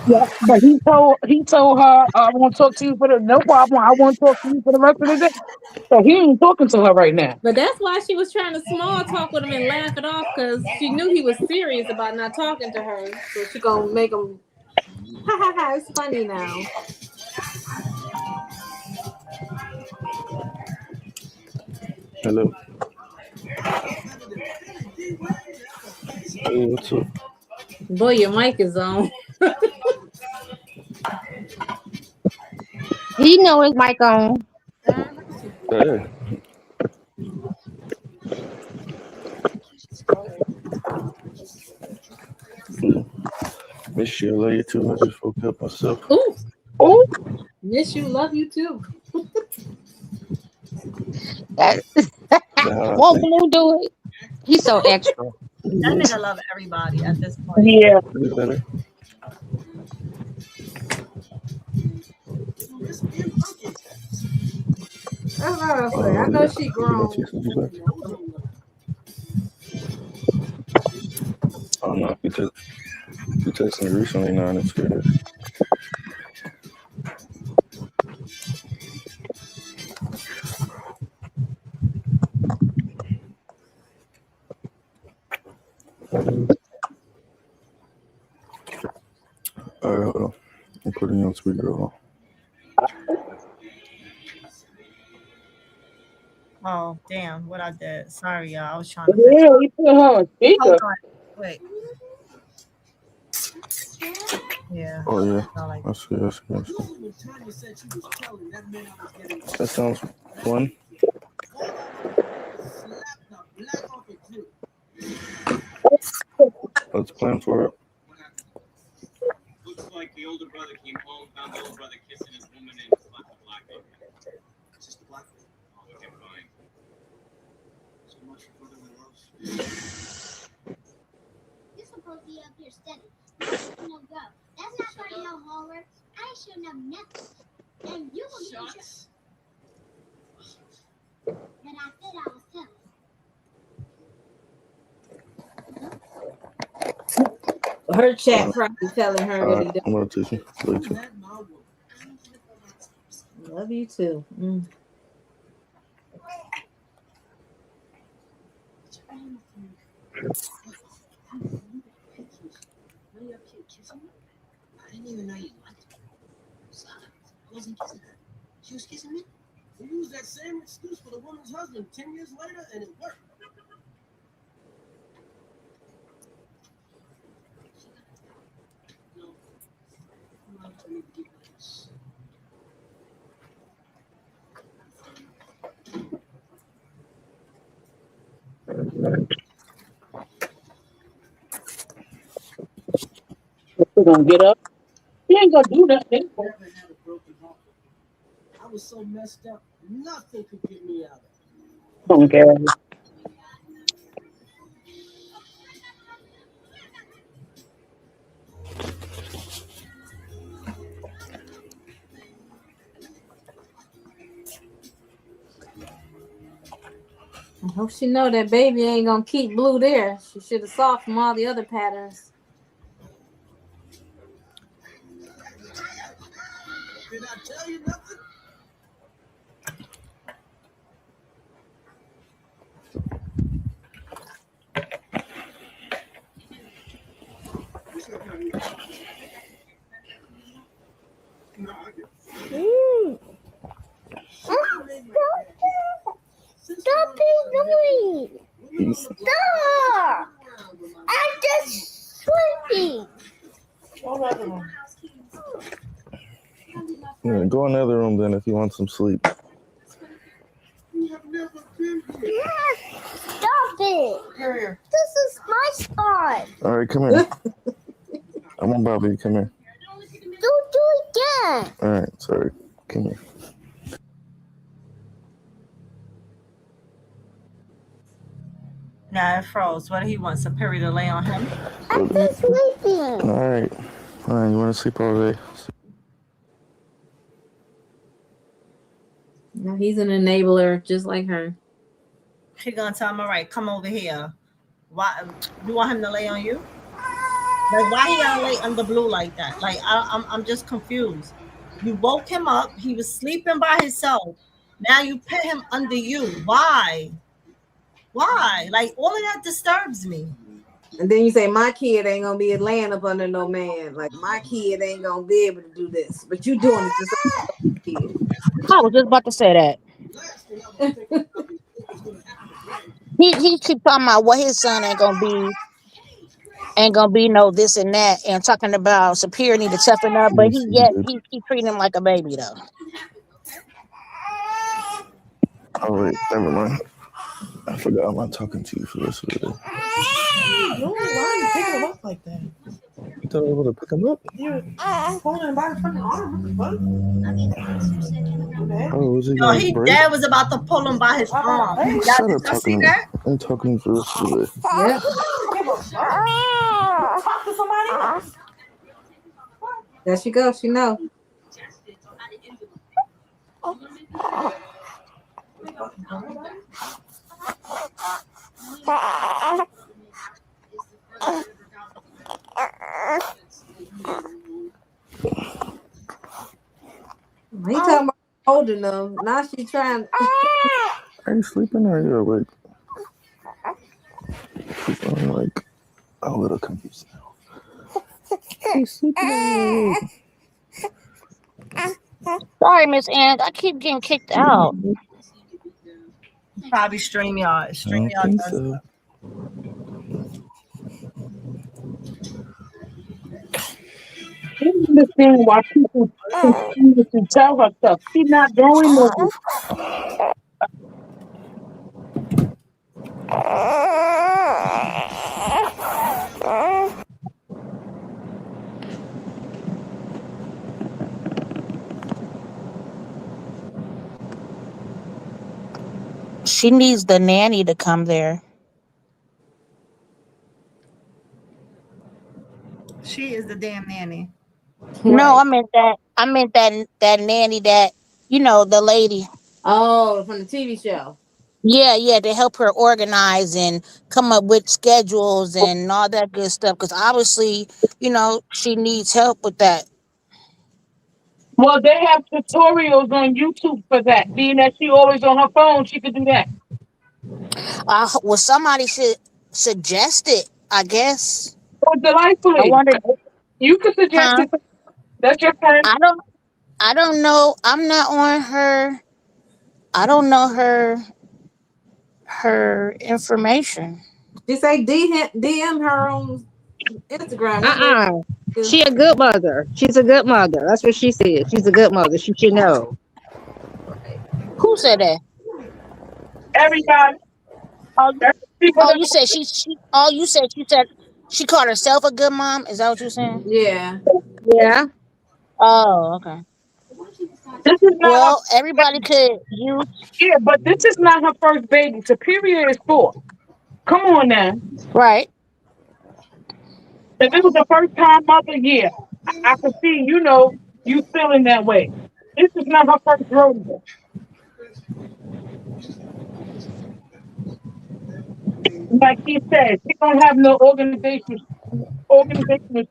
yeah, but he told her, I won't talk to you for the no problem. I won't talk to you for the rest of the day. So he ain't talking to her right now.
But that's why she was trying to small talk with him and laugh it off because she knew he was serious about not talking to her. So she gonna make him ha ha ha. It's funny now.
Hello. Hey, what's up?
Boy, your mic is on.
He know his mic on.
Hey, miss you. I love you too. I just woke up myself.
Ooh,
Oh,
miss you, love you too.
That,
Nah, I
won't
think
Blue do it? He's so extra.
That
you
nigga love everybody at this point.
yeah.
feel better.
That's what I say. I
Oh
know
yeah.
she
Did I
grown.
text you back? Oh no. You texted me recently. Now it's good. All right, hold on. I'm putting you on speaker.
Oh, damn, what I did. Sorry, y'all. I was trying to fix.
Yeah, he put her on
Hold
speaker.
on. Wait. Yeah.
Oh yeah.
Not like
I see. That sounds fun. Let's plan for it.
Looks like the older brother came home, found the older brother kissing his woman, and slapped the black baby. It's just the black baby. Oh, okay, fine. So much for brotherly love.
You're supposed to be up here steady. You shouldn't have go. That's not part of your homework. I shouldn't have nothing. And you will get your... But I said I was telling.
Her chat probably telling her what he does.
I'm gonna teach you later.
Love you too.
I didn't even know you liked me. So I wasn't kissing her. She was kissing me. You used that same excuse for the woman's husband 10 years later, and it worked. No, I'm not going to do this.
gonna get up. He ain't gonna do nothing.
I was so messed up, nothing could get me out of it.
Okay.
I hope she know that baby ain't gonna keep Blue there. She should have saw from all the other patterns.
Did I tell you nothing?
Stop being annoying! Stop! I'm just sleeping!
Yeah, go in the other room then if you want some sleep.
Yes! Stop it!
Here.
This is my spot!
All right, come here. I won't bother you. Come here.
Don't do it again!
All right, sorry. Come here.
Now it froze. What do he want? Superior to lay on him?
I'm just sleeping!
All right. Fine. You want to sleep all day?
No, he's an enabler, just like her.
She gonna tell him, all right, come over here. Why you want him to lay on you? Like, why he gotta lay under Blue like that? Like, I'm just confused. You woke him up. He was sleeping by himself. Now you put him under you. Why? Why? Like, all of that disturbs me.
And then you say, my kid ain't gonna be laying up under no man. Like, my kid ain't gonna be able to do this. But you doing it to some kid.
I was just about to say that. He keep talking about what his son ain't gonna be no this and that, and talking about Superior need to toughen up, but
Yes, you did.
he treating him like a baby though.
Oh, wait. Never mind. I forgot I'm not talking to you for the rest of the day.
No, why are you picking him up like that?
You thought I was going to pick him up?
You're pulling him by the front arm. What?
Oh, is he
No,
going to break?
Dad was about to pull him by his arm. Y'all,
Shut
did
up
y'all see
talking to me.
that?
I'm talking to you for the rest of the day.
Yep.
Talk to somebody else.
There she goes. She know. He talking about holding them. Now she trying.
Are you sleeping or are you awake? I'm like a little confused now. He's sleeping.
Sorry, Miss Ann, I keep getting kicked out.
Probably StreamYard.
I don't
StreamYard
think
does
so.
I don't understand why people continue to tell her stuff. She's not doing nothing.
She needs the nanny to come there.
She is the damn nanny.
No,
Right.
I meant that nanny that the lady.
Oh, from the TV show.
Yeah, to help her organize and come up with schedules and all that good stuff. Because obviously, she needs help with that.
Well, they have tutorials on YouTube for that. Being that she always on her phone, she could do that.
Well, somebody should suggest it. I guess.
Oh,
I
delightfully.
wonder,
You could suggest
huh?
it. That's your friend.
I don't know. I'm not on her. I don't know her information.
She say DM her on Instagram. That's what
Uh-uh.
it is.
She a good mother. She's a good mother. That's what she said. She's a good mother. She should know.
Who said that?
Everybody.
Oh,
People
you said she. Oh, you said
She called herself a good mom. Is that what you're saying?
Yeah.
Yeah.
Oh, okay.
This is not her.
Well, everybody could use.
Yeah, but this is not her first baby. Superior is four. Come on now.
Right.
If it was a first time mother, yeah, I could see, you feeling that way. This is not her first rodeo. Like he said, she don't have no organizational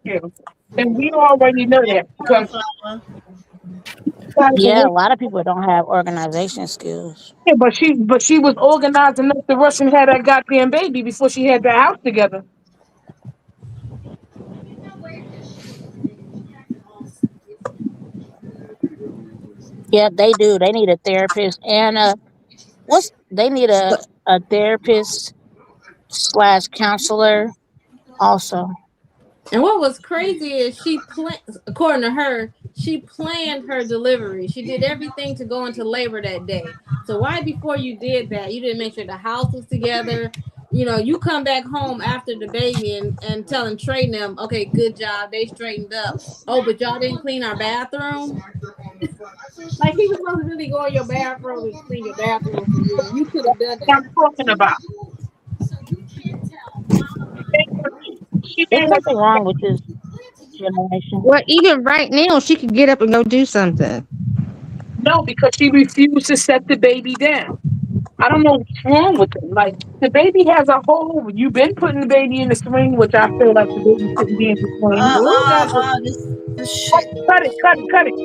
skills. And we already know that because
Yeah, a lot of people don't have organization skills.
yeah, but she was organized enough to rush and had that goddamn baby before she had the house together.
Yeah, they do. They need a therapist and what's they need a therapist slash counselor also.
And what was crazy is according to her, she planned her delivery. She did everything to go into labor that day. So why before you did that, you didn't make sure the house was together? You know, you come back home after the baby and telling Trey and them, okay, good job, they straightened up. Oh, but y'all didn't clean our bathroom? Like he was supposed to really go in your bathroom and clean your bathroom for you. You could have done
What I'm
that.
talking about. She
There's
did her
something wrong with this generation.
Well, even right now, she could get up and go do something.
no because she refused to set the baby down. I don't know what's wrong with it. Like the baby has a whole. You've been putting the baby in the swing, which I feel like the baby shouldn't be in the swing.
Blue got the
This shit.
Cut it, cut it, cut it.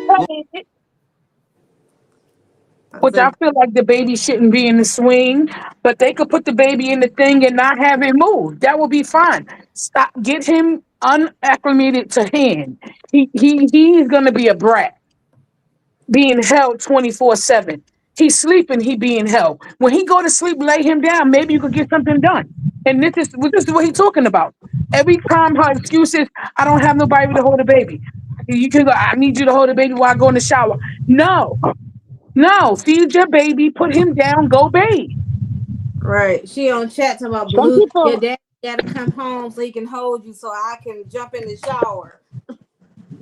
Cut it.
I
Which I
said,
feel like the baby shouldn't be in the swing, but they could put the baby in the thing and not have it move. That would be fine. Stop. Get him unacclimated to hand. He's gonna be a brat, being held 24/7. He's sleeping. He being held. When he go to sleep, lay him down. Maybe you could get something done. And this is what he's talking about. Every time her excuse is, "I don't have nobody to hold the baby." You can go. I need you to hold the baby while I go in the shower. No, no. Feed your baby. Put him down. Go bathe.
right. She on chat talking about
Some
Blue. Your
people
dad got to come home so he can hold you so I can jump in the shower.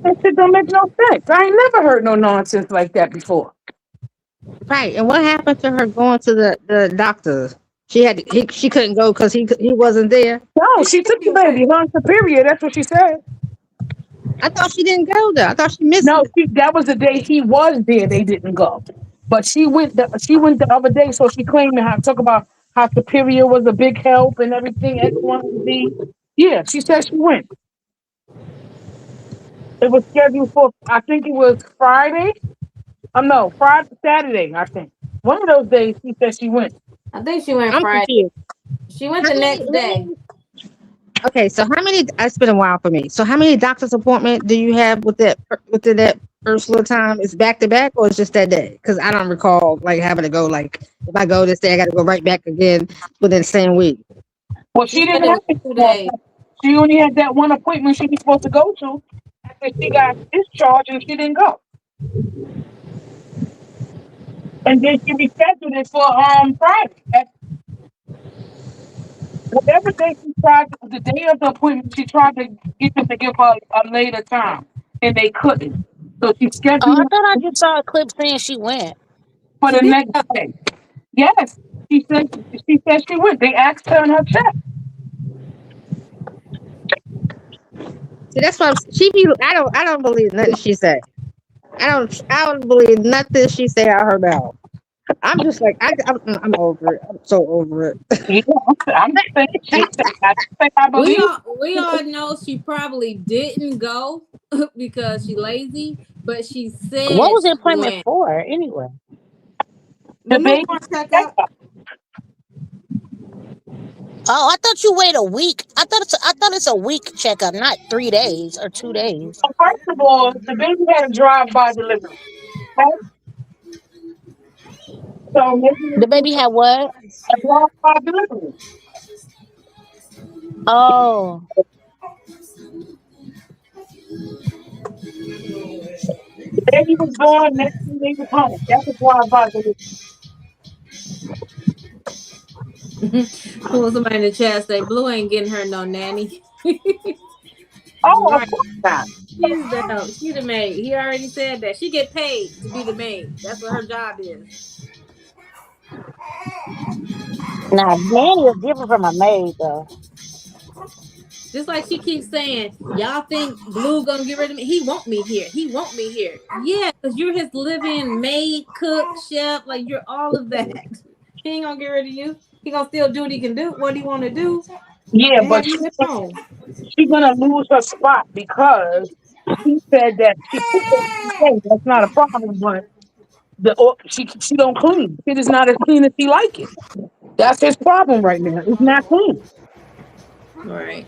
That shit don't make no sense. I ain't never heard no nonsense like that before.
Right. And what happened to her going to the doctor? She couldn't go because he wasn't there.
No, she took
He
the baby.
went.
Her superior. That's what she said.
I thought she didn't go there. I thought she missed
No,
it.
that was the day he was there. They didn't go, but she went the other day. So she claimed how talk about how superior was a big help and everything. X, Y, and Z. Yeah, she said she went. It was scheduled for. I think it was Friday. No, Friday, Saturday. I think one of those days. She said she went.
I think she went
I'm
Friday.
confused.
She went
How
the
many?
next day.
Okay, so how many? It's been a while for me. So how many doctor's appointment do you have within that first little time? Is back to back or it's just that day? Because I don't recall like having to go like if I go this day, I got to go right back again within the same week.
Well,
She
she
said
didn't
it
have
was
to.
2 days.
She only had that one appointment she was supposed to go to after she got discharged, and she didn't go. And then she rescheduled it for Friday. Whatever day she tried, the day of the appointment, she tried to get them to give her a later time, and they couldn't. So she
Oh, I
scheduled
thought I
it
just saw a clip saying she went.
for
She
the
did
next
go.
day. Yes, she said she went. They asked her in her check.
See, that's why she be. I don't believe nothing she say. I don't believe nothing she say out her mouth. I'm just like I'm over it. I'm so over it.
Yeah, I'm saying she said. I think I
We
believe.
all we all know she probably didn't go because she lazy, but she
What
said
was the
she
appointment
went.
for anyway?
The
The baby.
newborn checkup.
Oh, I thought you wait a week. I thought it's a week checkup, not 3 days or 2 days.
First of all, the baby had a drive-by delivery. Okay? So maybe
The baby had what?
a drive-by delivery.
Oh,
The baby was born, next thing they was home. That's a drive-by delivery.
Who was somebody in the chat say Blue ain't getting her no nanny?
Oh, of
Right.
course not.
She's the help. She the maid. He already said that. She get paid to be the maid. That's what her job is.
Now, nanny is different from a maid, though.
Just like she keeps saying, y'all think Blue gonna get rid of me? He want me here. He want me here. Yeah, because you're his living maid, cook, chef. Like you're all of that. He ain't gonna get rid of you. He gonna still do what he can do, what he want to do,
Yeah,
and
but
have you at home.
she's gonna lose her spot because he said that she cooked every day. That's not a problem, but she don't clean. It is not as clean as she like it. That's his problem right now. It's not clean.
Right.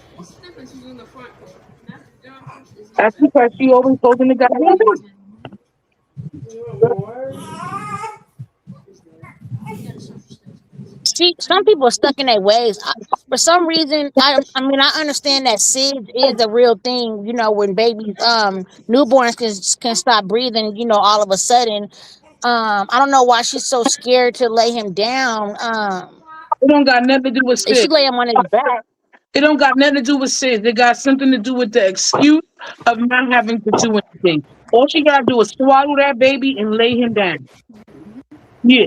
That's because she always holding the goddamn door.
See, some people are stuck in their ways. For some reason, I mean, I understand that SIDS is a real thing. You know, when babies, newborns can stop breathing. You know, all of a sudden. I don't know why she's so scared to lay him down.
It don't got nothing to do with
If
Sid.
she lay him on his back.
It don't got nothing to do with Sid. It got something to do with the excuse of not having to do anything. All she gotta do is swallow that baby and lay him down. Yeah,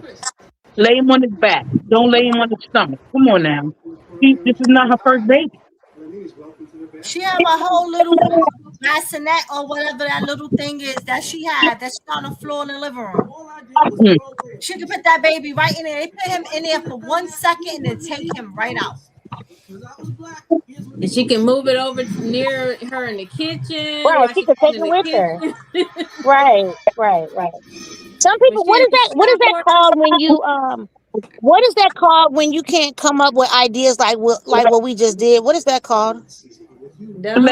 lay him on his back. Don't lay him on his stomach. Come on now. This is not her first baby.
She have a whole little bassinet or whatever that little thing is that she had that's on the floor in the living room.
Hmm.
She could put that baby right in there. They put him in there for 1 second and then take him right out.
And she can move it over near her in the kitchen
Right,
while
she
she's
could take
in
it
the
with her.
kitchen.
Right, right. Some
When
people,
she at the
what is that
shower.
called when you what is that called when you can't come up with ideas like what we just did? What is that called?
Dumb.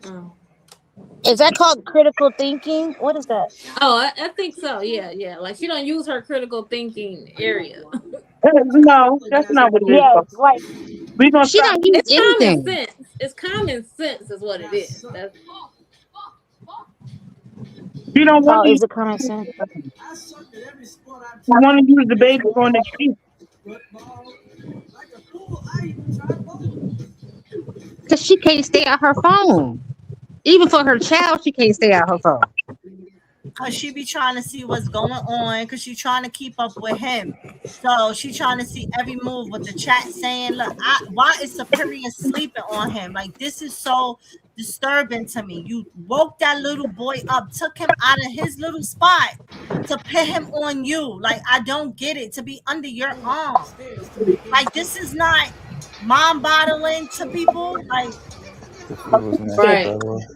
Oh.
Is that called critical thinking? What is that?
Oh, I think so. Yeah, yeah. Like she don't use her critical thinking area.
No, that's not what it is.
Yes,
Though.
like
We gonna
She
stop.
don't use
It's common
anything.
sense. It's common sense is what it is. That's
We don't want
oh,
to.
is it common sense?
We want to use the baby for an excuse.
Because she can't stay at her phone. Even for her child, she can't stay at her phone.
Cause she be trying to see what's going on, cause she trying to keep up with him. So she trying to see every move with the chat saying, "Look, why is Superior sleeping on him? Like this is so disturbing to me. You woke that little boy up, took him out of his little spot to put him on you. Like I don't get it. To be under your arm, like this is not mom bottling to people. Like
The floor is nasty, by
right.
the way.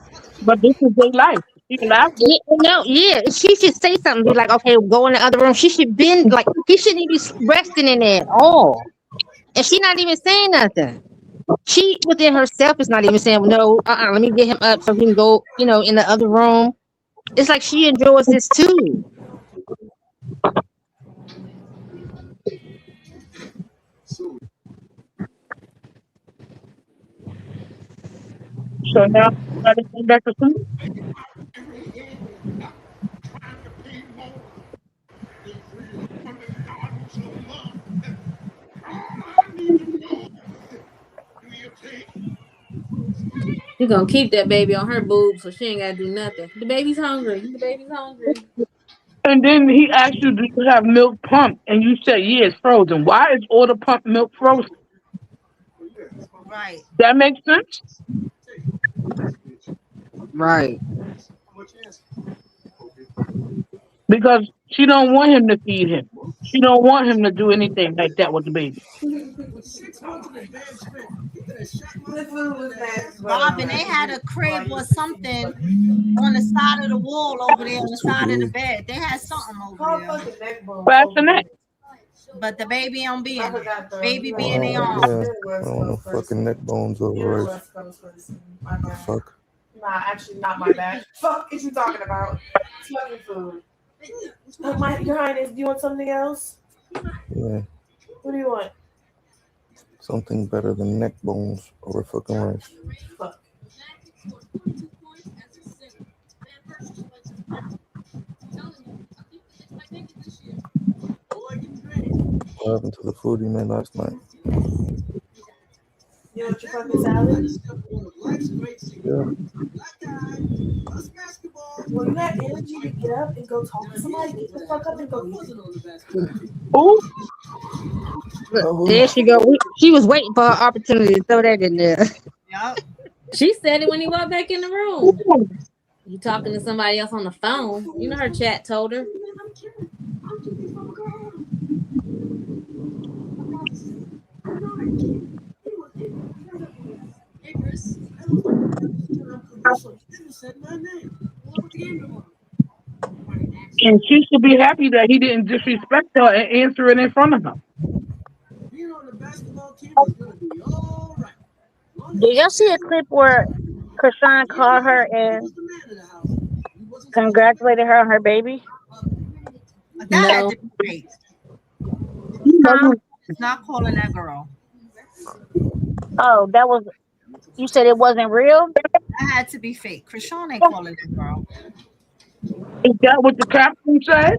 But this is their life. She allowed it.
Yeah, no, yeah. She should say something. Be like, okay, go in the other room. She should been like, he shouldn't even be resting in there at all. And she not even saying nothing. She within herself is not even saying, no, let me get him up so he can go, in the other room. It's like she enjoys this too.
So now she got to go back to sleep.
She gonna keep that baby on her boob so she ain't gotta do nothing. The baby's hungry. The baby's hungry.
And then he asked you, do you have milk pumped? And you said, yeah, it's frozen. Why is all the pumped milk frozen?
right.
That makes sense?
Right.
Because she don't want him to feed him. She don't want him to do anything like that with the baby.
Robin, they had a crib or something on the side of the wall over there, on the
It's too
side of the
big.
bed. They had something over there.
Bassinet.
But the baby don't be in it. Baby be in their
Oh,
arms.
yeah. I don't want no fucking neck bones over right. Fuck.
Nah, actually, not my bad. Fuck is you talking about? It's fucking food. Your Highness, do you want something else?
Yeah.
What do you want?
Something better than neck bones over fucking rice.
Fuck.
what happened to the food you made last night.
You want your fucking salad?
Yeah.
Well, you have energy to get up and go talk to somebody. Get the fuck up and go eat it.
Who?
Look,
I will.
there she go. She was waiting for her opportunity to throw that in there.
Yep.
She said it when he walked back in the room. You talking to somebody else on the phone. You know her chat told her.
Hey, Chris. I look like you should have said my name. Well, what the game tomorrow?
And she should be happy that he didn't disrespect her and answer it in front of her.
Being on the basketball team is going to be all right. As long as
Did
you
y'all see
stay
a clip where Chrisean
in
called her
he
and
was the man of the house. He wasn't supposed to
congratulated her on her baby?
That had
No.
to be fake.
Huh?
It's not calling that girl.
Oh, that was, you said it wasn't real?
That had to be fake. Chrisean ain't calling that girl.
Is that what the captain said?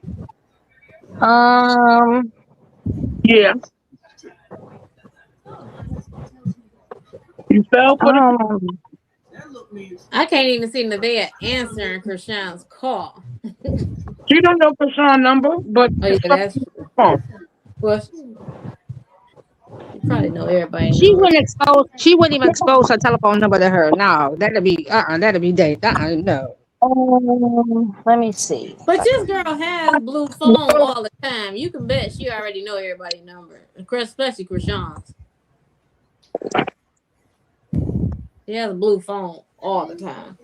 Um,
Yeah. You fell for the.
um,
that look means
I can't even see Nevaeh answering Chrisean's call.
She don't know Chrisean's number, but
Oh,
it's
yeah,
something
that's
on the
true.
phone.
Well, you probably know everybody
She
number.
wouldn't expose. She wouldn't even expose her telephone number to her. No, that'd be date. No.
let me see.
But this girl has blue phone all the time. You can bet she already know everybody's number, especially Chrisean's. She has a blue phone all the time.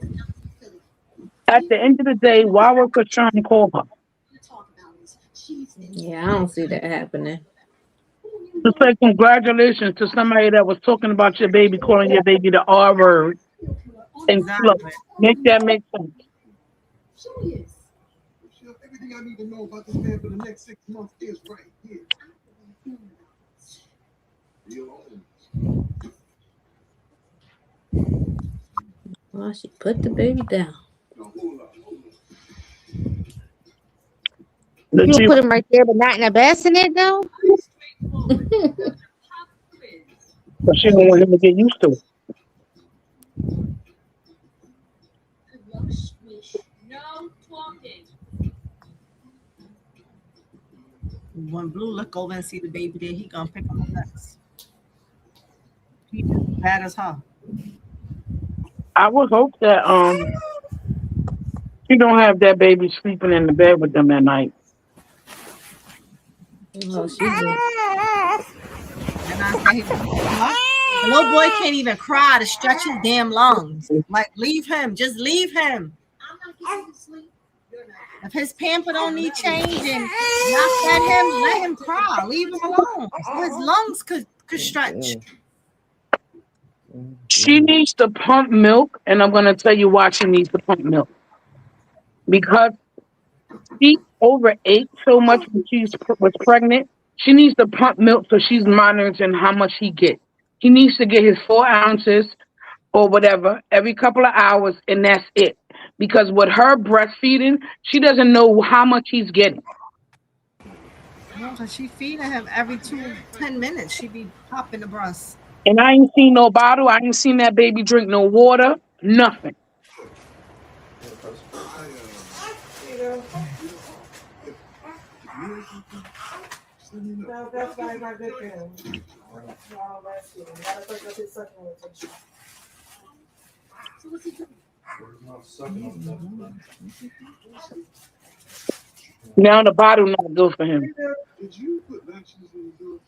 At the end of the day, why would Chrisean call her?
Yeah, I don't see that happening.
To say congratulations to somebody that was talking about your baby, calling your baby the R word, and look,
Exactly.
make that make sense.
everything I need to know about this man for the next 6 months is right here.
Well, she put the baby down.
That
You would
she,
put him right there, but not in a bassinet though.
but she don't want him to get used to it.
When Blue look over and see the baby there, he gonna pick him up next. He just as bad as her.
I would hope that she don't have that baby sleeping in the bed with them at night.
Oh, she did.
And I say, the little boy can't even cry to stretch his damn lungs. Like, leave him. Just leave him. If his pamper don't need changing, y'all fed him, let him cry. Leave him alone. So his lungs could stretch.
She needs to pump milk, and I'm gonna tell you why she needs to pump milk. Because she overate so much when was pregnant. She needs to pump milk so she's monitoring how much he gets. He needs to get his 4 ounces or whatever every couple of hours, and that's it. Because with her breastfeeding, she doesn't know how much he's getting.
No, because she feeding him every 10 minutes. She be popping the breast.
And I ain't seen no bottle. I ain't seen that baby drink no water, nothing.
No, that's why my good thing. No, that's good. Gotta pick up his second rotation. So what's he doing?
Now the bottle not good for him.
Did you put vaccines in the door?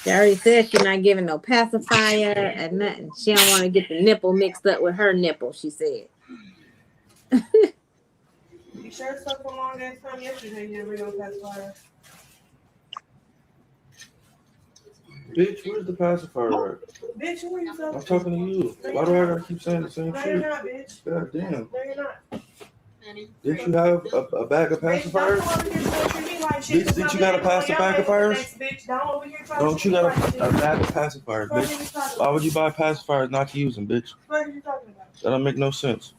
She already said she's not giving no pacifier and nothing. She don't want to get the nipple mixed up with her nipple, she said.
You sure stuck for a long ass time yesterday, you never know pacifier.
Bitch, where's the pacifier at?
Bitch, who are you talking
I'm talking to you. Why do I gotta keep saying the same
No,
shit?
you're not, bitch.
God damn.
No, you're not.
Didn't you have a bag of pacifiers? Did you got a pacifiers? Don't you got a bag of pacifiers, bitch? Why would you buy pacifiers not to use them, bitch?
What are you talking about?
That don't make no sense.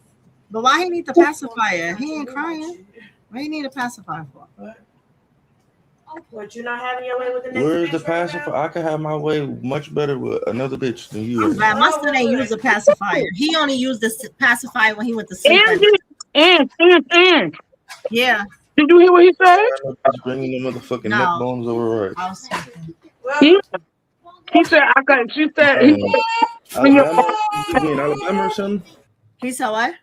But why he need the pacifier? He ain't crying. What he need a pacifier for?
But you're not having your way with the next
Where's the
bitch right
pacifier?
now?
I could have my way much better with another bitch than you
I'm
right
glad
now.
my son ain't use a pacifier. He only used the pacifier when he went to sleep.
And
Yeah.
did you hear what he said?
Bitch bringing the motherfucking neck
No.
bones over right.
I was sleeping.
He, he said I got. She said he.
Alabama? You be in Alabama or something?
He said what?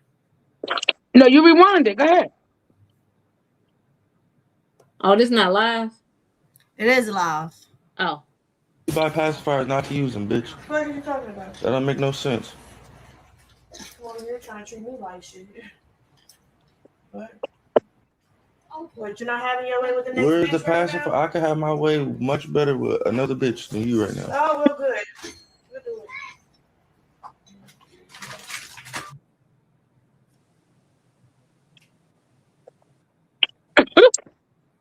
No, you rewind it. Go ahead.
Oh, this not live.
It is live.
Oh.
You buy pacifiers not to use them, bitch.
What are you talking about?
That don't make no sense.
Well, you're trying to treat me like shit. But you're not having your way with the next
Where's
bitch
the
right
pacifier?
now?
I could have my way much better with another bitch than you right now.
Oh, well, good. We'll do
it.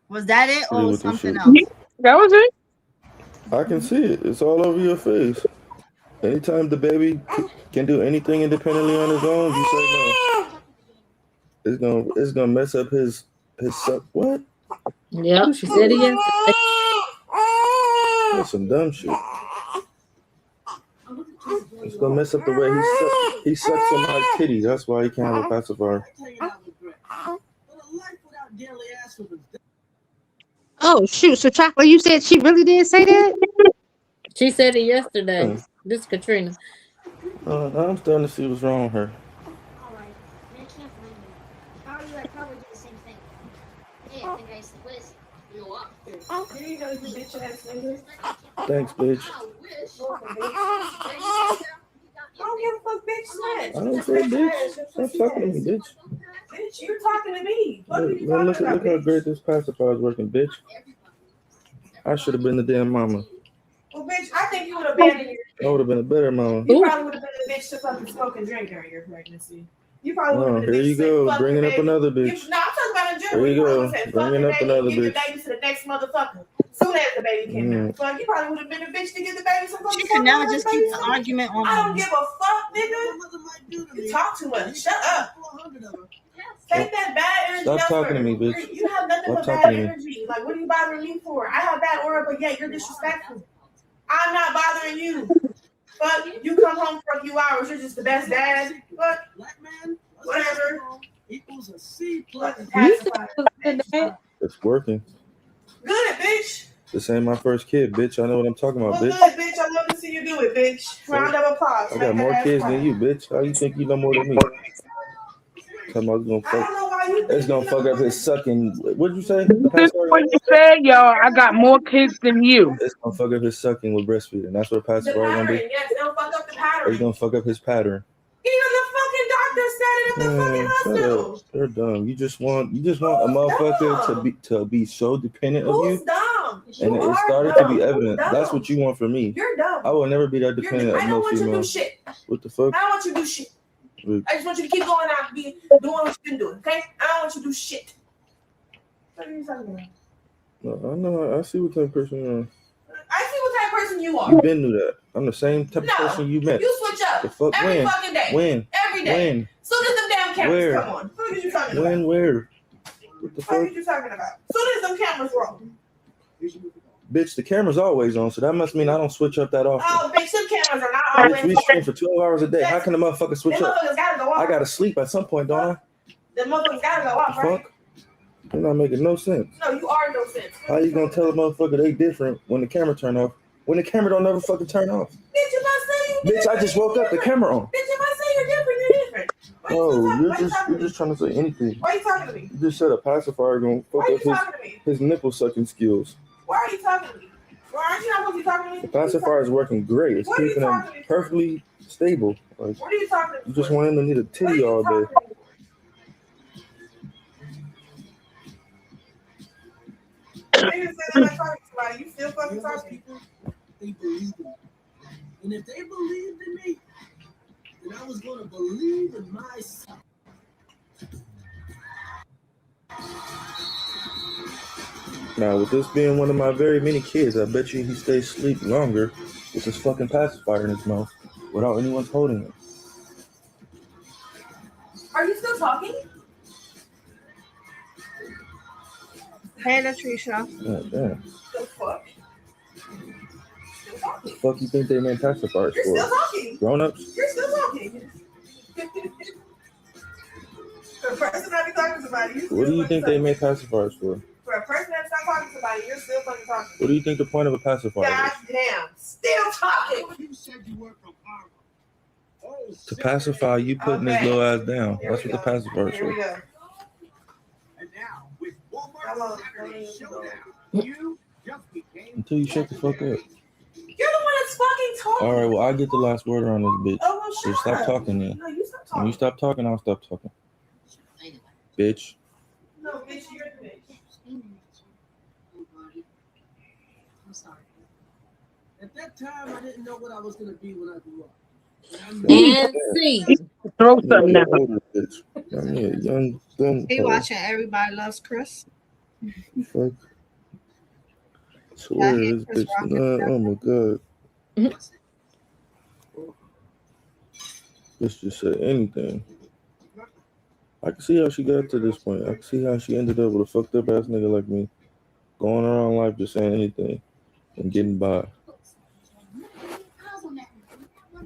Was that it or was something else?
That was it.
I can see it. It's all over your face. Anytime the baby can do anything independently on his own, you say no. It's gonna mess up his what?
Yep, she said it yesterday.
That's some dumb shit. It's gonna mess up the way he sucks on my titty. That's why he can't have a pacifier.
Oh shoot! So chocolate, you said she really did say that?
She said it yesterday. This is Katrina.
Now I'm starting to see what's wrong with her.
Alright, man, I can't find it. If I were you, I'd probably do the same thing. Hey, I think I see. What is it? You know what?
Here you go, you bitch ass nigga.
Thanks, bitch.
I don't give a fuck, bitch. Smash.
I don't care, bitch. Stop talking to me, bitch.
Bitch, you're talking to me. What are you
Man,
talking about,
look how great this pacifier is working, bitch. I should have been the damn mama.
Well, bitch, I think you would have abandoned your...
I would have been a better mama.
You probably would have been a bitch to fucking smoke and drink during your pregnancy. You probably would have been a bitch.
Here you go, bringing up another bitch.
No, I'm talking about in general.
Here you go,
said,
bringing up another
give
bitch.
the baby to the next motherfucker. Soon as the baby came out. Fuck, you probably would have been a bitch to get the baby some fucking...
She could never just keep the argument on.
I don't give a fuck, nigga. You talk too much. Shut up. Take that bad energy.
Stop talking to me, bitch.
You have nothing but bad energy. Like, what are you bothering me for? I have bad aura, but yet you're disrespectful. I'm not bothering you. Fuck, you come home for a few hours. You're just the best dad. Fuck, whatever.
Equals a C plus.
It's working.
Good, bitch.
This ain't my first kid, bitch. I know what I'm talking about,
Well,
bitch.
good, bitch. I love to see you do it, bitch. Round of applause.
I got more kids than you, bitch. How you think you know more than me? Talking about it's gonna fuck up his sucking. What'd you say?
This is what you said, y'all. I got more kids than you.
It's gonna fuck up his sucking with breastfeeding. That's what pacifier gonna do.
Yes, it'll fuck up the pattern.
It's gonna fuck up his pattern.
Even the fucking doctor said it in the fucking hospital.
They're dumb. You just want a motherfucker to be so dependent of you.
Who's dumb?
And it started to be evident. That's what you want from me.
You're dumb.
I will never be that dependent of no female.
I don't want you to do shit.
What the fuck?
I don't want you to do shit. I just want you to keep going out and doing what you've been doing, okay? I don't want you to do shit. What are you talking about?
No, I know. I see what type of person you are.
I see what type of person you are.
You been knew that. I'm the same type of person you met.
You switch up.
The fuck
every
when?
Fucking day.
When?
Every day.
When?
Soon as them damn cameras
Where?
come on. What are you talking about?
When? Where? What the fuck?
What are you talking about? Soon as them cameras roll.
Bitch, the camera's always on, so that must mean I don't switch up that often.
Oh, bitch, some cameras are not always
Bitch, we stream for 12 hours a day. How can the motherfucker switch up?
Gotta go off.
I gotta sleep at some point, don't I?
The motherfuckers gotta go off, right?
Fuck. You're not making no sense.
No, you are no sense.
How you gonna tell a motherfucker they different when the camera turn off? When the camera don't never fucking turn off.
Bitch, if I say you
Bitch, I just woke up, the camera on.
Bitch, if I say you're different, you're different.
You're just trying to say anything.
Why are you talking to me?
You just said a pacifier gonna fuck up his nipple sucking skills.
Why are you talking to me? Why aren't you not supposed to be talking to me?
The pacifier is working great. It's keeping him perfectly stable. Like,
what are you talking to me?
You just want him to need a titty all day.
Niggas said I'm not talking to somebody. You still fucking talking to me.
They believe in me. And if they believed in me, then I was going to believe in myself.
Now, with this being one of my very many kids, I bet you he stays asleep longer with this fucking pacifier in his mouth without anyone holding him.
Are you still talking?
Hey, Latricia.
God damn. The fuck you think they made pacifiers
You're
for?
still talking.
Grown-ups?
You're still talking. For a person not be talking to somebody, you
What do you think they made pacifiers for?
For a person that's not talking to somebody, you're still fucking talking.
What do you think the point of a pacifier
God
is?
damn. Still talking.
You said you were from Harlem.
To pacify you putting this little ass down. That's what the pacifier is
Here we
for.
go.
And now, with Walmart Saturday Showdown, you just became...
Until you shut the fuck up.
You're the one that's fucking talking.
Alright, well, I get the last word on this bitch.
Oh, well,
So stop
up.
talking then.
No, you stop talking.
When you stop talking, I'll stop talking. Bitch.
No, bitch, you're the bitch.
I'm sorry. At that time, I didn't know what I was going to be when I grew up.
And see.
Throw something
I'm
at
an older bitch. I'm a young dumb
He
hoe.
watching Everybody Loves Chris.
Fuck. Swear this bitch. Nah, oh my god. Let's just say anything. I can see how she got to this point. I can see how she ended up with a fucked up ass nigga like me. Going around life just saying anything and getting by.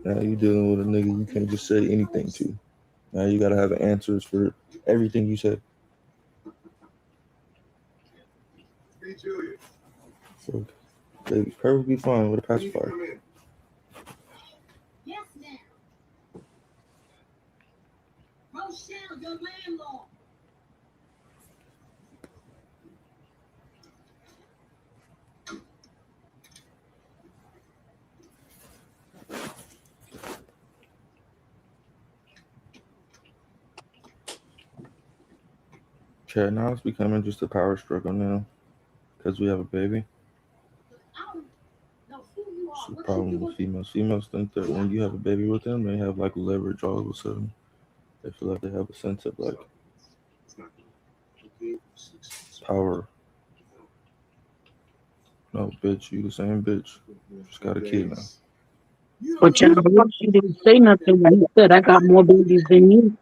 Now you dealing with a nigga you can't just say anything to. Now you gotta have answers for everything you said. So, baby's perfectly fine with a pacifier.
Yes, ma'am. Rochelle, your landlord.
Chad, now it's becoming just a power struggle now. Because we have a baby. It's a problem with females. Females think that when you have a baby with them, they have like leverage all of a sudden. They feel like they have a sense of like power. No, bitch, you the same bitch. Just got a kid now.
But John Brooks, she didn't say nothing when he said, I got more babies than you.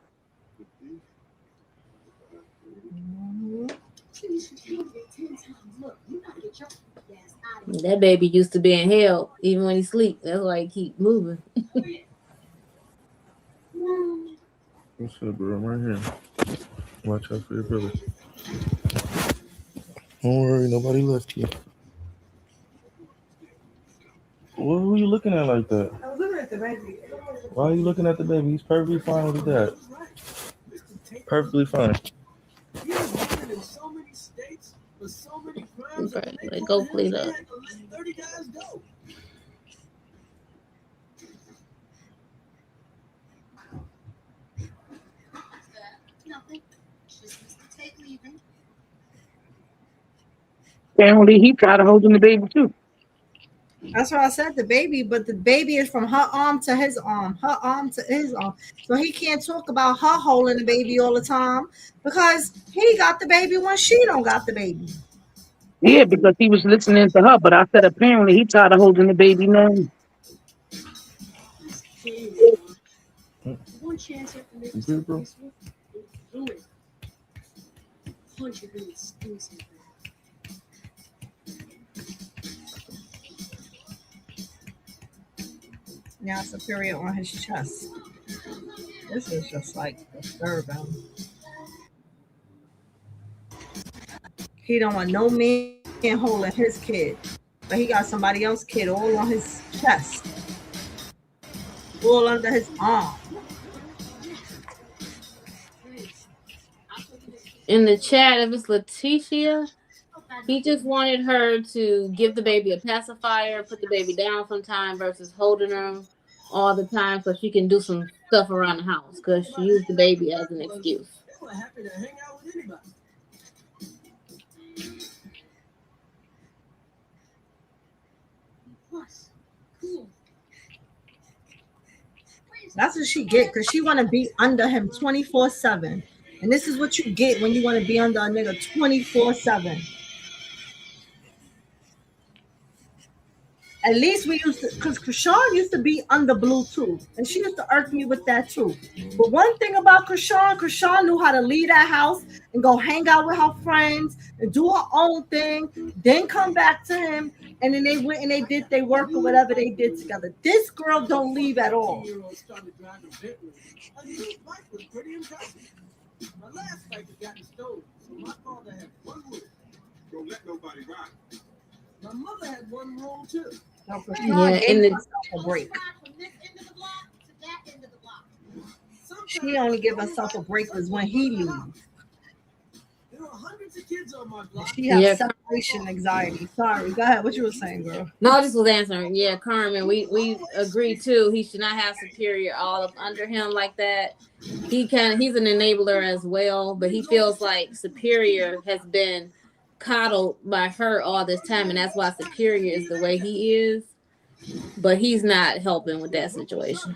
That baby used to being held even when he sleep. That's why he keep moving.
What's up, bro? I'm right here. Watch out for your brother. Don't worry, nobody left you. What were you looking at like that?
I was looking at the baby.
Why are you looking at the baby? He's perfectly fine with his dad. Perfectly fine.
Right, like, go clean up.
Apparently, he tried to hold the baby too.
That's what I said, the baby, but the baby is from her arm to his arm, her arm to his arm. So he can't talk about her holding the baby all the time because he got the baby when she don't got the baby.
Yeah, because he was listening to her, but I said apparently he tried to hold the baby now.
One chance you have to make
You good, bro?
do it. Punch it in its skin.
Now it's a period on his chest. This is just like disturbing. He don't want no man holding his kid, but he got somebody else's kid all on his chest, all under his arm.
In the chat, if it's Leticia, he just wanted her to give the baby a pacifier, put the baby down sometime versus holding her all the time so she can do some stuff around the house because she used the baby as an excuse.
They were happy to hang out with anybody.
That's what she get because she want to be under him 24/7. And this is what you get when you want to be under a nigga 24/7. At least we used to, because Chrisean used to be under blue too, and she used to irk me with that too. But one thing about Chrisean knew how to leave that house and go hang out with her friends and do her own thing, then come back to him, and then they went and they did their work or whatever they did together. This girl don't leave at all.
My last fight had gotten stolen, so my father had one rule: don't let nobody ride. My mother had one rule too.
Now,
Yeah,
Chrisean gave
and
herself a break. She only give herself a break was when he leaves.
There are hundreds of kids on my block.
She has separation anxiety. Sorry, go ahead. What you were saying, girl?
No, I just was answering. Yeah, Carmen, we agree too. He should not have superior all up under him like that. He's an enabler as well, but he feels like superior has been coddled by her all this time, and that's why superior is the way he is. But he's not helping with that situation.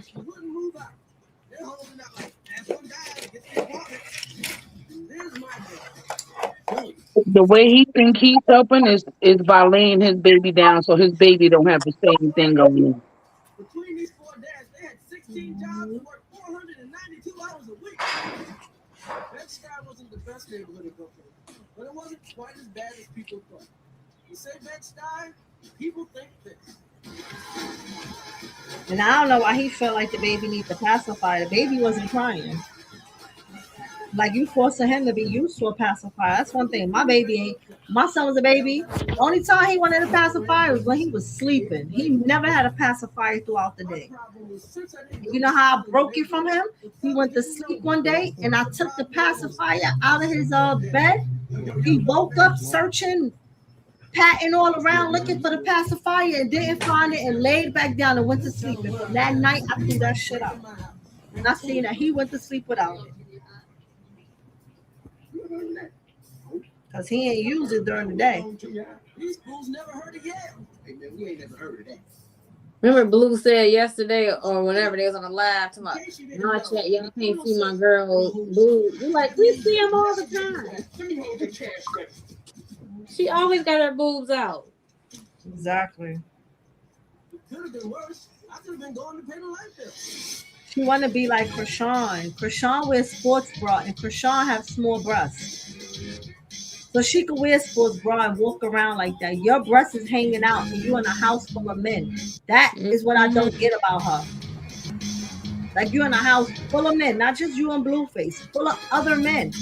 The way he think he's helping is by laying his baby down so his baby don't have the same thing going on.
Between these four dads, they had 16 jobs and worked 492 hours a week. Bed-Stuy wasn't the best neighborhood in Brooklyn, but it wasn't quite as bad as people thought. You say Bed-Stuy, people think this.
And I don't know why he felt like the baby needs the pacifier. The baby wasn't crying. Like you forcing him to be used to a pacifier. That's one thing. My son was a baby. The only time he wanted a pacifier was when he was sleeping. He never had a pacifier throughout the day. You know how I broke it from him? He went to sleep one day and I took the pacifier out of his bed. He woke up searching, patting all around, looking for the pacifier and didn't find it and laid back down and went to sleep. And from that night, I threw that shit out. And I seen that he went to sleep without it. Because he ain't used it during the day.
These fools never heard it yet. Hey man, we ain't never heard of that.
Remember Blue said yesterday or whenever they was on the live to my chat, y'all can't see my girl Blue. We like, we see him all the time. She always got her boobs out.
Exactly.
It could have been worse. I could have been going to pay the light bill.
She want to be like Chrisean. Chrisean wears sports bra and Chrisean have small breasts. So she could wear sports bra and walk around like that. Your breast is hanging out and you in a house full of men. That is what I don't get about her. Like you in a house full of men, not just you and Blueface, full of other men.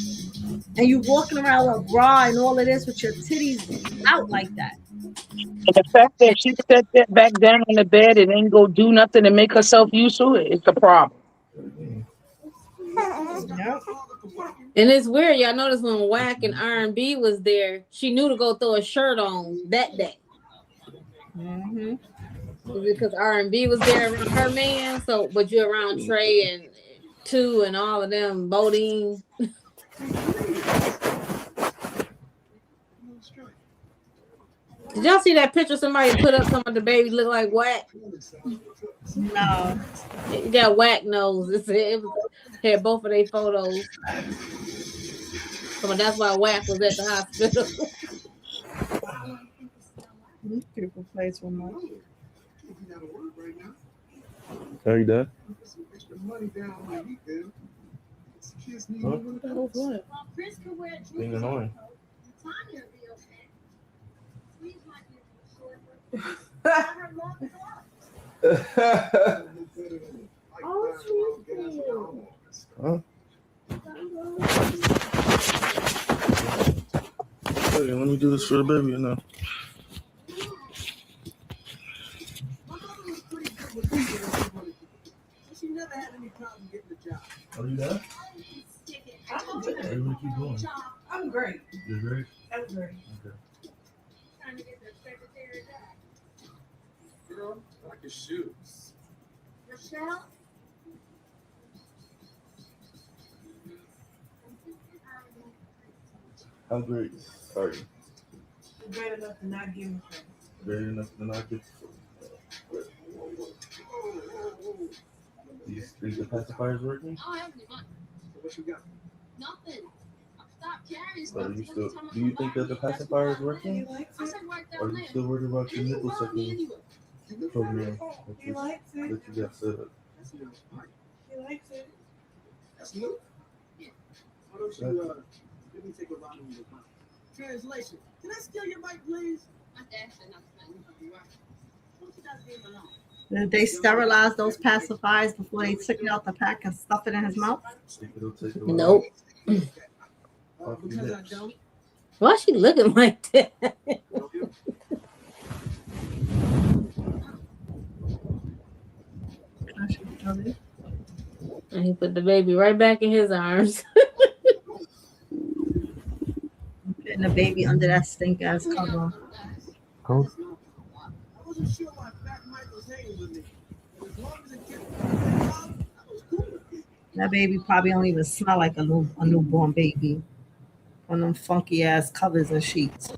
And you walking around with a bra and all of this with your titties out like that.
And the fact that she set that back down on the bed and ain't go do nothing to make herself used to it is the problem.
Yep.
And it's weird, y'all notice when Whack and R&B was there, she knew to go throw a shirt on that day.
Mm-hmm.
Because R&B was there around her man, so but you're around Trey and Two and all of them, Bodine. Did y'all see that picture somebody put up? Some of the baby look like Whack.
No.
It got Whack nose. It had both of their photos. So that's why Whack was at the hospital.
These people play too much.
Hey, Dad.
Huh?
Being annoying. Huh? Hey, let me do this for the baby, you know.
She never had any problem getting a job.
Are you there?
I'm good.
How you gonna keep going?
I'm great.
You're great?
I'm great.
Okay.
Trying to get the secretary job. Girl, I like your shoes.
Michelle?
I'm great. Sorry.
You're great enough to not give me credit.
Great enough to not get. Is the pacifiers working?
Oh, everything.
What you got?
Nothing. Stop carrying
But
stuff.
are you still? Do you think that the pacifier is working?
I said work that
Or are you still worried about your nipple sucking? program
He likes it.
that you got set up.
He likes it.
That's new. Why don't you let me take a ride on your bike? Translation. Can I steal your bike, please?
Did they sterilize those pacifiers before they took it out the pack and stuff it in his mouth?
It'll take a
Nope.
while.
Because I don't.
Why is she looking like that? And he put the baby right back in his arms.
Putting the baby under that stink ass cover.
Hold.
I wasn't sure why Fat Mike was hanging with me. But as long as it kept me out, I was cool with it.
That baby probably don't even smell like a newborn baby. On them funky ass covers and sheets.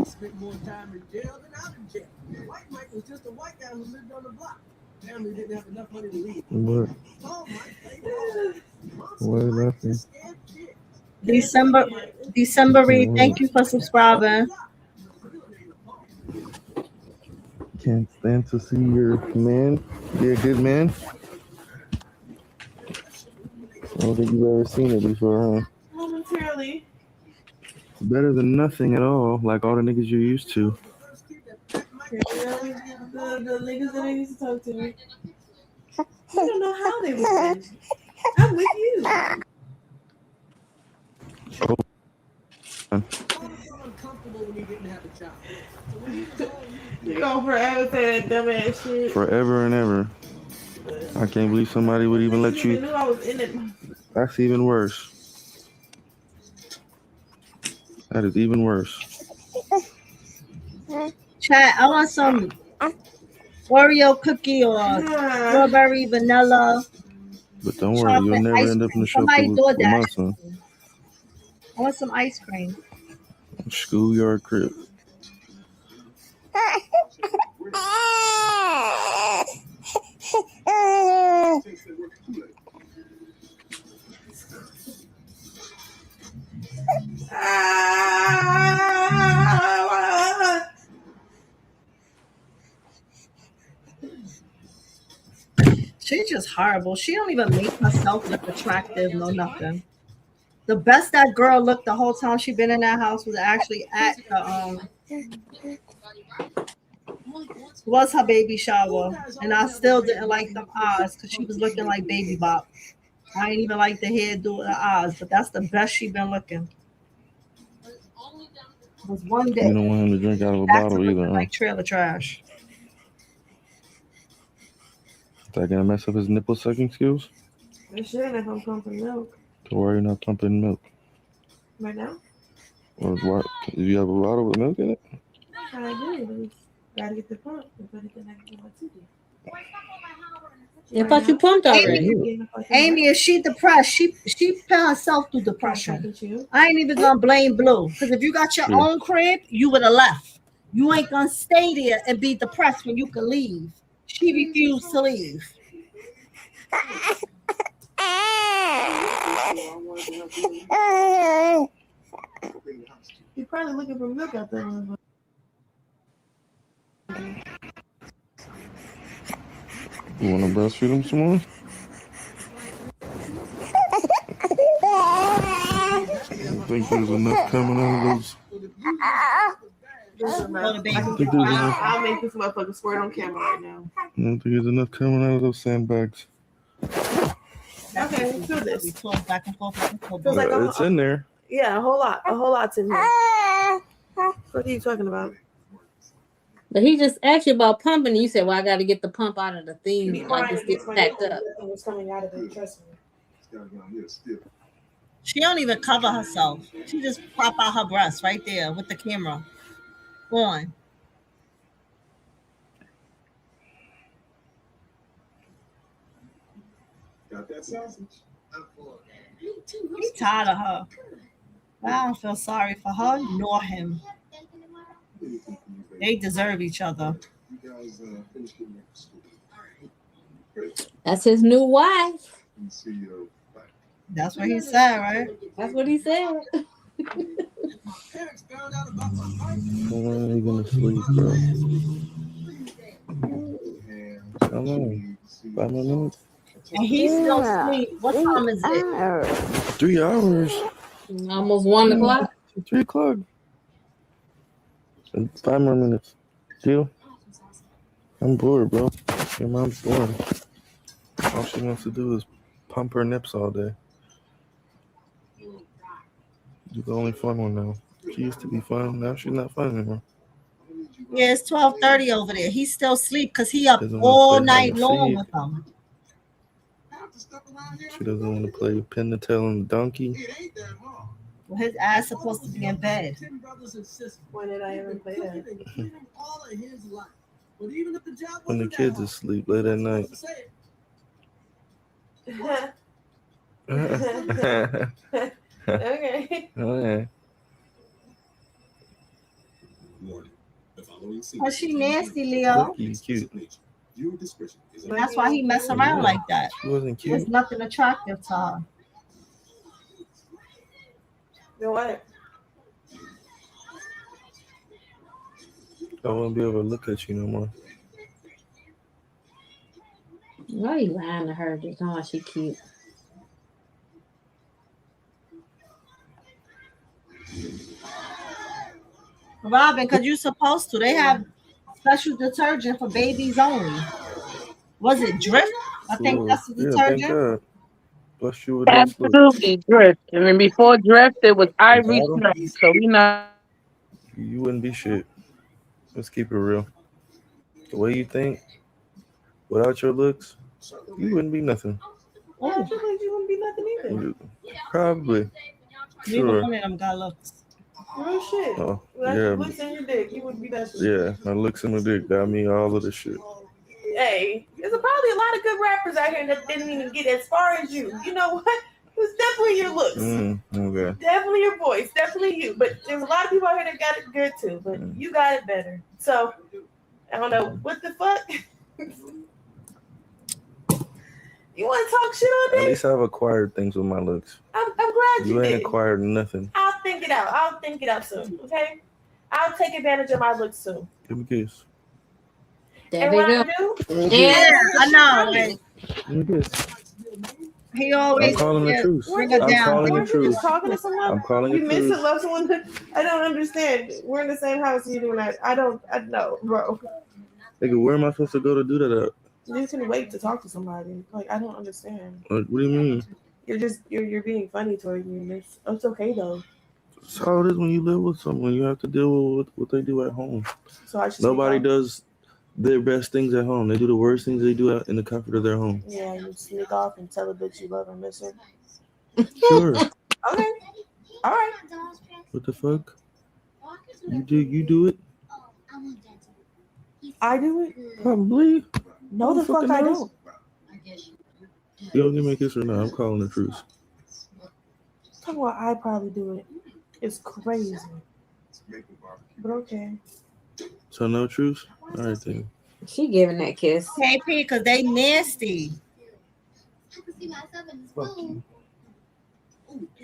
Spent more time in jail than out in jail. White Mike was just a white guy who lived on the block. Family didn't have enough money to leave.
What?
Tall Mike played ball.
Why nothing?
December Reed, thank you for subscribing.
Can't stand to see your man be a good man. I don't think you've ever seen it before, huh?
Momentarily.
It's better than nothing at all, like all the niggas you're used to.
The niggas that I used to talk to. You don't know how they were. I'm with you. You gonna forever say that dumb ass shit.
Forever and ever. I can't believe somebody would even let you.
Knew I was in it.
That's even worse. That is even worse.
Chat, I want some Oreo cookie or strawberry vanilla.
But don't worry, you'll never end up in the show with my son.
I want some ice cream.
Schoolyard crib.
She's just horrible. She don't even make herself look attractive, no nothing. The best that girl looked the whole time she been in that house was actually at the was her baby shower, and I still didn't like them eyes because she was looking like Baby Bop. I ain't even like the hairdo or the eyes, but that's the best she been looking. It was one day.
You don't want him to drink out of a bottle either, huh?
Like trailer trash.
Is that gonna mess up his nipple sucking skills?
It shouldn't if I'm pumping milk.
So why are you not pumping milk?
Right now?
Or what? Do you have a bottle with milk in it?
I do. Gotta get the pump. I
thought you pumped already.
Amy, is she depressed? She put herself through depression. I ain't even gonna blame Blue, because if you got your own crib, you would have left. You ain't gonna stay there and be depressed when you can leave. She refused to leave.
You're probably looking for milk out there.
You want to breastfeed him some more? I think there's enough coming out of those.
I'll make this motherfucker squirt on camera right now.
I don't think there's enough coming out of those sandbags.
Okay, let's do this.
Back and forth.
It's in there.
Yeah, a whole lot. A whole lot's in there. What are you talking about?
But he just asked you about pumping, and you said, "Well, I got to get the pump out of the thing, like it's getting packed up."
What's coming out of it? Trust me.
She don't even cover herself. She just prop out her breast right there with the camera on.
Got that sausage?
He tired of her. I don't feel sorry for her nor him. They deserve each other.
That's his new wife.
That's what he said, right?
That's what he said.
When are you gonna sleep, bro? How long? 5 more minutes?
And he's still asleep. What time is it?
3 hours.
Almost 1 o'clock.
3 o'clock. And 5 more minutes. Deal? I'm bored, bro. Your mom's bored. All she wants to do is pump her nips all day. You're the only fun one now. She used to be fun. Now she's not fun anymore.
Yeah, it's 12:30 over there. He's still asleep because he up
Doesn't want to
all
play hide
night
and
long
seek.
with them.
She doesn't want to play pin the tail on the donkey.
Well, his ass supposed to be in bed.
When did I ever play that?
When the kids asleep late at night.
Okay.
Okay.
But she nasty, Leo.
Cookie, cute.
That's why he mess around like that.
She wasn't
There's
cute.
nothing attractive to her.
Then what?
I won't be able to look at you no more.
Why are you lying to her? Just knowing she cute.
Robin, because you're supposed to. They have special detergent for babies only. Was it Drift? I think
Cool.
that's the
Yeah, thank
detergent.
God. Bless you with those looks.
Absolutely drift. And then before drift, it was
The
Ivory
bottle?
Snow. So we know.
You wouldn't be shit. Let's keep it real. The way you think, without your looks, you wouldn't be nothing.
I feel like you wouldn't be nothing either.
Probably.
Neither
Sure.
one of them got looks.
Real shit.
Oh,
Like
yeah.
looks in your dick, you wouldn't be nothing.
Yeah, my looks in my dick got me all of this shit.
Hey, there's probably a lot of good rappers out here that didn't even get as far as you. You know what? It's definitely your looks.
Okay.
Definitely your voice. Definitely you. But there's a lot of people out here that got it good too. But you got it better. So, I don't know. What the fuck? You want to talk shit all
At
day?
least I've acquired things with my looks.
I'm glad you
You ain't
did.
acquired nothing.
I'll think it out. I'll think it out soon. Okay? I'll take advantage of my looks soon.
Give me a kiss.
There
And
we
what
go.
I do?
And
Yeah, I know. Like,
Give me a kiss.
he
I'm
always
calling the truth.
bring her
I'm
down.
calling the
Weren't you
truth.
just talking to someone?
I'm calling
You
the
miss and
truth.
love someone? I don't understand. We're in the same house. You doing that? I know, bro.
Nigga, where am I supposed to go to do that at?
You can wait to talk to somebody. Like I don't understand.
What do you mean?
You're being funny toward me. It's okay though.
That's how it is when you live with someone. You have to deal with what they do at home.
So I should.
Nobody does their best things at home. They do the worst things they do out in the comfort of their home.
Yeah, you sneak off and tell a bitch you love her, miss her.
Sure.
Okay. All right.
What the fuck? You do it?
I do it?
Probably.
No, the fuck I don't.
You don't give me a kiss or not. I'm calling the truth.
Talking about I probably do it. It's crazy. But okay.
So no truth? All right then.
She giving that kiss.
KP, because they nasty.
Fuck you.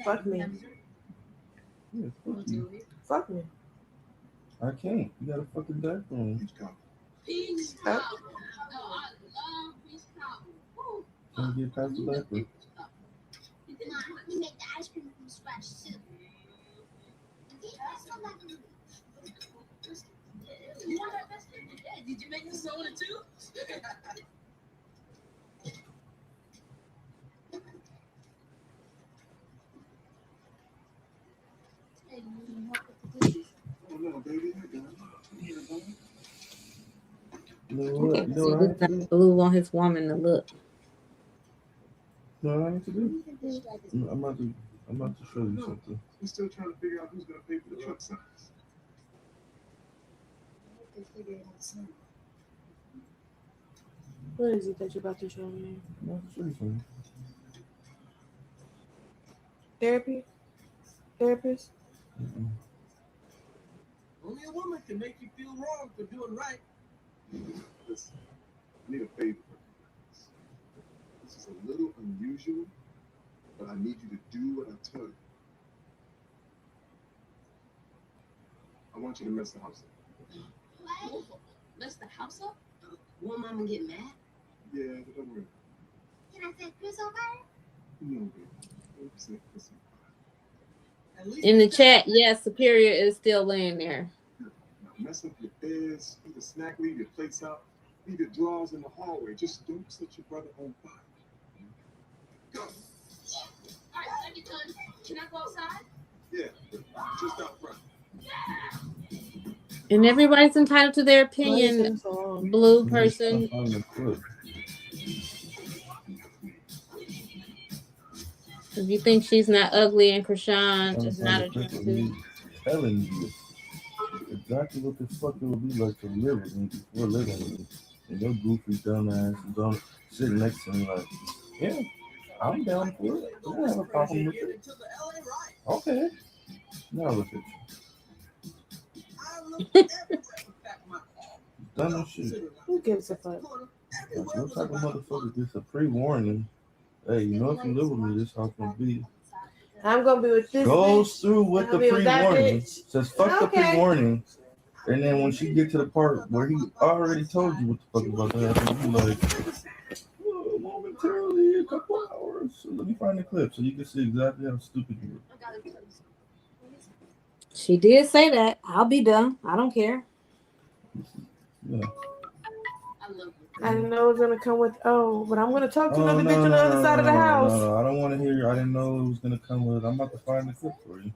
Fuck me.
Yeah, fuck you.
Fuck me.
I can't. You got a fucking diaper on. Can't get past the diaper.
We make the ice cream from scratch too. Did you make the soda too?
You know what I have to do?
Blue want his woman to look.
You know what I have to do? I'm about to show you something.
We're still trying to figure out who's gonna pay for the truck size.
What is it that you're about to show me?
I'm about to show you something.
Therapy? therapist?
Only a woman can make you feel wrong for doing right. Listen, I need a favor. This is a little unusual, but I need you to do what I tell you. I want you to mess the house up.
What? Mess the house up? Won't Mama get mad?
Yeah, but don't worry.
Can I set Chris on fire?
No, baby. Don't say Chris on fire.
In the chat, yes, Superior is still laying there.
Now mess up your beds, eat a snack, leave your plates out, leave your drawers in the hallway. Just don't set your brother on fire. Go.
All right, let me done. Can I go outside?
Yeah, just out front.
And everybody's entitled to their opinion, blue person. If you think she's not ugly and Chrisean is not attractive.
Telling you exactly what the fuck it would be like to live with me before living with me. And your goofy dumb ass is on sitting next to me like, yeah, I'm down for it. I don't have a problem with it. Okay. Now look at you. Dumb as shit.
Who gives a fuck?
Like, what type of motherfucker gets a pre-warning? Hey, you know if you live with me, this house gonna be.
I'm gonna be with this.
Goes through with the pre-warning.
Bitch.
Says fuck the pre-warning. And then when she get to the part where he already told you what the fuck about to happen, you like, oh, momentarily, a couple hours. So let me find the clip so you can see exactly how stupid you were.
She did say that. I'll be done. I don't care.
Yeah.
I didn't know it was gonna come with but I'm gonna talk to another bitch on the other side of the house.
No, I don't want to hear you. I didn't know it was gonna come with. I'm about to find the clip for you,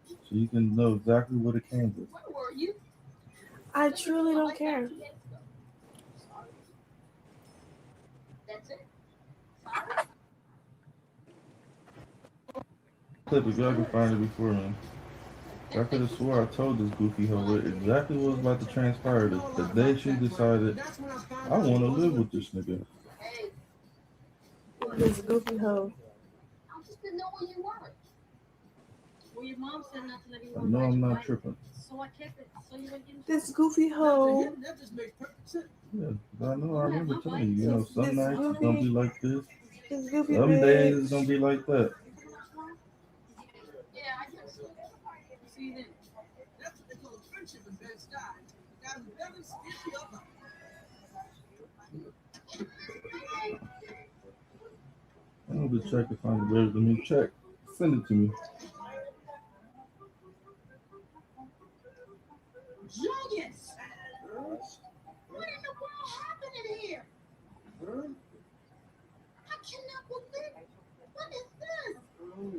so you can know exactly what it came with.
Where were you?
I truly don't care.
That's it.
Clip if y'all can find it before me. I could have swore I told this goofy hoe exactly what was about to transpire the day she decided I want to live with this nigga.
This goofy hoe.
I just didn't know where you were. Well, your mom said not to let you.
I know I'm not tripping.
So I kept it. So you wouldn't get
This goofy hoe.
That just makes perfect sense.
Yeah, I know. I remember telling you. You know, some nights it's gonna be like this.
This goofy
Some days it's gonna be like that.
Yeah, I guess so. See then.
That's what they call a friendship in bed style. Guys who never skip the other.
I'm gonna check if I'm ready to me. Check. Send it to me.
Julius! What in the world happened in here? I cannot believe it. What is this? What do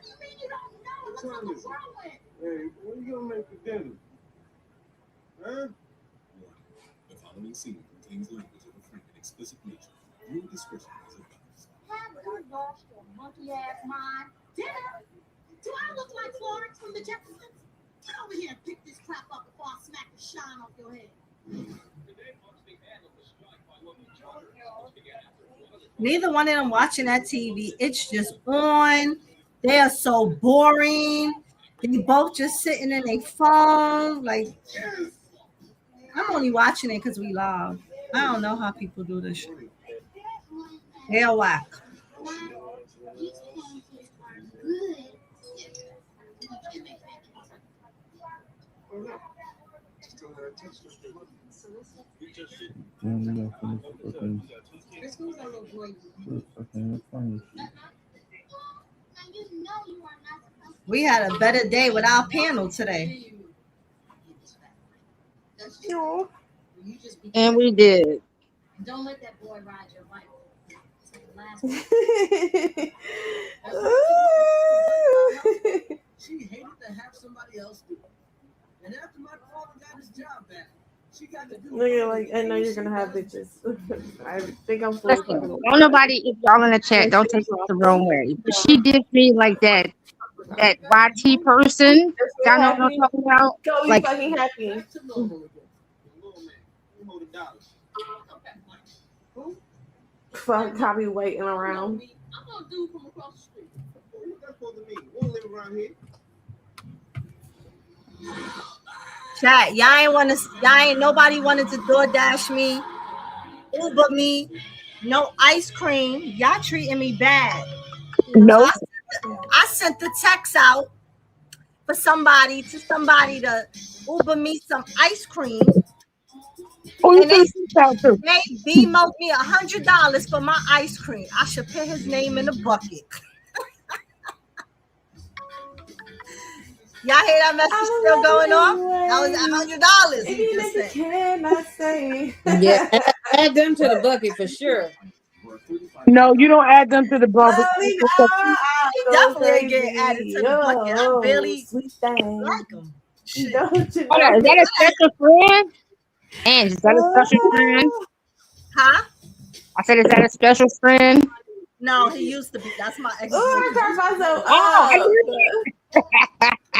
you mean you don't know? It looks like a whirlwind.
Hey, what are you gonna make for dinner? Huh?
The following scene contains language of a frank and explicit nature. Viewer discretion is advised.
Have you lost your monkey-ass mind? Dinner? Do I look like Florence from the Jeffersons? Get over here and pick this crap up before I smack the shine off your head.
Neither one of them watching that TV. It's just on. They are so boring. They both just sitting in their phone. Like, I'm only watching it because we love. I don't know how people do this shit. They're whack.
These pancakes are good.
We had a better day with our panel today.
And we did.
Don't let that boy ride your bike.
She hated to have somebody else do it. And after my father got his job back, she got to do
Nigga, like, I know you're gonna have bitches. I think I'm full.
Listen, don't nobody, if y'all in the chat, don't take it the wrong way. But she did me like that YT person. Y'all know what I'm talking about?
So
Like,
fucking happy. Fuck, I'll be waiting around.
I'm gonna do from across the street.
What's that supposed to mean? We don't live around here.
Chat, y'all ain't nobody wanted to DoorDash me, Uber me, no ice cream. Y'all treating me bad. So
Nope.
I sent the text out for somebody to Uber me some ice cream,
Who you
and
send this out to?
they BMO'd me $100 for my ice cream. I should put his name in the bucket. Y'all hear that message still going on? That was $100. He just sent.
Cannot say.
Yeah, add them to the bucket for sure.
No, you don't add them to the bucket.
Darling,
He definitely ain't getting added to the bucket. I barely
sweet thing.
like him. Shit.
Don't you
Hold on, is
know?
that a special friend? And is that a special friend?
Huh?
I said, is that a special friend?
No, he used to be. That's my ex.
Oh, I cracked myself
Oh,
up.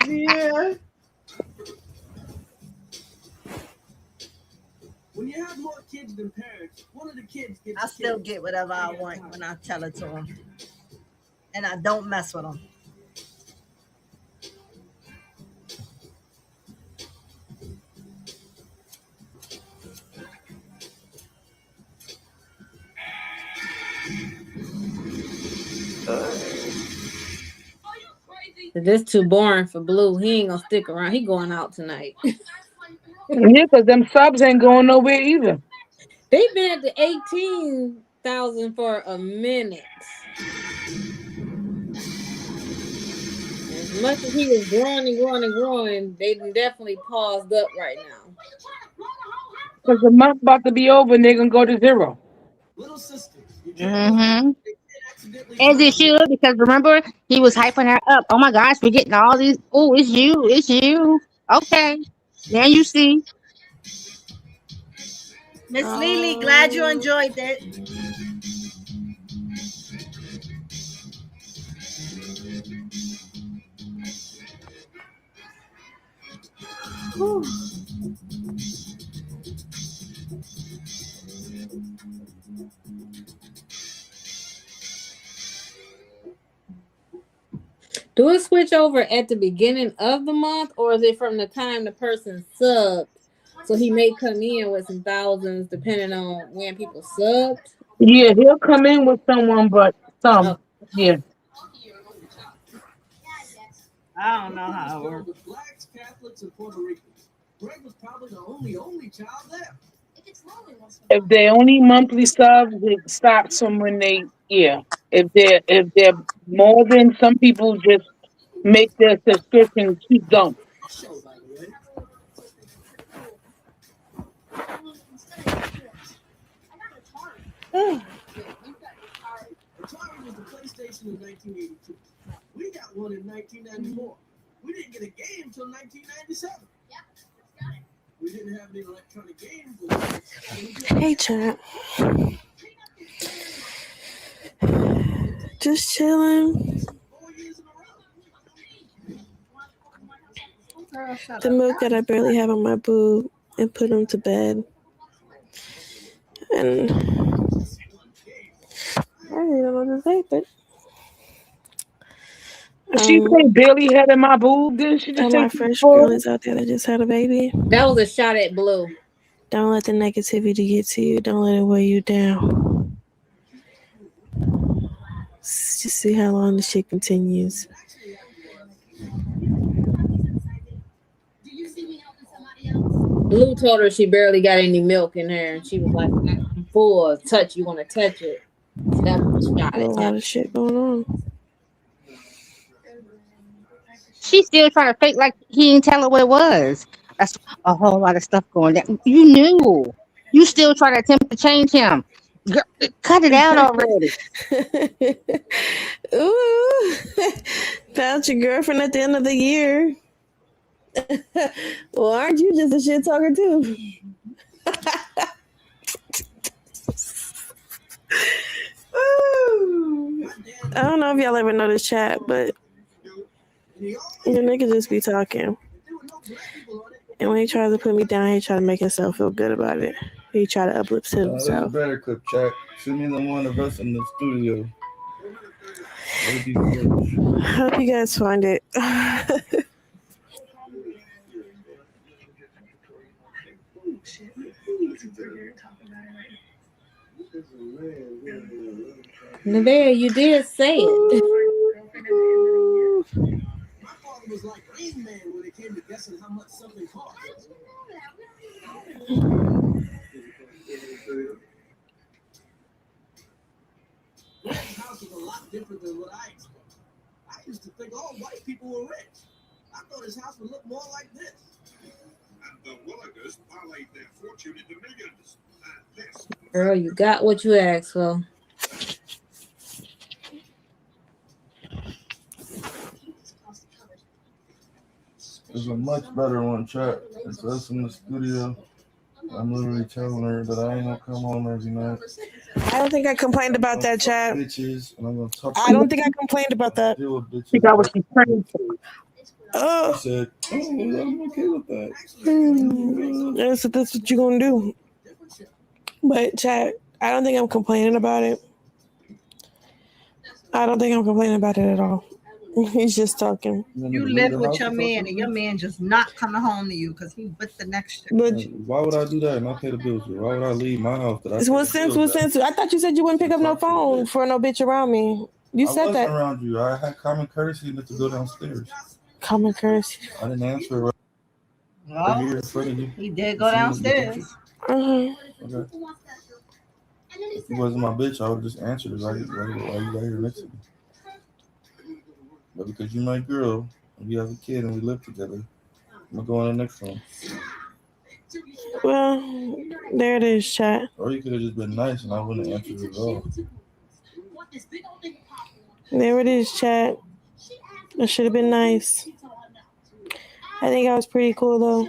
Yeah.
When you have more kids than parents, one of the kids gets
I still get whatever I want when I tell it to him, and I don't mess with him.
This too boring for Blue. He ain't gonna stick around. He going out tonight.
Yeah, because them subs ain't going nowhere either.
They've been at the 18,000 for a minute. As much as he was growing and growing and growing, they definitely paused up right now.
Because the month about to be over and they're going to go to 0.
Little sister.
mm-hmm. As it should, because remember, he was hyping her up. Oh my gosh, we're getting all these. Oh, it's you. It's you. Okay. Now you see.
Miss Lily, glad you enjoyed it.
Whew.
Do it switch over at the beginning of the month, or is it from the time the person subbed? So he may come in with some thousands depending on when people subbed.
Yeah, he'll come in with someone, but some. Yeah.
I don't know how it works.
Blacks, Catholics, and Puerto Ricans. Greg was probably the only child there.
If they only monthly subs, it stops them when they, yeah. If they're more than, some people just make their subscription keep going.
Show, by the way. Atari was the PlayStation in 1982. We got one in 1994. We didn't get a game until 1997. We didn't have any electronic games.
Hey, chat. Just chilling. The milk that I barely have on my boob and put him to bed. And I really don't know what to say, but
She said barely had in my boob, didn't she just
all
say
my French girlies out there that just had a baby.
That was a shot at Blue.
Don't let the negativity get to you. Don't let it weigh you down. Just see how long the shit continues.
Blue told her she barely got any milk in her, and she was like, "I'm full. Touch, you want to touch it?" So that was a shot
A
at
lot of shit going on.
She still trying to fake like he didn't tell her what it was. That's a whole lot of stuff going down. You knew. You still try to attempt to change him. Girl, cut it out already.
Ooh, found your girlfriend at the end of the year. Well, aren't you just a shit talker too? I don't know if y'all ever know this chat, but the nigga just be talking. And when he tries to put me down, he try to make himself feel good about it. He try to uplift himself.
Better clip chat. Send me the one of us in the studio.
Hope you guys find it.
Nevaeh, you did say it.
My father was like Rain Man when it came to guessing how much something cost. This house is a lot different than what I expected. I used to think all white people were rich. I thought his house would look more like this. And the Willigers parlayed their fortune into millions. And this.
Girl, you got what you asked for.
There's a much better one, chat. It's us in the studio. I'm literally telling her that I ain't gonna come home every night.
I don't think I complained about that, chat.
Bitches, and I'm gonna talk.
I don't think I complained about that.
Deal with bitches.
She got what she's praying for.
She said, I'm okay with that.
That's what you're gonna do. But chat, I don't think I'm complaining about it. I don't think I'm complaining about it at all. He's just talking.
You live with your man, and your man just not coming home to you because he with the next chick.
Why would I do that and not pay the bills? Why would I leave my house?
What sense? I thought you said you wouldn't pick up no phone for no bitch around me. You said that.
I wasn't around you. I had common courtesy enough to go downstairs.
Common courtesy.
I didn't answer it
Well,
here in front of you.
He did go downstairs.
Okay. If it wasn't my bitch, I would have just answered it. Why you right here next to me? But because you're my girl, and we have a kid, and we live together, I'm gonna go on the next one.
Well, there it is, chat.
Or you could have just been nice, and I wouldn't have answered it at all.
There it is, chat. I should have been nice. I think I was pretty cool, though.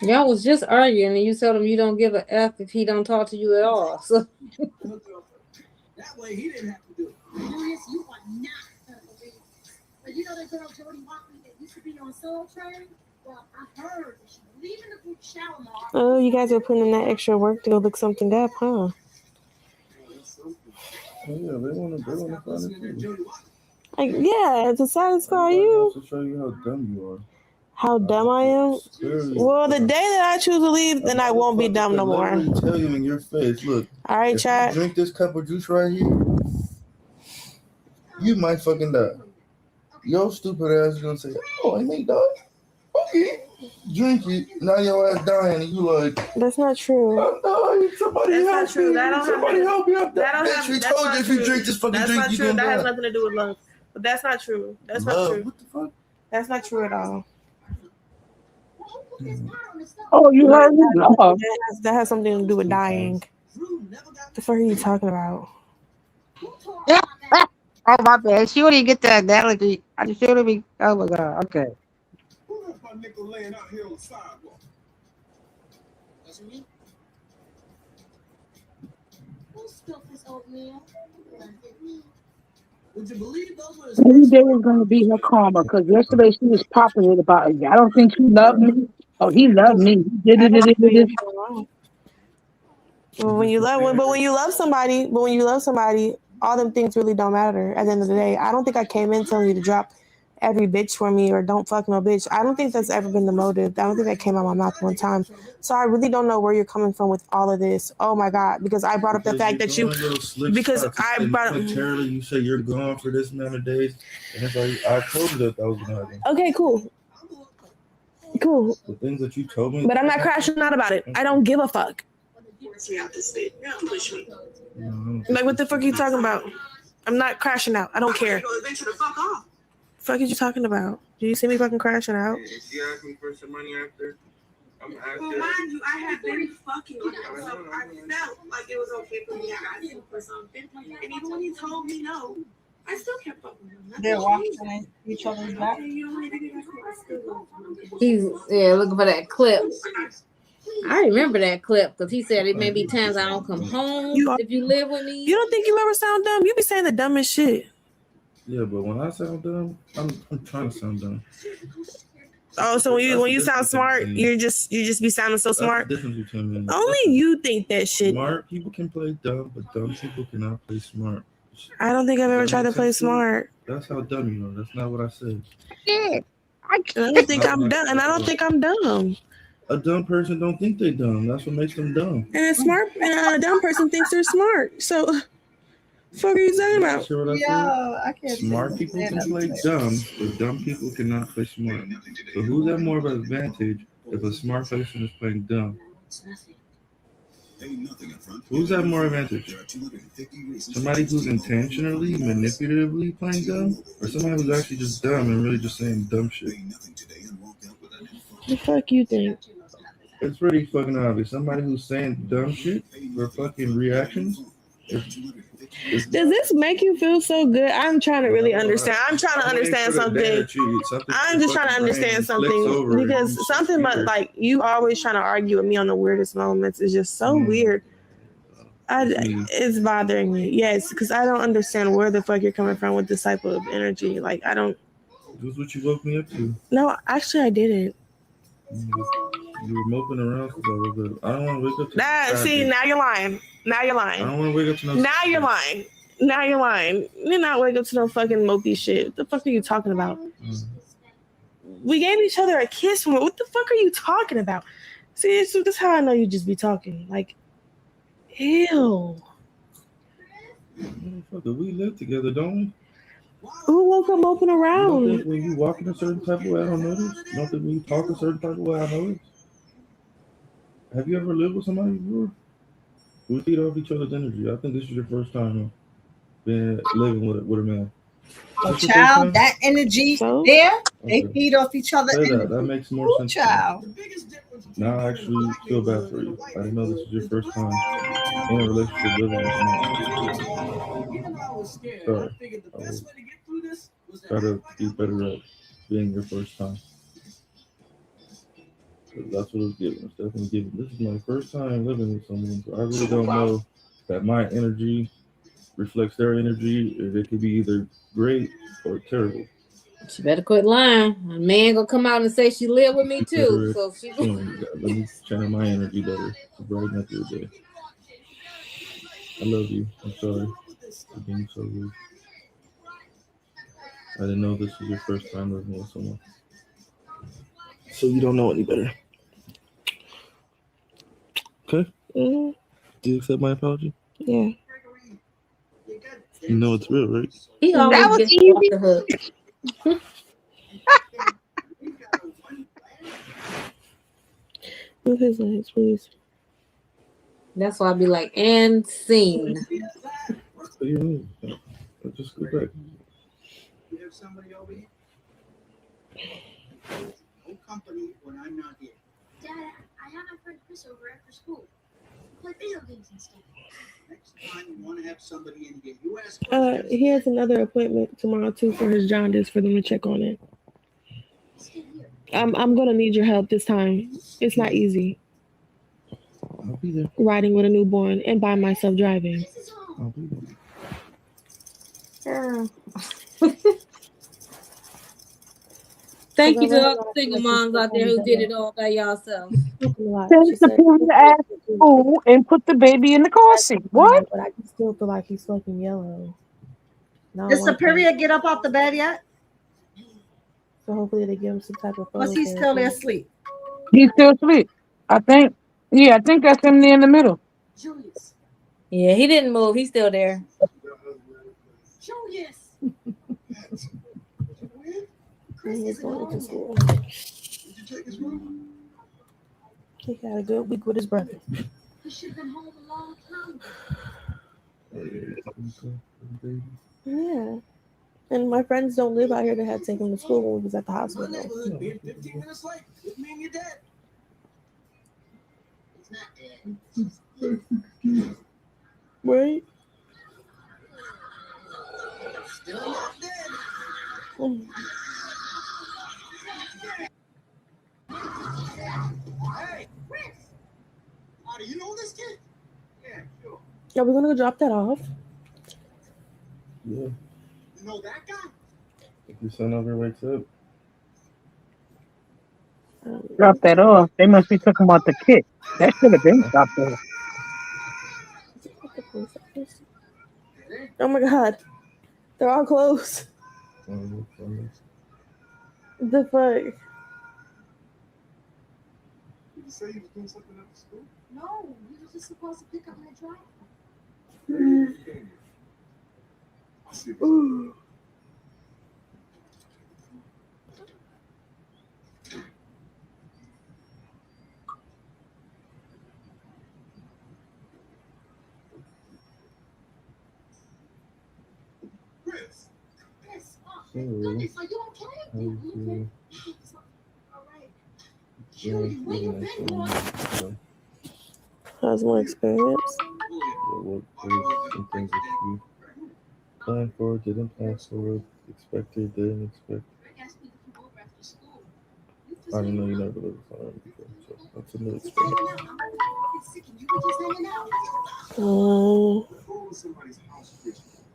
Y'all was just arguing, and you told him you don't give a F if he don't talk to you at all. So.
That way he didn't have to do it.
Julius, you are not perfect. But you know that girl Jody Walkley that used to be on Soul Train? Well, I heard that she's leaving the group Shalimar.
Oh, you guys are putting in that extra work to go look something up, huh?
Oh, yeah, they want to find it.
Yeah, to satisfy you.
To show you how dumb you are.
How dumb I am? Well, the day that I choose to leave, then I won't be dumb no more.
I tell you in your face, look.
All right,
if
chat.
you drink this cup of juice right here, you might fucking die. Your stupid ass is gonna say, "Oh, I may die." Okay, drink it. Now your ass dying, and you like.
That's not true.
I'm dying. Somebody
That's
help
not true.
me.
That don't
Somebody
have,
help me up.
That don't have.
She
That's
told
not
you if
true.
you drink this fucking
That's
drink,
not
you
true.
gonna
That
die.
has nothing to do with love. But that's not true. That's not true.
What the fuck?
That's not true at all.
Oh, you heard me? Oh.
That has something to do with dying. What the fuck are you talking about?
Oh my bad. She didn't get the analogy. I just should be. Oh my god. Okay.
Who left my nickel laying out here on the sidewalk? Was it me?
Who spilled this oatmeal?
Would you believe those were his
Every day is going to be her karma because yesterday she was popping it about it. I don't think she loved me. Oh, he loved me. He did it.
Well, when you love somebody, all them things really don't matter at the end of the day. I don't think I came in telling you to drop every bitch for me or don't fuck no bitch. I don't think that's ever been the motive. I don't think that came out of my mouth one time. So I really don't know where you're coming from with all of this. Oh my God, because I brought up the fact that you
say you're gone for this amount of days, and it's like I told you that was gonna happen.
Okay, cool.
The things that you told me,
but I'm not crashing out about it. I don't give a fuck. Like, what the fuck are you talking about? I'm not crashing out. I don't care. Fuck is you talking about? Do you see me fucking crashing out?
You asked me for some money after. I'm asking.
Well, mind you, I had been fucking with him, so I felt like it was okay for me to ask him for something. And even when he told me no, I still kept fucking with him.
They're walking each other's back.
He's looking for that clip. I remember that clip because he said it may be times I don't come home if you live with me.
You don't think you ever sound dumb? You be saying the dumbest shit.
Yeah, but when I sound dumb, I'm trying to sound dumb.
Oh, so when you sound smart, you just be sounding so smart.
That's the difference between me and you.
Only you think that shit.
Smart people can play dumb, but dumb people cannot play smart.
I don't think I've ever tried to play smart.
That's how dumb you are. That's not what I said.
Yeah. I don't think I'm dumb, and I don't think I'm dumb.
A dumb person don't think they're dumb. That's what makes them dumb.
And a dumb person thinks they're smart. So, fuck are you talking about?
Sure what I can't. Smart people can play dumb, but dumb people cannot play smart. So who's at more of an advantage if a smart person is playing dumb? Who's at more advantage? Somebody who's intentionally, manipulatively playing dumb, or somebody who's actually just dumb and really just saying dumb shit?
The fuck you think?
It's pretty fucking obvious. Somebody who's saying dumb shit for fucking reactions.
Does this make you feel so good? I'm trying to really understand. I'm trying to understand something. I'm just trying to understand something because something about like you always trying to argue with me on the weirdest moments is just so weird. It's bothering me. Yes, because I don't understand where the fuck you're coming from with this type of energy. Like I don't.
This is what you woke me up to.
No, actually I didn't.
You were moping around because I woke up. I don't want to wake up to
see, now you're lying. Now you're lying.
I don't want to wake up to no.
Now you're lying. Now you're lying. You're not wake up to no fucking mopey shit. What the fuck are you talking about? We gave each other a kiss. What the fuck are you talking about? See, that's how I know you just be talking. Like, ew.
Motherfucker, we live together, don't we?
Who woke up moping around?
You don't think when you walk in a certain type of way, I don't notice? You don't think when you talk a certain type of way, I notice? Have you ever lived with somebody before? We feed off each other's energy. I think this is your first time being living with a man.
A child, that energy there, they feed off each other.
That makes more sense. Child. Now I actually feel bad for you. I didn't know this was your first time in a relationship living with someone. Sorry. I will try to be better at being your first time. That's what it's giving. It's definitely giving. This is my first time living with someone, so I really don't know that my energy reflects their energy. It could be either great or terrible.
She better quit lying. A man gonna come out and say she lived with me too. So she
let me channel my energy better to brighten up your day. I love you. I'm sorry for being so rude. I didn't know this was your first time living with someone. So you don't know any better. Okay? Mm-hmm. Do you accept my apology?
Yeah.
You know it's real, right?
He always gets off the hook.
Move his legs, please.
That's why I be like, and scene.
What do you mean? I'll just go back.
You have somebody over here? No company when I'm not here.
Dad, I have my friend Chris over after school. Play video games and stuff.
Next time you want to have somebody in here, you ask.
He has another appointment tomorrow too for his jaundice for them to check on it. I'm gonna need your help this time. It's not easy.
I'll be there.
Riding with a newborn and by myself driving.
I'll be
there.
Thank you to all the single moms out there who did it all by yourselves.
Take the ass school and put the baby in the car seat. What?
But I still feel like he's fucking yellow. No,
Did Superior get up off the bed yet?
So hopefully they give him some type of.
Was he still there asleep?
He's still asleep. I think. Yeah, I think that's him there in the middle.
Julius. Yeah, he didn't move. He's still there.
Julius.
He's going to school. He had a good week with his brother.
He should have been home a long time.
Yeah. And my friends don't live out here that had to take him to school when we was at the hospital.
Being 15 minutes late. It mean you're dead.
He's not dead.
Right?
Still not dead. Hey, Chris. Do you know this kid? Yeah, sure.
Are we gonna go drop that off?
Yeah.
You know that guy?
If your son over wakes up.
Drop that off. They must be talking about the kick. That should have been stopped off.
Oh my god. They're all closed. The fuck?
Did you say you was doing something at the school? No, you were just supposed to pick up my driver. I'll see you. Chris. Chris, oh, goodness, are you okay? You okay? All right. Judy, where you been, boy?
How's my experience?
What was some things that you planned for, didn't plan for, expected, didn't expect? I don't know, you never lived with someone before, so that's a new experience.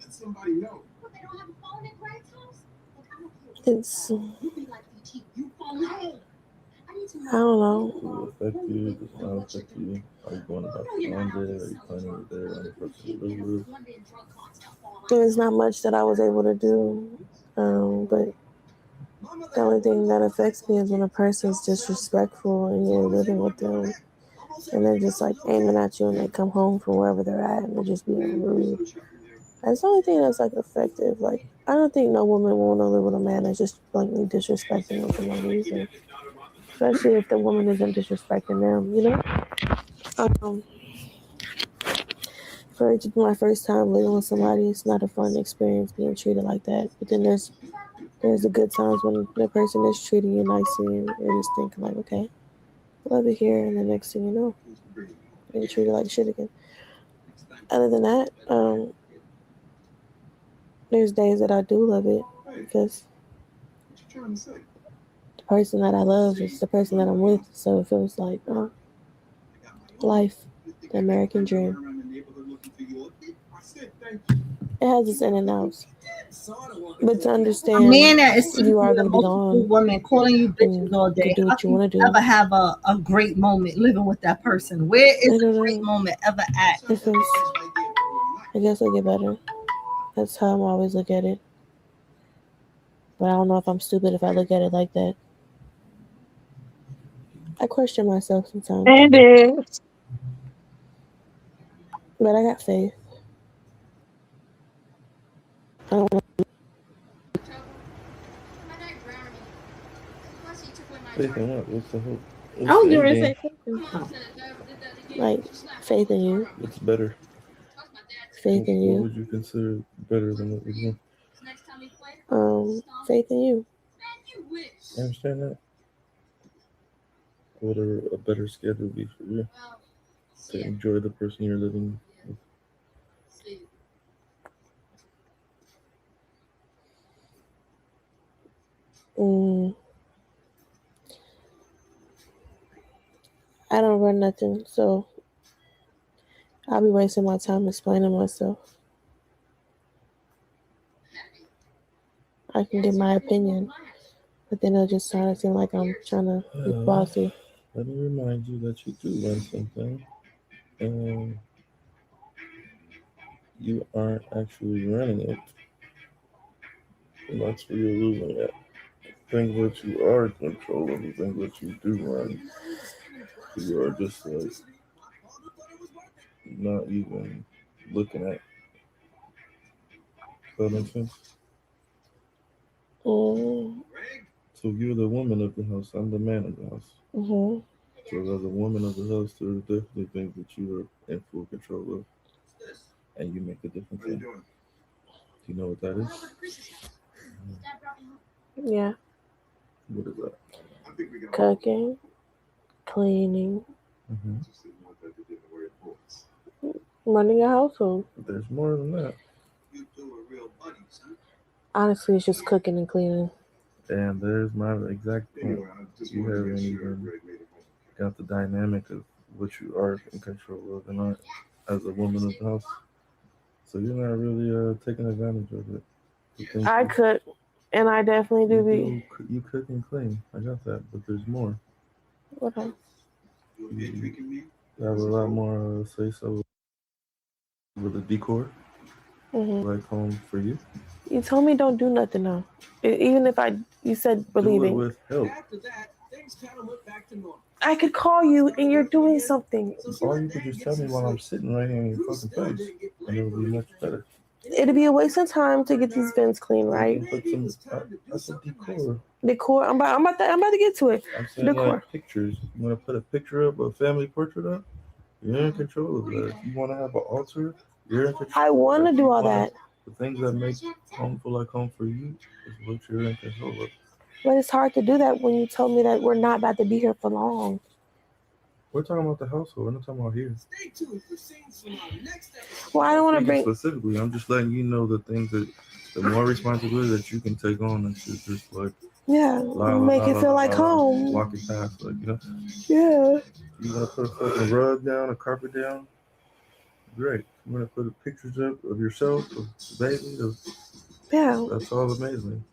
Let somebody know. But they don't have a phone in Greg's house?
It's.
You be like DT, you phone home.
I don't know.
Does it affect you? Does it not affect you? Are you going about one day? Are you planning it there on the person you live with?
There's not much that I was able to do, but the only thing that affects me is when a person's disrespectful and you're living with them and they're just like aiming at you and they come home from wherever they're at and they're just being rude. That's the only thing that's like effective. Like, I don't think no woman will want to live with a man that's just blatantly disrespecting them for no reason. Especially if the woman isn't disrespecting them, you know? For it to be my first time living with somebody, it's not a fun experience being treated like that. But then there's the good times when the person is treating you nicely and you're just thinking like, okay, love it here, and the next thing you know, you're treated like shit again. Other than that, there's days that I do love it because the person that I love is the person that I'm with, so it feels like life, the American dream. It has its in and outs. But to understand,
a man that is
you are going to be
multiple
gone.
women calling you bitches all day.
You do what you want to do.
Ever have a great moment living with that person? Where is a great moment ever at?
I guess it'll get better. That's how I'm always look at it. But I don't know if I'm stupid if I look at it like that. I question myself sometimes. But I got faith. I don't want to.
Faith in what? What's the hope?
I was going to say something.
Like, faith in you.
What's better?
Faith in you.
What would you consider better than what we're doing?
Faith in you.
I understand that. What a better schedule be for you to enjoy the person you're living with?
I don't run nothing, so I'll be wasting my time explaining myself. I can give my opinion, but then it'll just start to seem like I'm trying to be bossy.
Let me remind you that you do run something, and you aren't actually running it. And that's where you're losing it. Things that you are controlling, the things that you do run, you are just like not even looking at. Does that make sense? So you're the woman of the house, I'm the man of the house. So as a woman of the house, there are definitely things that you are in full control of, and you make a difference in. Do you know what that is?
Yeah.
What is that?
Cooking, cleaning, running a household.
There's more than that.
Honestly, it's just cooking and cleaning.
And there's my exact point. You haven't even got the dynamic of what you are in control of and not as a woman of the house. So you're not really taking advantage of it.
I cook, and I definitely do.
You cook and clean. I got that, but there's more.
Okay.
You have a lot more say so with the decor, like home for you.
You told me don't do nothing though. Even if you said we're
Do it
leaving.
with help.
After that, things kind of went back to normal.
I could call you and you're doing something.
Or you could just tell me while I'm sitting right here in your fucking face, and it'll be much better.
It'll be a waste of time to get these vents clean, right?
Put some, that's a decor.
Decor. I'm about to get to it.
I'm saying
Decor.
like pictures. You want to put a picture up, a family portrait up? You're in control of that. If you want to have an altar, you're in control.
I want to do all that.
The things that make home feel like home for you is what you're in control of.
But it's hard to do that when you told me that we're not about to be here for long.
We're talking about the household. We're not talking about here.
Stay tuned for scenes from our next episode.
Well, I don't want to bring
specifically. I'm just letting you know the things that the more responsibility that you can take on, and just like
make it feel like home.
Walking past, like
Yeah.
You want to put a fucking rug down, a carpet down? Great. You want to put pictures up of yourself, of the baby? That's all amazing.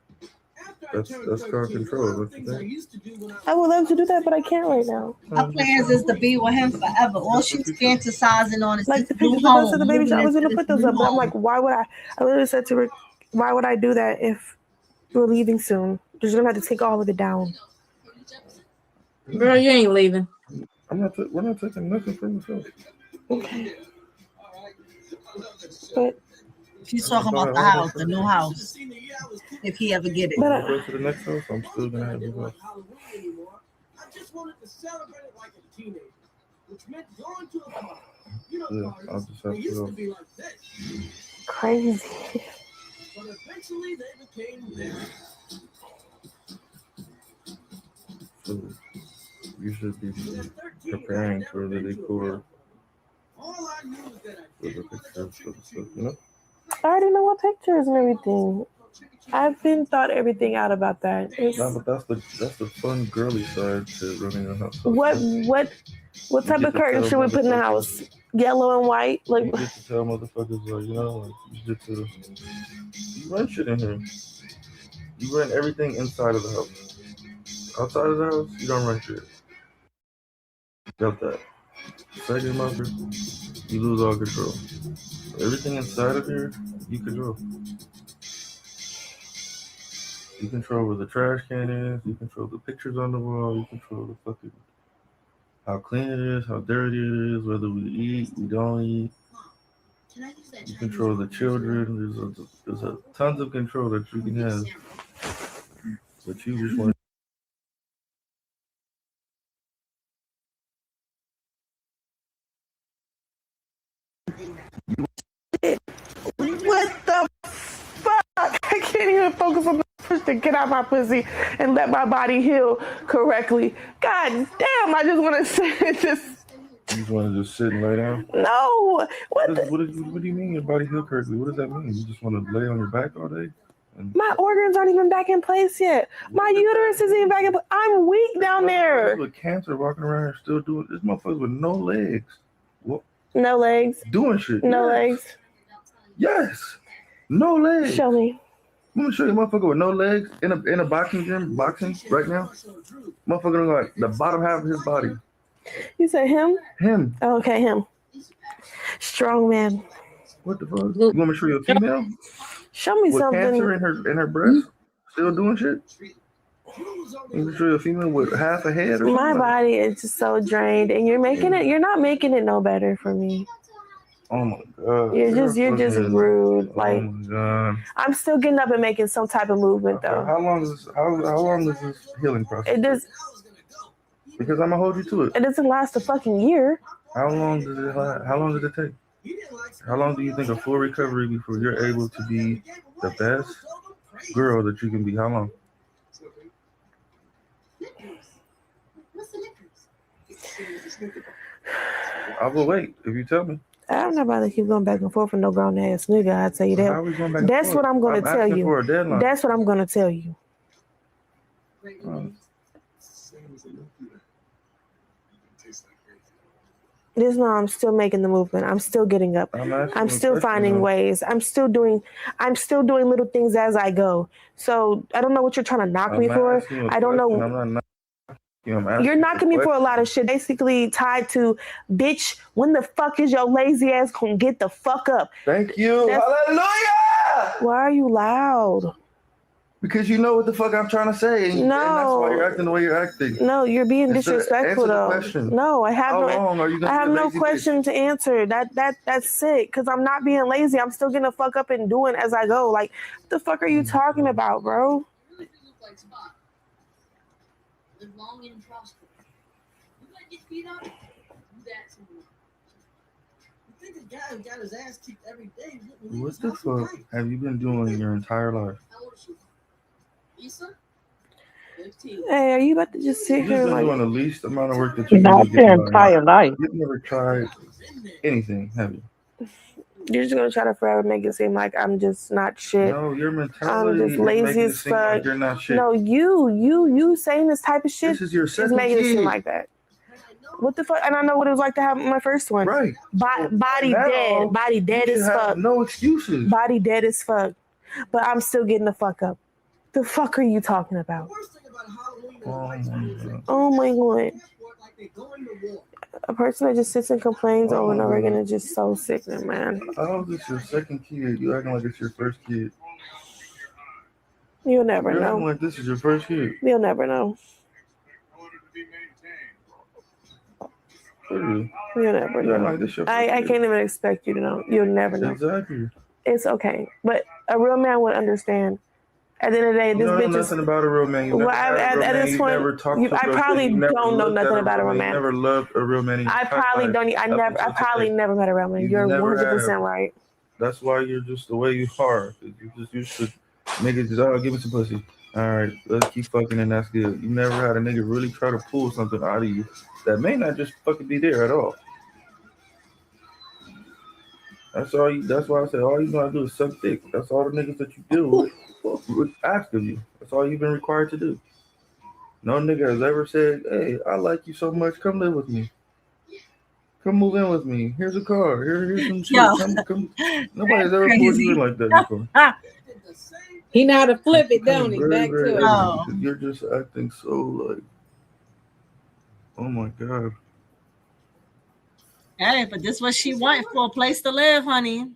That's called control. What you think?
I would love to do that, but I can't right now.
Her plans is to be with him forever. All she's fantasizing on is
like the pictures of us at the baby shower. I was gonna put those up, but I'm like, why would I? I literally said to Rick, why would I do that if we're leaving soon? You're gonna have to take all of it down.
Girl, you ain't leaving.
We're not taking nothing from yourself.
Okay. But
she's talking about the house, the new house. If he ever get it.
But go to the next house, I'm still gonna have this house.
I just wanted to celebrate it like a teenager, which meant going to a party. You know, parties, they used to be like this.
Crazy.
But eventually they became this.
So you should be preparing for the decor.
All I knew was that
for the pictures, for the stuff, you know?
I already know what pictures and everything. I've been thought everything out about that.
No, but that's the fun girly side to running a house.
What type of curtains should we put in the house? Yellow and white? Like
you get to tell motherfuckers, like, you know, like you get to run shit in here. You run everything inside of the house. Outside of the house, you don't run shit. Got that. Second mother, you lose all control. Everything inside of here, you control. You control where the trash can is, you control the pictures on the wall, you control the fucking how clean it is, how dirty it is, whether we eat, we don't eat. You control the children. There's a tons of control that you can have. But you just want
what the fuck? I can't even focus on the push to get out my pussy and let my body heal correctly. God damn, I just want to say just.
You just want to just sit and lay down?
No. What
do you mean your body heal correctly? What does that mean? You just want to lay on your back all day?
My organs aren't even back in place yet. My uterus isn't even back in place. I'm weak down there.
With cancer walking around here still doing this motherfucker with no legs. What?
No legs.
Doing shit.
No legs.
Yes. No legs.
Show me.
I'm gonna show you a motherfucker with no legs in a boxing gym, boxing right now. Motherfucker look like the bottom half of his body.
You said him?
Him.
Oh, okay, him. Strong man.
What the fuck? You want me to show you a female?
Show me
with
something.
Cancer in her breast, still doing shit. You can show you a female with half a head or something.
My body is just so drained, and you're not making it no better for me.
Oh my god.
You're just rude. Like,
oh my god.
I'm still getting up and making some type of movement though.
How long is this healing process?
It does.
Because I'm gonna hold you to it.
It doesn't last a fucking year.
How long did it take? How long do you think a full recovery before you're able to be the best girl that you can be? How long? I will wait if you tell me.
I'm not about to keep going back and forth with no grown ass nigga. I'll tell you that. That's what I'm going to tell you. That's what I'm going to tell you. This no, I'm still making the movement. I'm still getting up. I'm still finding ways. I'm still doing little things as I go. So I don't know what you're trying to knock me for. I don't know. You're knocking me for a lot of shit. Basically tied to, bitch, when the fuck is your lazy ass gonna get the fuck up?
Thank you. Hallelujah!
Why are you loud?
Because you know what the fuck I'm trying to say. And that's why you're acting the way you're acting.
No, you're being disrespectful though.
Question.
No, I have
no
question to answer. That's sick. Because I'm not being lazy. I'm still getting the fuck up and doing as I go. Like, what the fuck are you talking about, bro?
Live long and prosper. You gotta get beat up, do that to me.
You think a guy who got his ass kicked every day?
What the fuck have you been doing your entire life?
How old is she? Issa? 15.
Hey, are you about to just sit here
You've been
like
doing the least amount of work that you
Not
can do.
your entire life.
You've never tried anything, have you?
you're just gonna try to forever make it seem like I'm just not shit?
No, your mentality
I'm just lazy as fuck.
Like you're not shit.
No, you saying this type of shit
This is your second
making
kid.
it seem like that. What the fuck? And I know what it was like to have my first one.
Right.
Body dead as fuck.
No excuses.
Body dead as fuck. But I'm still getting the fuck up. The fuck are you talking about? Oh my god. A person that just sits and complains over and over again is just so sickening, man.
Oh, this is your second kid. You acting like it's your first kid.
You'll never
You're
know.
acting like this is your first kid.
You'll never know.
You'll
never know.
Like
I can't even expect you to know. You'll never know.
Exactly.
It's okay. But a real man would understand. At the end of the day, this bitch is
nothing about a real man.
At this point, I probably don't know nothing about a real man.
You never loved a real man.
I probably don't. I probably never met a real man. You're 100% right.
That's why you're just the way you are. You just used to niggas just give me some pussy. All right, let's keep fucking and that's good. You never had a nigga really try to pull something out of you that may not just fucking be there at all. That's all. That's why I said all you know how to do is suck dick. That's all the niggas that you deal with ask of you. That's all you've been required to do. No nigga has ever said, "Hey, I like you so much. Come live with me. Come move in with me. Here's a car. Here's some shit. Come. Nobody's ever pulled you in like that before."
He know how to flip it, don't he? Back to it.
Oh. You're just acting so like, oh my god.
Hey, but this is what she want for a place to live, honey.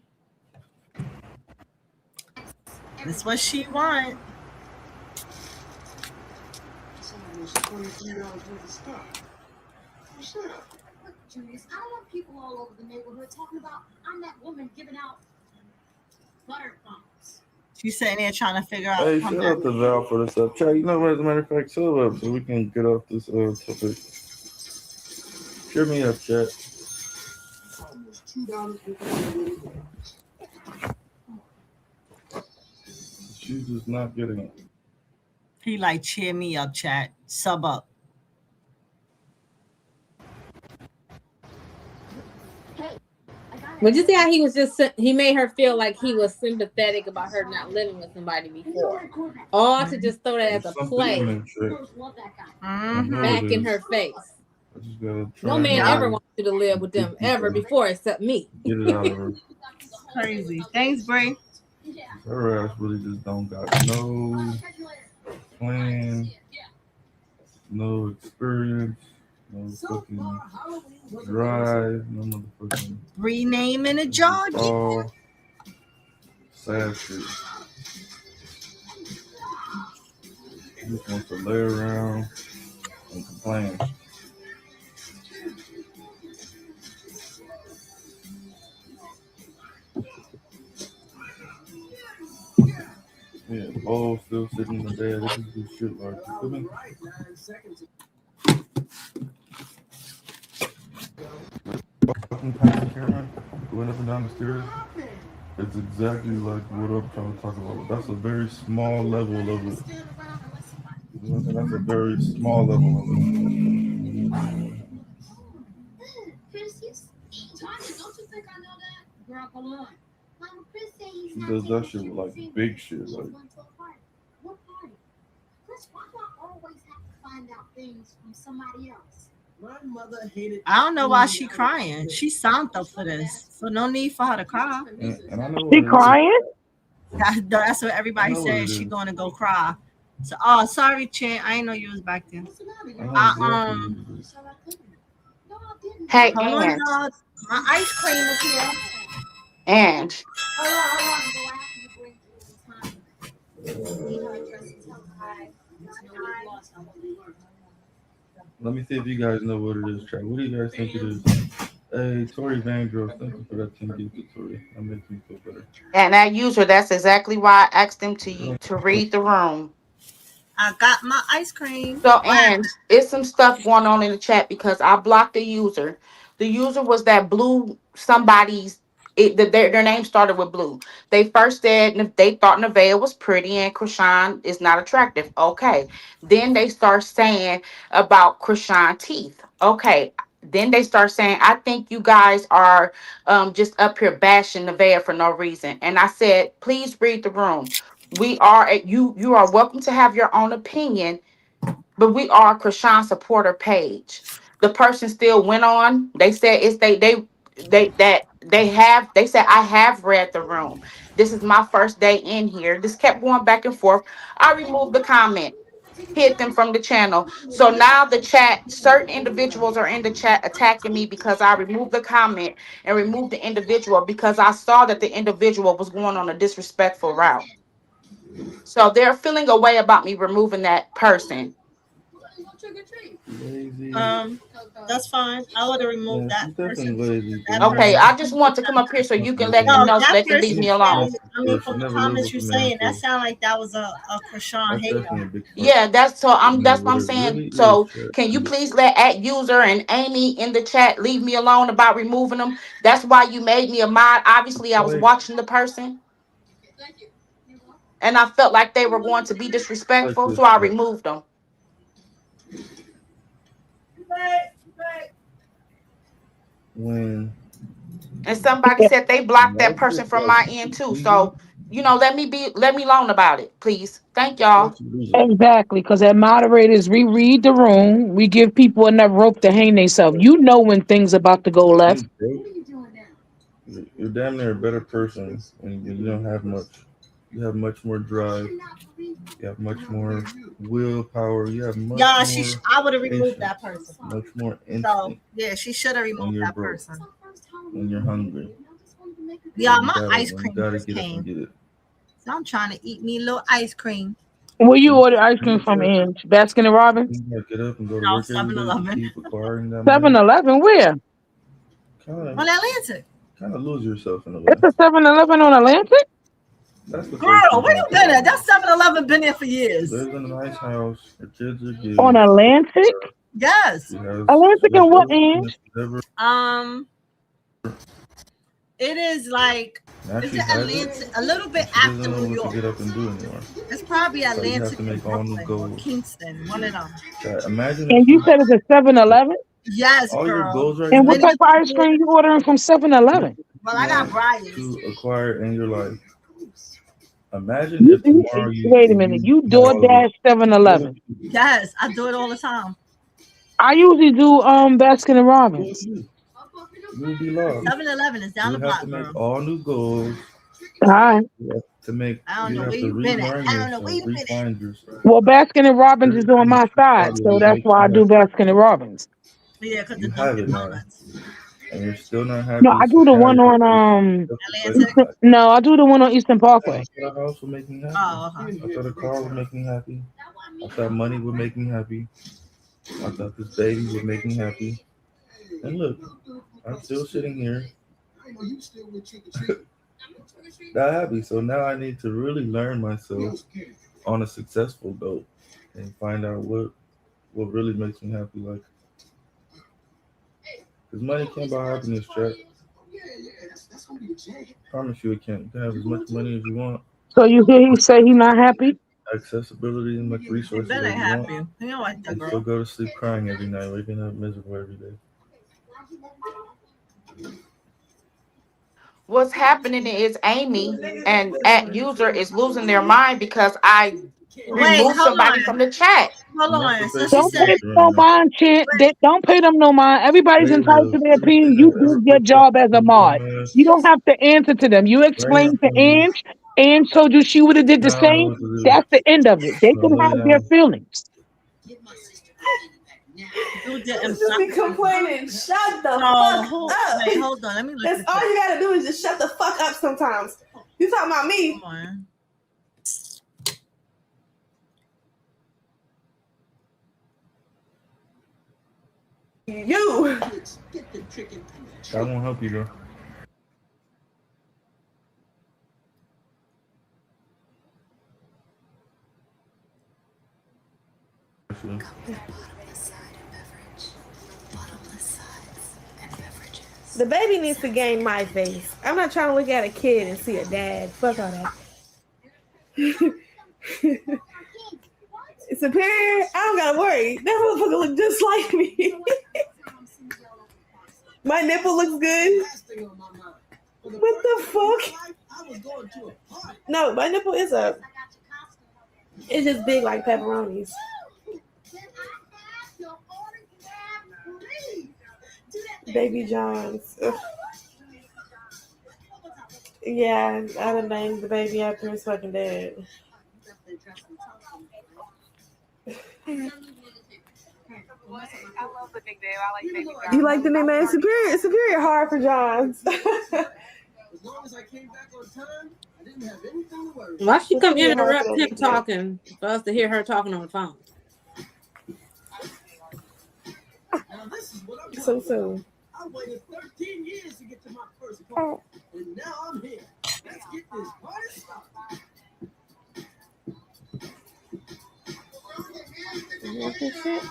This is what she want.
Julius, I don't want people all over the neighborhood talking about I'm that woman giving out butter crumbs.
She's sitting there trying to figure out.
Hey, shout out to Val for this up. Chat, you know what? As a matter of fact, so up so we can get off this topic. Cheer me up, chat. She's just not getting it.
He like, cheer me up, chat. Sub up.
But you see how he was he made her feel like he was sympathetic about her not living with somebody before. All to just throw that as a play back in her face. No man ever wants you to live with them ever before except me.
Get it out of her.
Crazy. Thanks, Bray.
Her ass really just don't got no plan, no experience, no fucking drive, no motherfucking
rename in a jar.
Oh, sad shit. She just wants to lay around and complain. Yeah, bowl still sitting in the bed. This is good shit, like, you feel me? Fucking passing Caroline, going up and down the stairs. It's exactly like what I'm trying to talk about. That's a very small level of it. That's a very small level of it.
Don't you think I know that? Girl, come on.
She does that shit with like big shit, like.
What party? Chris, why do I always have to find out things from somebody else?
My mother hated.
I don't know why she crying. She's signed up for this, so no need for her to cry.
And I know
she crying?
That's what everybody says. She's going to go cry. So, oh, sorry, Chin. I didn't know you was back there.
I know exactly what
Um,
it is.
Hey,
hold on,
and
y'all. My ice cream is here.
and
Let me see if you guys know what it is, chat. What do you guys think it is? Hey, Tori Vandross, thank you for that 10 gifted, Tori. That makes me feel better.
and that user, that's exactly why I asked them
Uh,
to read the room.
I got my ice cream.
So,
What happened?
and it's some stuff going on in the chat because I blocked the user. The user was that blue somebody's. Their name started with blue. They first said they thought Nevaeh was pretty and Chrisean is not attractive. Okay. Then they start saying about Chrisean teeth. Okay. Then they start saying, I think you guys are just up here bashing Nevaeh for no reason. And I said, please read the room. We are you are welcome to have your own opinion, but we are a Krishan supporter page. The person still went on. They said it's they said I have read the room. This is my first day in here. This kept going back and forth. I removed the comment, hid them from the channel. So now the chat, certain individuals are in the chat attacking me because I removed the comment and removed the individual because I saw that the individual was going on a disrespectful route. So they're feeling a way about me removing that person.
lazy.
That's fine. I would have removed
Yeah,
that
she's definitely
person.
lazy, but
That
you
Okay,
person.
know,
I just want to come up here so you
that's
can let me
No,
know so
that
they can leave
person
me
that's
alone.
sounded.
that's
I mean,
she
from the
never lived
comments
with
you
a man,
saying, that
so
sounded like that was a Krishan
that's definitely a
hater.
big fuck.
Yeah, that's so
You
I'm
know
that's what
what
I'm
it
saying.
really is,
So
chat.
can you please let at user and Amy in the chat leave me alone about removing them? That's why you made me a mod. Obviously, I was
Like,
watching the person and I felt like they were going to be
like
disrespectful,
this,
so I
chat.
removed them.
When
And somebody said they blocked that
Magic,
person from
like,
my end too.
easy,
So, let me alone about it, please. Thank y'all.
what you losing?
Exactly, because as moderators, we read the room, we give people enough rope to hang themselves. You know when things about to go left.
You broke. You're damn near a better person when you don't have much. You have much more drive. You have much more willpower. You have much
Y'all,
more
I would have removed
patience,
that person.
much more
So
instinct
yeah, she should have
when
removed
you're
that
broke,
person.
when you're hungry,
Y'all, my ice
when you
cream
gotta
just
get up and
came.
get it.
So I'm trying to eat me a little ice cream.
Where you
And
order ice cream
you
from,
said
Ange? Baskin and Robbins?
you gotta get up and go to
No,
work every
7
day to
Eleven
keep acquiring that money.
7-Eleven, where?
Kind of,
on Atlantic.
kind of lose yourself in a way.
It's a 7-Eleven on Atlantic?
That's the first
Girl,
thing
where
I
you been
thought
at?
of.
That 7-Eleven been there for years.
Lives in a nice house. Her kids are
On
good.
Atlantic?
Yes.
Atlantic
She has
and what,
everything that
Ange?
she's ever.
Um, it is like,
Now
is
she
it
has it,
Atlantic? A little bit
and she
after
doesn't know
New
what to
York.
get up and do anymore.
It's probably
So you have
Atlantic
to
and
make all new
Brooklyn or
goals.
Kingston. One of them.
Imagine
And
if
you
you
said it's a 7-Eleven?
Yes,
all your
girl.
goals right
As
And what
now
many
type
as
of
you
ice
get.
cream you ordering from 7-Eleven?
Well, I got
want
Briars.
to acquire in your life. Imagine
You,
if tomorrow
wait a minute.
you
You
had all of
DoorDash
this. What would
7-Eleven.
you do?
Yes, I do it all the time.
I usually do Baskin and
What would
Robbins.
you do? You would be lost.
7-Eleven is
You
down the
would have to
block,
make
girl.
all new goals.
All right.
You have to make.
I don't
You
know
have
where
to
you been at.
relearn
I don't know where
yourself,
you been at.
refine yourself.
Well, Baskin and Robbins is on
Everything that
my
you
side,
thought
so
would
that's
make
why I
you
do
happy,
Baskin and Robbins.
Yeah, because the
you have
Dunkin'
it now,
Donuts.
and you're still not
No,
happy.
I
So
do the
now
one
you have
on
to justify
Atlantic.
your life.
no, I do the one on Eastern
I
Parkway.
thought a house would make me happy.
Oh, okay.
I thought a car would make me happy. I thought money would make me happy. I thought this baby would make me happy. And look, I'm still sitting here not happy. So now I need to really learn myself on a successful note and find out what really makes me happy. Like, because money can't buy happiness, Chat. Promise you it can't. You can have as much money as you want,
So you hear he say he not happy?
accessibility, and much
He
resources
better
as you want.
happy. He don't like that
And still
girl.
go to sleep crying every night, waking up miserable every day.
What's happening is Amy and at user is losing their mind because I
Wait,
removed
hold
somebody
on.
from the chat.
Hold
And that's
on.
what
So
they
she
do
Don't
said,
pay
to
them no
remember.
mind, Chant. Don't pay them no mind. Everybody's
They
entitled
live
to their
everything
opinion. You
that ever
do your
picked up
job as a
from
mod.
dumbass
You don't have to answer to them. You
brain
explain to
traumas
Ange and told you she would have did the
I don't know
same,
what to do.
that's the end of it. They
So
can
lay
have their
down.
feelings.
You didn't
Just be complaining. Shut the
So
fuck
who?
up.
Wait, hold on. Let me look
That's
at
all
this.
you gotta do is just shut the fuck up sometimes. You talking about me?
Come on.
You.
I won't help you though. Actually.
The baby needs to gain my face. I'm not trying to look at a kid and see a dad. Fuck all that. Superior, I don't gotta worry. That motherfucker look just like me. My nipple looks good. What the fuck? No, my nipple is up. It's just big like pepperonis. Baby Johns. Ugh. Yeah, I done named the baby after his fucking dad.
I love the nickname. I like Baby John.
You like the name, man? Superior hard for Johns.
As long as I came back on time, I didn't have anything to worry.
Why she come interrupt him talking for us to hear her talking on the phone?
Now this is what I'm
So soon.
I waited 13 years to get to my first party, and now I'm here. Let's get this party started.
You want this shit?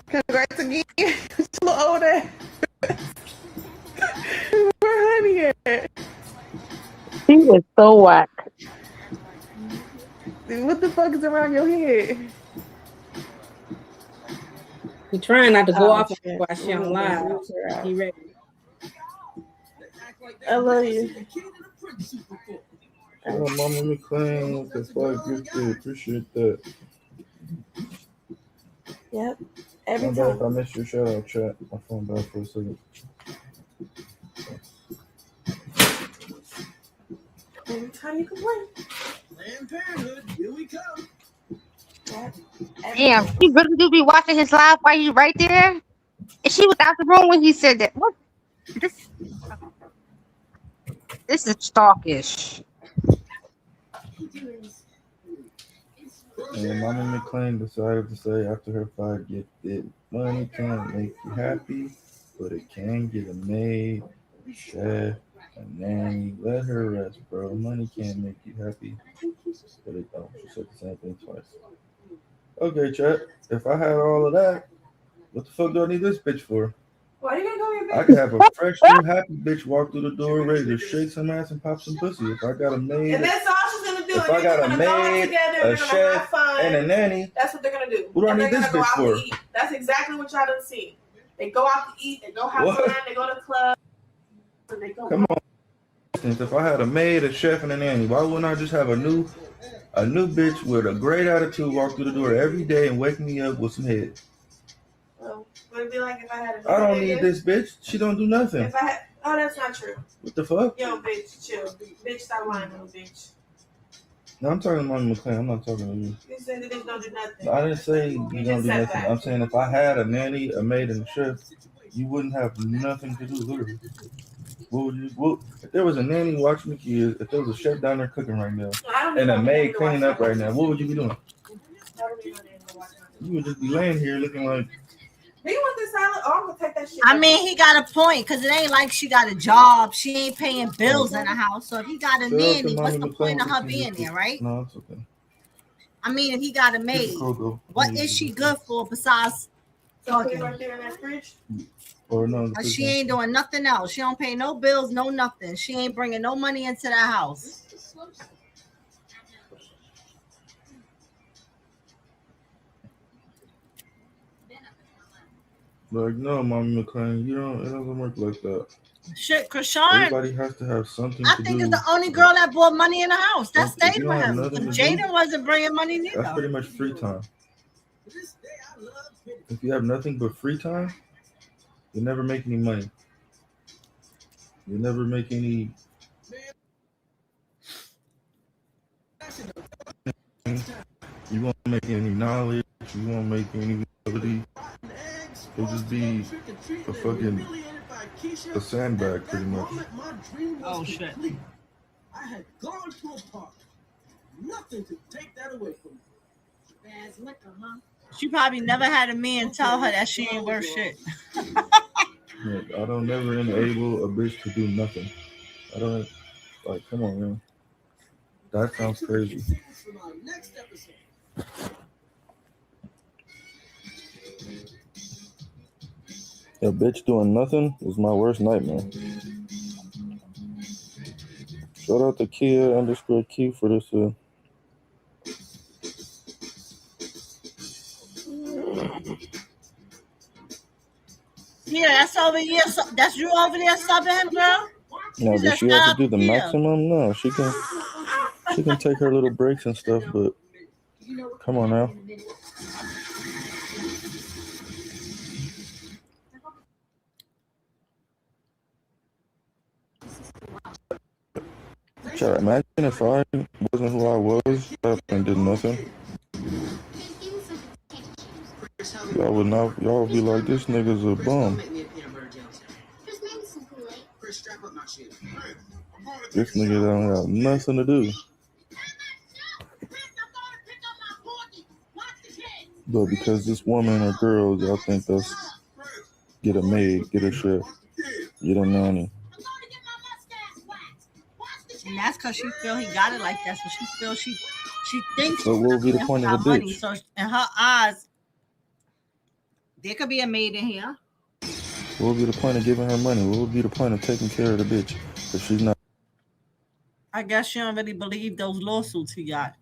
Congrats again. It's a little older. Where honey at?
He is so whack.
What the fuck is around your head?
He trying not to go off
shit.
while she on live. He ready.
I love you.
Oh, Mama McClain, what the fuck? Gifted. Appreciate that.
Yep. Every
My bad
time.
if I missed your shout out chat. My phone died for a second.
Every time you complain.
Planned Parenthood, here we come.
Damn, she really do be watching his live while he's right there. And she was out the room when he said that. What? This is stalkish.
And Mama McClain decided to say after her fight, gifted, money can't make you happy, but it can get a maid, a chef, a nanny. Let her rest, bro. Money can't make you happy, but it don't. She said the same thing twice. Okay, chat. If I had all of that, what the fuck do I need this bitch for?
Why you gonna go your bitch?
I could have a fresh, new, happy bitch walk through the door ready to shake some ass and pop some pussy. If I got a maid,
And that's all she's gonna do.
if I got a maid, a chef, and a nanny,
that's what they're gonna do.
what do I
And
need
they're
this
gonna go
bitch
out
for?
to eat. That's exactly what y'all done seen. They go out to eat. They go have
What?
fun. They go to clubs. And they go.
Come on. If I had a maid, a chef, and a nanny, why wouldn't I just have a new bitch with a great attitude walk through the door every day and wake me up with some head?
Well, would it be like if I had a
I don't need this bitch. She don't do nothing.
If I had, oh, that's not true.
What the fuck?
Yo, bitch, chill. Bitch, stop lying, little bitch.
No, I'm talking to Mama McClain. I'm not talking to you.
You said the bitch don't do nothing.
I didn't say you don't do
just said
nothing.
that.
I'm saying if I had a nanny, a maid, and a chef, you wouldn't have nothing to do, literally. What would you? What, if there was a nanny watching the kids, if there was a chef down there cooking right now, and a maid cleaning up right now, what would you be doing? You would just be laying here looking like.
Do you want this salad? Oh, I'm gonna take that shit.
I mean, he got a point because it ain't like she got a job. She ain't paying bills in the house. So if he got a nanny, what's the point of her being there, right?
No, it's okay.
I mean, if he got a maid, what is she good for besides talking?
Right there in that fridge.
Or no,
She ain't doing nothing else. She don't pay no bills, no nothing. She ain't bringing no money into that house.
Like, no, Mommy McClain, it doesn't work like that.
Shit, Chrisean.
Everybody has to have something
I
to
think
do.
it's the only girl that brought money in the house. That
If
stayed
you
with
don't have
him.
nothing to
Jaden
do,
wasn't bringing money neither.
that's pretty much free time. If you have nothing but free time, you never make any money. You never make any. You won't make any knowledge. You won't make any ability. You'll just be a fucking a sandbag, pretty much.
Oh shit!
I had gone to a park. Nothing to take that away from me.
Bad liquor, huh?
She probably never had a man tell her that she ain't worth shit.
I don't never enable a bitch to do nothing. I don't like. Come on, man. That sounds crazy. A bitch doing nothing is my worst nightmare. Shout out to Kia_Key for this.
Yeah, that's over here. That's you over there subbing him, girl.
No, does she have to do the maximum? No, she can take her little breaks and stuff, but come on now. Child, imagine if I wasn't who I was and did nothing. Y'all would be like, this nigga's a bum. This nigga don't have nothing to do. But because this woman or girl, y'all think that's get a maid, get a chef, get a nanny.
And that's because she feel he got it like that. So she feels she thinks.
But what would be the point of a bitch?
Money. So in her eyes, there could be a maid in here.
What would be the point of giving her money? What would be the point of taking care of the bitch if she's not?
I guess she don't really believe those lawsuits he got.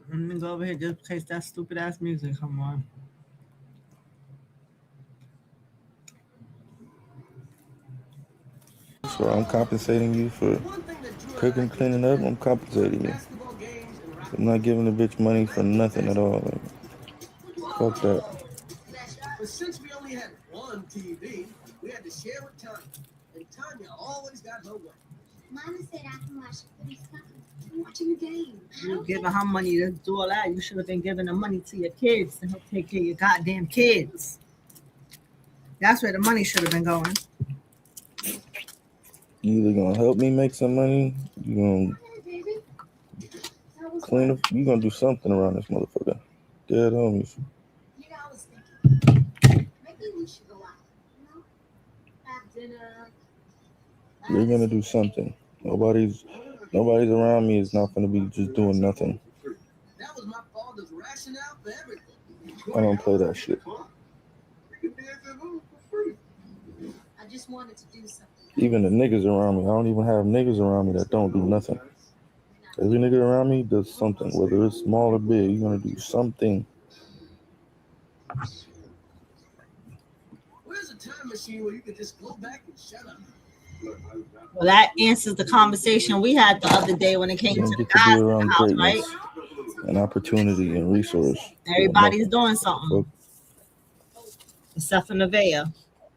Let me go over here just in case that stupid ass music come on.
So I'm compensating you for cooking, cleaning up. I'm compensating you. I'm not giving the bitch money for nothing at all. Like, fuck that.
But since we only had one TV, we had to share with Tanya. And Tanya always got her way.
Mama said I can watch pretty stuff. I'm watching the game.
You giving her money to do all that. You should have been giving the money to your kids to help take care of your goddamn kids. That's where the money should have been going.
You either gonna help me make some money, you gonna clean up, you gonna do something around this motherfucker. Dead homies.
You know, I was thinking, maybe we should go out. You know, have dinner.
You're gonna do something. Nobody's around me is not gonna be just doing nothing.
That was my father's rationale for everything.
I don't play that shit.
I just wanted to do something.
Even the niggas around me, I don't even have niggas around me that don't do nothing. Every nigga around me does something, whether it's small or big. You're gonna do something.
Where's a time machine where you can just go back and shut up?
Well, that answers the conversation we had the other day when it came to the guys in the house, right?
And opportunity and resource.
Everybody's doing something. Except for Nevaeh.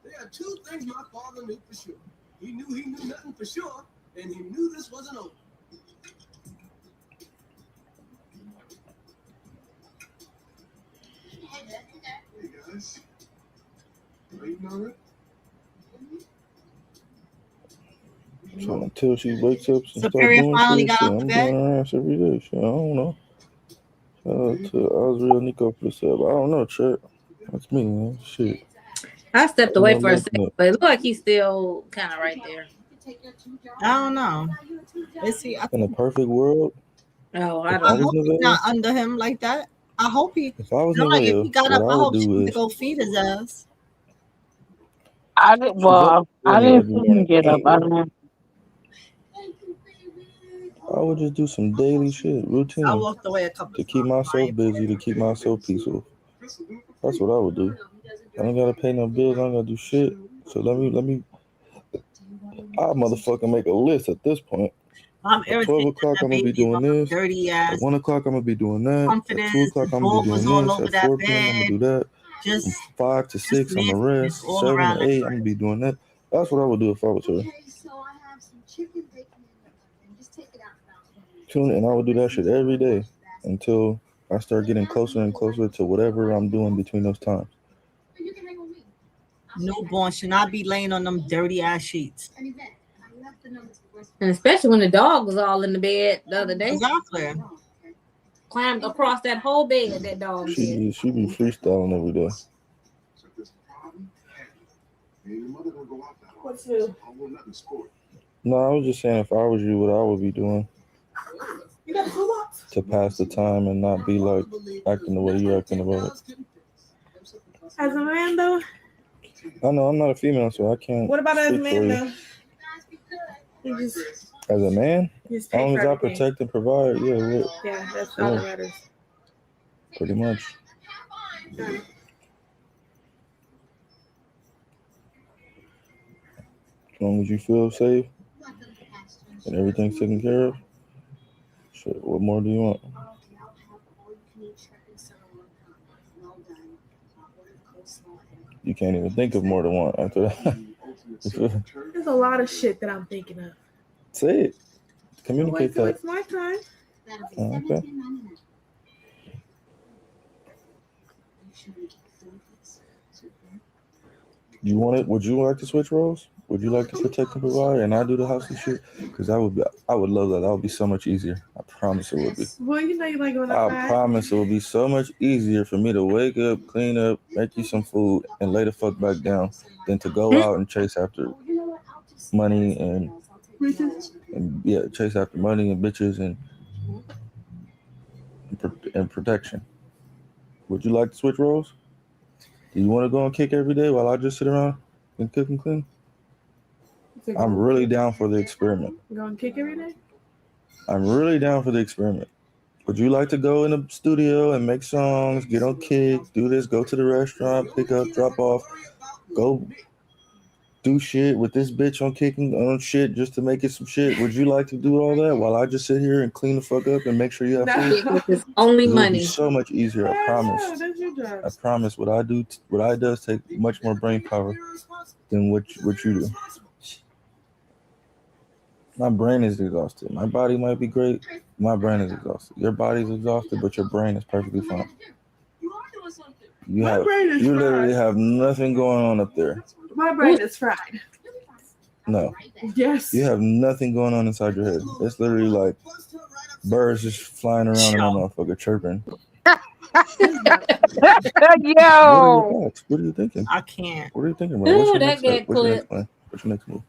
There are two things my father knew for sure. He knew nothing for sure, and he knew this wasn't over. Hey guys. Waiting on it?
So until she wakes up and starts
Superior
doing
finally
shit,
got out the
I'm
bed.
doing her ass every day. Shit, I don't know. Shout out to Osreal Nico for the sub. I don't know, Chet. That's me, man. Shit.
I stepped away for a second, but it looked like he's still kind of right there.
I don't know. Is he?
In a perfect world,
Oh,
I hope he's not under him like that. I hope he.
If I was
Like if
Nevaeh,
he got
what
up,
I
I
would
hope she
do
went to
is
go feed his ass.
I didn't see him get up. I don't know.
I would just do some daily shit,
I
routine,
walked away a couple
to keep myself busy, to keep myself peaceful. That's what I would do. I don't gotta pay no bills. I don't gotta do shit. So let me. I motherfucking make a list at this point.
I'm
At 12 o'clock, I'm gonna be doing this.
dirty
At
ass
1 o'clock, I'm gonna be doing that.
confidence.
At 2 o'clock, I'm gonna be
Was
doing
all
this.
over
At
that
4 p.m., I'm gonna do that.
Just
From 5 to 6, I'm gonna rest.
all
7
around
to
that
8, I'm gonna be doing that. That's what I would do if I was her. Tune in, I would do that shit every day until I start getting closer and closer to whatever I'm doing between those times.
Newborn should not be laying on them dirty ass sheets.
And especially when the dog was all in the bed the other day.
Exactly.
Climbed across that whole bed, that dog did.
She be freestyling every day.
What's new?
No, I was just saying if I was you, what I would be doing
You got two locks?
to pass the time and not be like acting the way you're acting about it.
As a man, though?
I know I'm not a female, so I can't.
What about as a
speak for
man,
you.
though? You just,
As a man,
you just
as
pay
long
for
as I
everything.
protect and provide, yeah,
Yeah, that's all that matters.
pretty much.
Right.
As long as you feel safe and everything's taken care of, shit, what more do you want? You can't even think of more than one after that.
There's a lot of shit that I'm thinking of.
Say it. Communicate
Wait till
that.
it's my time.
Okay. You want it? Would you like to switch roles? Would you like to protect and provide, and I do the house and shit? Because I would love that. That would be so much easier. I promise it would be.
Well, you know you like going
I
outside.
promise it would be so much easier for me to wake up, clean up, make you some food, and lay the fuck back down than to go out and chase after money and chase after money and bitches and protection. Would you like to switch roles? Do you want to go and kick every day while I just sit around and cook and clean? I'm really down for the experiment.
Go and kick every day?
I'm really down for the experiment. Would you like to go in the studio and make songs, get on Kick, do this, go to the restaurant, pick up, drop off, go do shit with this bitch on kicking on shit just to make it some shit? Would you like to do all that while I just sit here and clean the fuck up and make sure you have food?
It's only
It would
money.
be so much easier, I promise.
That's your job.
I promise what I does take much more brain power than what you do. My brain is exhausted. My body might be great. My brain is exhausted. Your body's exhausted, but your brain is perfectly fine. You literally have nothing going on up there.
My brain is fried.
No.
Yes.
You have nothing going on inside your head. It's literally like birds just flying around in that motherfucker chirping.
Yo.
What are you thinking?
I can't.
What are you thinking, bro?
Ooh,
What's your
that
next step?
get
What's your next
clipped.
plan? What's your next move?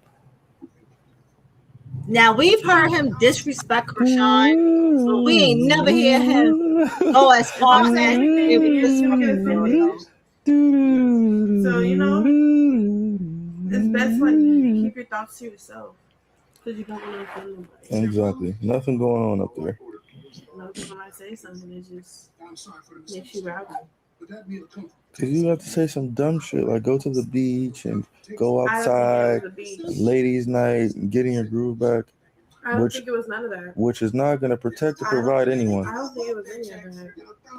Now we've heard him disrespect Chrisean, so we ain't never hear him go as far as saying it was disrespectful.
So, you know, it's best like keep your thoughts to yourself. Because you don't want to offend nobody.
Exactly. Nothing going on up there.
No, because when I say something, it just makes you rowdy.
Because you have to say some dumb shit like go to the beach and go
I don't
outside,
think it was the beach.
ladies' night, and getting your groove back.
I don't think it was none of that.
Which is not going to protect or provide anyone.
I don't think it was any of that.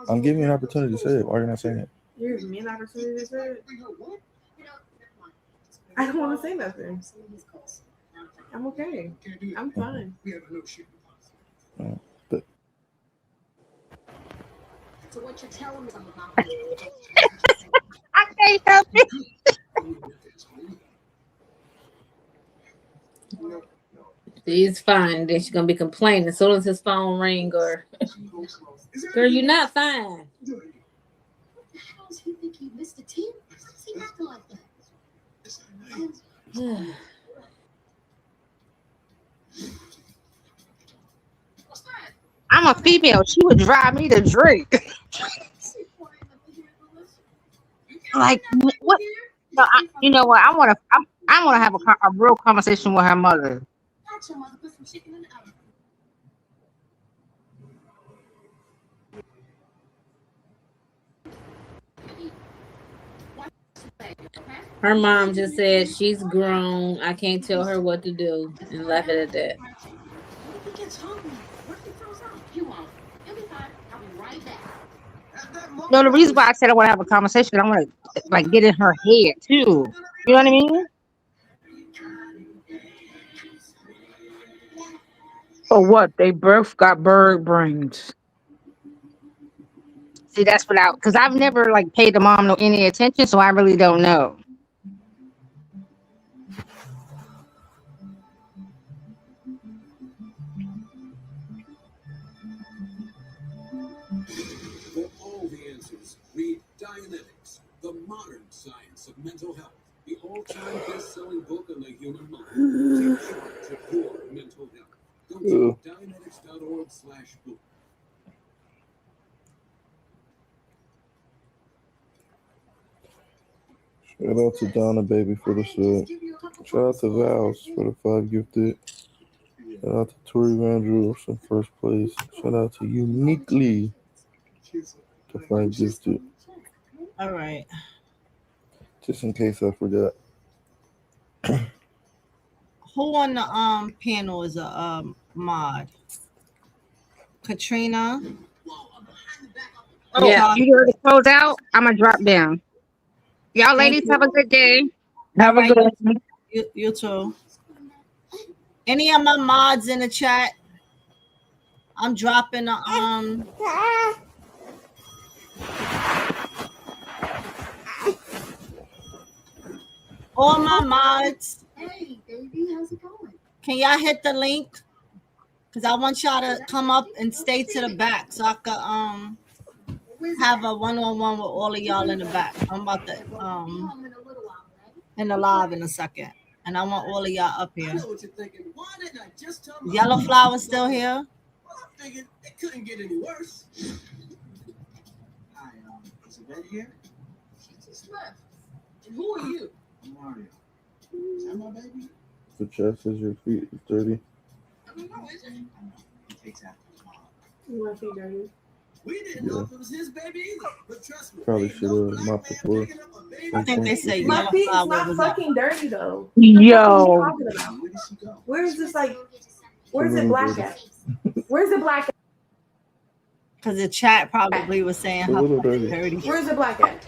I'm giving you an opportunity to say it. Why are you not saying it?
You're giving me an opportunity to say it? I don't want to say nothing. I'm okay. I'm fine.
But
So what you're telling me about
I can't help it.
He's fine. Then she's gonna be complaining as soon as his phone ring or girl, you're not fine.
what the hell does he think he missed the team? Why does he acting like that?
I'm a female. She would drive me to drink. Like what? No, you know what? I want to have a real conversation with her mother.
That's your mother put some chicken in the oven.
Her mom just said she's grown. I can't tell her what to do, and left it at that.
What if he gets hungry? What if he throws up? You won't. You'll be fine. I'll be right back. At that
No,
moment,
the
I
reason
was
why I said I want to have a conversation, I want to like get in her head too. You know what I mean?
Or what? They both got bird brains.
See, that's what I, because I've never like paid the mom no any attention, so I really don't know.
For all the answers, read Dianetics, the modern science of mental health, the all-time best-selling book on the human mind. Take charge of your mental health. Go to Dianetics.org/book.
Shout out to Donna Baby for the sub. Shout out to Vals for the 5 gifted. Shout out to Tori Vandrews in first place. Shout out to Uniquely, the 5 gifted.
All right.
Just in case I forgot.
Who on the panel is a mod? Katrina.
Oh,
Yeah.
you ready to close out? I'm gonna drop down. Y'all
Thank
ladies
you.
have a good day.
All right, you too. Any of my mods in the chat? I'm dropping a all my mods.
Hey, baby, how's it going?
Can y'all hit the link? Because I want y'all to come up and stay to the back so I could have a one-on-one with all of y'all in the back. I'm about to in the live in a second. And I want all of y'all up here.
I know what you're thinking. Why didn't I just tell my
Yellow Flower still here?
Well, I figured it couldn't get any worse. Hi, is Yvette here?
She just left. And who are you?
I'm Mario. Is that my baby?
The chest says your feet is dirty.
I don't know, is it? He takes after his mom.
You want to feed dirty?
We didn't know if it was his baby either, but trust me.
Probably should have mopped the floor.
I think they say
My
Yellow
feet is
Flower
not
was
fucking dirty though.
Yo.
What are you talking about?
Where did she go?
Where is this like? Where's it black at? Where's it black at?
Because the chat probably was saying
A
her
little
foot is
dirty.
dirty.
Where's it black at?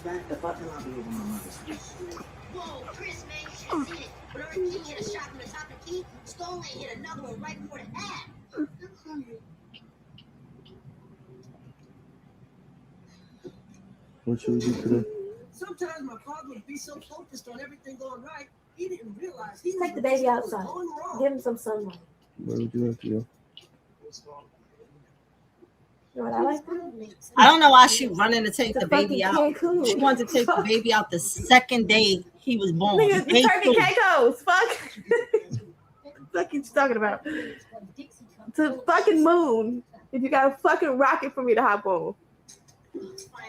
Back the fucking lobby over my mother's house.
Whoa, Chris, man, shit hit. But Earth King hit a shot from the top of the key. Stone hit another one right before the half.
What should we do today?
Sometimes my father would be so focused on everything going right, he didn't realize he
Take the baby outside.
going wrong.
Give him some sunlight.
Where would you like to go?
You know what I like?
I don't know why she running to take
The
the baby out.
fucking Cancun.
She wanted to take the baby out the second day he was born.
Nigga, the
Day
turkey
2.
Caicos. Fuck. Fuck you talking about? To fucking moon. If you got a fucking rocket for me to hop on.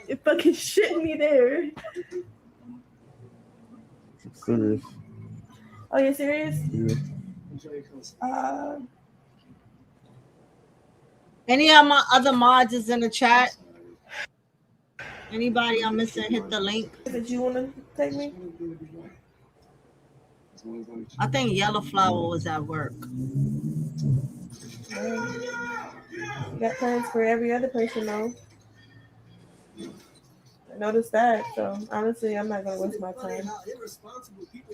You fucking shitting me there.
Serious.
Oh, you serious?
Yeah.
Any of my other mods is in the chat. Anybody I'm missing, hit the link.
Did you want to take me?
I think Yellow Flower was at work.
You got plans for every other person, though. I noticed that, so honestly, I'm not going to waste my time.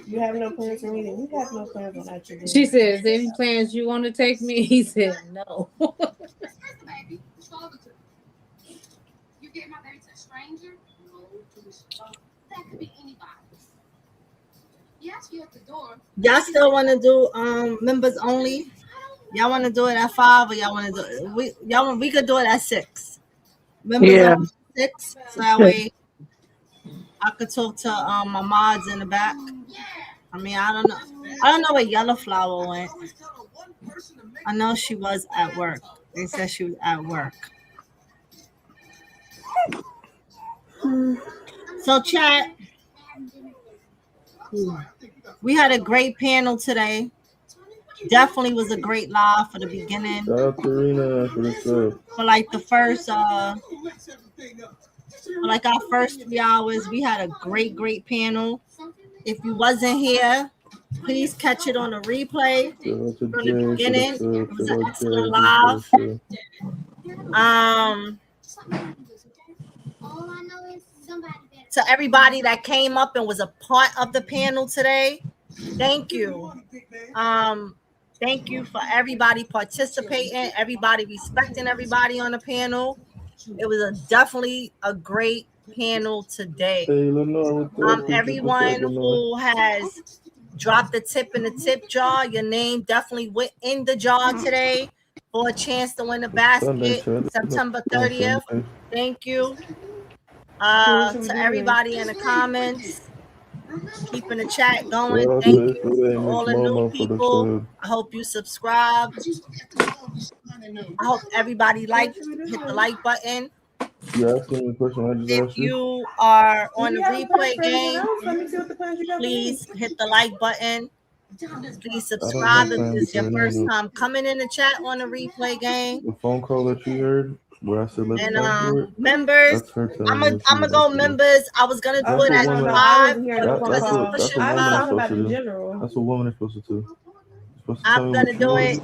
You have no plans for me, then you have no plans on that.
She says, any plans you want to take me? He said, no.
Baby, you get my baby to a stranger? No, that could be anybody. You ask you at the door.
Y'all still want to do members only? Y'all want to do it at 5 or y'all want to do it? We could do it at 6. Members
Yeah.
only 6. So that way I could talk to my mods in the back. I mean, I don't know where Yellow Flower went. I know she was at work. They said she was at work. So chat, we had a great panel today. Definitely was a great live for the beginning.
Shout out to Rena for the sub.
For like the first for like our first 3 hours. We had a great panel. If you wasn't here, please catch it on a replay from the beginning. It was an excellent live. To everybody that came up and was a part of the panel today, thank you. Thank you for everybody participating, everybody respecting everybody on the panel. It was definitely a great panel today. Everyone who has dropped the tip in the tip jar, your name definitely went in the jar today for a chance to win the basket September 30th. Thank you. To everybody in the comments, keeping the chat going. Thank you for all the new people. I hope you subscribe. I hope everybody hit the like button. If you are on the replay game, please hit the like button. Please subscribe if this is your first time coming in the chat on the replay game.
The phone call that you heard where I said let's
and members, I'm gonna go members. I was gonna do it at 5.
That's what women are supposed to do.
I'm gonna do it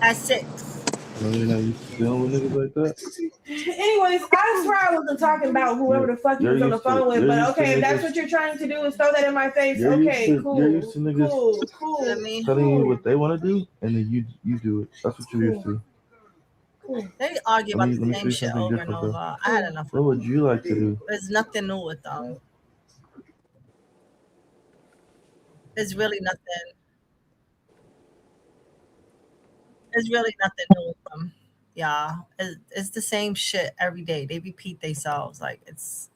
at 6.
No, you're not used to dealing with niggas like that.
Anyways, I swear I wasn't talking about whoever the fuck you was on the phone with, but okay, if that's what you're trying to do is throw that in my face, okay, cool.
You're used to niggas
cool.
telling you what they want to do, and then you do it. That's what you're used to.
They argue about the same shit over and over. I had enough.
What would you like to do?
There's nothing new with them. There's really nothing. There's really nothing new with them. Yeah, it's the same shit every day. They repeat themselves. Like it's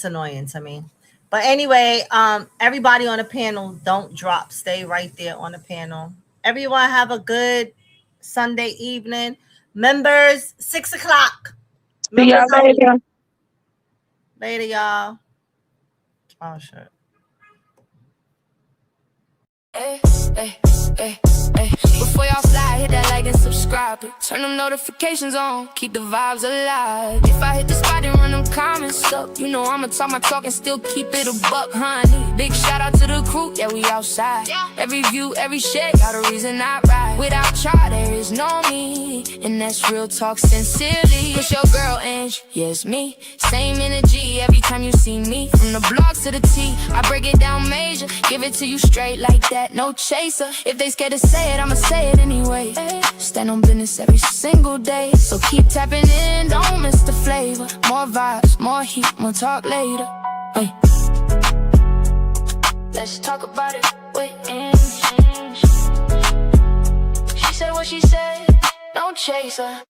annoying to me. But anyway, everybody on the panel, don't drop. Stay right there on the panel. Everyone have a good Sunday evening. Members, 6 o'clock.
See y'all later.
Later, y'all. Oh shit.
Hey, hey, hey, hey. Before y'all fly, hit that like and subscribe. Turn them notifications on, keep the vibes alive. If I hit the spot and run them comments up, you know I'ma talk my talk and still keep it a buck, honey. Big shout out to the crew, yeah, we outside. Every view, every shit, got a reason I ride. Without y'all, there is no me, and that's real talk sincerely. It's your girl, Ange, yes, me. Same energy every time you see me. From the block to the T, I break it down major. Give it to you straight like that, no chaser. If they scared to say it, I'ma say it anyway. Stand on business every single day, so keep tapping in, don't miss the flavor. More vibes, more heat, more talk later. Hey. Let's talk about it with Ange. She said what she said, don't chase her.